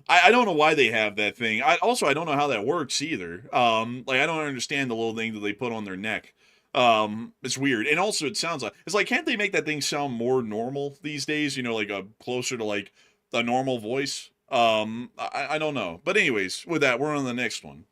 I don't know why they have that thing. I don't know how that works either. Like, I don't understand the little thing that they put on their neck. It's weird. And also it sounds like, it's like, can't they make that thing sound more normal these days? Like a closer to like a normal voice? I don't know. But anyways, with that, we're on the next one.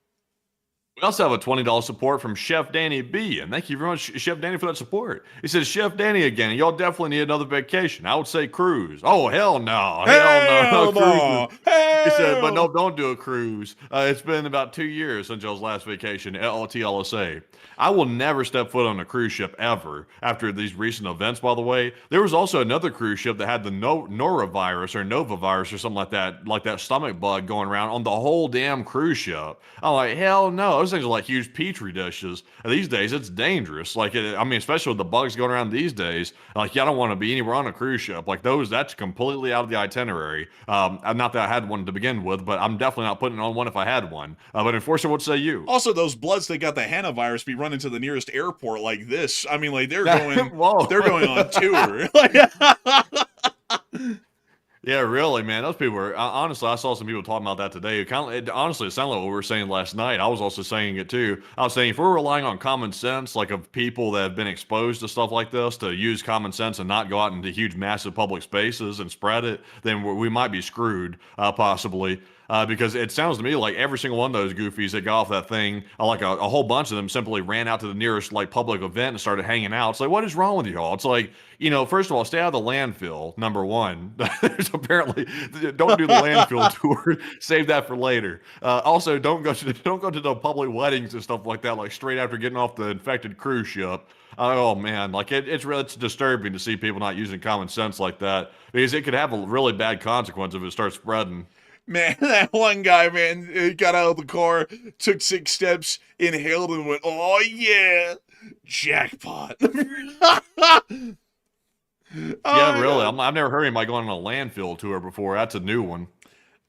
We also have a $20 support from Chef Danny B. And thank you very much, Chef Danny, for that support. He says, Chef Danny again, y'all definitely need another vacation. I would say cruise. Oh, hell no. Hell no. Hell Cruises. no! He said, but no, Hell! don't do a cruise. It's been about 2 years since y'all's last vacation, LTLSA. I will never step foot on a cruise ship ever after these recent events, by the way. There was also another cruise ship that had the norovirus or Nova virus or something like that stomach bug going around on the whole damn cruise ship. I'm like, hell no. Those things are like huge petri dishes. And these days, it's dangerous. Like, I mean, especially with the bugs going around these days. Like, yeah, I don't want to be anywhere on a cruise ship. Like, that's completely out of the itinerary. Not that I had one to begin with, but I'm definitely not putting on one if I had one. But Enforcer, what say you? Also, those bloods that got the Hana virus be running to the nearest airport like this. I mean, like they're going, Whoa. they're going on tour. Like, Yeah, really, man. Those people are honestly. I saw some people talking about that today. Honestly, it sounded like what we were saying last night. I was also saying it too. I was saying if we're relying on common sense, like of people that have been exposed to stuff like this, to use common sense and not go out into huge, massive public spaces and spread it, then we might be screwed, possibly. Because it sounds to me like every single one of those goofies that got off that thing, like a whole bunch of them simply ran out to the nearest like public event and started hanging out. It's like, what is wrong with y'all? It's like, first of all, stay out of the landfill. Number one, there's apparently don't do the landfill tour. Save that for later. Also, don't go to the public weddings and stuff like that, like straight after getting off the infected cruise ship. Oh man, like it's disturbing to see people not using common sense like that because it could have a really bad consequence if it starts spreading. man, that one guy, man, he got out of the car, took 6 steps, inhaled, and went, "Oh yeah, jackpot!" Yeah, really. I've never heard anybody going on a landfill tour before. That's a new one.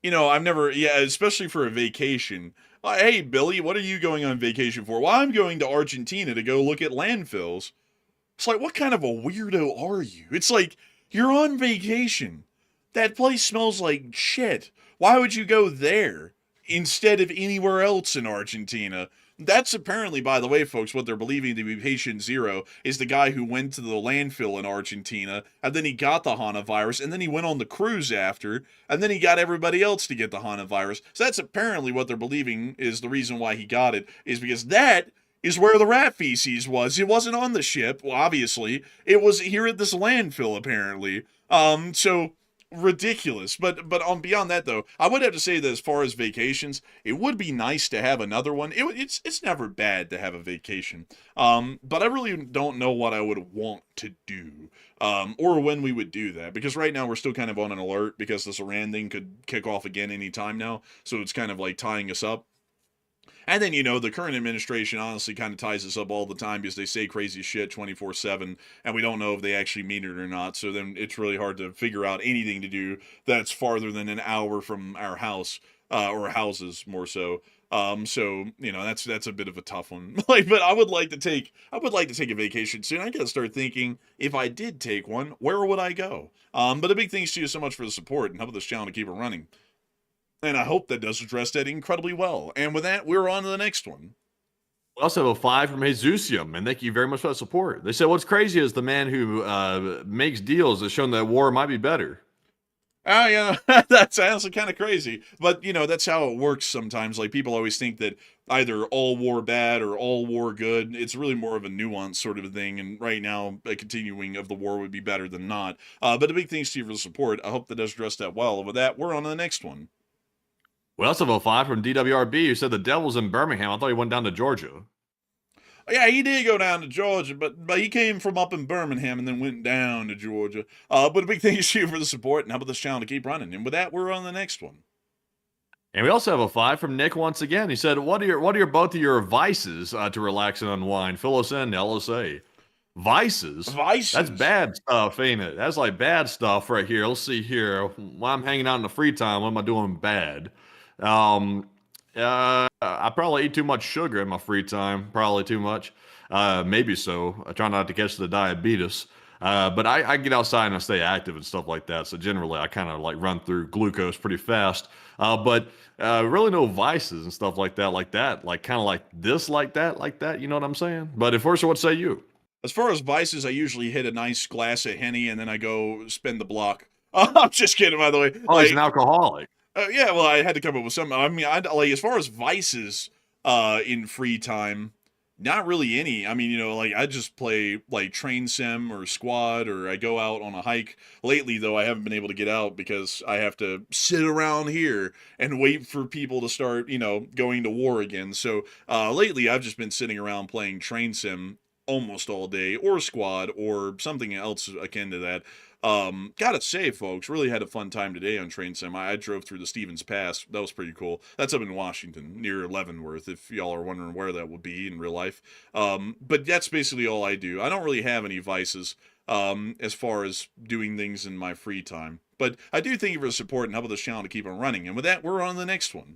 I've never, yeah, especially for a vacation. Hey, Billy, what are you going on vacation for? Well, I'm going to Argentina to go look at landfills. It's like, what kind of a weirdo are you? It's like, you're on vacation. That place smells like shit. Why would you go there instead of anywhere else in Argentina? That's apparently, by the way, folks, what they're believing to be patient zero is the guy who went to the landfill in Argentina, and then he got the Hana virus, and then he went on the cruise after, and then he got everybody else to get the Hana virus. So that's apparently what they're believing is the reason why he got it, is because that is where the rat feces was. It wasn't on the ship, well, obviously. It was here at this landfill, apparently. So ridiculous. But on beyond that though, I would have to say that as far as vacations, it would be nice to have another one. It's never bad to have a vacation. But I really don't know what I would want to do. Or when we would do that, because right now we're still kind of on an alert because this Iran thing could kick off again anytime now. So it's kind of like tying us up. And then, the current administration honestly kind of ties us up all the time because they say crazy shit 24/7, and we don't know if they actually mean it or not. So then it's really hard to figure out anything to do that's farther than an hour from our house, or houses more so. That's a bit of a tough one. But I would like to take a vacation soon. I gotta start thinking if I did take one, where would I go? But a big thanks to you so much for the support and helping this channel to keep it running. And I hope that does address that incredibly well. And with that, we're on to the next one. We also have a 5 from Jesusium, and thank you very much for that support. They said, what's crazy is the man who makes deals has shown that war might be better. Oh, yeah, that's honestly kind of crazy. But, that's how it works sometimes. Like, people always think that either all war bad or all war good. It's really more of a nuance sort of a thing. And right now, a continuing of the war would be better than not. But a big thanks to you for the support. I hope that does address that well. And with that, we're on to the next one. We also have a 5 from DWRB who said the devil's in Birmingham. I thought he went down to Georgia. Yeah, he did go down to Georgia, but he came from up in Birmingham and then went down to Georgia. But a big thank you for the support and helping this channel to keep running. And with that, we're on the next one. And we also have a 5 from Nick once again. He said, what are both of your vices to relax and unwind? Fill us in, LSA. Vices? Vices? That's bad stuff, ain't it? That's like bad stuff right here. Let's see here. While I'm hanging out in the free time, what am I doing bad? I probably eat too much sugar in my free time. Probably too much. Maybe so. I try not to catch the diabetes. But I get outside and I stay active and stuff like that. So generally, I kind of like run through glucose pretty fast. But really no vices and stuff like that. Like kind of like this, like that. You know what I'm saying? But first, what say you? As far as vices, I usually hit a nice glass of Henny and then I go spin the block. I'm just kidding, by the way. Oh, he's an alcoholic. Yeah, well, I had to come up with something. I mean, like as far as vices, in free time. Not really any. I mean, like I just play like train sim or squad, or I go out on a hike. Lately, though, I haven't been able to get out because I have to sit around here and wait for people to start, going to war again. So lately, I've just been sitting around playing train sim almost all day, or squad, or something else akin to that. Gotta say, folks, really had a fun time today on train sim. I drove through the Stevens Pass. That was pretty cool. That's up in Washington, near Leavenworth, if y'all are wondering where that would be in real life. But that's basically all I do. I don't really have any vices as far as doing things in my free time. But I do thank you for the support and helping this channel to keep on running. And with that, we're on to the next one.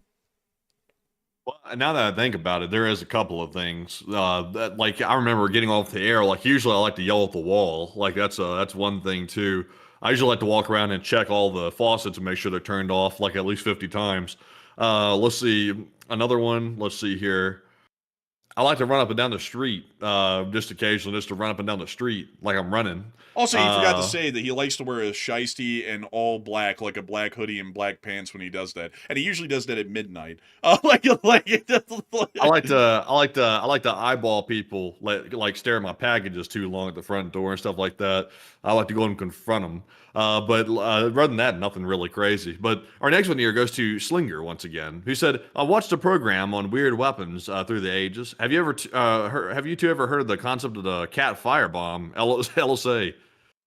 Well, now that I think about it, there is a couple of things that, like, I remember getting off the air. Like, usually I like to yell at the wall. Like, that's one thing too. I usually like to walk around and check all the faucets and make sure they're turned off, like at least 50 times. Let's see another one. Let's see here. I like to run up and down the street, just occasionally, just to run up and down the street like I'm running. Also, he forgot to say that he likes to wear a shiesty and all black, like a black hoodie and black pants when he does that, and he usually does that at midnight. I like to eyeball people, like stare at my packages too long at the front door and stuff like that. I like to go and confront them. But rather than that, nothing really crazy. But our next one here goes to Slinger once again, who said, "I watched a program on weird weapons through the ages. Have you two ever heard of the concept of the cat firebomb, LSA?"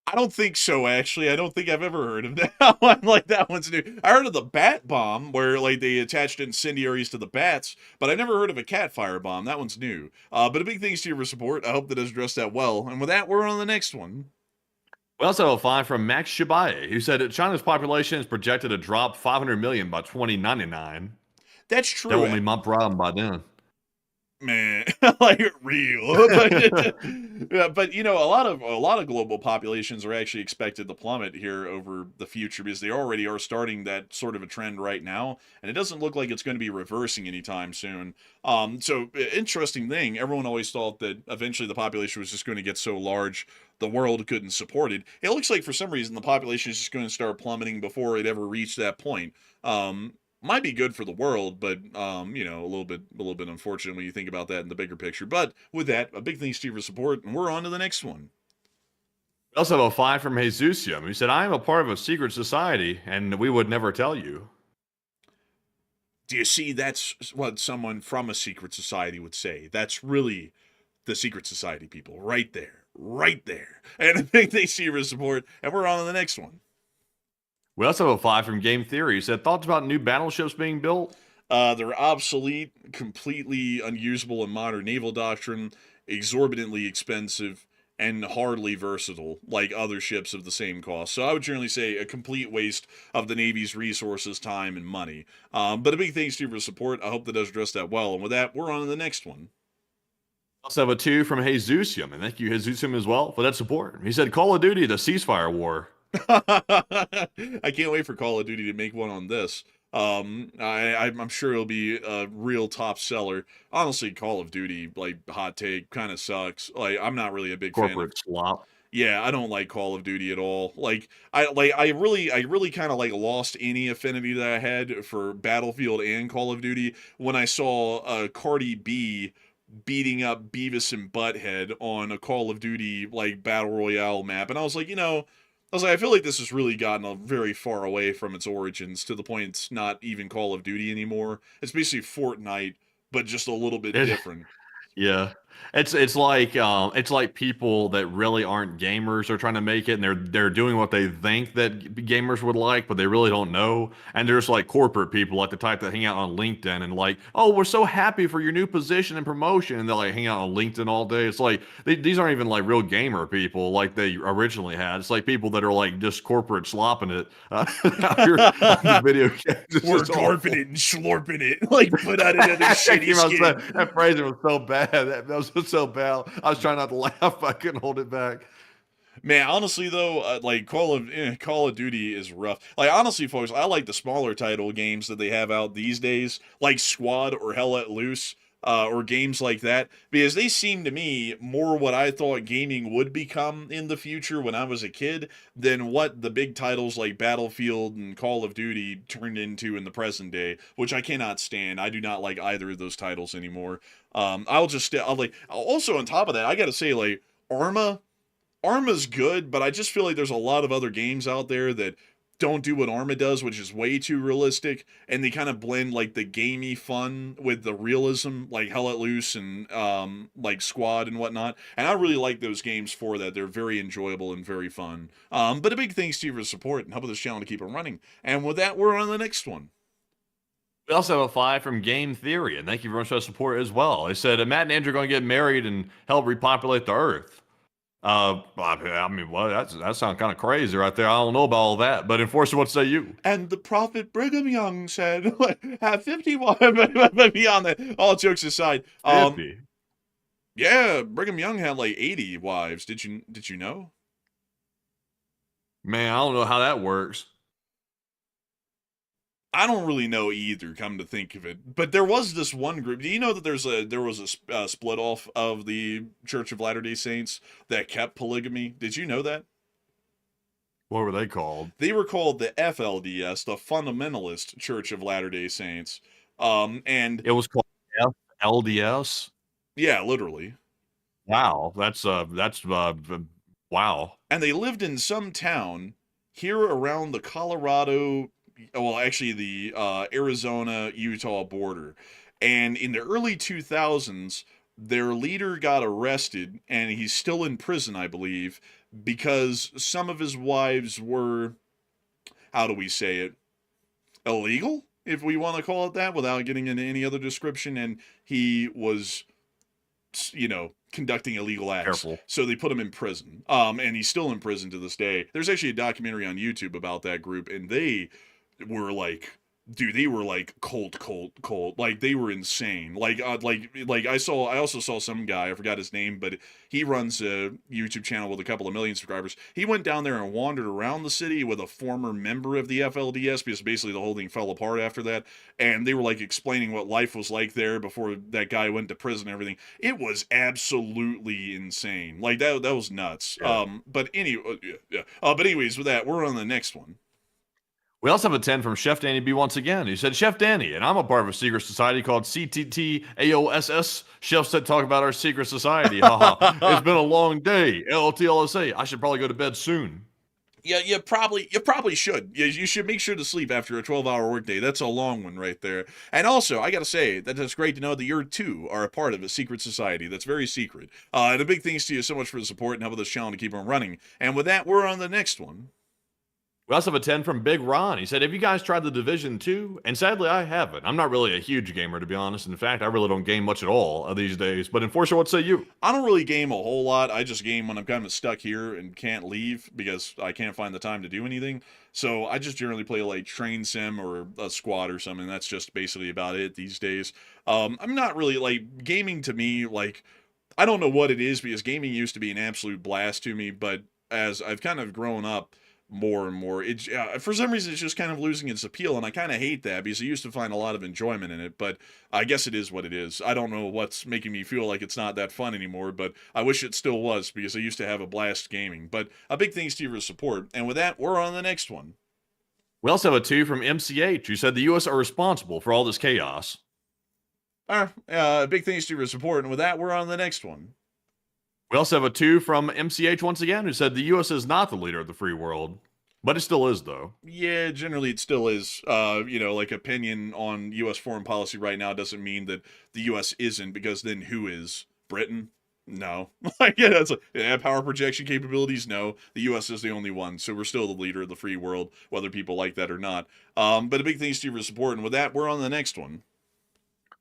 I don't think so, actually. I don't think I've ever heard of that one. Like, that one's new. I heard of the bat bomb, where, like, they attached incendiaries to the bats, but I never heard of a cat firebomb. That one's new. But a big thanks to you for support. I hope that has addressed that well. And with that, we're on the next one. We also have a find from Max Shibaye, who said that China's population is projected to drop 500 million by 2099. That's true. That won't be my problem by then. Man, like real. But a lot of global populations are actually expected to plummet here over the future, because they already are starting that sort of a trend right now, and it doesn't look like it's going to be reversing anytime soon. So interesting thing, everyone always thought that eventually the population was just going to get so large the world couldn't support it. It looks like for some reason the population is just going to start plummeting before it ever reached that point. Might be good for the world, but a little bit unfortunate when you think about that in the bigger picture. But with that, a big thanks to you for support, and we're on to the next one. We also have a find from Jesusium, who said, "I am a part of a secret society, and we would never tell you." Do you see? That's what someone from a secret society would say. That's really the secret society people, right there, right there. And a big thanks to you for support, and we're on to the next one. We also have a five from Game Theory, who said, "Thoughts about new battleships being built?" They're obsolete, completely unusable in modern naval doctrine, exorbitantly expensive, and hardly versatile, like other ships of the same cost. So I would generally say a complete waste of the Navy's resources, time, and money. But a big thanks to you for support. I hope that does address that well. And with that, we're on to the next one. We also have a two from Jesusium, and thank you, Jesusium, as well, for that support. He said, "Call of Duty, the ceasefire war." I can't wait for Call of Duty to make one on this. I'm sure it'll be a real top seller. Honestly, Call of Duty, like, hot take, kind of sucks. Like, I'm not really a big fan of Corporate slop. Yeah, I don't like Call of Duty at all. I really kind of like lost any affinity that I had for Battlefield and Call of Duty when I saw Cardi B beating up Beavis and Butthead on a Call of Duty like battle royale map, and I was like, I feel like this has really gotten very far away from its origins, to the point it's not even Call of Duty anymore. It's basically Fortnite, but just a little bit different. Yeah. It's like people that really aren't gamers are trying to make it, and they're doing what they think that gamers would like, but they really don't know. And there's like corporate people, like the type that hang out on LinkedIn and like, "Oh, we're so happy for your new position and promotion," and they like hang out on LinkedIn all day. It's like these aren't even like real gamer people like they originally had. It's like people that are like just corporate slopping it out here on the video games. We're garping it and slorping it, like put out another shitty skin. That phrasing was so bad. That was so bad. I was trying not to laugh. I couldn't hold it back. Man, honestly though, like Call of Duty is rough. Like, honestly, folks, I like the smaller title games that they have out these days, like Squad or Hell Let Loose. or games like that, because they seem to me more what I thought gaming would become in the future when I was a kid than what the big titles like Battlefield and Call of Duty turned into in the present day, which I cannot stand. I do not like either of those titles anymore. I'll like, also on top of that, I gotta say, like, Arma's good, but I just feel like there's a lot of other games out there that don't do what Arma does, which is way too realistic, and they kind of blend like the gamey fun with the realism, like Hell Let Loose and like Squad and whatnot. And I really like those games for that. They're very enjoyable and very fun. But a big thanks to you for support and helping this channel to keep it running. And with that, we're on the next one. We also have a 5 from Game Theory, and thank you very much for the support as well. They said Matt and Andrew are going to get married and help repopulate the Earth. I mean, well, that sounds kind of crazy right there. I don't know about all that, but Enforcer, what say you? And the prophet Brigham Young said, "Have 51." Beyond that, all jokes aside, 50. yeah, Brigham Young had like 80 wives. Did you know? Man, I don't know how that works. I don't really know either, come to think of it. But there was this one group. Do you know that there was a split off of the Church of Latter-day Saints that kept polygamy? Did you know that? What were they called? They were called the FLDS, the Fundamentalist Church of Latter-day Saints. And It was called FLDS? yeah, literally. Wow, that's wow. And they lived in some town here around the Colorado, well, actually the Arizona-Utah border. And in the early 2000s, their leader got arrested, and he's still in prison, I believe, because some of his wives were, how do we say it, illegal, if we want to call it that, without getting into any other description, and he was, you know, conducting illegal acts. Careful. So they put him in prison. And he's still in prison to this day. There's actually a documentary on YouTube about that group, and they were like, dude, they were like cult. Like, they were insane. Like I also saw some guy, I forgot his name, but he runs a YouTube channel with a couple of million subscribers. He went down there and wandered around the city with a former member of the FLDS, because basically the whole thing fell apart after that. And they were like explaining what life was like there before that guy went to prison and everything. It was absolutely insane. Like, that was nuts. Yeah. But anyways, with that, we're on the next one. We also have a 10 from Chef Danny B once again. He said, Chef Danny, and I'm a part of a secret society called CTTAOSS. Chefs that talk about our secret society. Haha. It's been a long day. LTLSA. I should probably go to bed soon. Yeah, you probably should. You should make sure to sleep after a 12-hour workday. That's a long one right there. And also, I gotta say that it's great to know that you too are a part of a secret society that's very secret. And a big thanks to you so much for the support and helping this channel to keep on running. And with that, we're on the next one. We also have a 10 from Big Ron. He said, have you guys tried the Division 2? And sadly, I haven't. I'm not really a huge gamer, to be honest. In fact, I really don't game much at all these days. But Enforcer, what say you? I don't really game a whole lot. I just game when I'm kind of stuck here and can't leave because I can't find the time to do anything. So I just generally play like Train Sim or a Squad or something. That's just basically about it these days. I'm not really, like, gaming to me, like, I don't know what it is, because gaming used to be an absolute blast to me. But as I've kind of grown up more and more, it for some reason it's just kind of losing its appeal, and I kind of hate that, because I used to find a lot of enjoyment in it. But I guess it is what it is. I don't know what's making me feel like it's not that fun anymore, but I wish it still was, because I used to have a blast gaming. But a big thanks to your support, and with that, we're on the next one. We also have a 2 from MCH, who said the U.S. are responsible for all this chaos. Big thanks to your support, and with that, we're on the next one. We also have a 2 from MCH once again, who said the U.S. is not the leader of the free world. But it still is, though. Yeah, generally it still is. Like, opinion on U.S. foreign policy right now doesn't mean that the U.S. isn't, because then who is? Britain? No. That's like, power projection capabilities? No. The U.S. is the only one, so we're still the leader of the free world, whether people like that or not. But a big thanks to you for support, and with that, we're on the next one.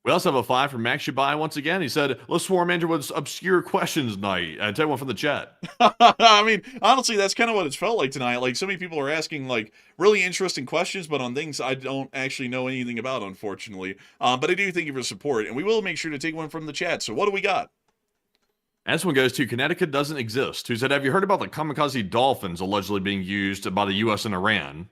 We also have a 5 from Max Shubai once again. He said, let's swarm into with obscure questions night. Take one from the chat. I mean, honestly, that's kind of what it's felt like tonight. Like, so many people are asking, like, really interesting questions, but on things I don't actually know anything about, unfortunately. But I do thank you for support, and we will make sure to take one from the chat. So what do we got? And this one goes to Connecticut Doesn't Exist, who said, have you heard about the kamikaze dolphins allegedly being used by the U.S. and Iran?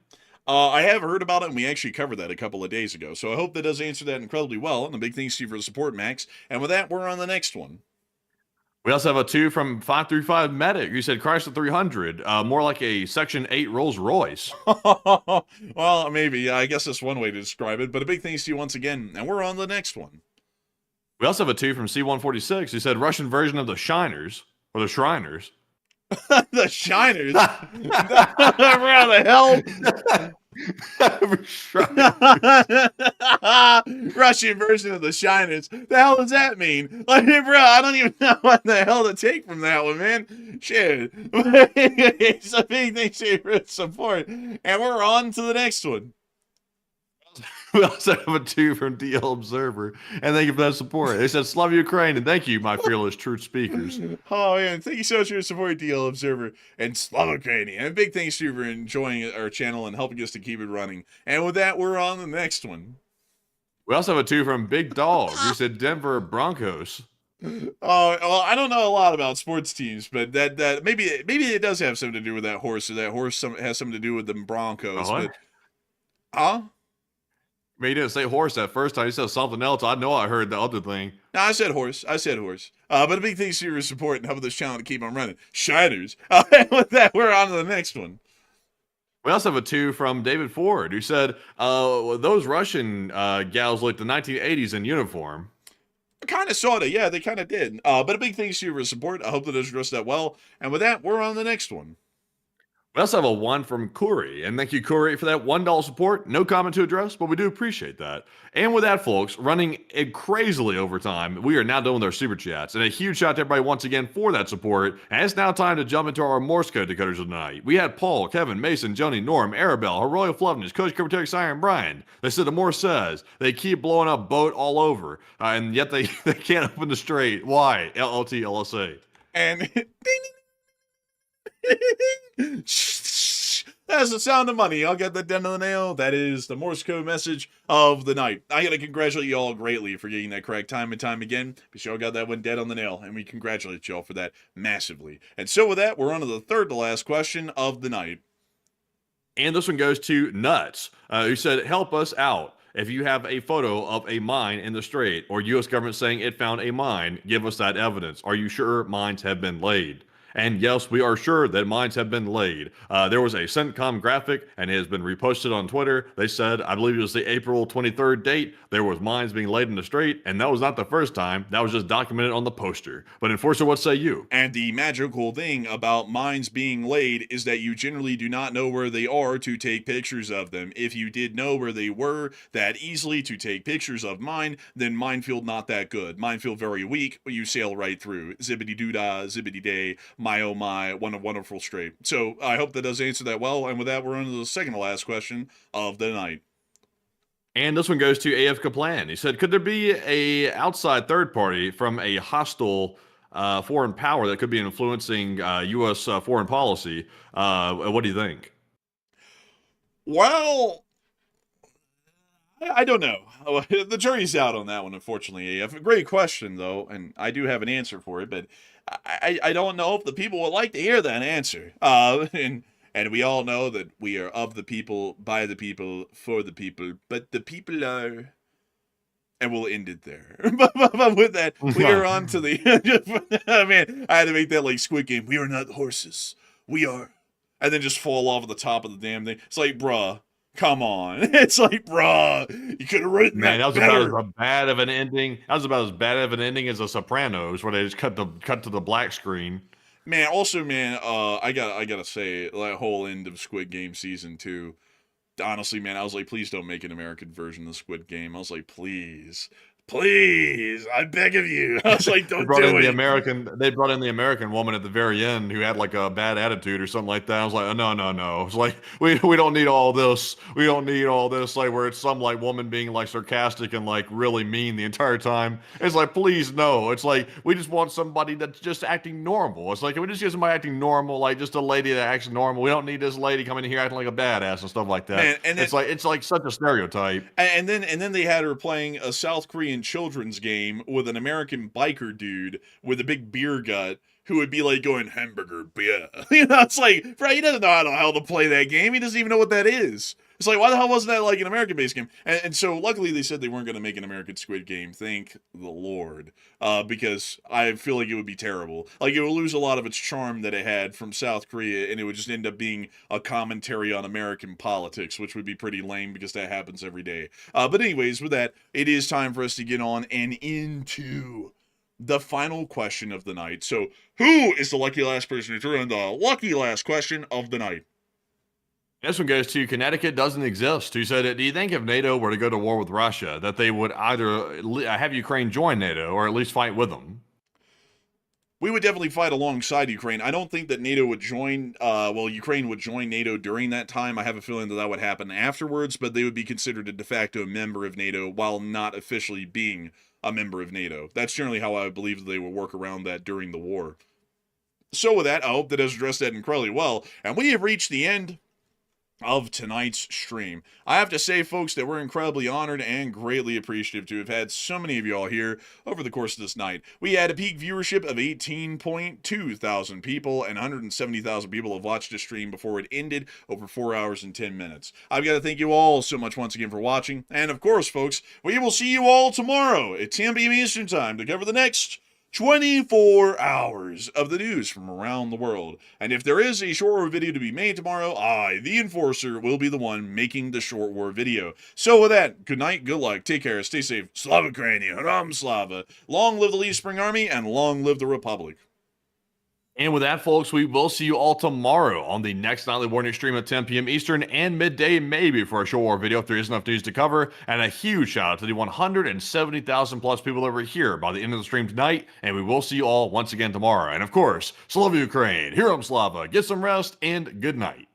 I have heard about it, and we actually covered that a couple of days ago. So I hope that does answer that incredibly well. And a big thanks to you for the support, Max. And with that, we're on the next one. We also have a 2 from 535 Medic. You said Chrysler 300, more like a Section 8 Rolls Royce. Well, maybe. I guess that's one way to describe it. But a big thanks to you once again. And we're on the next one. We also have a 2 from C146. Who said Russian version of the Shiners, or the Shriners. The Shiners? Where the hell? Russian version of the Shiners. The hell does that mean? Like, bro, I don't even know what the hell to take from that one, man. Shit. It's a big thing for support. And we're on to the next one. We also have a 2 from DL Observer, and thank you for that support. They said, "Slava Ukraine," and thank you, my fearless truth speakers. Oh, man. Thank you so much for your support, DL Observer and Slovakania. And big thanks to you for enjoying our channel and helping us to keep it running. And with that, we're on the next one. We also have a 2 from Big Dog, who said Denver Broncos. Oh, well, I don't know a lot about sports teams, but that maybe it does have something to do with that horse, or that horse has something to do with the Broncos. Uh-huh. But, huh? I mean, he didn't say horse that first time. He said something else. I know I heard the other thing. No, I said horse. But a big thanks to your support and helping this channel to keep on running. Shiners. With that, we're on to the next one. We also have a 2 from David Ford, who said, those Russian gals like the 1980s in uniform. Kind of, sort of. Yeah, they kind of did. But a big thanks to your support. I hope that does address that well. And with that, we're on the next one. We also have a 1 from Kuri, and thank you, Kuri, for that $1 support. No comment to address, but we do appreciate that. And with that, folks, running crazily over time, we are now done with our super chats. And a huge shout out to everybody once again for that support. And it's now time to jump into our Morse code decoders of the night. We had Paul, Kevin, Mason, Joni, Norm, Arabelle, Her Royal Fluffness, Coach Geopolitics, Iron, Brian. They said the Morse says they keep blowing up boat all over, and yet they can't open the strait. Why? LLT, LSA. And that's the sound of money. I'll get that down to the nail. That is the Morse code message of the night. I gotta congratulate you all greatly for getting that correct time and time again, because y'all got that one dead on the nail, and we congratulate y'all for that massively. And so with that, we're on to the third to last question of the night. And this one goes to Nuts, who said, "Help us out. If you have a photo of a mine in the strait, or U.S. government saying it found a mine, give us that evidence. Are you sure mines have been laid?" And yes, we are sure that mines have been laid. There was a CENTCOM graphic, and it has been reposted on Twitter. They said, I believe it was the April 23rd date, there was mines being laid in the strait, and that was not the first time. That was just documented on the poster. But Enforcer, what say you? And the magical thing about mines being laid is that you generally do not know where they are to take pictures of them. If you did know where they were that easily to take pictures of mine, then minefield not that good. Minefield very weak, but you sail right through. Zippity doo-dah, zippity day. My oh my, what a wonderful strait. So I hope that does answer that well. And with that, we're on to the second to last question of the night. And this one goes to AF Kaplan. He said, could there be a outside third party from a hostile foreign power that could be influencing U.S. Foreign policy? What do you think? Well, I don't know. The jury's out on that one, unfortunately, AF. Great question, though, and I do have an answer for it, but I don't know if the people would like to hear that answer. And we all know that we are of the people, by the people, for the people, but the people are... And we'll end it there. But with that, we are on to the... Man, I had to make that like Squid Game. We are not horses. We are... And then just fall off the top of the damn thing. It's like, bruh, come on. It's like, bruh, you could have written that was better. about as bad of an ending. That was about as bad of an ending as The Sopranos, where they just cut to the black screen. Man, also, man, I gotta say, that whole end of Squid Game season 2, honestly, man, I was like, please don't make an American version of Squid Game. I was like, please, I beg of you. I was like, don't do it. They brought in the American woman at the very end who had like a bad attitude or something like that. I was like, oh, no. It's like, we don't need all this. We don't need all this, like, where it's some like woman being like sarcastic and like really mean the entire time. It's like, please, no. It's like, we just want somebody that's just acting normal. It's like, can we just get somebody acting normal, like just a lady that acts normal? We don't need this lady coming in here acting like a badass and stuff like that. Man, and it's like such a stereotype. And then they had her playing a South Korean children's game with an American biker dude with a big beer gut who would be like going hamburger beer. You know, it's like, bro, he doesn't know how to play that game. He doesn't even know what that is. It's like, why the hell wasn't that like an American-based game? And so luckily they said they weren't going to make an American Squid Game. Thank the Lord. Because I feel like it would be terrible. Like, it would lose a lot of its charm that it had from South Korea, and it would just end up being a commentary on American politics, which would be pretty lame because that happens every day. But anyways, with that, it is time for us to get on and into the final question of the night. So, who is the lucky last person to turn the lucky last question of the night? This one goes to Connecticut Doesn't Exist, who said, do you think if NATO were to go to war with Russia, that they would either have Ukraine join NATO or at least fight with them? We would definitely fight alongside Ukraine. I don't think that NATO would join, Ukraine would join NATO during that time. I have a feeling that that would happen afterwards, but they would be considered a de facto member of NATO while not officially being a member of NATO. That's generally how I believe that they would work around that during the war. So with that, I hope that has addressed that incredibly well. And we have reached the end of tonight's stream. I have to say, folks, that we're incredibly honored and greatly appreciative to have had so many of you all here over the course of this night. We had a peak viewership of 18.2 thousand people, and 170,000 people have watched the stream before it ended, over 4 hours and 10 minutes. I've got to thank you all so much once again for watching, and of course, folks, we will see you all tomorrow at 10 p.m. Eastern Time to cover the next 24 hours of the news from around the world. And if there is a short war video to be made tomorrow, I, the Enforcer, will be the one making the short war video. So with that, good night, good luck, take care, stay safe, Slava Ukraini, Haram Slava, long live the Leaf Spring Army, and long live the Republic. And with that, folks, we will see you all tomorrow on the next nightly war news stream at 10 p.m. Eastern and midday, maybe, for a short war video if there is enough news to cover. And a huge shout out to the 170,000 plus people over here by the end of the stream tonight. And we will see you all once again tomorrow. And of course, Slava Ukraine, Heroam Slava, get some rest, and good night.